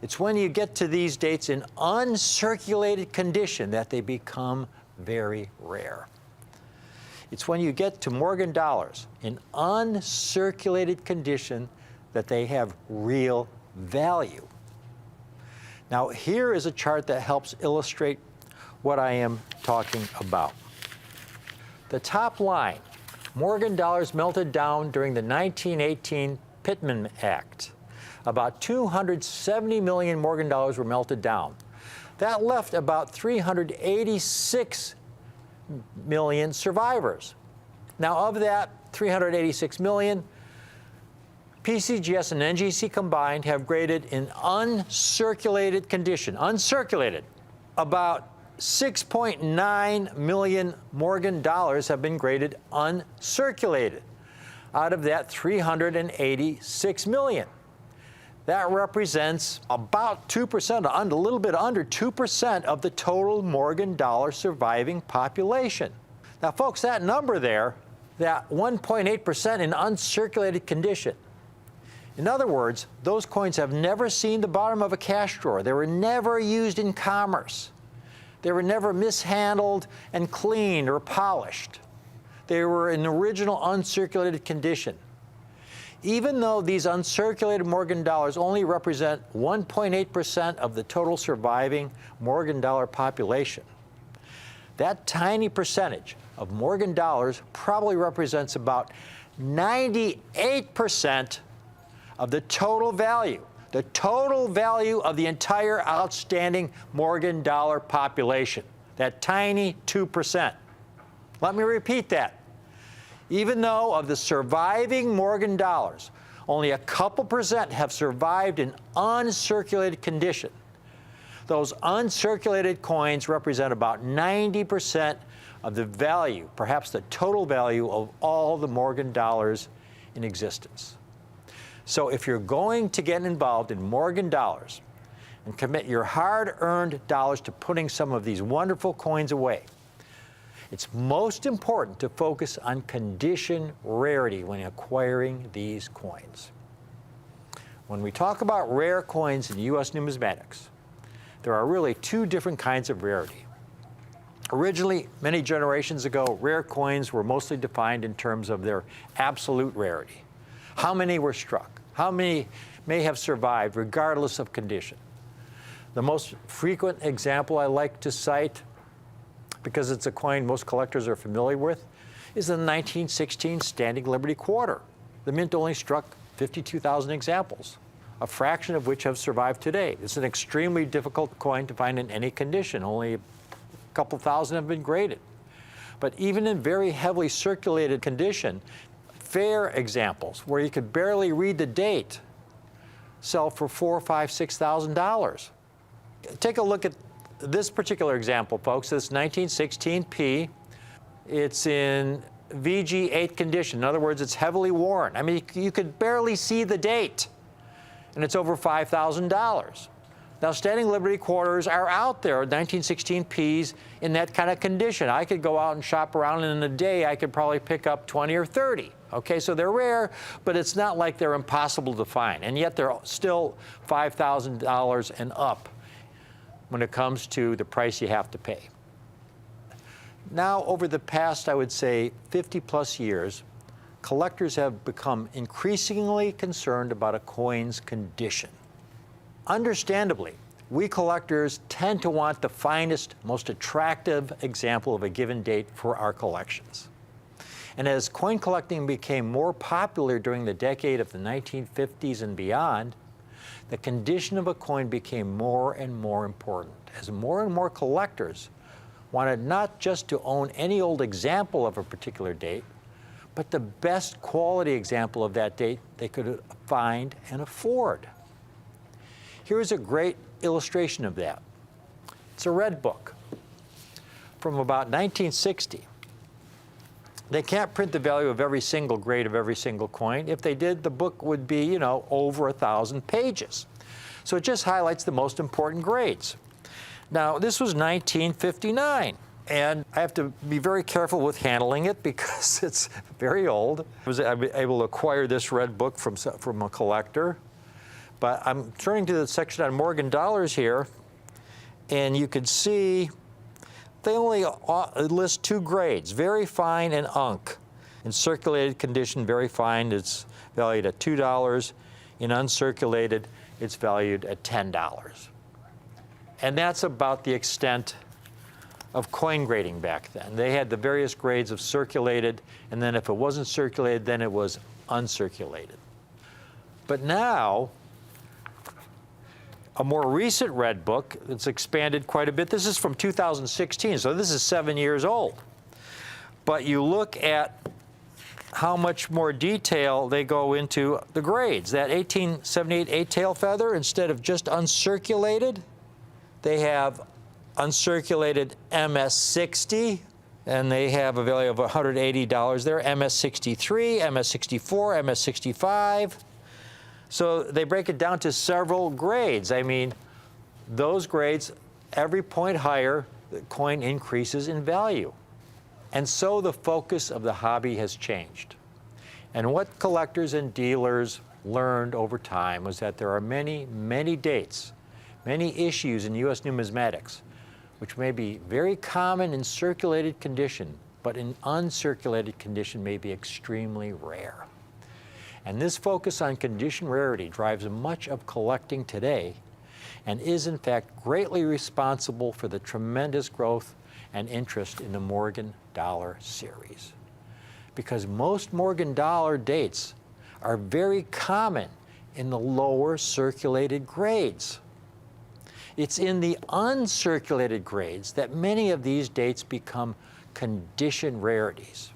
It's when you get to these dates in uncirculated condition that they become very rare. It's when you get to Morgan dollars in uncirculated condition that they have real value. Now, here is a chart that helps illustrate what I am talking about. The top line, Morgan dollars melted down during the 1918 Pittman Act. About 270 million Morgan dollars were melted down. That left about 386 million survivors. Now, of that 386 million, PCGS and NGC combined have graded in uncirculated condition, about 6.9 million Morgan dollars have been graded uncirculated out of that 386 million. That represents about 2%, a little bit under 2% of the total Morgan dollar surviving population. Now, folks, that number there, that 1.8% in uncirculated condition, in other words, those coins have never seen the bottom of a cash drawer. They were never used in commerce. They were never mishandled and cleaned or polished. They were in original uncirculated condition. Even though these uncirculated Morgan dollars only represent 1.8% of the total surviving Morgan dollar population, that tiny percentage of Morgan dollars probably represents about 98% of the total value of the entire outstanding Morgan dollar population, that tiny 2%. Let me repeat that. Even though of the surviving Morgan dollars, only a couple percent have survived in uncirculated condition, those uncirculated coins represent about 90% of the value, perhaps the total value of all the Morgan dollars in existence. So if you're going to get involved in Morgan dollars and commit your hard-earned dollars to putting some of these wonderful coins away, it's most important to focus on condition rarity when acquiring these coins. When we talk about rare coins in U.S. numismatics, there are really two different kinds of rarity. Originally, many generations ago, rare coins were mostly defined in terms of their absolute rarity. How many were struck? How many may have survived regardless of condition? The most frequent example I like to cite, because it's a coin most collectors are familiar with, is the 1916 Standing Liberty Quarter. The mint only struck 52,000 examples, a fraction of which have survived today. It's an extremely difficult coin to find in any condition. Only a couple thousand have been graded. But even in very heavily circulated condition, fair examples where you could barely read the date sell for $4,000, $5,000, $6,000. Take a look at this particular example, folks. This 1916 P. It's in VG8 condition. In other words, it's heavily worn. I mean, you could barely see the date, and it's over $5,000. Now, Standing Liberty Quarters are out there, 1916 Ps, in that kind of condition. I could go out and shop around, and in a day, I could probably pick up 20 or 30. Okay, so they're rare, but it's not like they're impossible to find, and yet they're still $5,000 and up when it comes to the price you have to pay. Now, over the past, I would say, 50-plus years, collectors have become increasingly concerned about a coin's condition. Understandably, we collectors tend to want the finest, most attractive example of a given date for our collections. And as coin collecting became more popular during the decade of the 1950s and beyond, the condition of a coin became more and more important, as more and more collectors wanted not just to own any old example of a particular date, but the best quality example of that date they could find and afford. Here's a great illustration of that. It's a red book from about 1960. They can't print the value of every single grade of every single coin. If they did, the book would be, you know, over 1,000 pages. So it just highlights the most important grades. Now, this was 1959, and I have to be very careful with handling it because it's very old. I was able to acquire this red book from a collector. But I'm turning to the section on Morgan dollars here, and you can see they only list 2 grades, very fine and unk. In circulated condition, very fine, it's valued at $2. In uncirculated, it's valued at $10. And that's about the extent of coin grading back then. They had the various grades of circulated, and then if it wasn't circulated, then it was uncirculated. But now, a more recent red book that's expanded quite a bit. This is from 2016, so this is 7 years old. But you look at how much more detail they go into the grades. That 1878 eight-tail feather, instead of just uncirculated, they have uncirculated MS60, and they have a value of $180 there, MS63, MS64, MS65. So they break it down to several grades. I mean, those grades, every point higher, the coin increases in value. And so the focus of the hobby has changed. And what collectors and dealers learned over time was that there are many, many dates, many issues in U.S. numismatics, which may be very common in circulated condition, but in uncirculated condition may be extremely rare. And this focus on condition rarity drives much of collecting today and is in fact greatly responsible for the tremendous growth and interest in the Morgan dollar series. Because most Morgan dollar dates are very common in the lower circulated grades. It's in the uncirculated grades that many of these dates become condition rarities.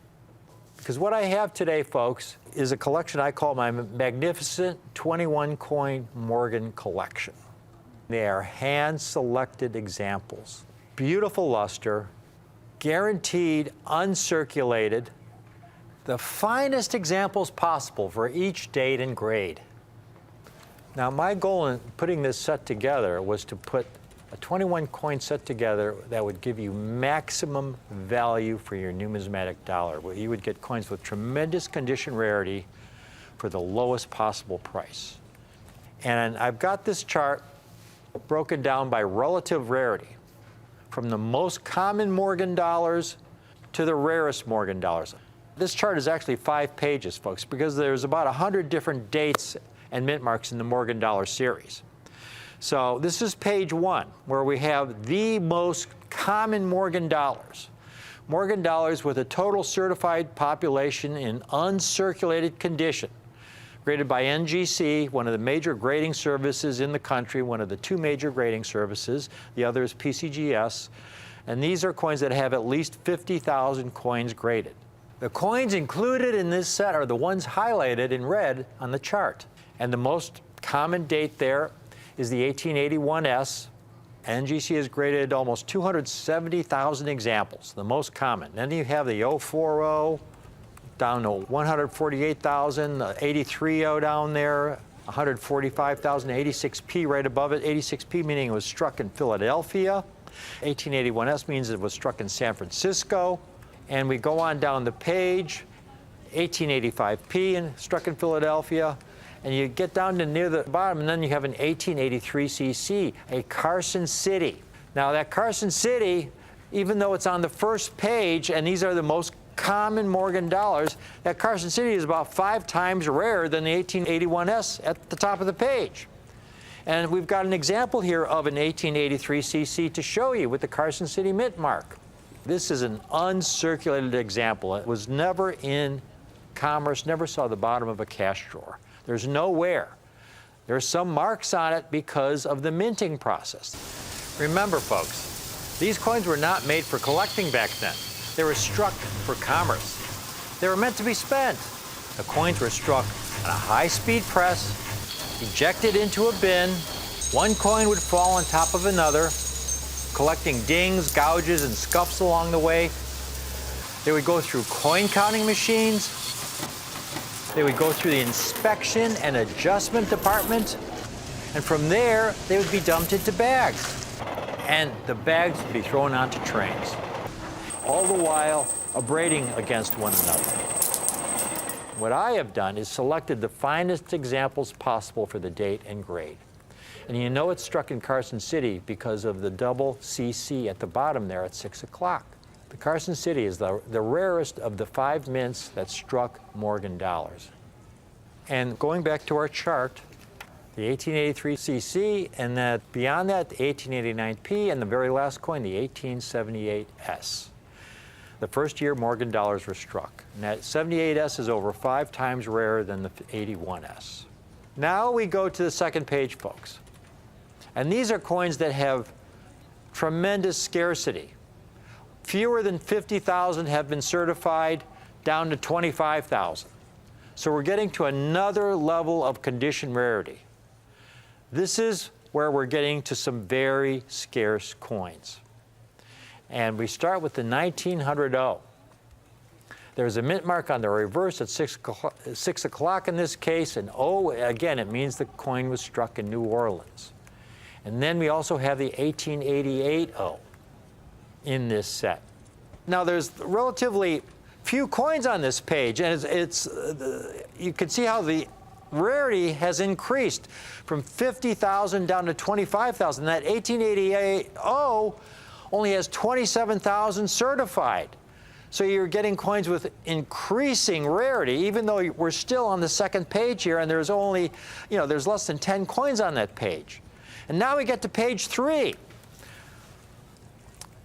Because what I have today, folks, is a collection I call my magnificent 21 coin Morgan collection. They are hand-selected examples. Beautiful luster, guaranteed uncirculated, the finest examples possible for each date and grade. Now, my goal in putting this set together was to put a 21 coin set together that would give you maximum value for your numismatic dollar, where you would get coins with tremendous condition rarity for the lowest possible price. And I've got this chart broken down by relative rarity, from the most common Morgan dollars to the rarest Morgan dollars. This chart is actually 5 pages, folks, because there's about 100 different dates and mint marks in the Morgan dollar series. So this is page 1, where we have the most common Morgan dollars. Morgan dollars with a total certified population in uncirculated condition, graded by NGC, one of the major grading services in the country, one of the 2 major grading services. The other is PCGS. And these are coins that have at least 50,000 coins graded. The coins included in this set are the ones highlighted in red on the chart. And the most common date there is the 1881S. NGC has graded almost 270,000 examples, the most common. Then you have the 040 down to 148,000, the 830 down there, 145,000, 86P right above it. 86P meaning it was struck in Philadelphia. 1881S means it was struck in San Francisco. And we go on down the page, 1885P and struck in Philadelphia. And you get down to near the bottom, and then you have an 1883 CC, a Carson City. Now that Carson City, even though it's on the first page, and these are the most common Morgan dollars, that Carson City is about 5 times rarer than the 1881S at the top of the page. And we've got an example here of an 1883 CC to show you with the Carson City mint mark. This is an uncirculated example. It was never in commerce, never saw the bottom of a cash drawer. There's nowhere. There's some marks on it because of the minting process. Remember, folks, these coins were not made for collecting back then. They were struck for commerce. They were meant to be spent. The coins were struck on a high-speed press, ejected into a bin. One coin would fall on top of another, collecting dings, gouges, and scuffs along the way. They would go through coin counting machines. They would go through the inspection and adjustment department. And from there, they would be dumped into bags. And the bags would be thrown onto trains. All the while abrading against one another. What I have done is selected the finest examples possible for the date and grade. And you know it's struck in Carson City because of the double CC at the bottom there at 6 o'clock. The Carson City is the rarest of the 5 mints that struck Morgan dollars. And going back to our chart, the 1883 CC, and that beyond that, the 1889 P, and the very last coin, the 1878 S. The first year Morgan dollars were struck. And that 78S is over 5 times rarer than the 81S. Now we go to the second page, folks. And these are coins that have tremendous scarcity. Fewer than 50,000 have been certified, down to 25,000. So we're getting to another level of condition rarity. This is where we're getting to some very scarce coins. And we start with the 1900 O. There's a mint mark on the reverse at 6 o'clock in this case, and O, again, it means the coin was struck in New Orleans. And then we also have the 1888 O in this set. Now there's relatively few coins on this page, and you can see how the rarity has increased from 50,000 down to 25,000. That 1888 O only has 27,000 certified. So you're getting coins with increasing rarity, even though we're still on the second page here, and there's only, there's less than 10 coins on that page. And now we get to page 3.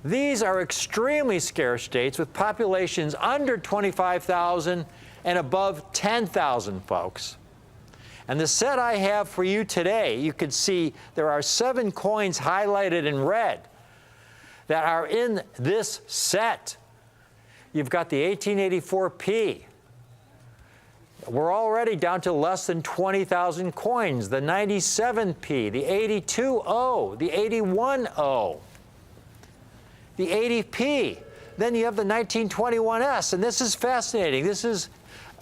These are extremely scarce dates with populations under 25,000 and above 10,000, folks. And the set I have for you today, you can see there are 7 coins highlighted in red that are in this set. You've got the 1884 P. We're already down to less than 20,000 coins. The 97 P, the 82 O, the 81 O, the 80 P. Then you have the 1921 S, and this is fascinating. This is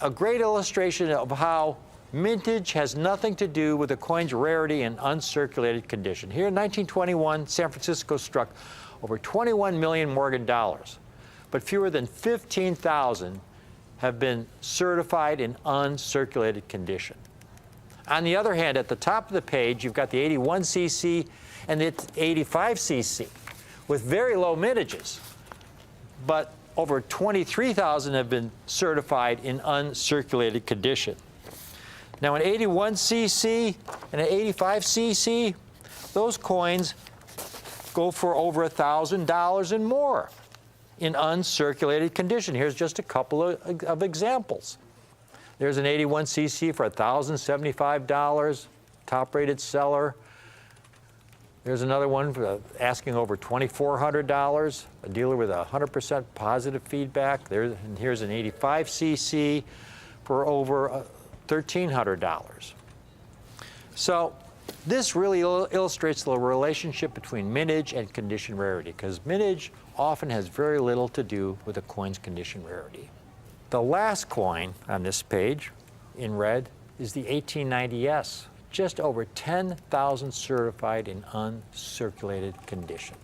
a great illustration of how mintage has nothing to do with the coin's rarity and uncirculated condition. Here in 1921, San Francisco struck over 21 million Morgan dollars, but fewer than 15,000 have been certified in uncirculated condition. On the other hand, at the top of the page, you've got the 81 CC and the 85 CC with very low mintages, but over 23,000 have been certified in uncirculated condition. Now, an 81 CC and an 85 CC, those coins go for over $1,000 and more in uncirculated condition. Here's just a couple of examples. There's an 81 CC for $1,075, top-rated seller. There's another one for asking over $2,400, a dealer with 100% positive feedback. And here's an 85 CC for over $1,300. So this really illustrates the relationship between mintage and condition rarity, because mintage often has very little to do with a coin's condition rarity. The last coin on this page, in red, is the 1890S, just over 10,000 certified in uncirculated condition.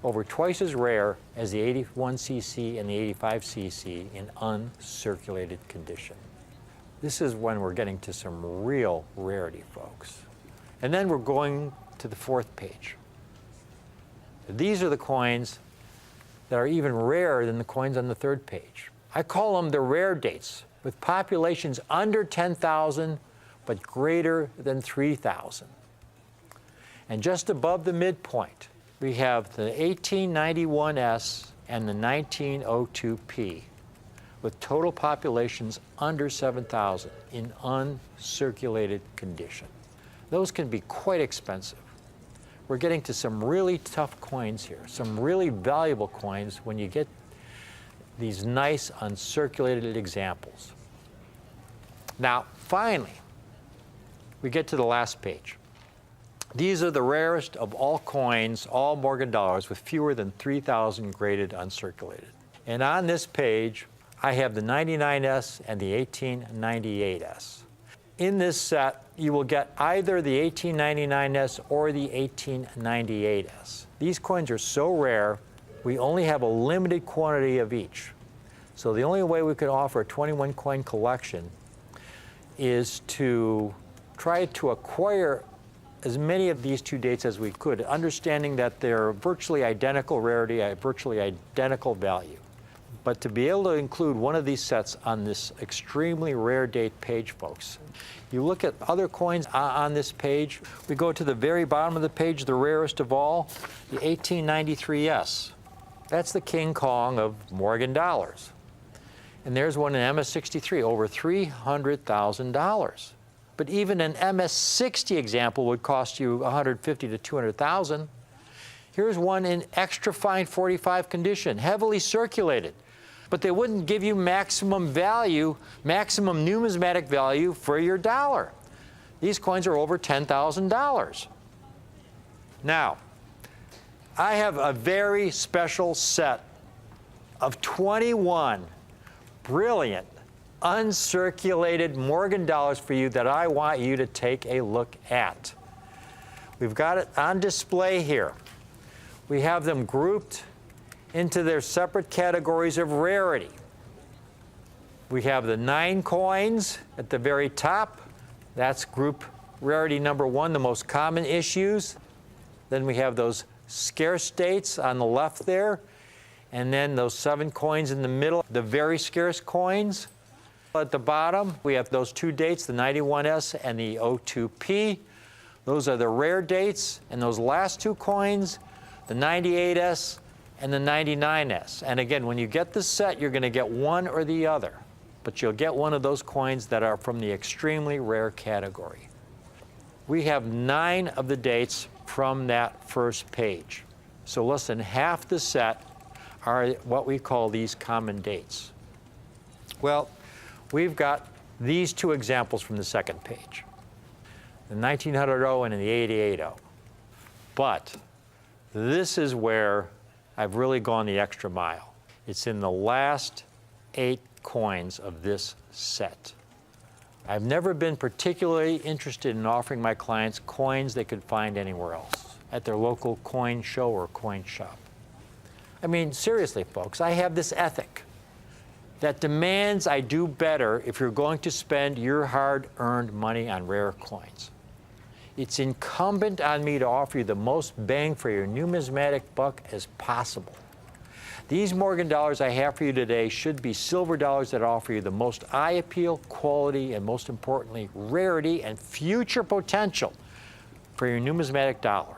Over twice as rare as the 81 CC and the 85 CC in uncirculated condition. This is when we're getting to some real rarity, folks. And then we're going to the fourth page. These are the coins that are even rarer than the coins on the third page. I call them the rare dates, with populations under 10,000 but greater than 3,000. And just above the midpoint, we have the 1891S and the 1902P, with total populations under 7,000 in uncirculated condition. Those can be quite expensive. We're getting to some really tough coins here, some really valuable coins when you get these nice uncirculated examples. Now, finally, we get to the last page. These are the rarest of all coins, all Morgan dollars, with fewer than 3,000 graded uncirculated. And on this page, I have the 99S and the 1898S. In this set, you will get either the 1899S or the 1898S. These coins are so rare, we only have a limited quantity of each. So the only way we could offer a 21 coin collection is to try to acquire as many of these two dates as we could, understanding that they're virtually identical rarity at virtually identical value. But to be able to include one of these sets on this extremely rare date page, folks, you look at other coins on this page, we go to the very bottom of the page, the rarest of all, the 1893S. That's the King Kong of Morgan dollars. And there's one in MS-63, over $300,000. But even an MS-60 example would cost you $150,000 to $200,000. Here's one in extra fine 45 condition, heavily circulated. But they wouldn't give you maximum value, maximum numismatic value for your dollar. These coins are over $10,000. Now, I have a very special set of 21 brilliant, uncirculated Morgan dollars for you that I want you to take a look at. We've got it on display here. We have them grouped into their separate categories of rarity. We have the 9 coins at the very top. That's group rarity number 1, the most common issues. Then we have those scarce dates on the left there. And then those 7 coins in the middle, the very scarce coins. At the bottom, we have those 2 dates, the 91S and the 02P. Those are the rare dates. And those last 2 coins, the 98S and the 99S. And again, when you get this set, you're going to get one or the other. But you'll get one of those coins that are from the extremely rare category. We have 9 of the dates from that first page. So less than half the set are what we call these common dates. Well, we've got these 2 examples from the second page, the 1900 and the 8800. But this is where I've really gone the extra mile. It's in the last 8 coins of this set. I've never been particularly interested in offering my clients coins they could find anywhere else, at their local coin show or coin shop. I mean, seriously, folks, I have this ethic that demands I do better if you're going to spend your hard-earned money on rare coins. It's incumbent on me to offer you the most bang for your numismatic buck as possible. These Morgan dollars I have for you today should be silver dollars that offer you the most eye appeal, quality, and most importantly, rarity and future potential for your numismatic dollar.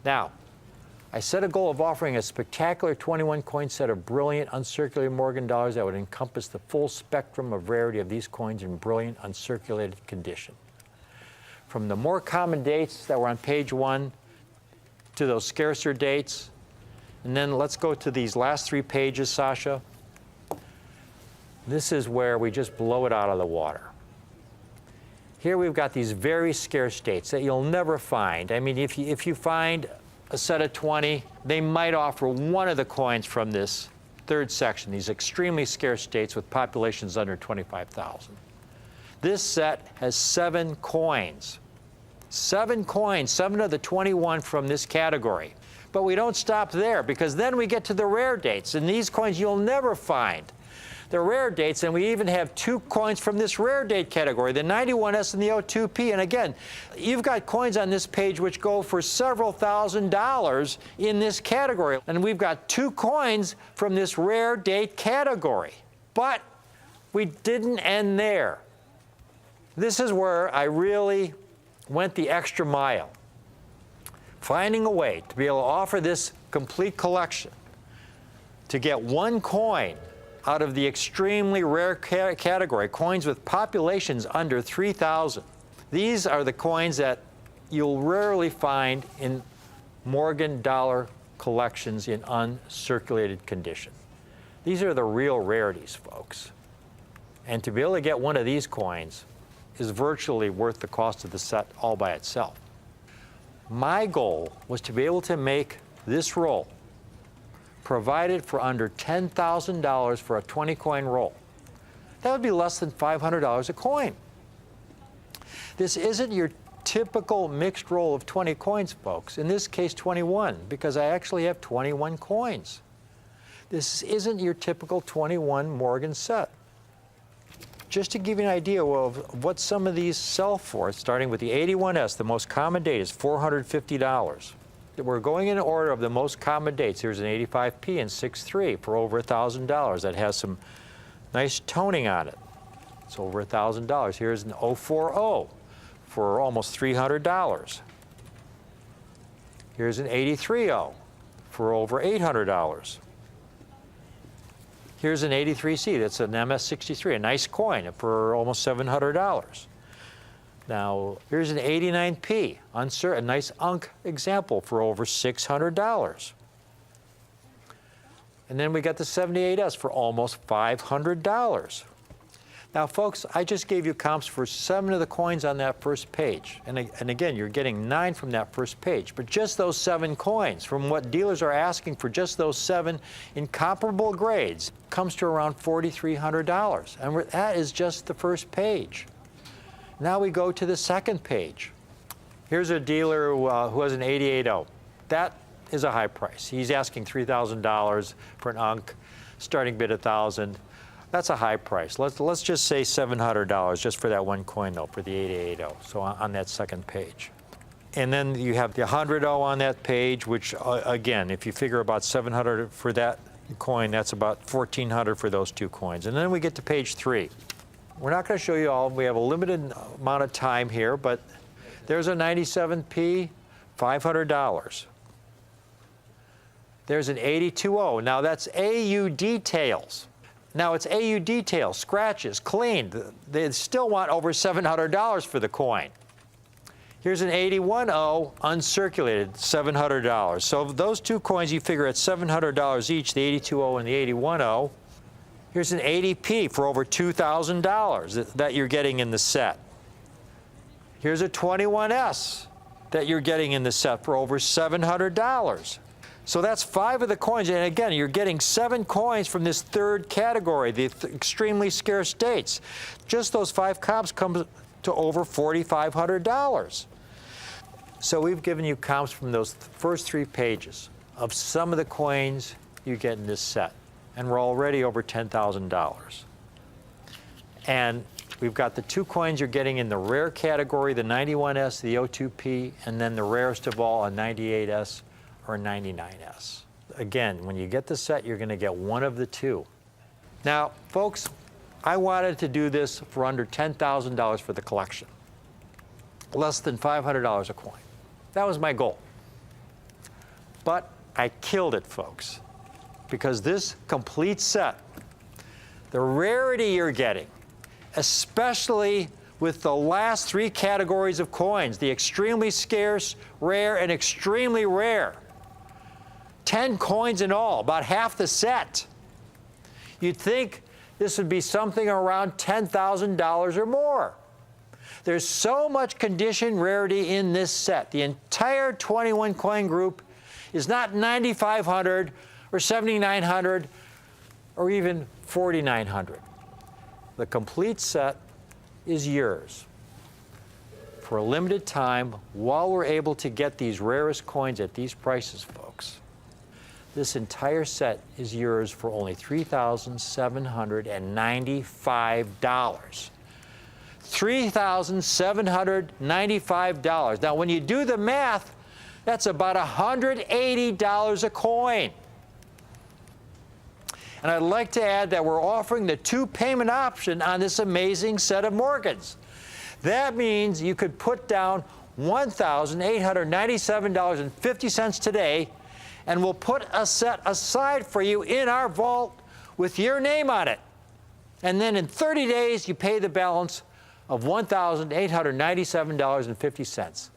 Now, I set a goal of offering a spectacular 21 coin set of brilliant uncirculated Morgan dollars that would encompass the full spectrum of rarity of these coins in brilliant uncirculated condition. From the more common dates that were on page 1 to those scarcer dates. And then let's go to these last 3 pages, Sasha. This is where we just blow it out of the water. Here we've got these very scarce dates that you'll never find. I mean, if you find a set of 20, they might offer one of the coins from this third section, these extremely scarce dates with populations under 25,000. This set has 7 coins. 7 coins, 7 of the 21 from this category. But we don't stop there, because then we get to the rare dates, and these coins you'll never find. The rare dates, and we even have 2 coins from this rare date category, the 91S and the 02P. And again, you've got coins on this page which go for several $1,000s in this category. And we've got 2 coins from this rare date category. But we didn't end there. This is where I really went the extra mile, finding a way to be able to offer this complete collection, to get 1 coin out of the extremely rare category, coins with populations under 3,000. These are the coins that you'll rarely find in Morgan dollar collections in uncirculated condition. These are the real rarities, folks. And to be able to get one of these coins is virtually worth the cost of the set all by itself. My goal was to be able to make this roll provided for under $10,000 for a 20 coin roll. That would be less than $500 a coin. This isn't your typical mixed roll of 20 coins, folks. In this case, 21, because I actually have 21 coins. This isn't your typical 21 Morgan set. Just to give you an idea of what some of these sell for, starting with the 81S, the most common date is $450. We're going in order of the most common dates. Here's an 85P and 6.3 for over $1,000. That has some nice toning on it. It's over $1,000. Here's an 040 for almost $300. Here's an 83.0 for over $800. Here's an 83C, that's an MS63, a nice coin for almost $700. Now, here's an 89P, a nice Unk example for over $600. And then we got the 78S for almost $500. Now, folks, I just gave you comps for 7 of the coins on that first page. And again, you're getting 9 from that first page. But just those 7 coins, from what dealers are asking for just those 7 in comparable grades, comes to around $4,300. And that is just the first page. Now we go to the second page. Here's a dealer who has an 88.0. That is a high price. He's asking $3,000 for an Unk, starting bid $1,000. That's a high price. Let's just say $700 just for that one coin, though, for the 88.0, so on that second page. And then you have the 100.0 on that page, which, again, if you figure about $700 for that coin, that's about $1,400 for those 2 coins. And then we get to page 3. We're not going to show you all. We have a limited amount of time here, but there's a 97P, $500. There's an 82.0. Now, that's AU details. Now, it's AU details, scratches, cleaned. They still want over $700 for the coin. Here's an 81.0 uncirculated, $700. So those 2 coins you figure at $700 each, the 82.0 and the 81.0. Here's an 80P for over $2,000 that you're getting in the set. Here's a 21S that you're getting in the set for over $700. So that's 5 of the coins, and again, you're getting 7 coins from this third category, the extremely scarce dates. Just those 5 comps come to over $4,500. So we've given you comps from those first 3 pages of some of the coins you get in this set, and we're already over $10,000. And we've got the 2 coins you're getting in the rare category, the 91S, the 02P, and then the rarest of all, a 98S. Or 99S. Again, when you get the set, you're going to get one of the 2. Now, folks, I wanted to do this for under $10,000 for the collection. Less than $500 a coin. That was my goal. But I killed it, folks, because this complete set, the rarity you're getting, especially with the last 3 categories of coins, the extremely scarce, rare, and extremely rare. 10 coins in all, about half the set. You'd think this would be something around $10,000 or more. There's so much condition rarity in this set. The entire 21 coin group is not 9,500 or 7,900 or even 4,900. The complete set is yours for a limited time while we're able to get these rarest coins at these prices, folks. This entire set is yours for only $3,795. $3,795. Now, when you do the math, that's about $180 a coin. And I'd like to add that we're offering the 2 payment option on this amazing set of Morgans. That means you could put down $1,897.50 today, and we'll put a set aside for you in our vault with your name on it. And then in 30 days, you pay the balance of $1,897.50.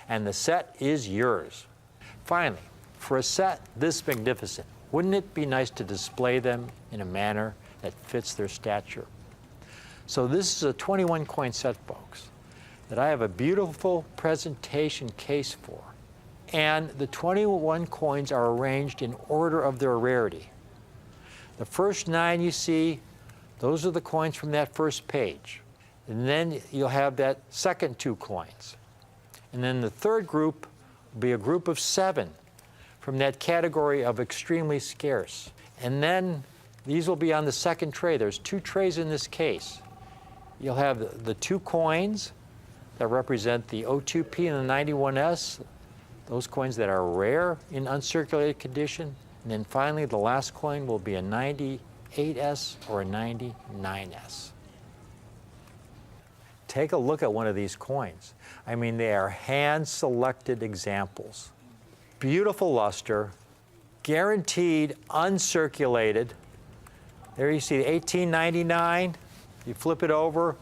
And the set is yours. Finally, for a set this magnificent, wouldn't it be nice to display them in a manner that fits their stature? So this is a 21 coin set, folks, that I have a beautiful presentation case for. And the 21 coins are arranged in order of their rarity. The first 9 you see, those are the coins from that first page. And then you'll have that second 2 coins. And then the third group will be a group of 7 from that category of extremely scarce. And then these will be on the second tray. There's 2 trays in this case. You'll have the 2 coins that represent the O2P and the 91S, those coins that are rare in uncirculated condition. And then finally, the last coin will be a 98S or a 99S. Take a look at one of these coins. I mean, they are hand-selected examples. Beautiful luster, guaranteed uncirculated. There you see the 1899. You flip it over,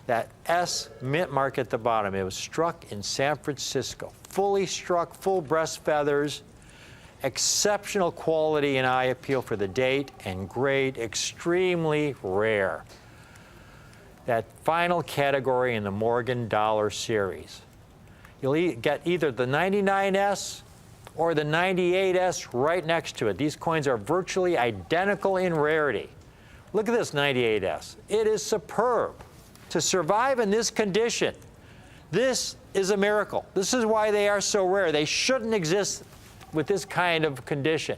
that S mint mark at the bottom. It was struck in San Francisco. Fully struck, full breast feathers, exceptional quality and eye appeal for the date, and grade extremely rare. That final category in the Morgan Dollar series. You'll get either the 99S or the 98S right next to it. These coins are virtually identical in rarity. Look at this 98S. It is superb. To survive in this condition, this is a miracle. This is why they are so rare. They shouldn't exist with this kind of condition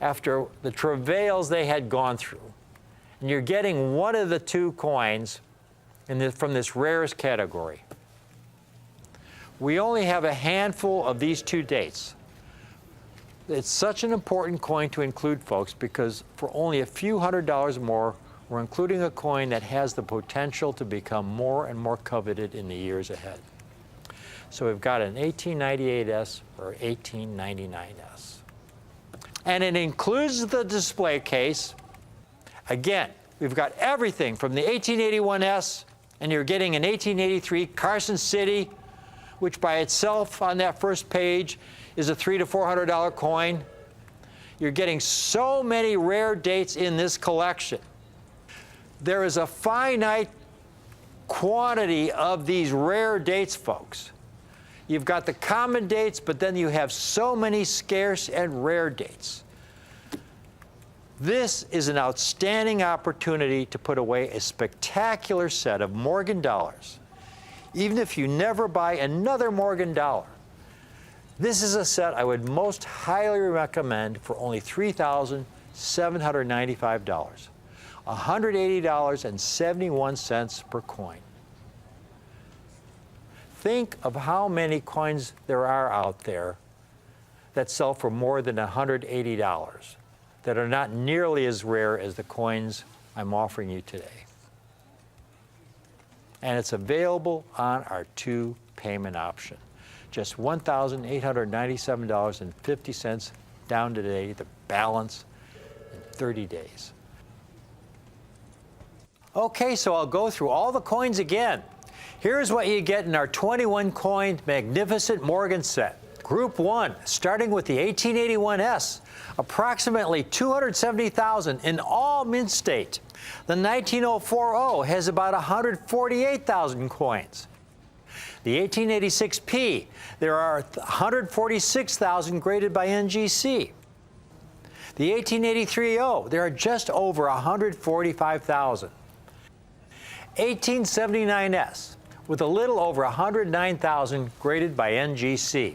after the travails they had gone through. And you're getting one of the 2 coins from this rarest category. We only have a handful of these 2 dates. It's such an important coin to include, folks, because for only a few $100s more, we're including a coin that has the potential to become more and more coveted in the years ahead. So we've got an 1898S or 1899S. And it includes the display case. Again, we've got everything from the 1881S, and you're getting an 1883 Carson City, which by itself on that first page is a $300 to $400 coin. You're getting so many rare dates in this collection. There is a finite quantity of these rare dates, folks. You've got the common dates, but then you have so many scarce and rare dates. This is an outstanding opportunity to put away a spectacular set of Morgan dollars. Even if you never buy another Morgan dollar, this is a set I would most highly recommend for only $3,795. $180.71 per coin. Think of how many coins there are out there that sell for more than $180 that are not nearly as rare as the coins I'm offering you today. And it's available on our 2 payment option. Just $1,897.50 down today, the balance in 30 days. Okay, so I'll go through all the coins again. Here's what you get in our 21 coin magnificent Morgan set. Group 1, starting with the 1881S, approximately $270,000 in all mint state. The 19040 has about 148,000 coins. The 1886P, there are 146,000 graded by NGC. The 1883O, there are just over 145,000. 1879S, with a little over 109,000 graded by NGC.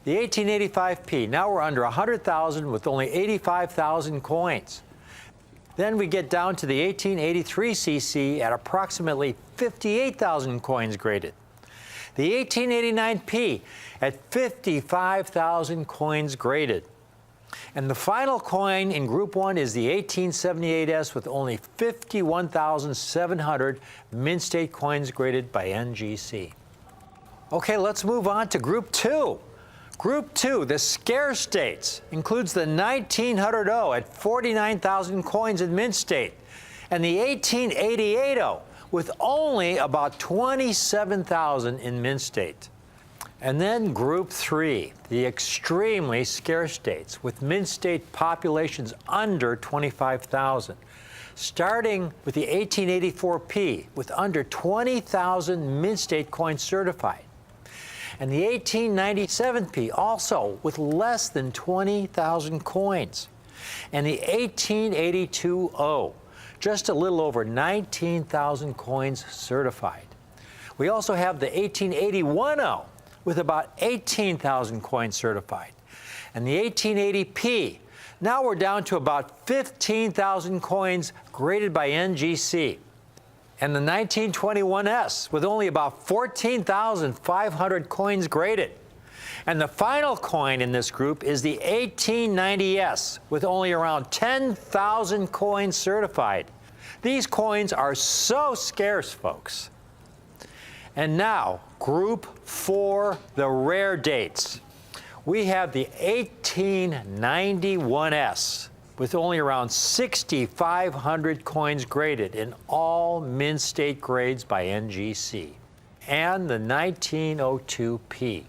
The 1885P, now we're under 100,000 with only 85,000 coins. Then we get down to the 1883CC at approximately 58,000 coins graded. The 1889P at 55,000 coins graded. And the final coin in Group 1 is the 1878S with only 51,700 mint state coins graded by NGC. Okay, let's move on to Group 2. Group 2, the scarce dates, includes the 1900 at 49,000 coins in mint state, and the 1888 with only about 27,000 in mint state. And then Group 3, the extremely scarce dates, with mint state populations under 25,000, starting with the 1884P with under 20,000 mint state coins certified. And the 1897P also with less than 20,000 coins. And the 1882O, just a little over 19,000 coins certified. We also have the 1881O with about 18,000 coins certified. And the 1880P, now we're down to about 15,000 coins graded by NGC. And the 1921S with only about 14,500 coins graded. And the final coin in this group is the 1890S with only around 10,000 coins certified. These coins are so scarce, folks. And now, Group 4, the rare dates. We have the 1891S with only around 6,500 coins graded in all Mint State grades by NGC. And the 1902P,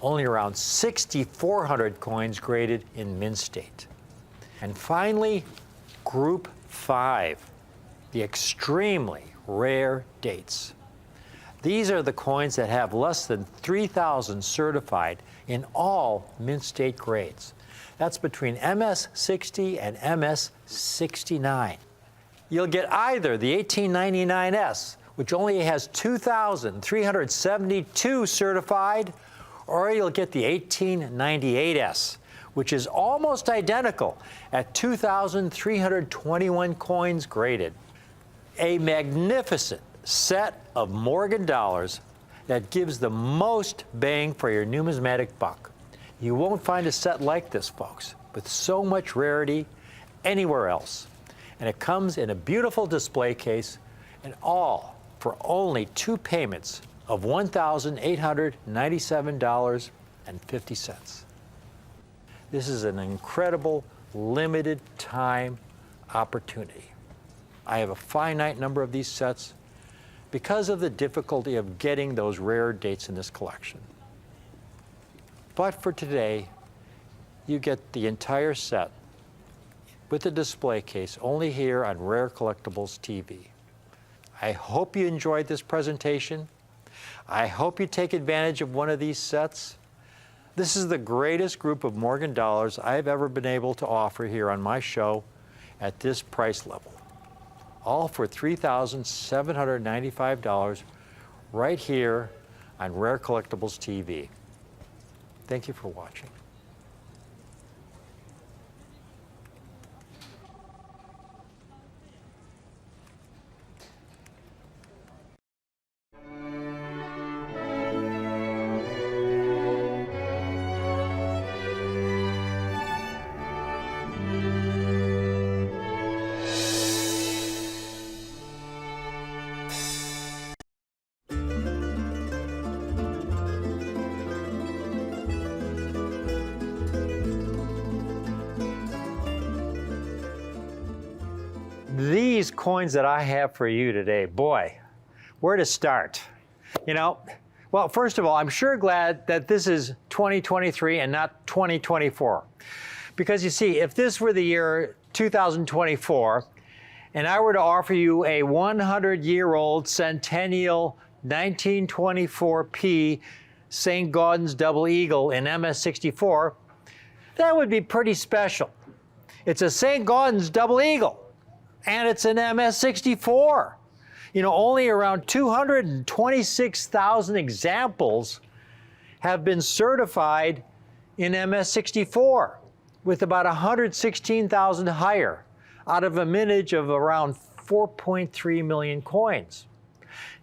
only around 6,400 coins graded in Mint State. And finally, Group 5, the extremely rare dates. These are the coins that have less than 3,000 certified in all Mint State grades. That's between MS60 and MS69. You'll get either the 1899S, which only has 2,372 certified, or you'll get the 1898S, which is almost identical at 2,321 coins graded. A magnificent set of Morgan dollars that gives the most bang for your numismatic buck. You won't find a set like this, folks, with so much rarity anywhere else. And it comes in a beautiful display case, and all for only 2 payments of $1,897.50. This is an incredible limited time opportunity. I have a finite number of these sets because of the difficulty of getting those rare dates in this collection. But for today, you get the entire set with the display case only here on Rare Collectibles TV. I hope you enjoyed this presentation. I hope you take advantage of one of these sets. This is the greatest group of Morgan dollars I've ever been able to offer here on my show at this price level. All for $3,795 right here on Rare Collectibles TV. Thank you for watching. These coins that I have for you today, boy, where to start? You know, well, first of all, I'm sure glad that this is 2023 and not 2024. Because you see, if this were the year 2024, and I were to offer you a 100-year-old centennial 1924P St. Gaudens Double Eagle in MS64, that would be pretty special. It's a St. Gaudens Double Eagle. And it's an MS64. You know, only around 226,000 examples have been certified in MS64, with about 116,000 higher, out of a mintage of around 4.3 million coins.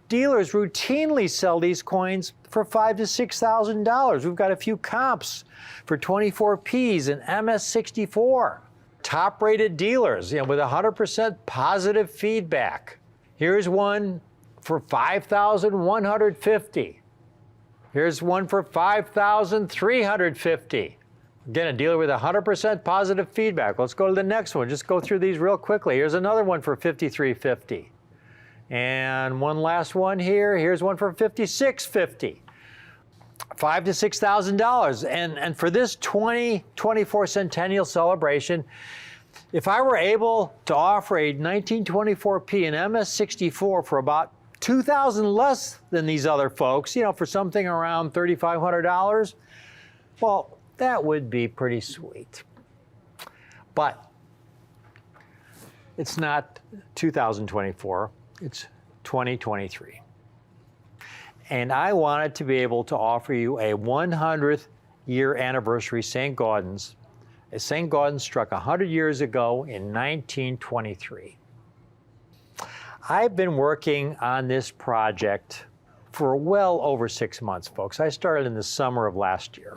Dealers routinely sell these coins for $5,000 to $6,000. We've got a few comps for 24Ps and MS64. Top-rated dealers, you know, with 100% positive feedback. Here's one for $5,150. Here's one for $5,350. Again, a dealer with 100% positive feedback. Let's go to the next one. Just go through these real quickly. Here's another one for $5,350. And one last one here. Here's one for $5,650. $5,000 to $6,000. And for this 2024 centennial celebration, if I were able to offer a 1924P and MS64 for about $2,000 less than these other folks, you know, for something around $3,500, well, that would be pretty sweet. But it's not 2024, it's 2023. And I wanted to be able to offer you a 100th year anniversary St. Gaudens. St. Gaudens struck 100 years ago in 1923. I've been working on this project for well over 6 months, folks. I started in the summer of last year.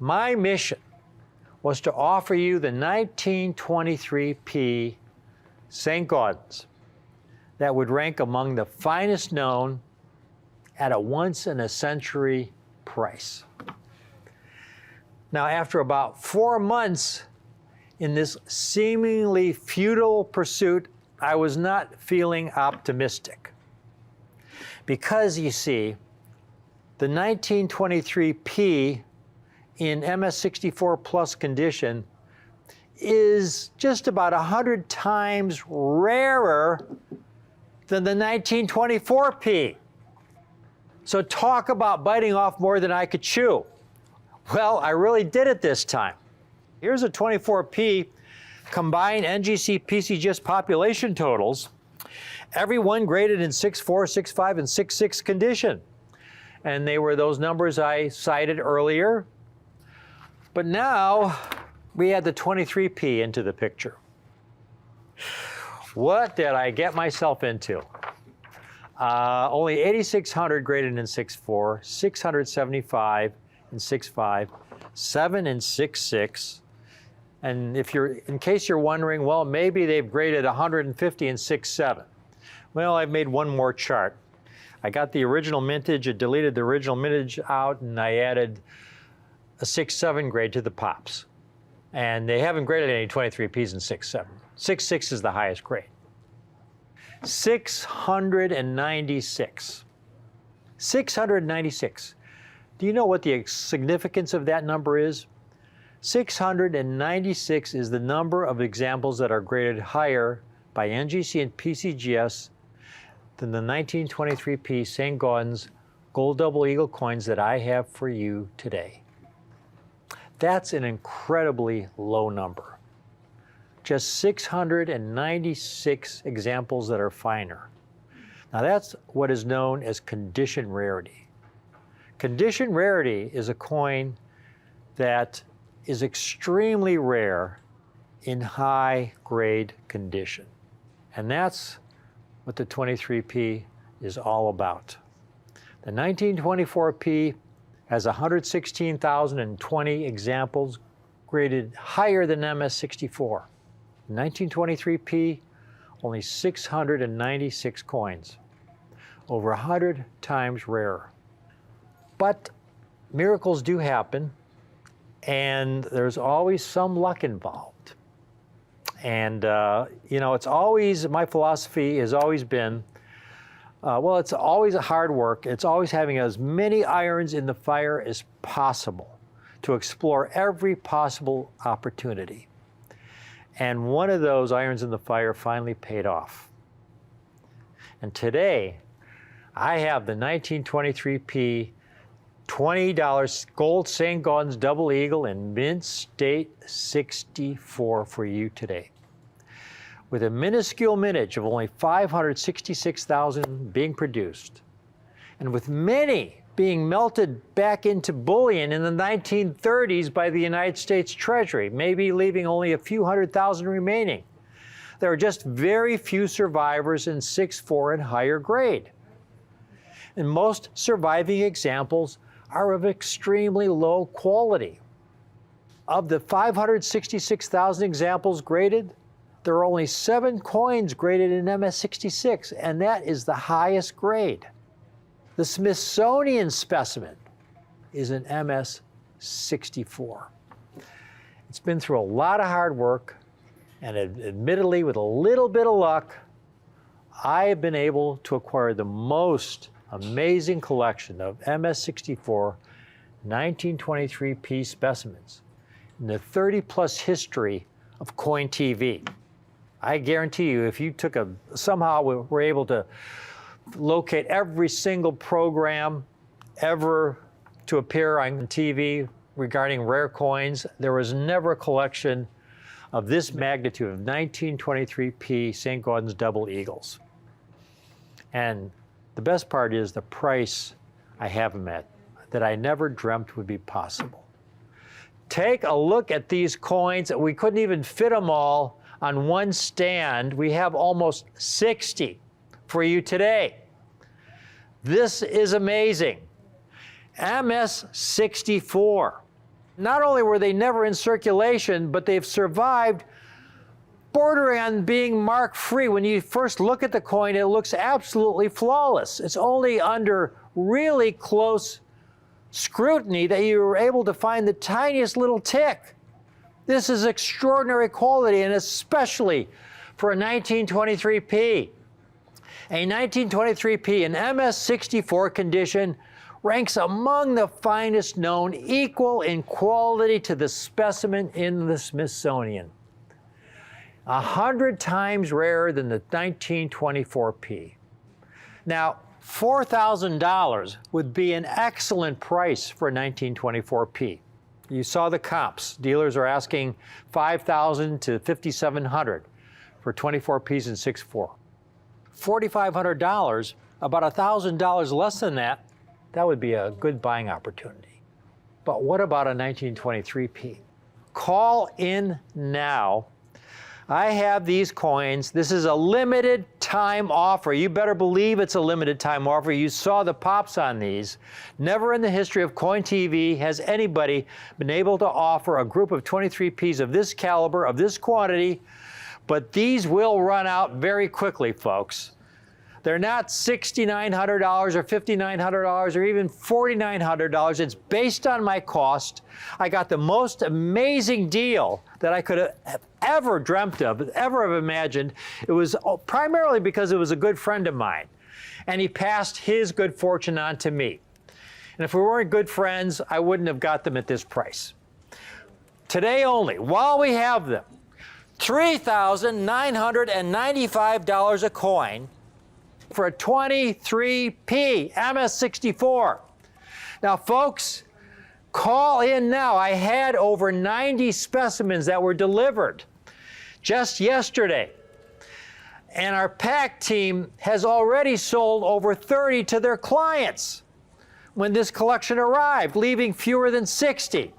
My mission was to offer you the 1923P St. Gaudens that would rank among the finest known at a once-in-a-century price. Now, after about 4 months in this seemingly futile pursuit, I was not feeling optimistic. Because, you see, the 1923P in MS64 Plus condition is just about 100 times rarer than the 1924P. So talk about biting off more than I could chew. Well, I really did it this time. Here's a 24P combined NGC PCGS population totals, every one graded in 6.4, 6.5, and 6.6 condition. And they were those numbers I cited earlier. But now we add the 23P into the picture. What did I get myself into? Only 8,600 graded in 6.4, 675 in 6.5, 7 in 6.6. And in case you're wondering, well, maybe they've graded 150 in 6.7. Well, I've made one more chart. I got the original mintage, I deleted the original mintage out, and I added a 6.7 grade to the pops. And they haven't graded any 23Ps in 6.7. 6.6 is the highest grade. 696. 696. Do you know what the significance of that number is? 696 is the number of examples that are graded higher by NGC and PCGS than the 1923P St. Gaudens Gold Double Eagle coins that I have for you today. That's an incredibly low number. Just 696 examples that are finer. Now that's what is known as condition rarity. Condition rarity is a coin that is extremely rare in high grade condition. And that's what the 23P is all about. The 1924P has 116,020 examples graded higher than MS64. The 1923P, only 696 coins, over 100 times rarer. But miracles do happen, and there's always some luck involved. And, you know, it's always, my philosophy has always been, well, it's always a hard work. It's always having as many irons in the fire as possible to explore every possible opportunity. And one of those irons in the fire finally paid off. And today, I have the 1923P $20 gold St. Gaudens Double Eagle in Mint State 64 for you today. With a minuscule mintage of only 566,000 being produced, and with many being melted back into bullion in the 1930s by the United States Treasury, maybe leaving only a few 100,000 remaining. There are just very few survivors in 6.4 and higher grade. And most surviving examples are of extremely low quality. Of the 566,000 examples graded, there are only 7 coins graded in MS66, and that is the highest grade. The Smithsonian specimen is an MS64. It's been through a lot of hard work, and admittedly, with a little bit of luck, I have been able to acquire the most amazing collection of MS64 1923P specimens in the 30-plus history of Coin TV. I guarantee you, if you somehow were able to locate every single program ever to appear on TV regarding rare coins. There was never a collection of this magnitude of 1923p St. Gaudens double eagles. And the best part is the price I have them at that I never dreamt would be possible. Take a look at these coins. We couldn't even fit them all on one stand. We have almost 60 for you today. This is amazing. MS-64. Not only were they never in circulation, but they've survived bordering on being mark-free. When you first look at the coin, it looks absolutely flawless. It's only under really close scrutiny that you were able to find the tiniest little tick. This is extraordinary quality, and especially for a 1923p. A 1923p in MS-64 condition ranks among the finest known, equal in quality to the specimen in the Smithsonian. 100 times rarer than the 1924p. Now, $4,000 would be an excellent price for a 1924p. You saw the comps. Dealers are asking $5,000 to $5,700 for 24ps and 6.4. $4,500, about $1,000 less than that, that would be a good buying opportunity. But what about a 1923p? Call in now. I have these coins. This is a limited time offer. You better believe it's a limited time offer. You saw the pops on these. Never in the history of Coin TV has anybody been able to offer a group of 23Ps of this caliber, of this quantity, but these will run out very quickly, folks. They're not $6,900 or $5,900 or even $4,900. It's based on my cost. I got the most amazing deal that I could have ever dreamt of, ever have imagined. It was primarily because it was a good friend of mine, and he passed his good fortune on to me. And if we weren't good friends, I wouldn't have got them at this price. Today only, while we have them, $3,995 a coin for a 23p MS-64. Now, folks, call in now. I had over 90 specimens that were delivered just yesterday. And our pack team has already sold over 30 to their clients when this collection arrived, leaving fewer than 60.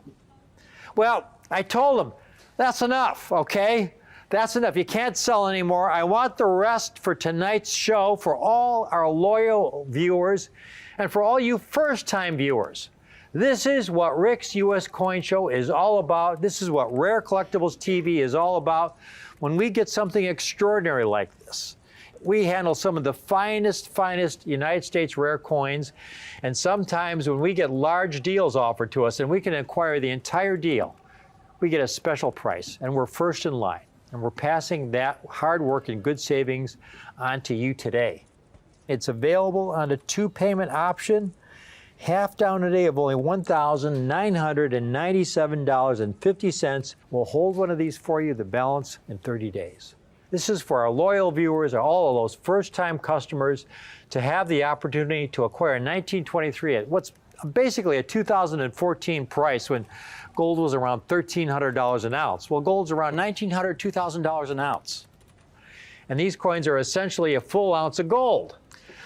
Well, I told them, that's enough, okay? That's enough. You can't sell anymore. I want the rest for tonight's show for all our loyal viewers and for all you first-time viewers. This is what Rick's U.S. Coin Show is all about. This is what Rare Collectibles TV is all about. When we get something extraordinary like this, we handle some of the finest United States rare coins. And sometimes when we get large deals offered to us and we can acquire the entire deal, we get a special price and we're first in line. And we're passing that hard work and good savings on to you today. It's available on a 2-payment option. Half down today of only $1,997.50. We'll hold one of these for you, the balance in 30 days. This is for our loyal viewers, all of those first-time customers, to have the opportunity to acquire a 1923 at what's basically a 2014 price when gold was around $1,300 an ounce. Well, gold's around $1,900, $2,000 an ounce. And these coins are essentially a full ounce of gold.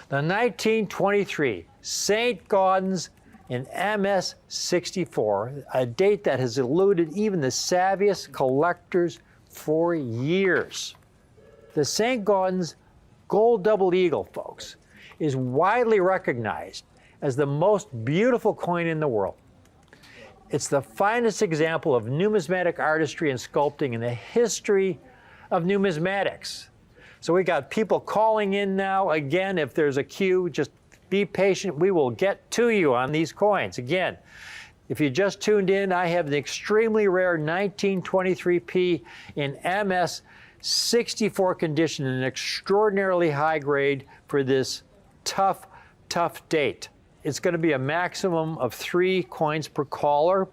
The 1923 St. Gaudens in MS-64, a date that has eluded even the savviest collectors for years. The St. Gaudens Gold Double Eagle, folks, is widely recognized as the most beautiful coin in the world. It's the finest example of numismatic artistry and sculpting in the history of numismatics. So we got people calling in now. Again, if there's a queue, just be patient. We will get to you on these coins. Again, if you just tuned in, I have the extremely rare 1923p in MS-64 condition, an extraordinarily high grade for this tough date. It's going to be a maximum of 3 coins per caller.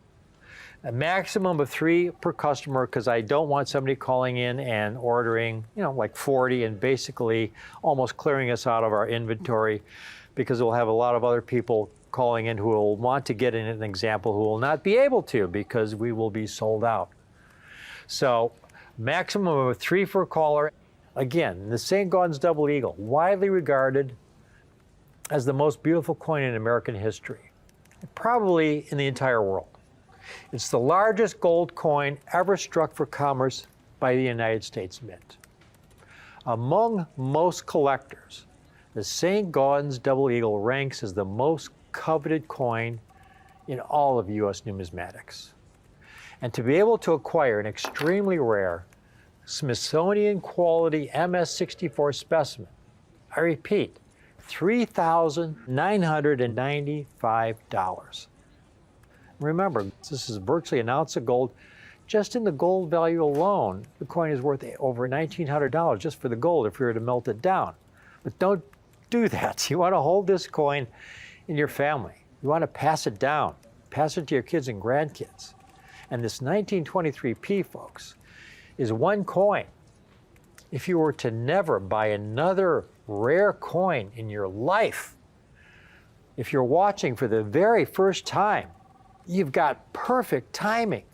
A maximum of 3 per customer, because I don't want somebody calling in and ordering, like 40 and basically almost clearing us out of our inventory, because we'll have a lot of other people calling in who will want to get in an example who will not be able to because we will be sold out. So maximum of 3 for a caller. Again, the St. Gaudens Double Eagle, widely regarded as the most beautiful coin in American history, probably in the entire world. It's the largest gold coin ever struck for commerce by the United States Mint. Among most collectors, the St. Gaudens Double Eagle ranks as the most coveted coin in all of U.S. numismatics. And to be able to acquire an extremely rare Smithsonian quality MS-64 specimen, I repeat, $3,995. Remember, this is virtually an ounce of gold. Just in the gold value alone, the coin is worth over $1,900 just for the gold if you were to melt it down. But don't do that. You want to hold this coin in your family. You want to pass it down, pass it to your kids and grandkids. And this 1923p, folks, is one coin. If you were to never buy another rare coin in your life, if you're watching for the very first time, you've got perfect timing.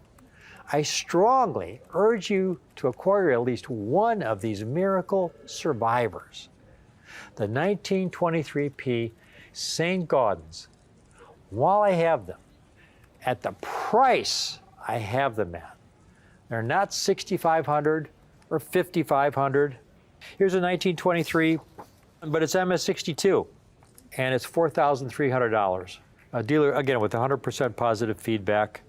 I strongly urge you to acquire at least one of these miracle survivors. The 1923p St. Gaudens, while I have them, at the price I have them at, they're not $6,500 or $5,500. Here's a 1923, but it's MS-62, and it's $4,300. A dealer, again, with 100% positive feedback.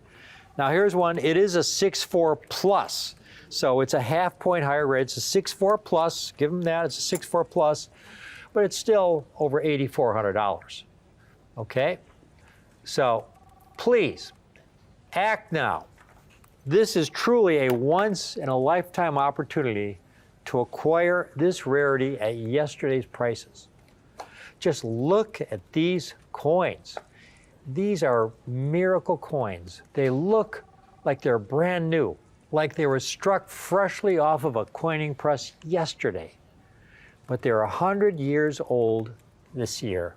Now here's one. It is a 6.4 plus, so it's a half point higher rate. It's a 6.4 plus. Give them that. It's a 6.4 plus, but it's still over $8,400. Okay? So please, act now. This is truly a once-in-a-lifetime opportunity to acquire this rarity at yesterday's prices. Just look at these coins. These are miracle coins. They look like they're brand new, like they were struck freshly off of a coining press yesterday. But they're 100 years old this year.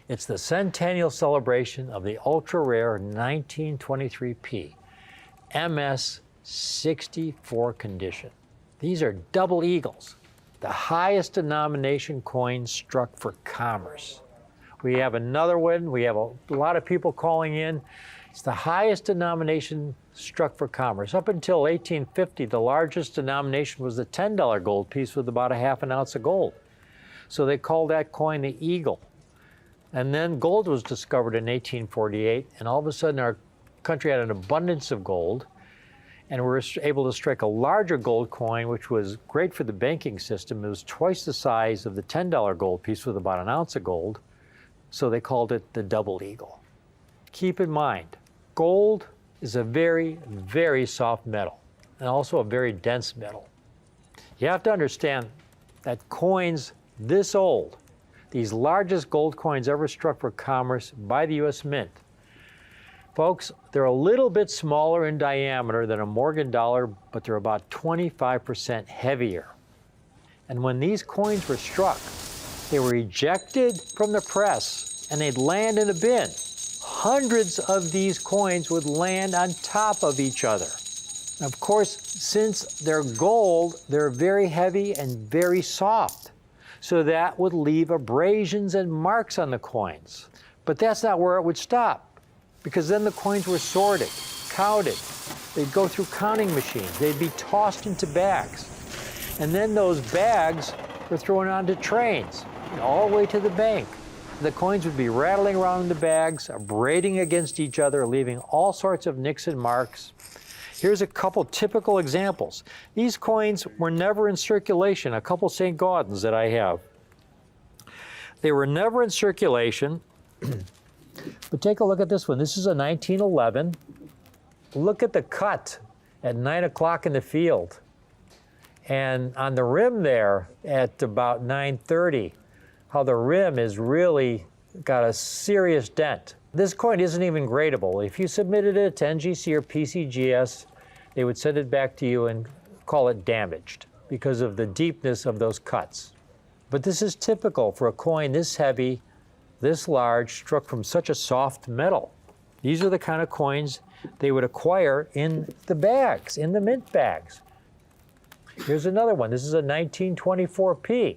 It's the centennial celebration of the ultra-rare 1923p MS-64 condition. These are double eagles, the highest denomination coin struck for commerce. We have another one. We have a lot of people calling in. It's the highest denomination struck for commerce. Up until 1850, the largest denomination was the $10 gold piece with about a half an ounce of gold. So they called that coin the eagle. And then gold was discovered in 1848, and all of a sudden our country had an abundance of gold, and we were able to strike a larger gold coin, which was great for the banking system. It was twice the size of the $10 gold piece with about an ounce of gold. So they called it the double eagle. Keep in mind, gold is a very, very soft metal and also a very dense metal. You have to understand that coins this old, these largest gold coins ever struck for commerce by the U.S. Mint, folks, they're a little bit smaller in diameter than a Morgan dollar, but they're about 25% heavier. And when these coins were struck, they were ejected from the press and they'd land in a bin. Hundreds of these coins would land on top of each other. Of course, since they're gold, they're very heavy and very soft. So that would leave abrasions and marks on the coins. But that's not where it would stop, because then the coins were sorted, counted. They'd go through counting machines. They'd be tossed into bags. And then those bags were thrown onto trains, all the way to the bank. The coins would be rattling around in the bags, abrading against each other, leaving all sorts of nicks and marks. Here's a couple typical examples. These coins were never in circulation, a couple St. Gaudens that I have. They were never in circulation, but take a look at this one. This is a 1911. Look at the cut at 9 o'clock in the field. And on the rim there at about 9:30, how the rim is really got a serious dent. This coin isn't even gradable. If you submitted it to NGC or PCGS, they would send it back to you and call it damaged because of the deepness of those cuts. But this is typical for a coin this heavy, this large, struck from such a soft metal. These are the kind of coins they would acquire in the bags, in the mint bags. Here's another one. This is a 1924p.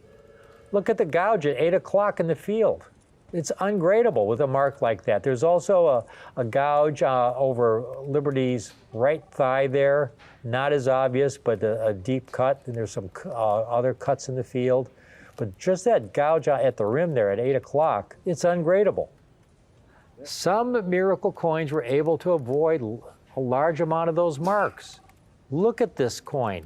Look at the gouge at 8 o'clock in the field. It's ungradable with a mark like that. There's also a gouge over Liberty's right thigh there. Not as obvious, but a deep cut. And there's some other cuts in the field. But just that gouge at the rim there at 8 o'clock, it's ungradable. Some miracle coins were able to avoid a large amount of those marks. Look at this coin.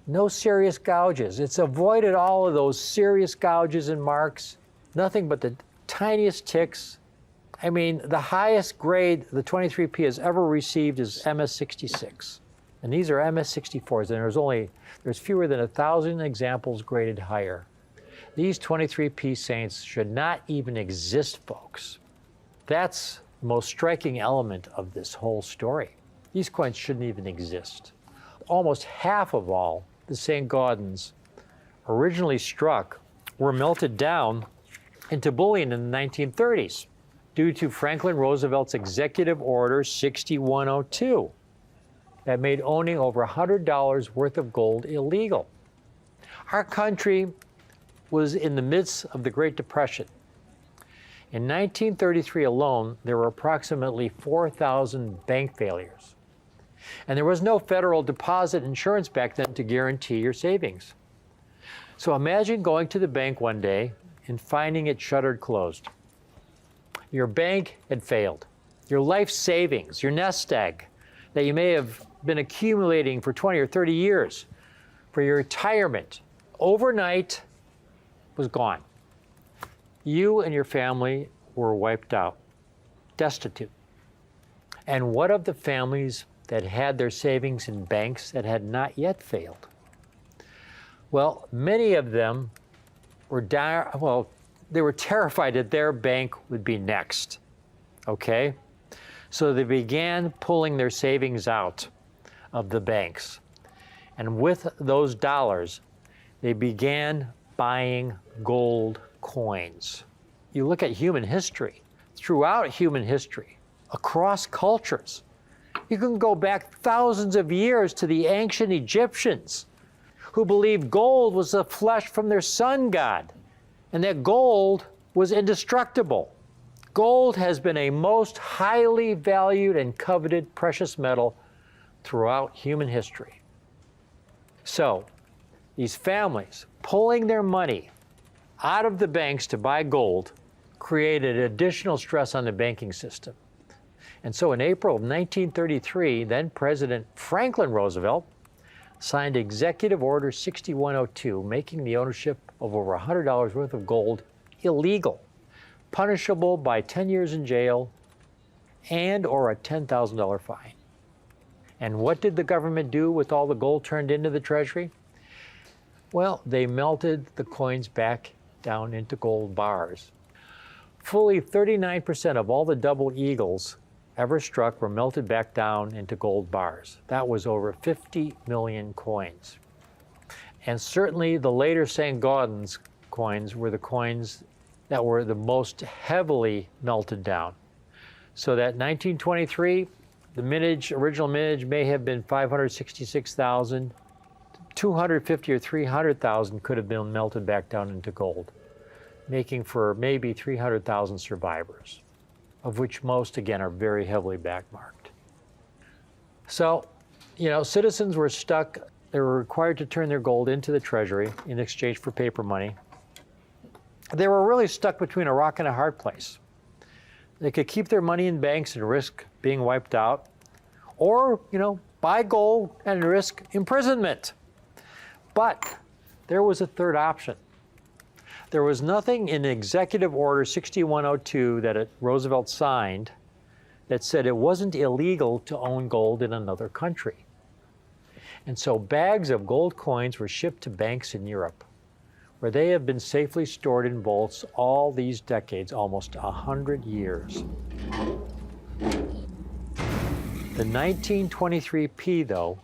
No serious gouges. It's avoided all of those serious gouges and marks. Nothing but the tiniest ticks. I mean, the highest grade the 23P has ever received is MS66. And these are MS64s, and there's fewer than 1,000 examples graded higher. These 23P saints should not even exist, folks. That's the most striking element of this whole story. These coins shouldn't even exist. Almost half of all the St. Gaudens originally struck were melted down into bullion in the 1930s due to Franklin Roosevelt's Executive Order 6102 that made owning over $100 worth of gold illegal. Our country was in the midst of the Great Depression. In 1933 alone, there were approximately 4,000 bank failures. And there was no federal deposit insurance back then to guarantee your savings. So imagine going to the bank one day and finding it shuttered closed. Your bank had failed. Your life savings, your nest egg that you may have been accumulating for 20 or 30 years for your retirement, overnight was gone. You and your family were wiped out, destitute. And what of the families that had their savings in banks that had not yet failed? Well, many of them were they were terrified that their bank would be next, okay? So they began pulling their savings out of the banks. And with those dollars, they began buying gold coins. You look at human history, throughout human history, across cultures, you can go back thousands of years to the ancient Egyptians who believed gold was the flesh from their sun god and that gold was indestructible. Gold has been a most highly valued and coveted precious metal throughout human history. So, these families pulling their money out of the banks to buy gold created additional stress on the banking system. And so in April of 1933, then President Franklin Roosevelt signed Executive Order 6102, making the ownership of over $100 worth of gold illegal, punishable by 10 years in jail and or a $10,000 fine. And what did the government do with all the gold turned into the Treasury? Well, they melted the coins back down into gold bars. Fully 39% of all the double eagles ever struck were melted back down into gold bars. That was over 50 million coins. And certainly the later St. Gaudens coins were the coins that were the most heavily melted down. So that 1923, the mintage, original mintage may have been 566,000. 250 or 300,000 could have been melted back down into gold, making for maybe 300,000 survivors, of which most, again, are very heavily backmarked. So, citizens were stuck. They were required to turn their gold into the Treasury in exchange for paper money. They were really stuck between a rock and a hard place. They could keep their money in banks and risk being wiped out, or, buy gold and risk imprisonment. But there was a third option. There was nothing in Executive Order 6102 that Roosevelt signed that said it wasn't illegal to own gold in another country. And so bags of gold coins were shipped to banks in Europe, where they have been safely stored in vaults all these decades, almost 100 years. The 1923P, though,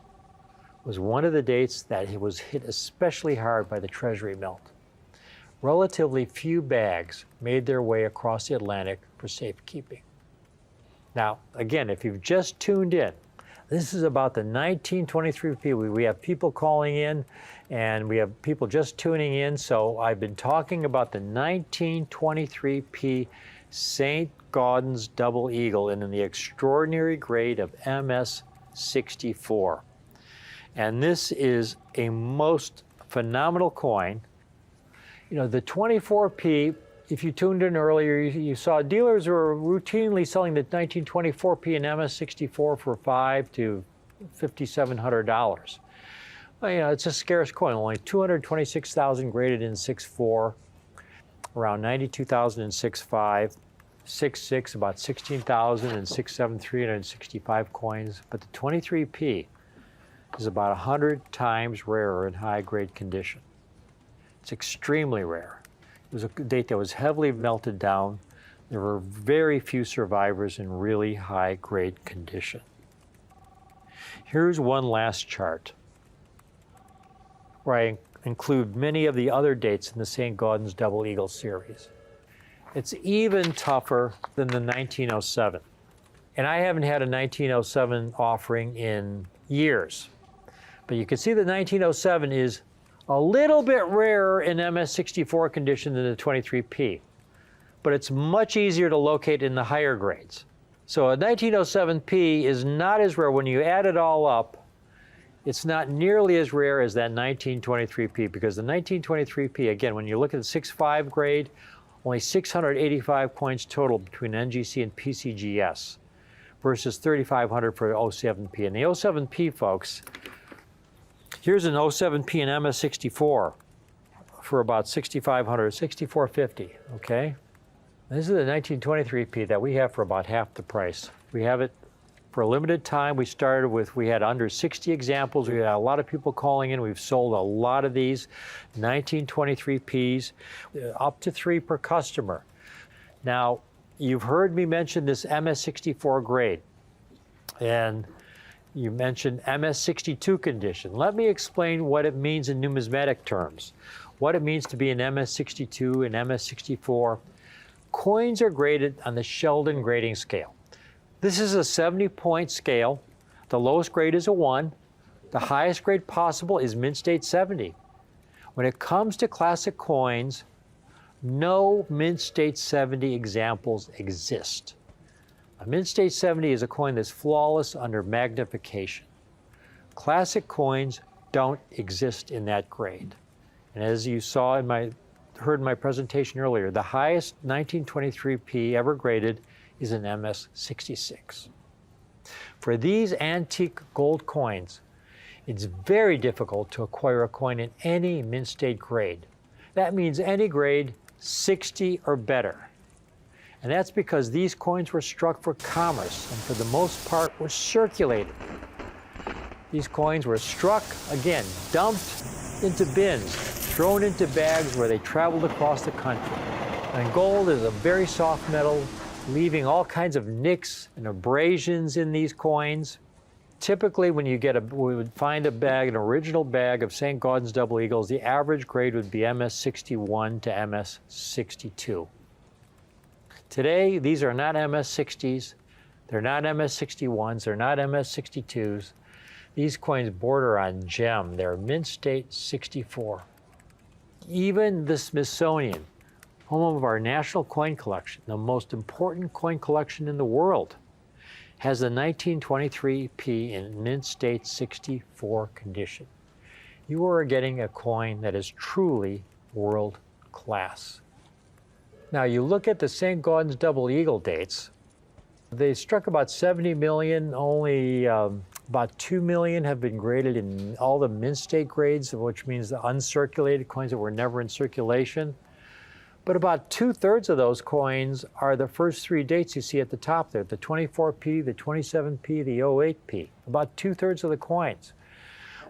was one of the dates that was hit especially hard by the Treasury melt. Relatively few bags made their way across the Atlantic for safekeeping. Now, again, if you've just tuned in, this is about the 1923P. We have people calling in, and we have people just tuning in, so I've been talking about the 1923P St. Gaudens Double Eagle in the extraordinary grade of MS-64. And this is a most phenomenal coin. You know, the 24P, if you tuned in earlier, you saw dealers were routinely selling the 1924P and MS-64 for $500 to $5,700. Well, you know, it's a scarce coin, only 226,000 graded in 6.4, around 92,000 in 6.5, 6.6, about 16,000 and 6.7, 365 coins. But the 23P is about 100 times rarer in high-grade condition. It's extremely rare. It was a date that was heavily melted down. There were very few survivors in really high-grade condition. Here's one last chart where I include many of the other dates in the St. Gaudens Double Eagle series. It's even tougher than the 1907. And I haven't had a 1907 offering in years. But you can see the 1907 is a little bit rarer in MS-64 condition than the 23P. But it's much easier to locate in the higher grades. So a 1907P is not as rare. When you add it all up, it's not nearly as rare as that 1923P, because the 1923P, again, when you look at the 6.5 grade, only 685 coins total between NGC and PCGS versus 3,500 for 07P. And the 07P, folks, here's an 07P and MS-64 for about 6,500, 6,450, okay? This is the 1923P that we have for about half the price. We have it for a limited time. We had under 60 examples. We had a lot of people calling in. We've sold a lot of these 1923Ps, up to 3 per customer. Now, you've heard me mention this MS-64 grade, and you mentioned MS-62 condition. Let me explain what it means in numismatic terms, what it means to be an MS-62 and MS-64. Coins are graded on the Sheldon grading scale. This is a 70-point scale. The lowest grade is a 1. The highest grade possible is mint state 70. When it comes to classic coins, no mint state 70 examples exist. A mint state 70 is a coin that's flawless under magnification. Classic coins don't exist in that grade. And as you saw heard in my presentation earlier, the highest 1923P ever graded is an MS-66. For these antique gold coins, it's very difficult to acquire a coin in any mint state grade. That means any grade 60 or better. And that's because these coins were struck for commerce and for the most part were circulated. These coins were struck, again, dumped into bins, thrown into bags where they traveled across the country. And gold is a very soft metal, leaving all kinds of nicks and abrasions in these coins. Typically, when we would find a bag, an original bag of St. Gaudens Double Eagles, the average grade would be MS-61 to MS-62. Today, these are not MS-60s, they're not MS-61s, they're not MS-62s. These coins border on gem. They're mint state 64. Even the Smithsonian, home of our national coin collection, the most important coin collection in the world, has the 1923P in mint state 64 condition. You are getting a coin that is truly world class. Now you look at the St. Gaudens Double Eagle dates, they struck about 70 million, only about 2 million have been graded in all the mint state grades, which means the uncirculated coins that were never in circulation. But about 2/3 of those coins are the first 3 dates you see at the top there, the 24P, the 27P, the 08P, about 2/3 of the coins.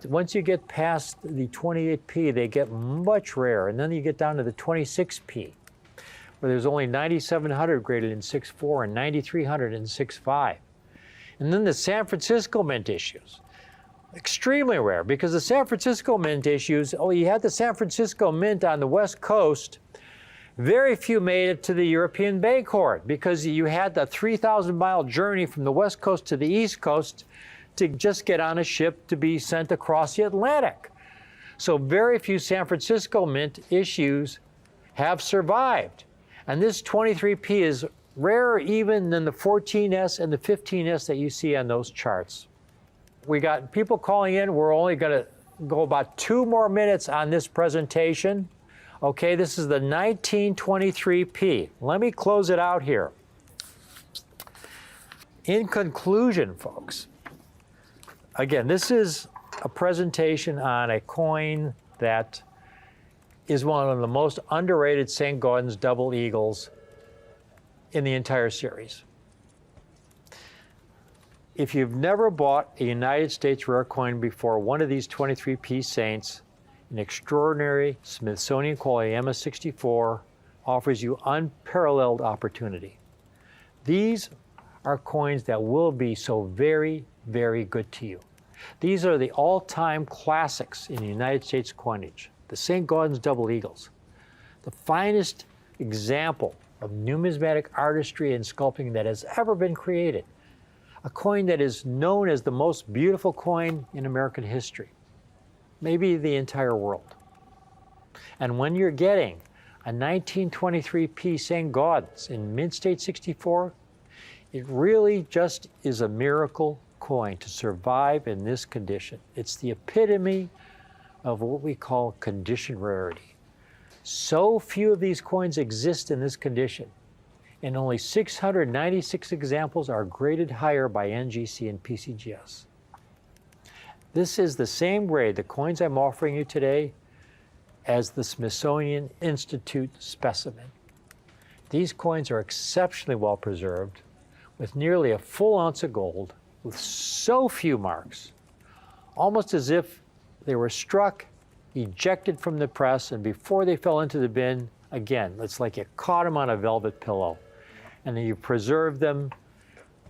once you get past the 28p, they get much rarer. And then you get down to the 26p, where there's only 9,700 graded in 6.4 and 9,300 in 6.5. And then the San Francisco mint issues. Extremely rare, because the San Francisco mint issues, you had the San Francisco mint on the West Coast. Very few made it to the European Bay Court because you had the 3,000-mile journey from the West Coast to the East Coast to just get on a ship to be sent across the Atlantic. So very few San Francisco mint issues have survived. And this 23p is rarer even than the 14S and the 15S that you see on those charts. We got people calling in. We're only going to go about 2 more minutes on this presentation. Okay, this is the 1923p. Let me close it out here. In conclusion, folks, again, this is a presentation on a coin that is one of the most underrated St. Gaudens double eagles in the entire series. If you've never bought a United States rare coin before, one of these 23p Saints, an extraordinary Smithsonian quality MS-64, offers you unparalleled opportunity. These are coins that will be so very, very good to you. These are the all-time classics in the United States coinage, the St. Gaudens double eagles, the finest example of numismatic artistry and sculpting that has ever been created, a coin that is known as the most beautiful coin in American history, maybe the entire world. And when you're getting a 1923p St. Gaudens in Mint State 64, it really just is a miracle coin to survive in this condition. It's the epitome of what we call condition rarity. So few of these coins exist in this condition, and only 696 examples are graded higher by NGC and PCGS. This is the same grade, the coins I'm offering you today, as the Smithsonian Institute specimen. These coins are exceptionally well preserved, with nearly a full ounce of gold, with so few marks, almost as if they were struck, ejected from the press, and before they fell into the bin, again, it's like you caught them on a velvet pillow, and then you preserved them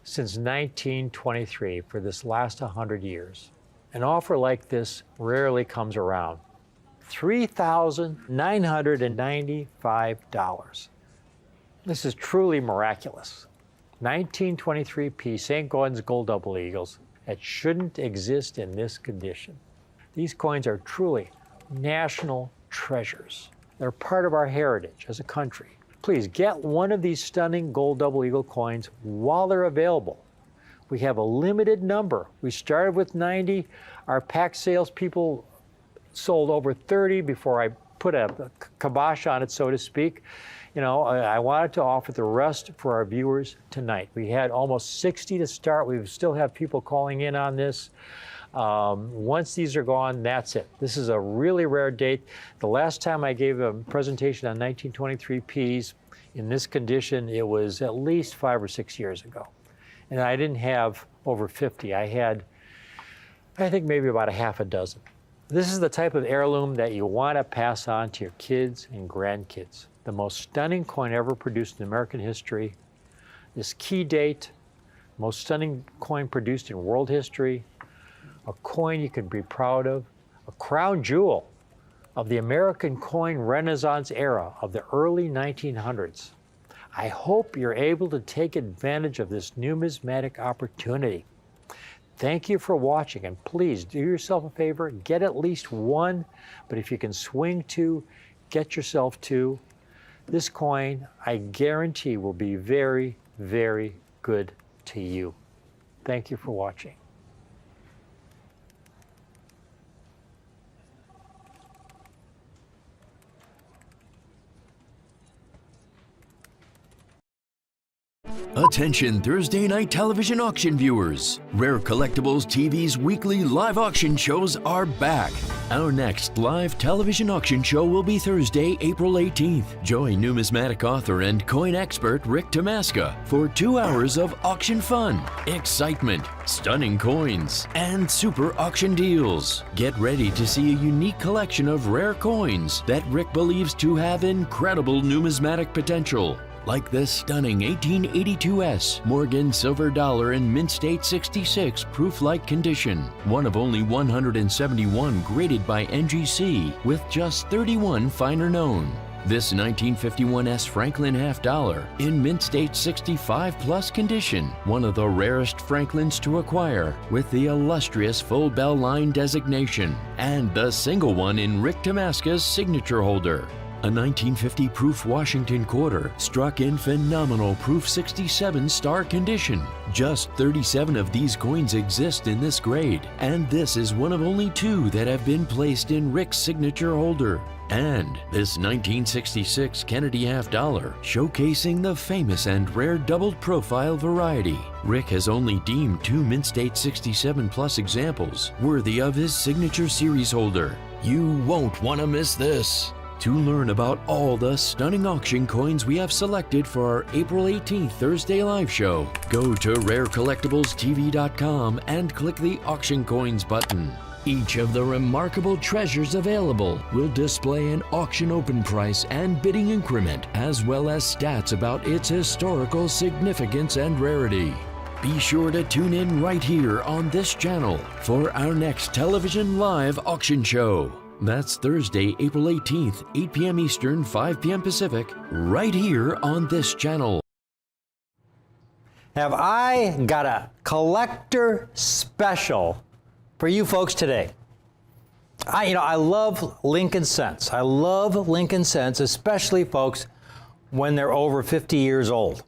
since 1923 for this last 100 years. An offer like this rarely comes around. $3,995. This is truly miraculous. 1923p St. Gaudens Gold Double Eagles that shouldn't exist in this condition. These coins are truly national treasures. They're part of our heritage as a country. Please get one of these stunning gold double eagle coins while they're available. We have a limited number. We started with 90. Our pack salespeople sold over 30 before I put a kibosh on it, so to speak. You know, I wanted to offer the rest for our viewers tonight. We had almost 60 to start. We still have people calling in on this. Once these are gone, that's it. This is a really rare date. The last time I gave a presentation on 1923Ps in this condition, it was at least 5 or 6 years ago. And I didn't have over 50. I had, I think, maybe about a half a dozen. This is the type of heirloom that you want to pass on to your kids and grandkids. The most stunning coin ever produced in American history. This key date, most stunning coin produced in world history. A coin you can be proud of. A crown jewel of the American coin Renaissance era of the early 1900s. I hope you're able to take advantage of this numismatic opportunity. Thank you for watching, and please do yourself a favor, get at least one, but if you can swing two, get yourself two. This coin, I guarantee, will be very, very good to you. Thank you for watching. Attention Thursday night television auction viewers. Rare Collectibles TV's weekly live auction shows are back. Our next live television auction show will be Thursday, April 18th. Join numismatic author and coin expert Rick Tamaska for 2 hours of auction fun, excitement, stunning coins, and super auction deals. Get ready to see a unique collection of rare coins that Rick believes to have incredible numismatic potential, like this stunning 1882S Morgan silver dollar in mint state 66 proof-like condition, one of only 171 graded by NGC, with just 31 finer known. This 1951S Franklin half dollar in mint state 65 plus condition, one of the rarest Franklins to acquire, with the illustrious full bell line designation, and the single one in Rick Tamaska's signature holder. A 1950 proof Washington quarter struck in phenomenal proof 67 star condition. Just 37 of these coins exist in this grade, and this is one of only 2 that have been placed in Rick's signature holder. And this 1966 Kennedy half dollar, showcasing the famous and rare doubled profile variety. Rick has only deemed 2 mint state 67 plus examples worthy of his signature series holder. You won't want to miss this. To learn about all the stunning auction coins we have selected for our April 18th Thursday live show, go to rarecollectiblestv.com and click the Auction Coins button. Each of the remarkable treasures available will display an auction open price and bidding increment, as well as stats about its historical significance and rarity. Be sure to tune in right here on this channel for our next television live auction show. That's Thursday, April 18th, 8 p.m. Eastern, 5 p.m. Pacific, right here on this channel. Have I got a collector special for you folks today? I love Lincoln Cents. I love Lincoln Cents, especially folks when they're over 50 years old.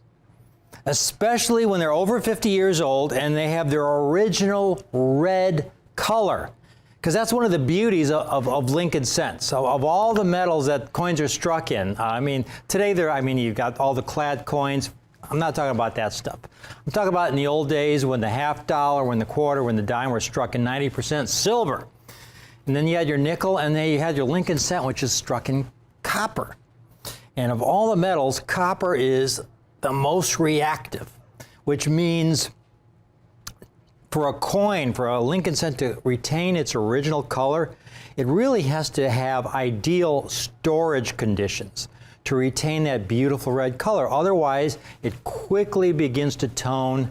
Especially when they're over 50 years old and they have their original red color. Because that's one of the beauties of Lincoln Cents. So of all the metals that coins are struck in, today you've got all the clad coins. I'm not talking about that stuff. I'm talking about in the old days when the half dollar, when the quarter, when the dime were struck in 90% silver. And then you had your nickel, and then you had your Lincoln Cent, which is struck in copper. And of all the metals, copper is the most reactive, which means for a coin, for a Lincoln Cent to retain its original color, it really has to have ideal storage conditions to retain that beautiful red color. Otherwise, it quickly begins to tone,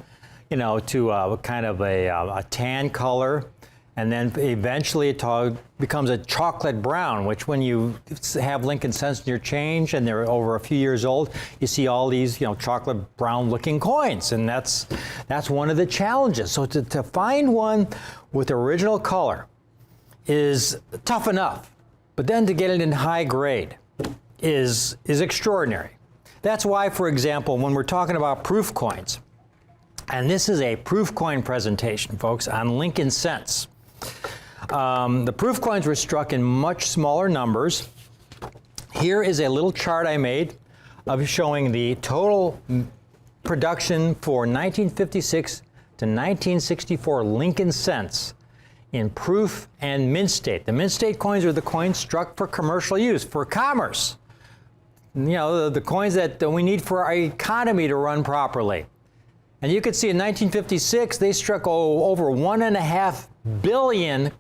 to a kind of a tan color, and then eventually it becomes a chocolate brown, which when you have Lincoln Cents in your change and they're over a few years old, you see all these, chocolate brown looking coins, and that's one of the challenges. So to find one with original color is tough enough, but then to get it in high grade is extraordinary. That's why, for example, when we're talking about proof coins, and this is a proof coin presentation, folks, on Lincoln Cents. The proof coins were struck in much smaller numbers. Here is a little chart I made of showing the total production for 1956 to 1964 Lincoln Cents in proof and mint state. The mint state coins are the coins struck for commercial use, for commerce. The coins that we need for our economy to run properly. And you can see in 1956, they struck over 1.5 billion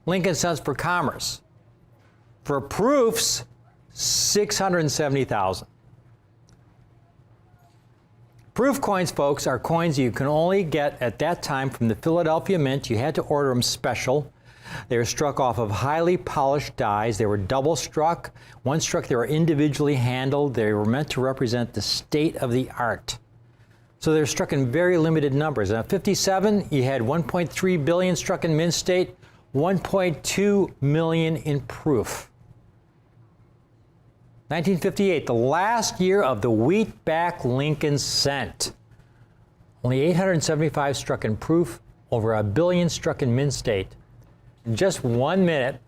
Lincoln Cents for commerce. For proofs, 670,000. Proof coins, folks, are coins you can only get at that time from the Philadelphia Mint. You had to order them special. They were struck off of highly polished dies. They were double struck. One struck, they were individually handled. They were meant to represent the state of the art. So they're struck in very limited numbers. Now, 57, you had 1.3 billion struck in mint state, 1.2 million in proof. 1958, the last year of the wheatback Lincoln Cent. Only 875 struck in proof, over 1 billion struck in mint state. In just 1 minute,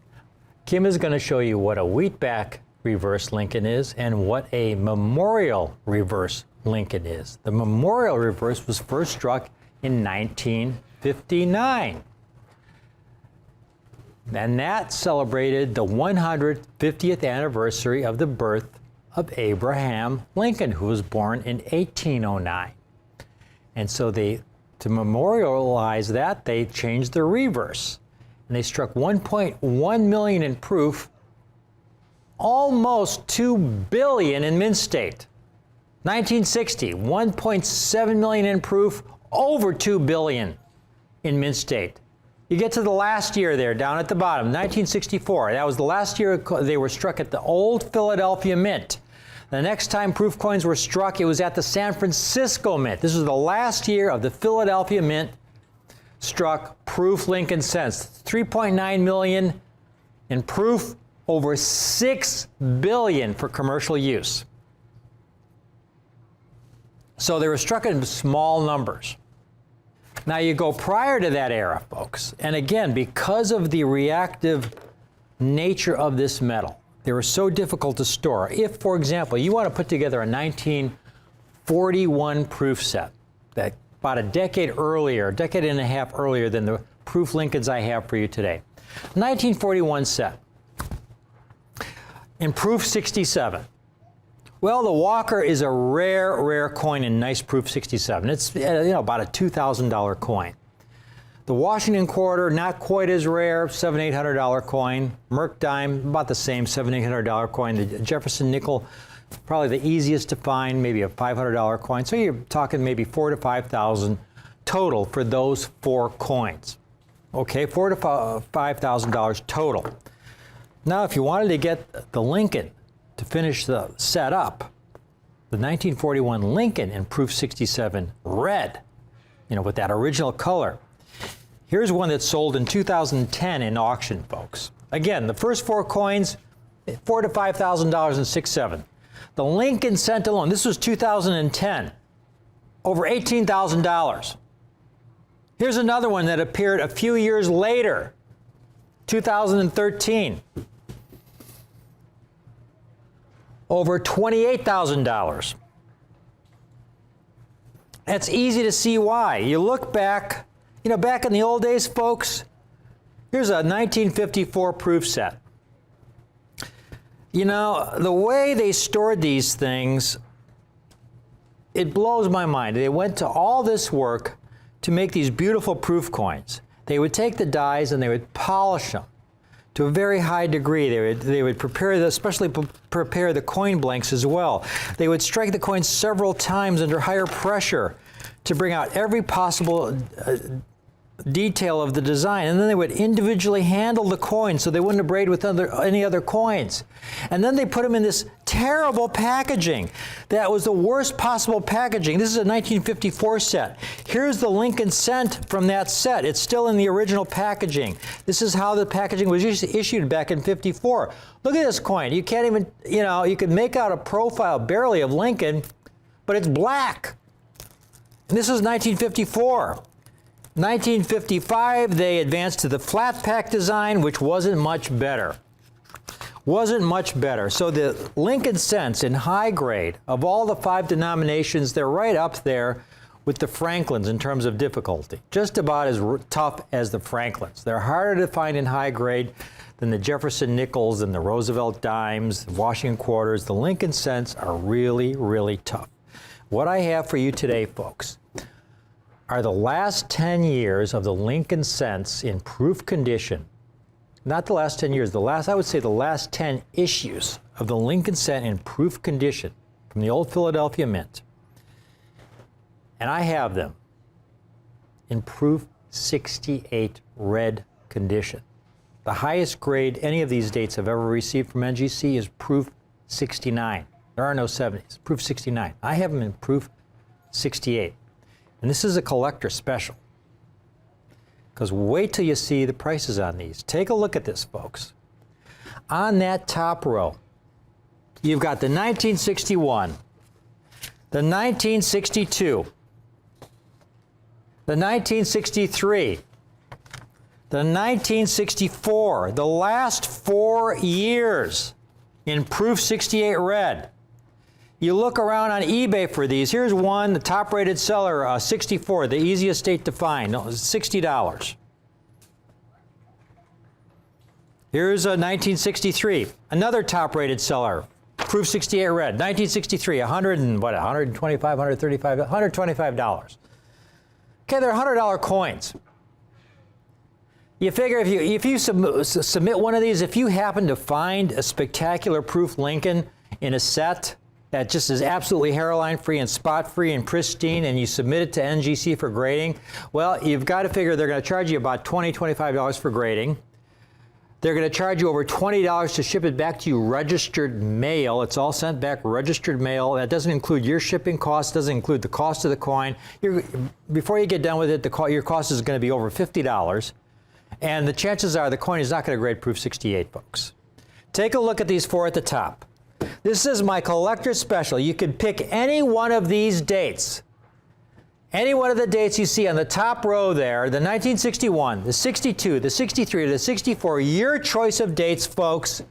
Kim is going to show you what a wheatback reverse Lincoln is and what a memorial reverse Lincoln is. The memorial reverse was first struck in 1959. And that celebrated the 150th anniversary of the birth of Abraham Lincoln, who was born in 1809. And so to memorialize that, they changed the reverse. And they struck 1.1 million in proof, almost 2 billion in mint state. 1960, 1.7 million in proof, over 2 billion in mint state. You get to the last year there, down at the bottom, 1964. That was the last year they were struck at the old Philadelphia Mint. The next time proof coins were struck, it was at the San Francisco Mint. This was the last year of the Philadelphia Mint struck proof Lincoln cents. 3.9 million in proof, over 6 billion for commercial use. So they were struck in small numbers. Now you go prior to that era, folks, and again, because of the reactive nature of this metal, they were so difficult to store. If, for example, you want to put together a 1941 proof set, that about a decade and a half earlier than the proof Lincolns I have for you today. 1941 set, in proof 67. Well, the Walker is a rare coin in nice proof 67. It's about a $2,000 coin. The Washington quarter, not quite as rare, $700, $800 coin. Merc dime, about the same, $700, $800 coin. The Jefferson nickel, probably the easiest to find, maybe a $500 coin. So you're talking maybe $4,000 to $5,000 total for those 4 coins. Okay, $4,000 to $5,000 total. Now, if you wanted to get the Lincoln to finish the set up, the 1941 Lincoln in proof 67 red, with that original color. Here's one that sold in 2010 in auction, folks. Again, the first 4 coins, $4,000 to $5,000 in 6.7. The Lincoln cent alone, this was 2010, over $18,000. Here's another one that appeared a few years later, 2013. Over $28,000. That's easy to see why. You look back, back in the old days, folks, here's a 1954 proof set. The way they stored these things, it blows my mind. They went to all this work to make these beautiful proof coins. They would take the dies and they would polish them to a very high degree. They would prepare prepare the coin blanks as well. They would strike the coins several times under higher pressure to bring out every possible detail of the design, and then they would individually handle the coins so they wouldn't abrade with any other coins. And then they put them in this terrible packaging. That was the worst possible packaging. This is a 1954 set. Here's the Lincoln cent from that set. It's still in the original packaging. This is how the packaging was issued back in 54. Look at this coin. You can't even, you can make out a profile barely of Lincoln, but it's black. And this is 1954. 1955, they advanced to the flat pack design, which wasn't much better. So the Lincoln cents in high grade, of all the 5 denominations, they're right up there with the Franklins in terms of difficulty. Just about as tough as the Franklins. They're harder to find in high grade than the Jefferson nickels and the Roosevelt dimes, the Washington quarters. The Lincoln cents are really, really tough. What I have for you today, folks, are the last 10 years of the Lincoln cents in proof condition. Not the last 10 years, I would say the last 10 issues of the Lincoln cent in proof condition from the old Philadelphia Mint. And I have them in proof 68 red condition. The highest grade any of these dates have ever received from NGC is proof 69. There are no 70s, proof 69. I have them in proof 68. And this is a collector special. Because wait till you see the prices on these. Take a look at this, folks. On that top row, you've got the 1961, the 1962, the 1963, the 1964, the last 4 years in proof 68 red. You look around on eBay for these. Here's one, the top-rated seller, 64, the easiest date to find, $60. Here's a 1963, another top-rated seller, Proof 68 red, 1963, $125, $135. Okay, they're $100 coins. You figure if you submit one of these, if you happen to find a spectacular Proof Lincoln in a set that just is absolutely hairline-free and spot-free and pristine, and you submit it to NGC for grading, well, you've got to figure they're going to charge you about $20, $25 for grading. They're going to charge you over $20 to ship it back to you registered mail. It's all sent back registered mail. That doesn't include your shipping costs, doesn't include the cost of the coin. Before you get done with it, your cost is going to be over $50. And the chances are the coin is not going to grade Proof 68, folks. Take a look at these four at the top. This is my collector's special. You can pick any one of these dates. Any one of the dates you see on the top row there, the 1961, the 62, the 63, the 64, your choice of dates, folks.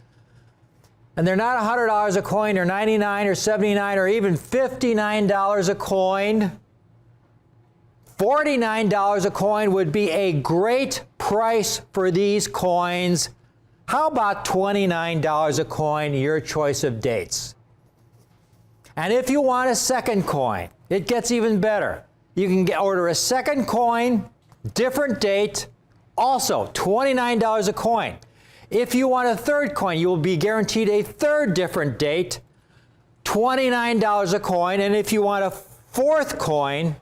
And they're not $100 a coin or $99 or $79 or even $59 a coin. $49 a coin would be a great price for these coins. How about $29 a coin, your choice of dates? And if you want a second coin, it gets even better. You can order a second coin, different date, also $29 a coin. If you want a third coin, you will be guaranteed a third different date, $29 a coin. And if you want a fourth coin,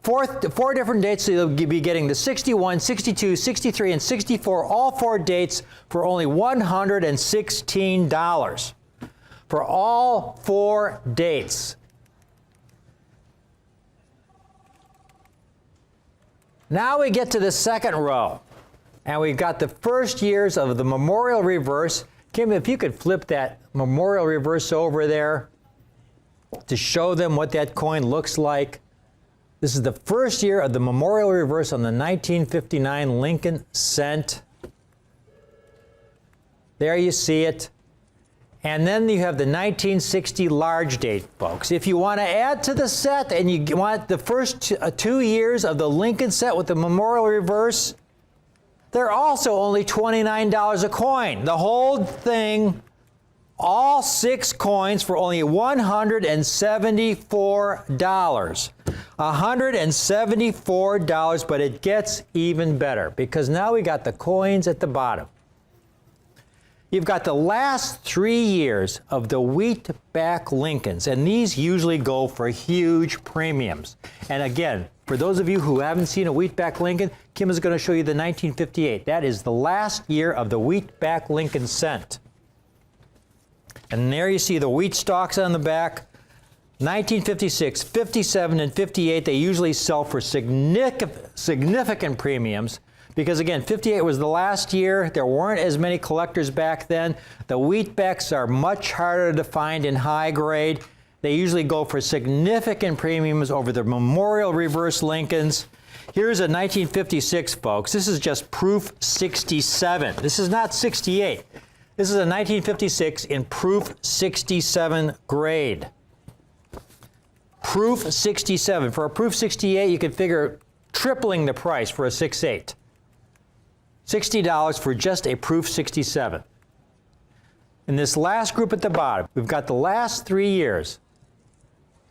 four different dates, so you'll be getting the 61, 62, 63, and 64, all four dates for only $116 for all four dates. Now we get to the second row, and we've got the first years of the Memorial Reverse. Kim, if you could flip that Memorial Reverse over there to show them what that coin looks like. This is the first year of the Memorial Reverse on the 1959 Lincoln cent. There you see it. And then you have the 1960 large date, folks. If you want to add to the set and you want the first 2 years of the Lincoln set with the Memorial Reverse, they're also only $29 a coin. The whole thing, all 6 coins for only $174. $174, but it gets even better because now we got the coins at the bottom. You've got the last 3 years of the Wheatback Lincolns, and these usually go for huge premiums. And again, for those of you who haven't seen a Wheatback Lincoln, Kim is going to show you the 1958. That is the last year of the Wheatback Lincoln cent. And there you see the wheat stalks on the back. 1956, 57, and 58, they usually sell for significant premiums. Because again, 58 was the last year. There weren't as many collectors back then. The Wheatbacks are much harder to find in high grade. They usually go for significant premiums over the Memorial Reverse Lincolns. Here's a 1956, folks. This is just Proof 67. This is not 68. This is a 1956 in Proof 67 grade. Proof 67. For a Proof 68, you could figure tripling the price for a 6/8. $60 for just a Proof 67. In this last group at the bottom, we've got the last 3 years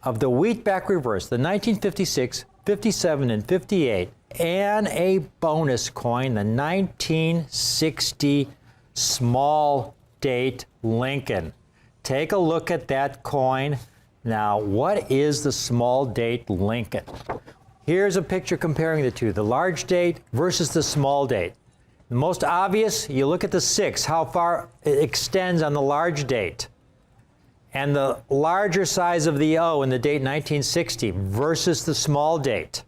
of the Wheatback Reverse, the 1956, 57, and 58, and a bonus coin, the 1960 small date Lincoln. Take a look at that coin. Now, what is the small date Lincoln? Here's a picture comparing the two, the large date versus the small date. The most obvious, you look at the 6, how far it extends on the large date, and the larger size of the O in the date 1960 versus the small date.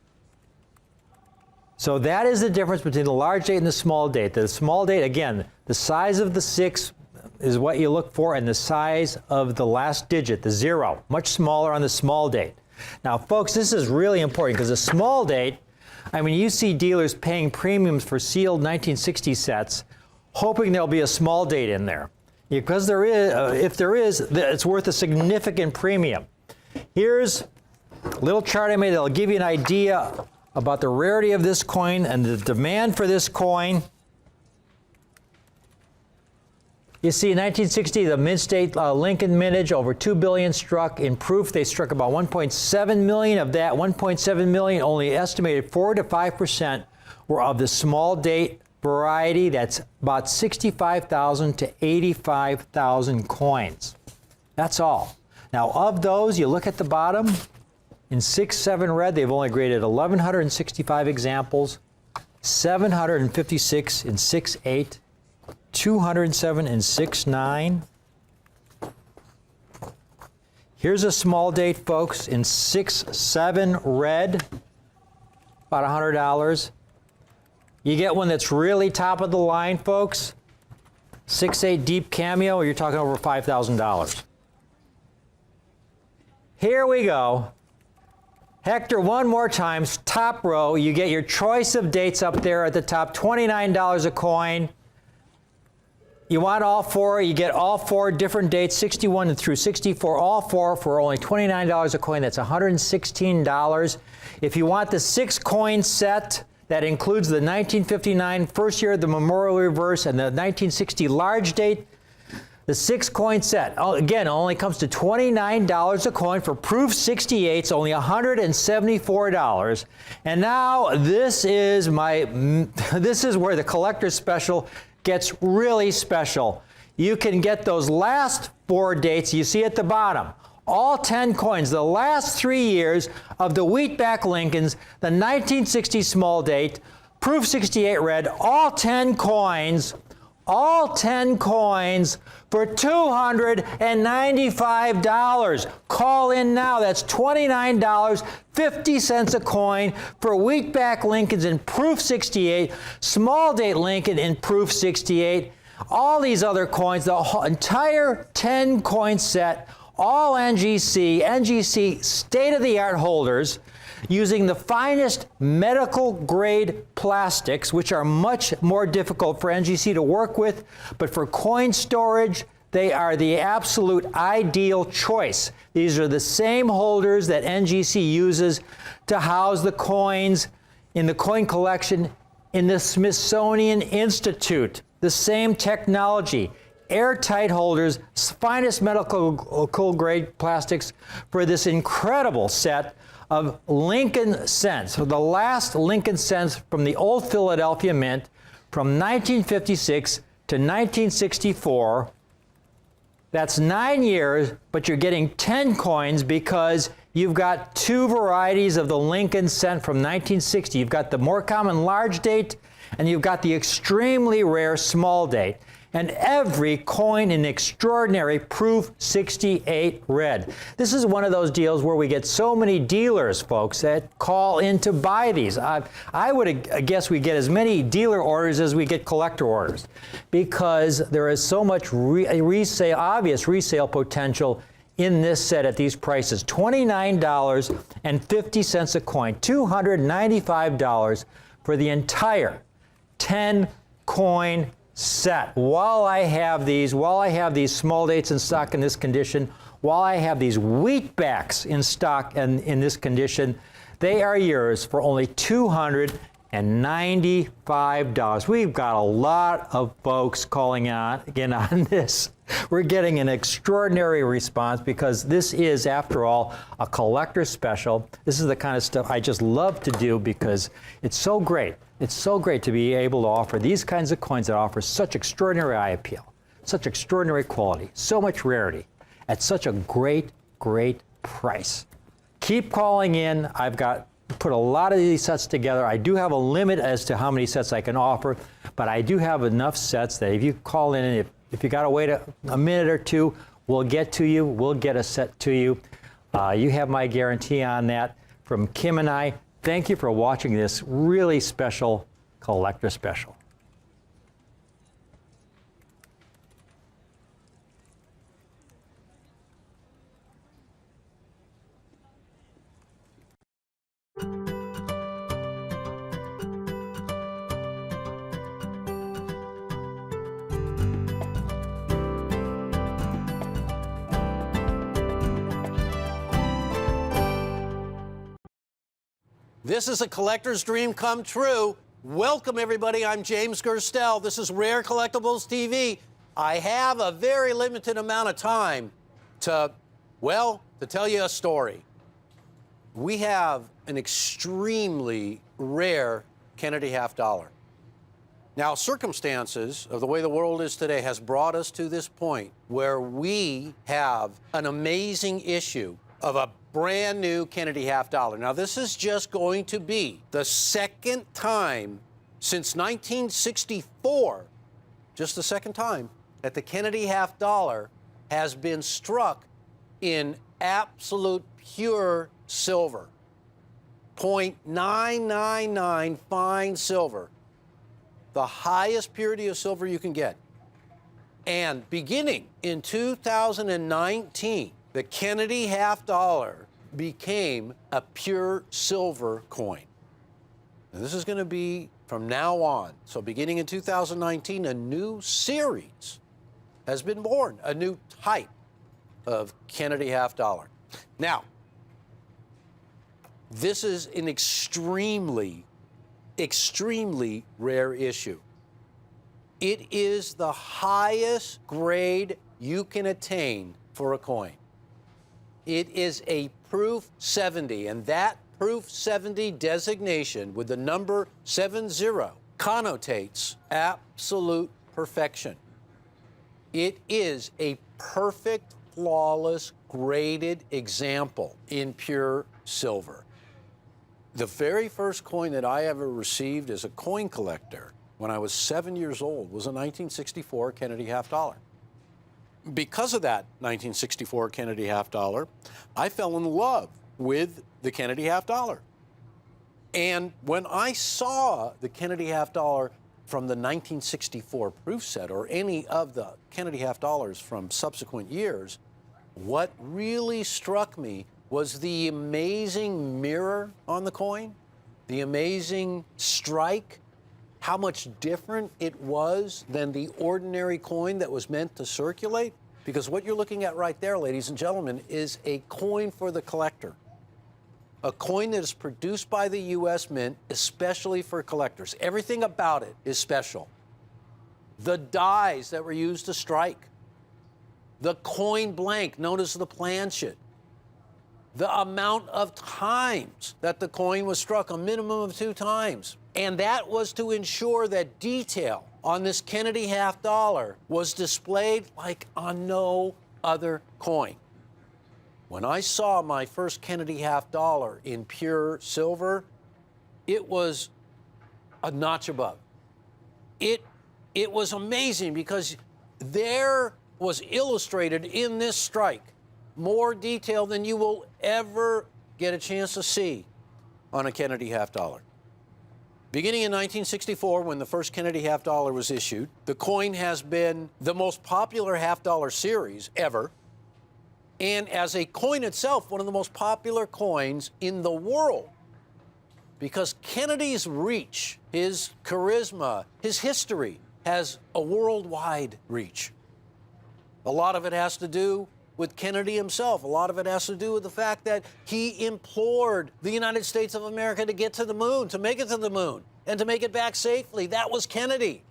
So that is the difference between the large date and the small date. The small date, again, the size of the 6 is what you look for, and the size of the last digit, the 0, much smaller on the small date. Now, folks, this is really important because the small date, I mean, you see dealers paying premiums for sealed 1960 sets, hoping there'll be a small date in there. Because there is, if there is, it's worth a significant premium. Here's a little chart I made that'll give you an idea about the rarity of this coin and the demand for this coin. You see, in 1960, the Mint-State Lincoln mintage, over 2 billion struck. In proof, they struck about 1.7 million of that. 1.7 million, only estimated 4 to 5% were of the small date variety. That's about 65,000 to 85,000 coins. That's all. Now, of those, you look at the bottom, in 6-7 red, they've only graded 1,165 examples, 756 in 6-8, 207 in 6-9. Here's a small date, folks, in 6-7 red, about $100. You get one that's really top of the line, folks, 6-8 deep cameo, you're talking over $5,000. Here we go. Hector, one more time, top row, you get your choice of dates up there at the top, $29 a coin. You want all four, you get all four different dates, 61 through 64, all four for only $29 a coin. That's $116. If you want the 6-coin set, that includes the 1959 first year of the memorial reverse and the 1960 large date, the 6-coin set, again, only comes to $29 a coin for proof 68s, only $174. And now this is where the collector's special gets really special. You can get those last 4 dates you see at the bottom. All 10 coins, the last 3 years of the Wheatback Lincolns, the 1960 small date, proof 68 red, all 10 coins for $295. Call in now. That's $29.50 a coin for Wheatback Lincolns in proof 68, small date Lincoln in proof 68. All these other coins, the entire 10-coin set, all NGC state-of-the-art holders, using the finest medical grade plastics, which are much more difficult for NGC to work with, but for coin storage, they are the absolute ideal choice. These are the same holders that NGC uses to house the coins in the coin collection in the Smithsonian Institute. The same technology. Airtight holders, finest medical grade plastics for this incredible set of Lincoln cents. So the last Lincoln cents from the old Philadelphia Mint from 1956 to 1964. That's 9 years, but you're getting 10 coins because you've got 2 varieties of the Lincoln cent from 1960. You've got the more common large date, and you've got the extremely rare small date. And every coin in extraordinary proof 68 red. This is one of those deals where we get so many dealers, folks, that call in to buy these. I would guess we get as many dealer orders as we get collector orders, because there is so much obvious resale potential in this set at these prices. $29.50 a coin, $295 for the entire 10-coin set. While I have these small dates in stock in this condition, while I have these Wheatbacks in stock and in this condition, they are yours for only $295. We've got a lot of folks calling on this. We're getting an extraordinary response because this is, after all, a collector special. This is the kind of stuff I just love to do because it's so great. It's so great to be able to offer these kinds of coins that offer such extraordinary eye appeal, such extraordinary quality, so much rarity, at such a great, great price. Keep calling in. I've put a lot of these sets together. I do have a limit as to how many sets I can offer, but I do have enough sets that if you call in and if you got to wait a minute or two, we'll get to you. We'll get a set to you. You have my guarantee on that. From Kim and I, thank you for watching this really special collector special. This is a collector's dream come true. Welcome, everybody. I'm James Gerstel. This is Rare Collectibles TV. I have a very limited amount of time to tell you a story. We have an extremely rare Kennedy half dollar. Now, circumstances of the way the world is today has brought us to this point where we have an amazing issue of a brand new Kennedy half dollar. Now, this is just going to be the second time since 1964, just the second time, that the Kennedy half dollar has been struck in absolute pure silver. 0.999 fine silver, the highest purity of silver you can get. And beginning in 2019, the Kennedy half dollar became a pure silver coin. And this is going to be from now on. So beginning in 2019, a new series has been born, a new type of Kennedy half dollar. Now, this is an extremely, extremely rare issue. It is the highest grade you can attain for a coin. It is a proof 70, and that proof 70 designation with the number 70 connotates absolute perfection. It is a perfect, flawless, graded example in pure silver. The very first coin that I ever received as a coin collector when I was 7 years old was a 1964 Kennedy half dollar. Because of that 1964 Kennedy half dollar, I fell in love with the Kennedy half dollar. And when I saw the Kennedy half dollar from the 1964 proof set or any of the Kennedy half dollars from subsequent years, what really struck me was the amazing mirror on the coin, the amazing strike, how much different it was than the ordinary coin that was meant to circulate. Because what you're looking at right there, ladies and gentlemen, is a coin for the collector. A coin that is produced by the U.S. Mint, especially for collectors. Everything about it is special. The dies that were used to strike, the coin blank known as the planchet, the amount of times that the coin was struck, a minimum of 2 times. And that was to ensure that detail on this Kennedy half dollar was displayed like on no other coin. When I saw my first Kennedy half dollar in pure silver, it was a notch above. It was amazing because there was illustrated in this strike more detail than you will ever get a chance to see on a Kennedy half dollar. Beginning in 1964, when the first Kennedy half dollar was issued, the coin has been the most popular half dollar series ever. And as a coin itself, one of the most popular coins in the world. Because Kennedy's reach, his charisma, his history has a worldwide reach. A lot of it has to do with Kennedy himself. A lot of it has to do with the fact that he implored the United States of America to get to the moon, to make it to the moon, and to make it back safely. That was Kennedy.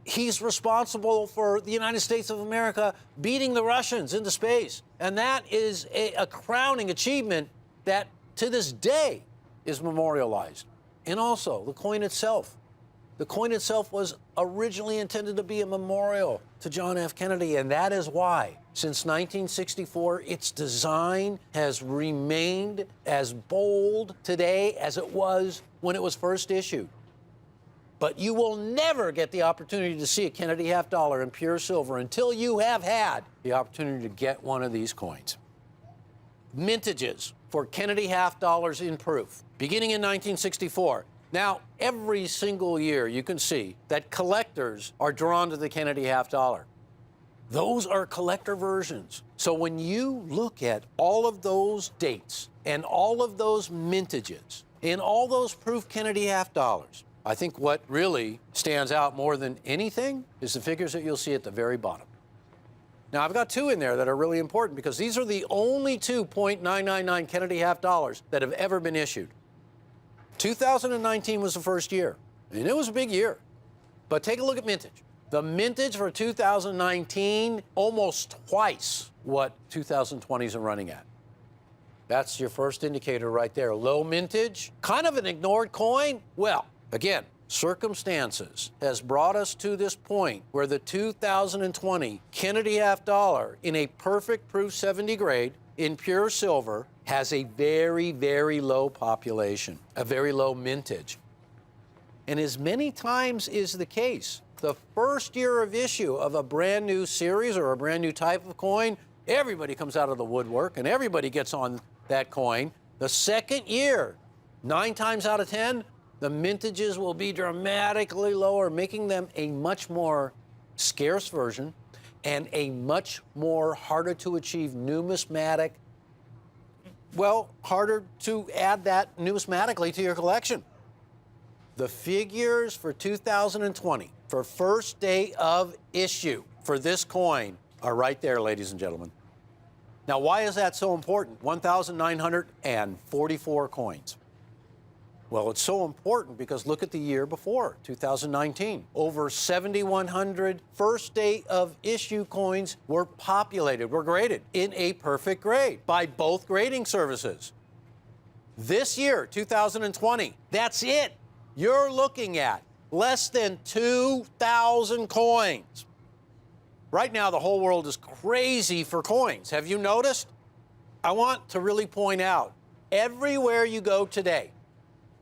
He's responsible for the United States of America beating the Russians into space. And that is a crowning achievement that to this day is memorialized. And also the coin itself. The coin itself was originally intended to be a memorial to John F. Kennedy, and that is why, since 1964, its design has remained as bold today as it was when it was first issued. But you will never get the opportunity to see a Kennedy half dollar in pure silver until you have had the opportunity to get one of these coins. Mintages for Kennedy half dollars in proof, beginning in 1964. Now, every single year you can see that collectors are drawn to the Kennedy half dollar. Those are collector versions. So when you look at all of those dates and all of those mintages and all those proof Kennedy half dollars, I think what really stands out more than anything is the figures that you'll see at the very bottom. Now, I've got 2 in there that are really important because these are the only 2 .999 Kennedy half dollars that have ever been issued. 2019 was the first year, and it was a big year. But take a look at mintage. The mintage for 2019, almost twice what 2020s are running at. That's your first indicator right there. Low mintage, kind of an ignored coin. Well, again, circumstances has brought us to this point where the 2020 Kennedy half dollar in a perfect proof 70 grade in pure silver has a very, very low population, a very low mintage. And as many times is the case, the first year of issue of a brand new series or a brand new type of coin, everybody comes out of the woodwork and everybody gets on that coin. The second year, 9 times out of 10, the mintages will be dramatically lower, making them a much more scarce version and a much more harder to achieve numismatic, well, harder to add that numismatically to your collection. The figures for 2020 for first day of issue for this coin are right there, ladies and gentlemen. Now, why is that so important? 1,944 coins. Well, it's so important because look at the year before, 2019. Over 7,100 first day of issue coins were populated, were graded in a perfect grade by both grading services. This year, 2020, that's it. You're looking at less than 2,000 coins. Right now, the whole world is crazy for coins. Have you noticed? I want to really point out, everywhere you go today,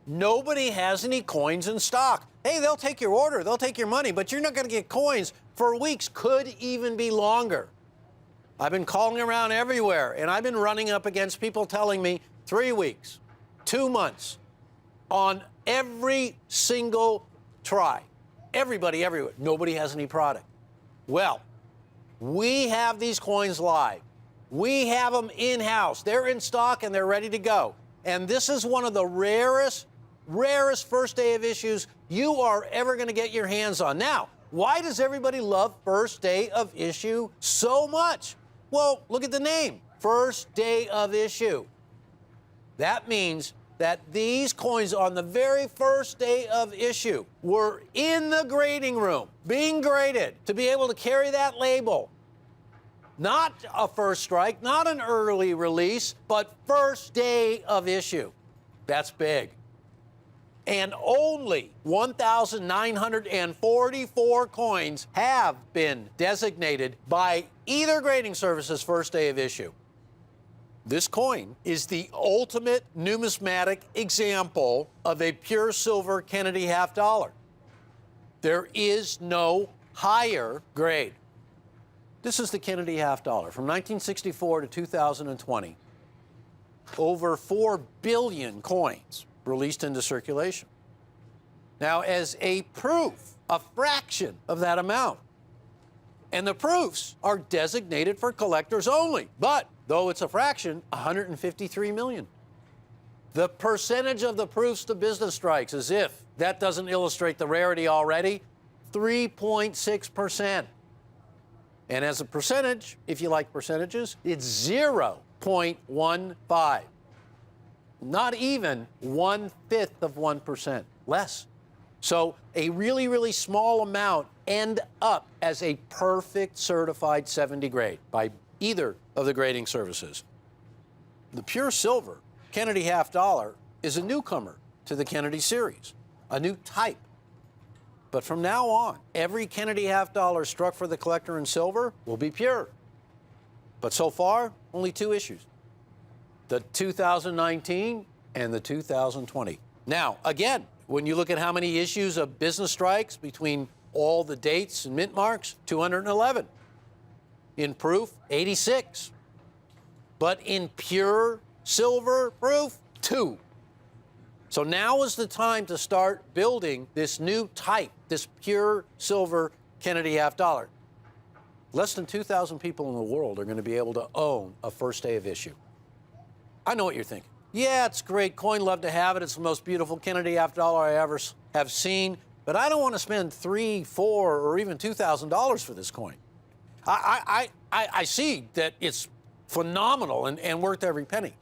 nobody has any coins in stock. Hey, they'll take your order, they'll take your money, but you're not going to get coins for weeks, could even be longer. I've been calling around everywhere, and I've been running up against people telling me 3 weeks, 2 months, on every single try. Everybody, everywhere. Nobody has any product. Well, we have these coins live. We have them in-house. They're in stock and they're ready to go. And this is one of the rarest first day of issues you are ever going to get your hands on. Now, why does everybody love first day of issue so much? Well, look at the name, first day of issue. That means that these coins on the very first day of issue were in the grading room, being graded to be able to carry that label. Not a first strike, not an early release, but first day of issue. That's big. And only 1,944 coins have been designated by either grading service's first day of issue. This coin is the ultimate numismatic example of a pure silver Kennedy half dollar. There is no higher grade. This is the Kennedy half dollar from 1964 to 2020. Over 4 billion coins released into circulation. Now, as a proof, a fraction of that amount. And the proofs are designated for collectors only. But though it's a fraction, 153 million. The percentage of the proofs to business strikes, as if that doesn't illustrate the rarity already, 3.6%. And as a percentage, if you like percentages, it's 0.15. Not even 1/5 of 1%, less. So a really, really small amount end up as a perfect certified 70 grade by either of the grading services. The pure silver Kennedy half dollar is a newcomer to the Kennedy series, a new type. But from now on, every Kennedy half dollar struck for the collector in silver will be pure. But so far, only 2 issues, the 2019 and the 2020. Now, again, when you look at how many issues of business strikes between all the dates and mint marks, 211. In proof, 86. But in pure silver proof, 2. So now is the time to start building this new type, this pure silver Kennedy half dollar. Less than 2,000 people in the world are going to be able to own a first day of issue. I know what you're thinking. Yeah, it's great coin, love to have it. It's the most beautiful Kennedy half dollar I ever have seen. But I don't want to spend $3,000, $4,000, or even $2,000 for this coin. I see that it's phenomenal and worth every penny.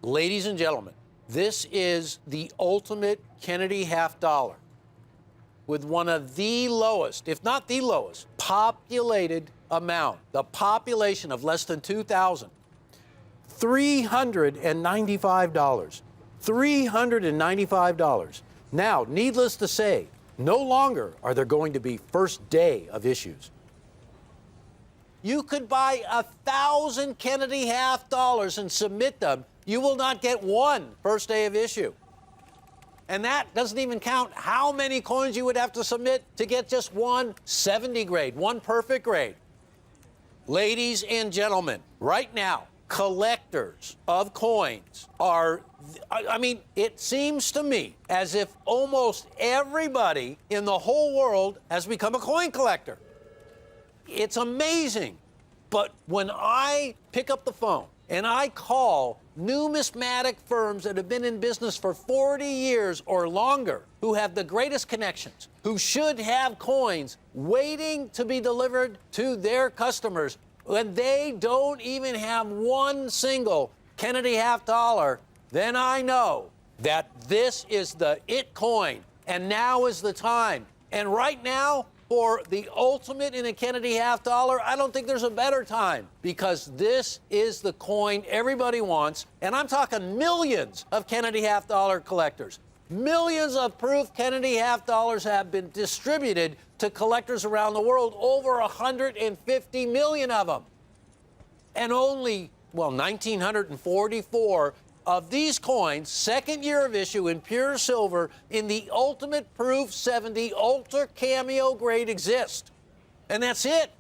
Ladies and gentlemen, This is the ultimate Kennedy half dollar with one of the lowest, if not the lowest, populated amount, the population of less than 2,000. $395. $395. Now, needless to say, no longer are there going to be first day of issues. You could buy 1,000 Kennedy half dollars and submit them. You will not get one first day of issue. And that doesn't even count how many coins you would have to submit to get just one 70 grade, one perfect grade. Ladies and gentlemen, right now, collectors of coins are, I mean, it seems to me as if almost everybody in the whole world has become a coin collector. It's amazing. But when I pick up the phone and I call numismatic firms that have been in business for 40 years or longer, who have the greatest connections, who should have coins waiting to be delivered to their customers, when they don't even have one single Kennedy half dollar, then I know that this is the it coin, and now is the time. And right now, for the ultimate in a Kennedy half dollar, I don't think there's a better time, because this is the coin everybody wants. And I'm talking millions of Kennedy half dollar collectors. Millions of proof Kennedy half dollars have been distributed to collectors around the world, over 150 million of them. And only, well, 1,944 of these coins, second year of issue in pure silver, in the ultimate proof 70 ultra cameo grade exist. And that's it.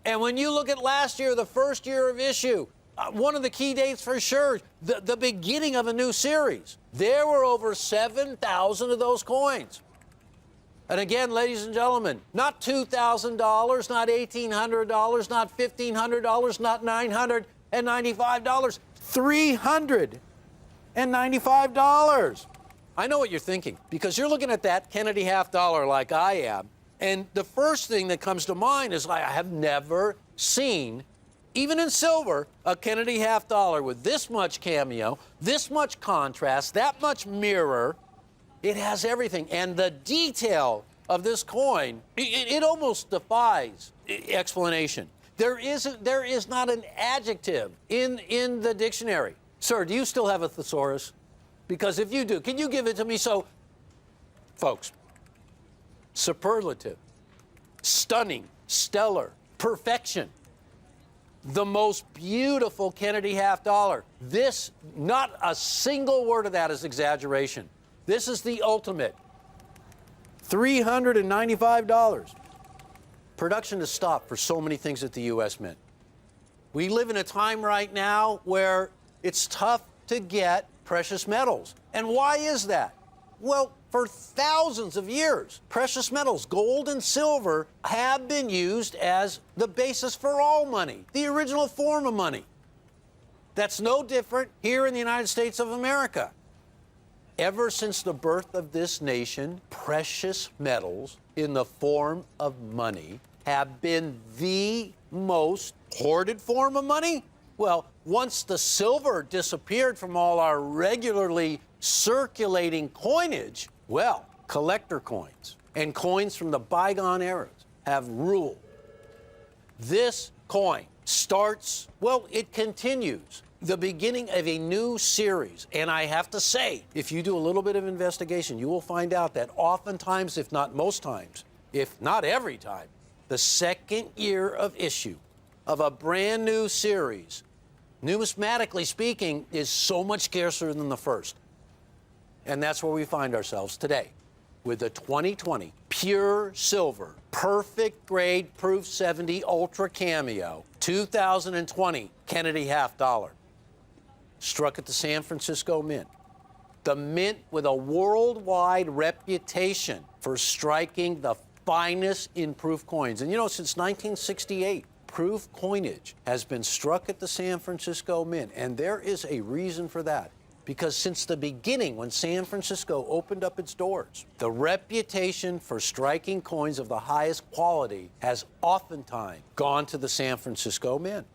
And when you look at last year, the first year of issue, one of the key dates for sure, the beginning of a new series, there were over 7,000 of those coins. And again, ladies and gentlemen, not $2,000, not $1,800, not $1,500, not $995, $395. I know what you're thinking, because you're looking at that Kennedy half dollar like I am, and the first thing that comes to mind is, I have never seen, even in silver, a Kennedy half dollar with this much cameo, this much contrast, that much mirror. It has everything. And the detail of this coin, it almost defies explanation. There is not an adjective in the dictionary. Sir, do you still have a thesaurus? Because if you do, can you give it to me? So, folks, superlative, stunning, stellar, perfection, the most beautiful Kennedy half dollar. This, not a single word of that is exaggeration. This is the ultimate. $395. Production has stopped for so many things at the U.S. Mint. We live in a time right now where it's tough to get precious metals. And why is that? Well, for thousands of years, precious metals, gold and silver, have been used as the basis for all money, the original form of money. That's no different here in the United States of America. Ever since the birth of this nation, precious metals in the form of money have been the most hoarded form of money. Well, once the silver disappeared from all our regularly circulating coinage, well, collector coins and coins from the bygone eras have ruled. This coin starts, well, it continues the beginning of a new series. And I have to say, if you do a little bit of investigation, you will find out that oftentimes, if not most times, if not every time, the second year of issue of a brand new series, numismatically speaking, is so much scarcer than the first. And that's where we find ourselves today with the 2020 pure silver, perfect grade proof 70 ultra cameo, 2020 Kennedy half dollar. Struck at the San Francisco Mint. The mint with a worldwide reputation for striking the finest in proof coins. And you know, since 1968, proof coinage has been struck at the San Francisco Mint. And there is a reason for that. Because since the beginning, when San Francisco opened up its doors, the reputation for striking coins of the highest quality has oftentimes gone to the San Francisco Mint.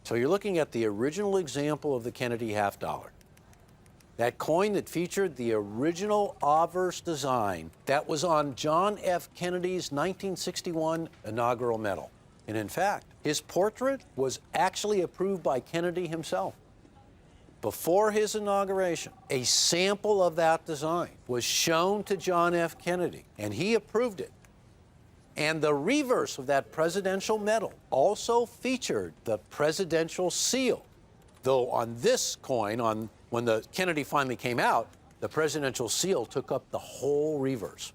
So you're looking at the original example of the Kennedy half dollar. that coin that featured the original obverse design that was on John F. Kennedy's 1961 inaugural medal. And in fact, his portrait was actually approved by Kennedy himself. Before his inauguration, a sample of that design was shown to John F. Kennedy, and he approved it. And the reverse of that presidential medal also featured the presidential seal. Though on this coin, when the Kennedy finally came out, the presidential seal took up the whole reverse.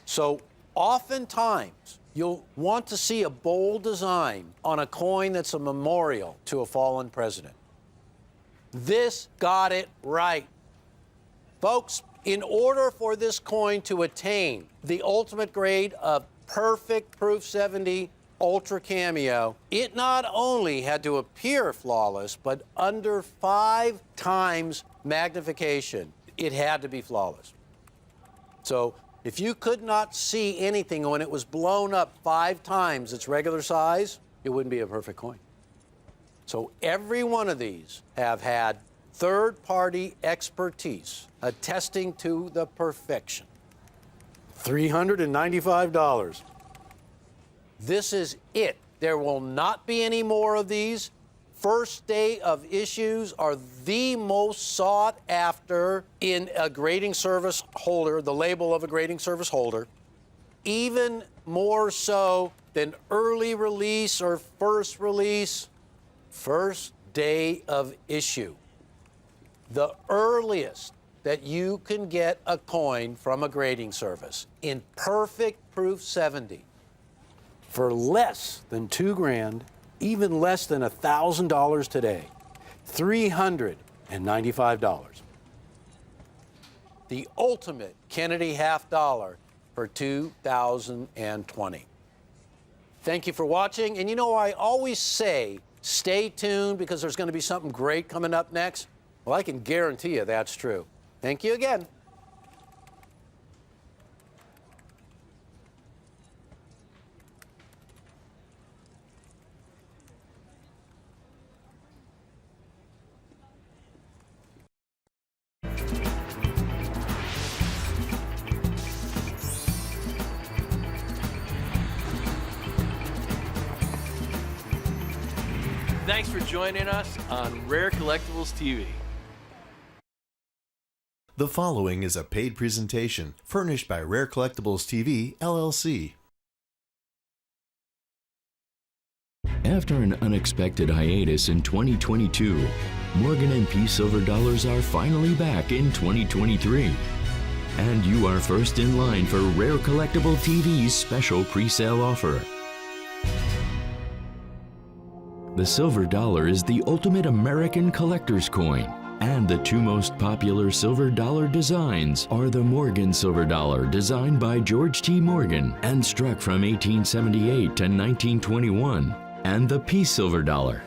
So oftentimes, you'll want to see a bold design on a coin that's a memorial to a fallen president. This got it right. Folks, in order for this coin to attain the ultimate grade of perfect Proof 70 Ultra Cameo, it not only had to appear flawless, but under 5 times magnification, it had to be flawless. So if you could not see anything when it was blown up 5 times its regular size, it wouldn't be a perfect coin. So every one of these have had third-party expertise attesting to the perfection. $395. This is it. There will not be any more of these. First day of issues are the most sought after in a grading service holder, the label of a grading service holder, even more so than early release or first release. First day of issue. The earliest that you can get a coin from a grading service in perfect Proof 70 for less than $2,000, even less than $1,000 today, $395. The ultimate Kennedy half dollar for 2020. Thank you for watching. And you know, I always say, stay tuned because there's going to be something great coming up next. Well, I can guarantee you that's true. Thank you again. Thanks for joining us on Rare Collectibles TV. The following is a paid presentation furnished by Rare Collectibles TV, LLC. After an unexpected hiatus in 2022, Morgan & P silver dollars are finally back in 2023. And you are first in line for Rare Collectible TV's special pre-sale offer. The silver dollar is the ultimate American collector's coin, and the 2 most popular silver dollar designs are the Morgan silver dollar, designed by George T. Morgan and struck from 1878 to 1921, and the Peace silver dollar,